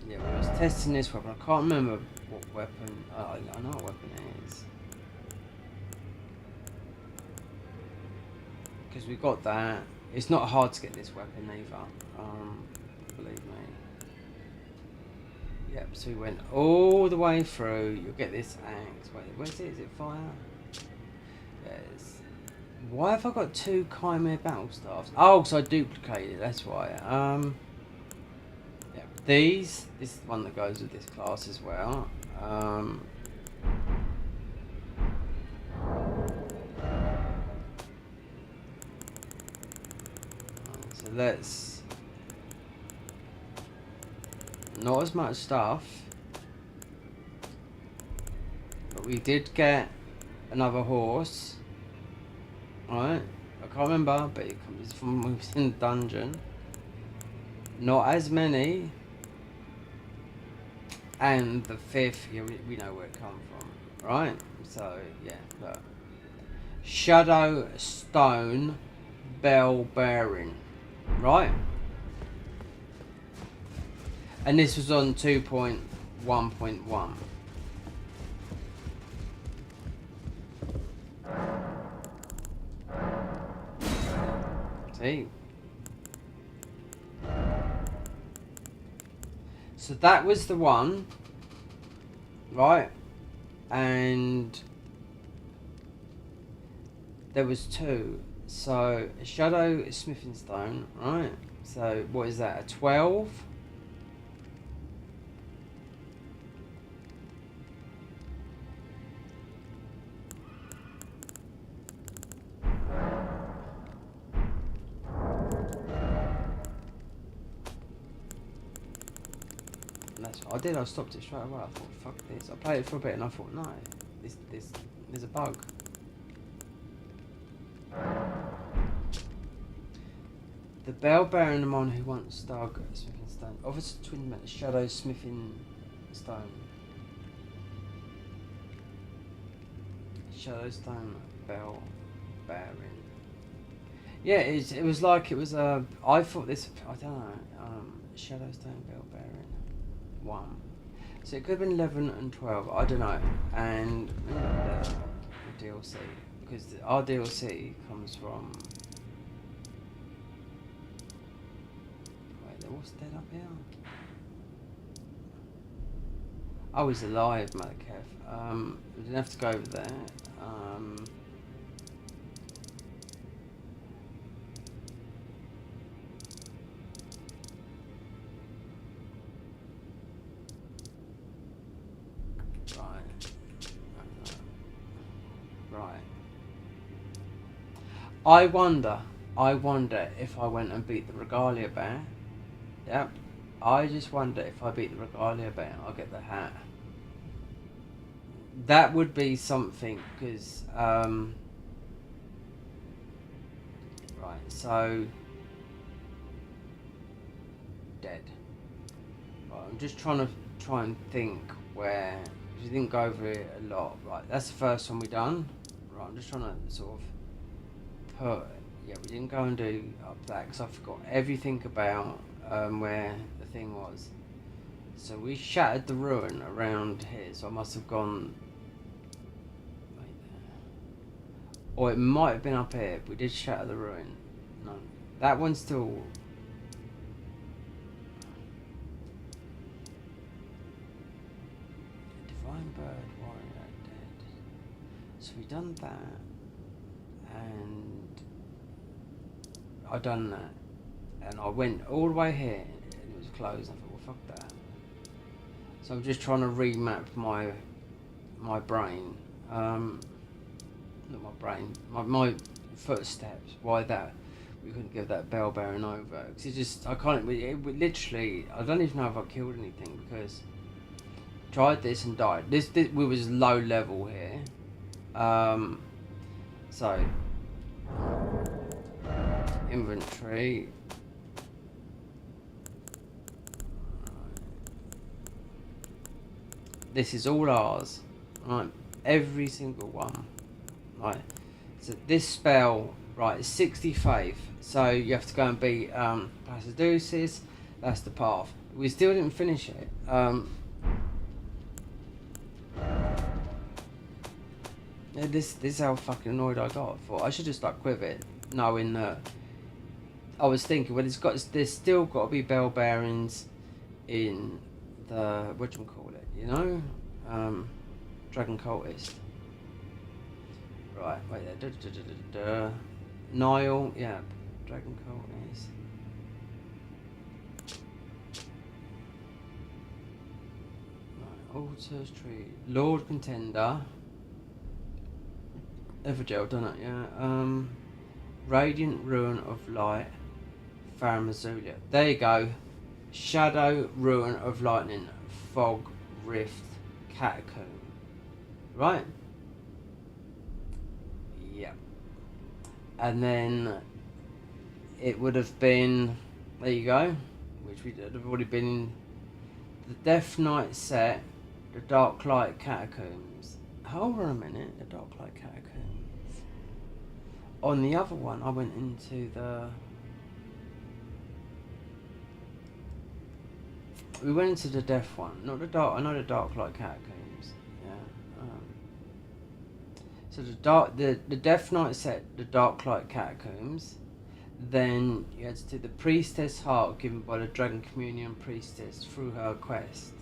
Speaker 1: Yeah, we was testing this weapon. I can't remember what weapon. I know what weapon it is. Because we got that. It's not hard to get this weapon either. Believe me. Yep, so we went all the way through. You'll get this axe. Wait, where's it? Is it fire? Yes. Why have I got 2 Chimera battle staffs? Oh, because I duplicated. That's why. Yeah, this is the one that goes with this class as well. So let's not as much stuff, but we did get another horse. Alright, I can't remember, but it comes from when we was in the dungeon. Not as many. And the 5th, yeah, we know where it come from. Right? So, yeah, look. Shadow Stone Bell Bearing. Right? And this was on 2.1.1. See? So that was the one, right? And there was 2. So Shadow Smithing Stone, right? So what is that? A 12? That's what I did. I stopped it straight away. I thought, fuck this. I played it for a bit and I thought, no, there's a bug. The bell bearing the man who once dug a smithing stone. Offers twin metal shadow smithing stone. Shadow stone bell bearing. Yeah, it was like it was a. I thought this. I don't know. Shadow stone bell bearing 1. So it could have been 11 and 12. I don't know. And the DLC, because our DLC comes from. What's dead up here? Oh, he's alive, Malikev. We didn't have to go over there. Right. I wonder if I went and beat the Regalia Bear. Yep. I just wonder if I beat the Regalia Bear, I'll get the hat. That would be something, because, right, so, dead. Right, I'm just trying and think where, because we didn't go over it a lot. Right, that's the first one we done. Right, I'm just trying to sort of put, yeah, we didn't go and do up that, because I forgot everything about where the thing was. So we shattered the ruin around here, so I must have gone right there. Or it might have been up here, but we did shatter the ruin. No, that one's still... Divine Bird Warrior dead. So we done that, and I done that. And I went all the way here, and it was closed. I thought, well, fuck that. So I'm just trying to remap my brain, not my brain, my footsteps. Why that we couldn't give that bell bearing over? Because it just, I can't. It literally, I don't even know if I killed anything, because I tried this and died. This we was low level here. So inventory. This is all ours, right? Every single one, right? So this spell Right, it's 60 faith. So you have to go and beat Placidusis. That's the path. We still didn't finish it. Yeah, this is how fucking annoyed I got. I thought I should just stuck with it, knowing that I was thinking, well, there's still got to be bell bearings in the whatchamacallit, you know, Dragon Cultist. Right, wait there. Nile, yeah, Dragon Cultist. Right, Altars Tree, Lord Contender. Evergel, done it, yeah. Radiant Ruin of Light, Faramazulia. There you go. Shadow, Ruin of Lightning, Fog, Rift, Catacomb. Right? Yeah. And then it would have been, there you go, which we would have already been in the Death Knight set, the Dark Light Catacombs. Hold on a minute, the Dark Light Catacombs. On the other one, I went into the... We went into the Death one, not the Dark. I know the Dark Light Catacombs. Yeah. So the Death Knight set, the Dark Light Catacombs. Then you had to do the Priestess Heart given by the Dragon Communion Priestess through her quest.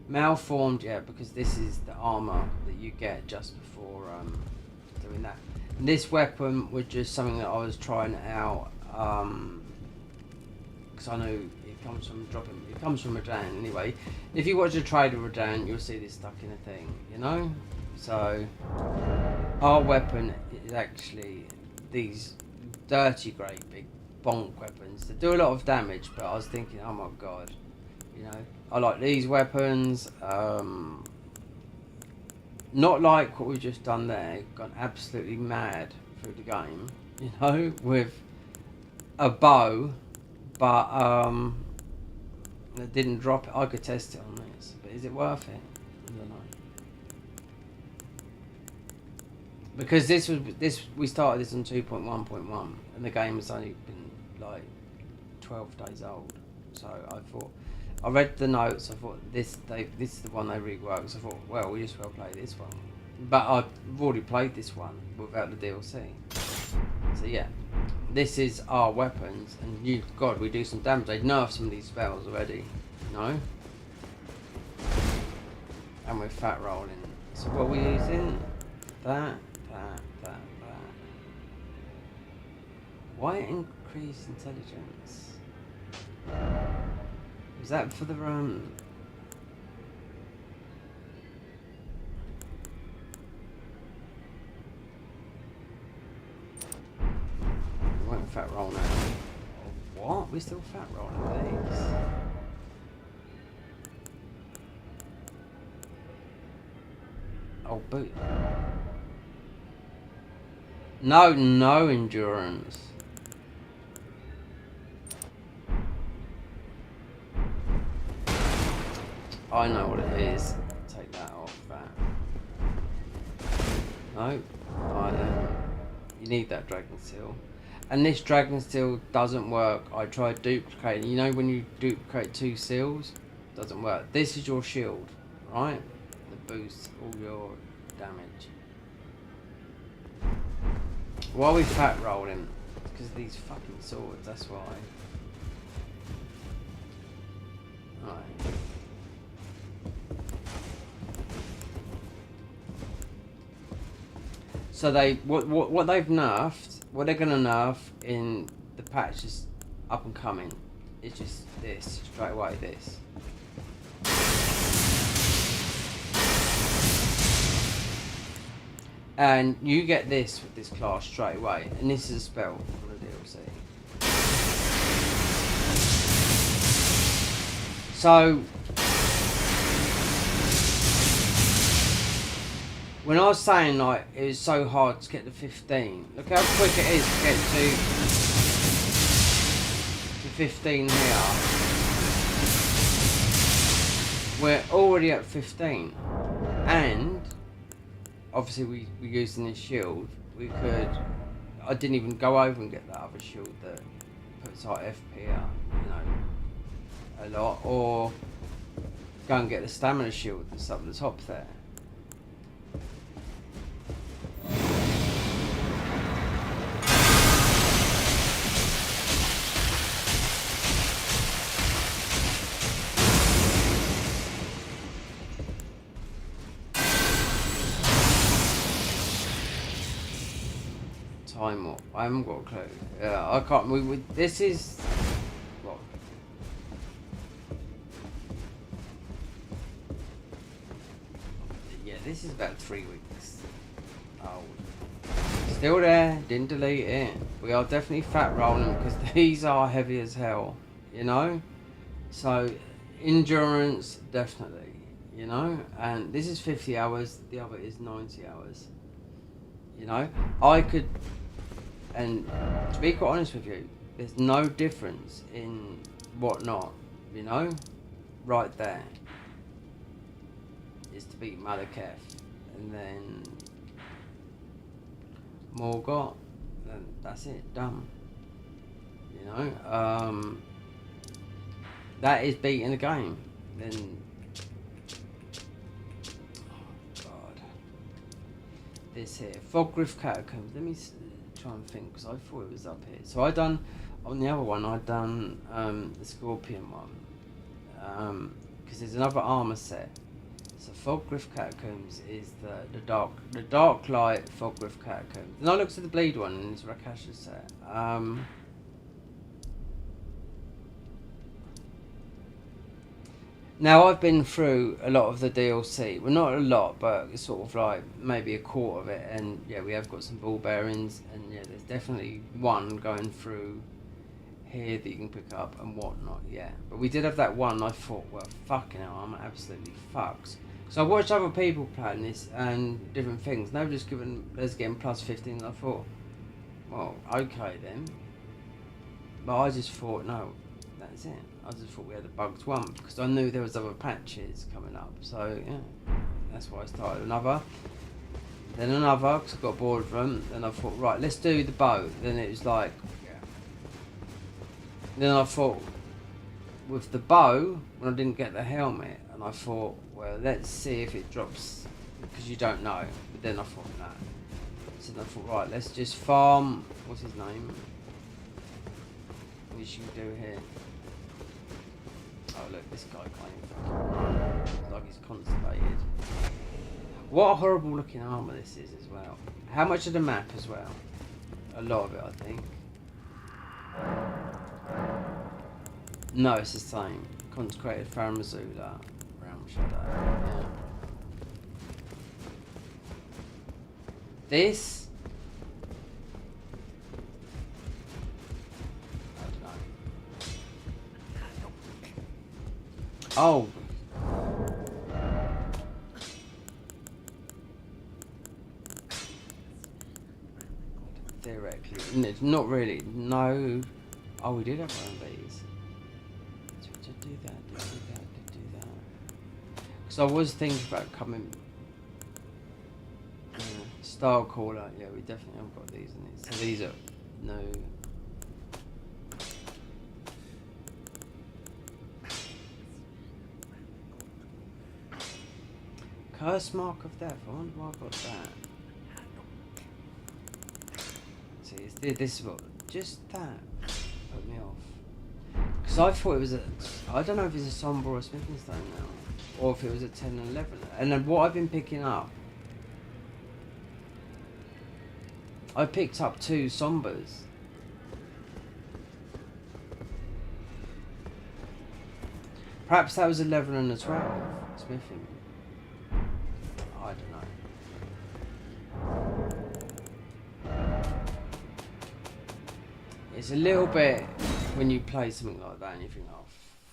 Speaker 1: Malformed, yeah, because this is the armour that you get just before doing that. And this weapon was just something that I was trying out because I know it comes from Radan anyway. If you watch a trade of Radan, you'll see this stuck in a thing, you know. So our weapon is actually these dirty, great big bonk weapons that do a lot of damage. But I was thinking, oh my god, you know, I like these weapons. Not like what we've just done there, gone absolutely mad through the game, you know, with a bow, but it didn't drop it. I could test it on this, but is it worth it? I don't know. Because we started this on 2.1.1, and the game has only been like 12 days old. So I thought, I read the notes. I thought this is the one they reworked. So I thought, well, we just well play this one. But I've already played this one without the DLC. So yeah, this is our weapons, and God, we do some damage. They nerfed some of these spells already, you know. And we're fat rolling. So what are we using? That. Why increase intelligence? Is that for the We won't fat roll now. What? We're still fat rolling these. Oh, boot. No endurance. I know what it is. Take that off. No. Right, you need that dragon steel. And this dragon steel doesn't work. I tried duplicating. You know when you duplicate 2 seals? Doesn't work. This is your shield, right? That boosts all your damage. Why are we fat rolling? Because of these fucking swords, that's why. Right. So what they've nerfed, what they're gonna nerf in the patches up and coming is just this, straight away this. And you get this with this class straight away, and this is a spell from the DLC. So when I was saying like it was so hard to get to 15, look how quick it is to get to 15 here. We're already at 15, and obviously we're using this shield. we could. I didn't even go over and get that other shield that puts our FP up, you know, a lot, or go and get the stamina shield that's up at the top there. Time up. I haven't got a clue. Yeah, I can't. This is. What? Yeah, this is about 3 weeks. Oh. Still there. Didn't delete it. We are definitely fat rolling because these are heavy as hell. You know? So, endurance, definitely. You know? And this is 50 hours. The other is 90 hours. You know? I could. And to be quite honest with you, there's no difference in whatnot, you know? Right there is to beat Malekith, and then Morgott, and that's it, done. You know? That is beating the game. Then, oh God, this here, Fogriff Catacombs. Let me try and think, because I thought it was up here. So I done on the other one. I done the Scorpion one, because there's another armor set. So Fogriff Catacombs is the dark light Fogriff Catacombs. And I looked at the bleed one, and it's Rakasha's set. Now I've been through a lot of the DLC. Well, not a lot, but it's sort of like maybe a quarter of it. And yeah, we have got some ball bearings, and yeah, there's definitely one going through here that you can pick up and whatnot. Yeah, but we did have that one. I thought, well, fucking hell, I'm absolutely fucked. So I watched other people playing this and different things. And they were just giving, let's get plus 15. And I thought, well, okay then. But I just thought, no, that's it. I just thought we had a bugged one because I knew there was other patches coming up. So yeah, that's why I started another. Then another because I got bored of them. Then I thought, right, let's do the bow. Then it was like, yeah. Then I thought, with the bow, when I didn't get the helmet, and I thought, well, let's see if it drops because you don't know. But then I thought, no. So then I thought, right, let's just farm. What's his name? What should we do here? Oh look, this guy can't even fucking run. It's like he's constipated. What a horrible looking armour this is as well. How much of the map as well? A lot of it, I think. No, it's the same. Consecrated Faramazula, Realm Shadow. Yeah. This. Oh. Theoretically. Not really. No. Oh, we did have one of these. Did do that. Because I was thinking about coming. Style caller. Yeah, we definitely have got these in these. So these are no. Curse Mark of Death. I wonder why I got that. See, this is what just that put me off. Because I thought it was a. I don't know if it's a Sombra or a Smithing Stone now, or if it was a 10 and 11. And then what I've been picking up, I picked up 2 Sombras. Perhaps that was 11 and a 12 Smithing. I don't know. It's a little bit when you play something like that and you think, oh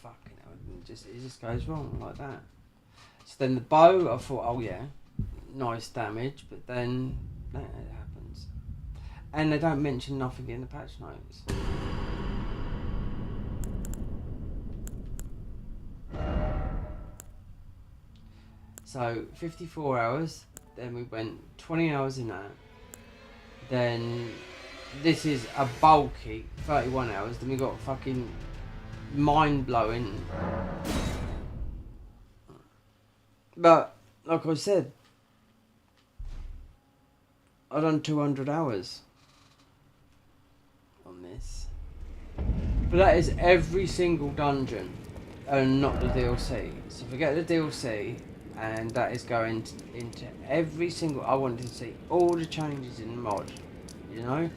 Speaker 1: fucking hell, it just goes wrong like that. So then the bow, I thought, oh yeah, nice damage, but then it happens. And they don't mention nothing in the patch notes. So 54 hours, then we went 20 hours in that, then this is a bulky 31 hours. Then we got fucking mind blowing. But like I said, I've done 200 hours on this. But that is every single dungeon and not the DLC. So forget the DLC, and that is going into every single. I wanted to see all the changes in the mod, you know.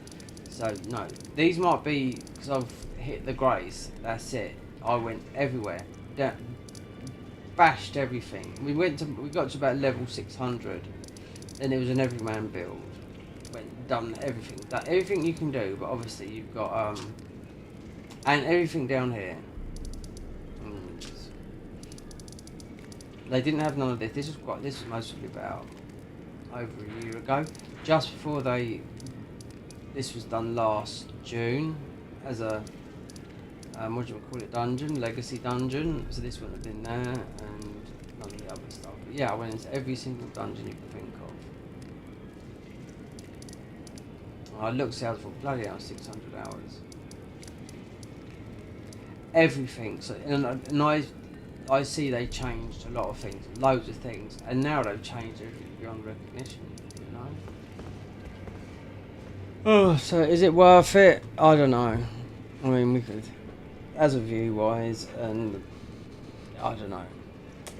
Speaker 1: So no, these might be because I've hit the greys. That's it. I went everywhere, bashed everything. We got to about level 600, and it was an everyman build. Done everything you can do, but obviously you've got and everything down here. They didn't have none of this. This was mostly about over a year ago, just before this was done last June as a what do you call it, dungeon, legacy dungeon. So this wouldn't have been there, and none of the other stuff. But yeah, I went into every single dungeon you can think of. I looked out for bloody hell 600 hours. Everything. So and I see they changed a lot of things, loads of things, and now they've changed everything beyond recognition. You know. Oh, so is it worth it? I don't know. I mean, we could, as a view wise, and I don't know.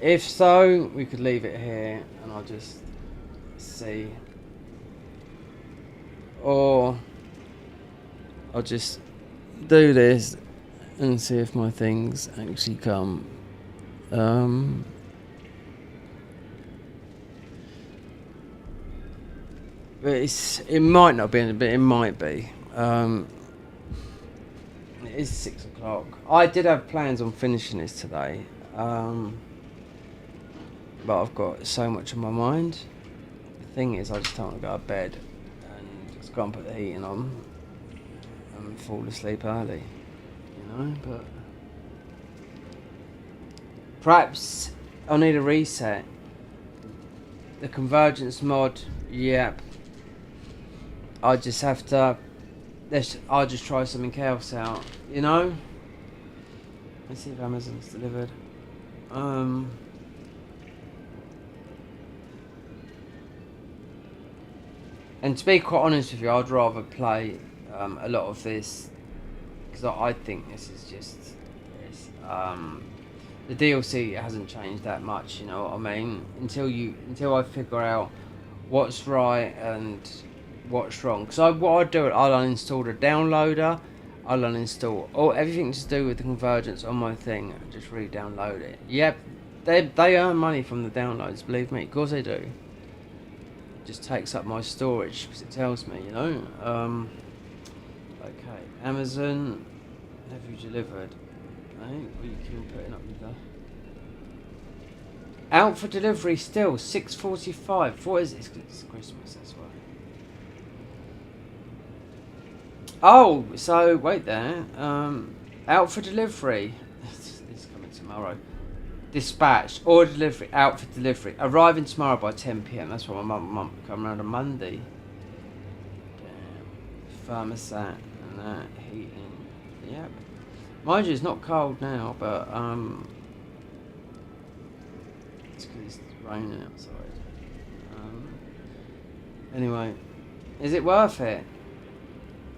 Speaker 1: If so, we could leave it here, and I'll just see. Or I'll just do this and see if my things actually come. But it might not be, but it might be. It is 6 o'clock. I did have plans on finishing this today, but I've got so much on my mind. The thing is, I just don't want to go to bed. Go and put the heating on and fall asleep early, you know, but perhaps I'll need a reset. The convergence mod, yep. I just have to, I'll just try something else out, you know. Let's see if Amazon's delivered. And to be quite honest with you, I'd rather play a lot of this because I think this is just the DLC hasn't changed that much. You know what I mean? Until I figure out what's right and what's wrong. Because what I do, I'll uninstall the downloader. I'll uninstall everything to do with the convergence on my thing and just re-download it. Yep, they earn money from the downloads. Believe me, of course they do. Just takes up my storage because it tells me, you know. Okay, Amazon, have you delivered? Right, what you keep putting up with that? Out for delivery still, 6:45. What is it? It's Christmas, that's why. Oh, so wait there. Out for delivery. This is coming tomorrow. Dispatched, order delivery, out for delivery. Arriving tomorrow by 10 PM. That's what my mum come around on Monday. Damn. Thermostat and that, heating. Yep. Mind you, it's not cold now, but it's because it's raining outside. Anyway, is it worth it?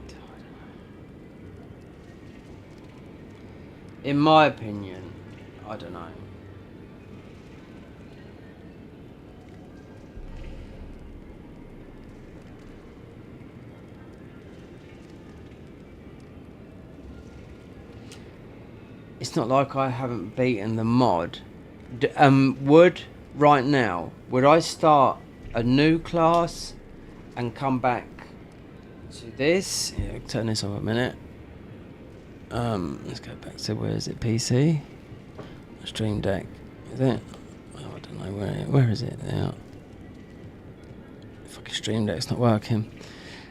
Speaker 1: I don't know. In my opinion, I don't know. It's not like I haven't beaten the mod. Right now, would I start a new class and come back to this? Yeah, turn this off a minute. Let's go back to, where is it? PC? Stream Deck. Is it? Oh, I don't know where is it now? Fucking Stream Deck's not working.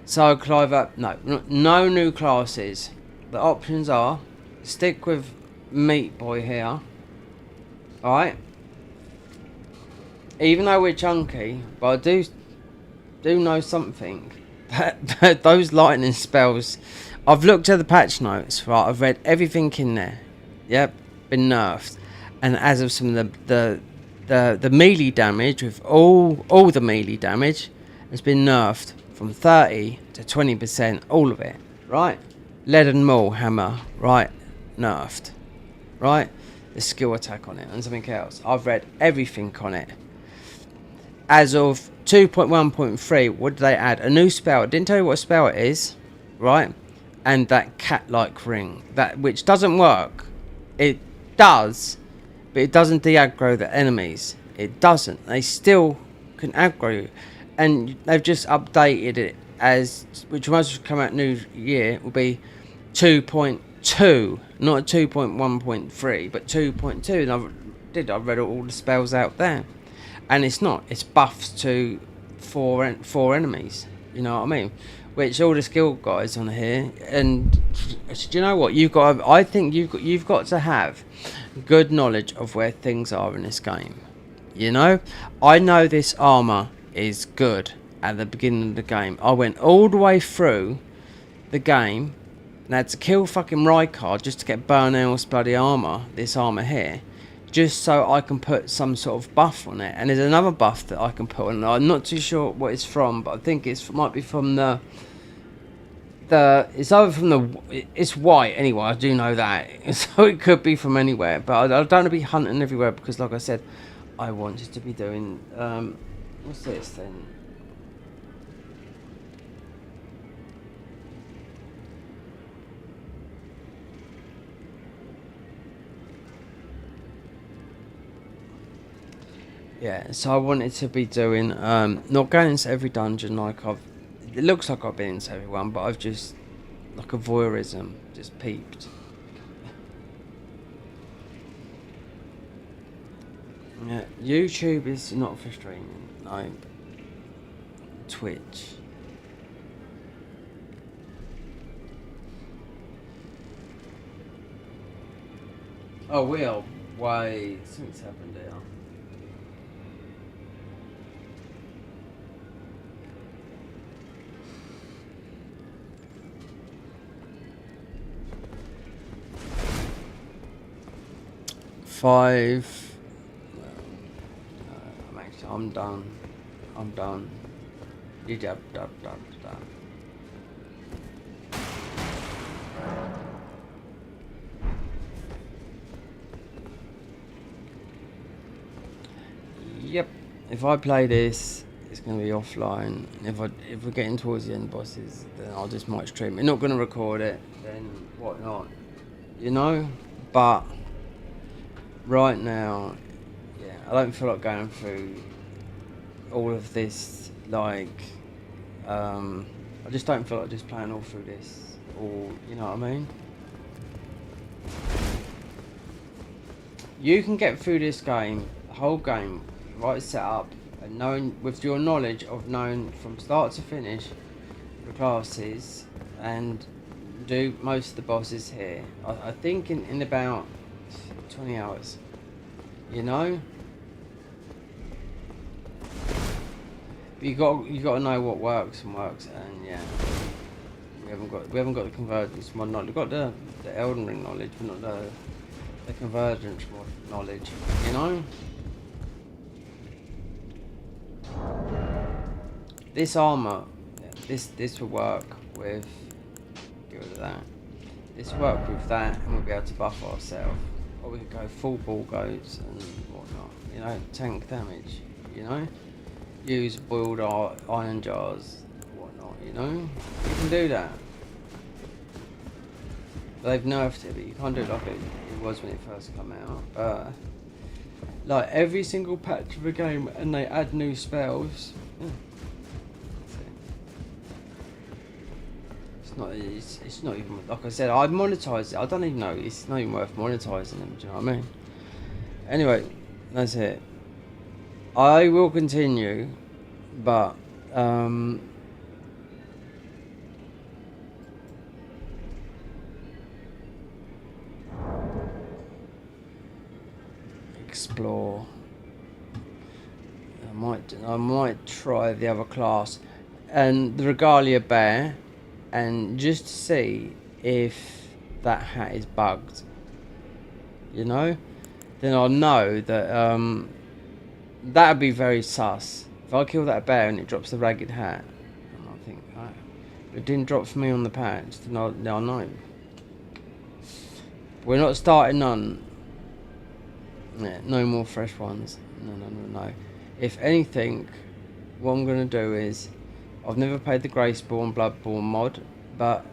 Speaker 1: So could I have no new classes. The options are stick with Meat Boy here. Alright. Even though we're chunky, but I do know something. those lightning spells. I've looked at the patch notes, right? I've read everything in there. Yep, been nerfed, and as of some of the melee damage, with all the melee damage, has been nerfed from 30 to 20%, all of it, right? Lead and maul hammer, right? Nerfed, right? The skill attack on it and something else. I've read everything on it. As of 2.1.3, what did they add? A new spell. It didn't tell you what spell it is, right? And that cat-like ring, that which doesn't work. It does, but it doesn't de-aggro the enemies. It doesn't. They still can aggro you, and they've just updated it as, which must come out new year, will be 2.2, not 2.1.3, but 2.2. And I read all the spells out there, and it's not. It's buffs to four enemies. You know what I mean? Which all the skill guys on here, and do you know what you've got? I think you've got to have good knowledge of where things are in this game. You know, I know this armour is good at the beginning of the game. I went all the way through the game and had to kill fucking Rykard just to get Burnell's bloody armour, this armour here, just so I can put some sort of buff on it. And there's another buff that I can put on. I'm not too sure what it's from, but I think it might be from the it's either from it's white anyway, I do know that. So it could be from anywhere, but I don't want to be hunting everywhere, because like I said, I wanted to be doing what's this then? Yeah, so I wanted to be doing not going into every dungeon like it looks like I've been into everyone, but I've just, like a voyeurism, just peeped. Yeah, YouTube is not for streaming, no. Twitch. Oh, well, wait, something's happened there. Five. I'm done. I'm done. You dab. Yep. If I play this, it's going to be offline. If we're getting towards the end bosses, then I'll just might stream. We're not going to record it, then whatnot. You know, but right now, yeah, I don't feel like going through all of this, like, I just don't feel like just playing all through this, or, you know what I mean? You can get through this game, the whole game, right set up, and knowing, with your knowledge of knowing from start to finish the classes, and do most of the bosses here, I think in about 20 hours, you know. But you got to know what works, and yeah, we haven't got the convergence mod knowledge. We've got the Elden Ring knowledge, but not the convergence mod knowledge, you know. This armor, this will work with. Get rid of that. This will work with that, and we'll be able to buff ourselves. Or we could go full ball goats and whatnot, you know, tank damage, you know, use boiled iron jars, whatnot, you know, you can do that. They've nerfed it, but you can't do it like it was when it first came out. Like every single patch of a game, and they add new spells. Yeah. It's not even, like I said, I'd monetize it. I don't even know, it's not even worth monetizing them, do you know what I mean? Anyway, that's it. I will continue, but explore. I might try the other class. and the regalia bear, and just to see if that hat is bugged, you know, then I'll know that that would be very sus. If I kill that bear and it drops the ragged hat, and I think, oh, it didn't drop for me on the patch, then I'll know. We're not starting none. Yeah, no more fresh ones. No. If anything, what I'm going to do is, I've never played the Graceborn Bloodborne mod, but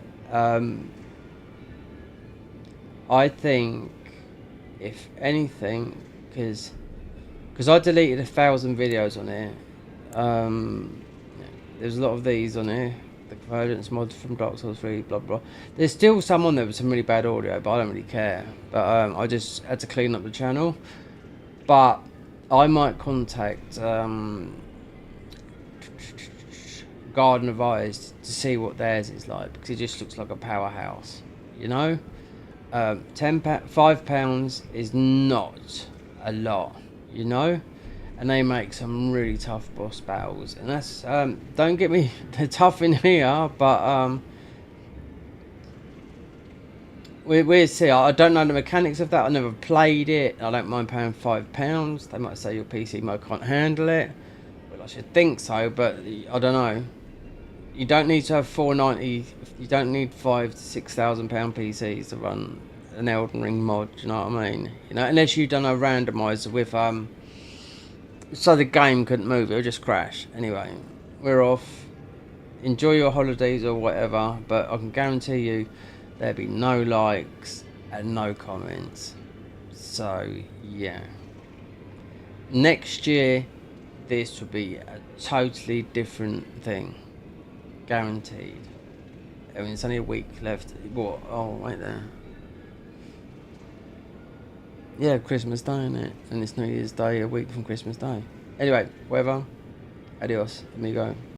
Speaker 1: I think, if anything, because I deleted 1,000 videos on here, there's a lot of these on here, the convergence mod from Dark Souls 3, blah blah. There's still some on there with some really bad audio, but I don't really care. But I just had to clean up the channel. But I might contact Garden of Eyes to see what theirs is like, because it just looks like a powerhouse, you know. £5 is not a lot, you know, and they make some really tough boss battles, and that's don't get me, they're tough in here, but we'll see. I don't know the mechanics of that. I never played it. I don't mind paying £5. They might say your PC mode can't handle it. Well, I should think so, but I don't know. You don't need to have 490. You don't need £5,000 to £6,000 PCs to run an Elden Ring mod. Do you know what I mean? You know, unless you've done a randomizer with so the game couldn't move. It'll just crash. Anyway, we're off. Enjoy your holidays or whatever. But I can guarantee you, there'll be no likes and no comments. So yeah, next year this will be a totally different thing, guaranteed. I mean, it's only a week left. What? Oh, right there. Yeah, Christmas Day, isn't it? And it's New Year's Day, a week from Christmas Day. Anyway, whatever. Adios, amigo.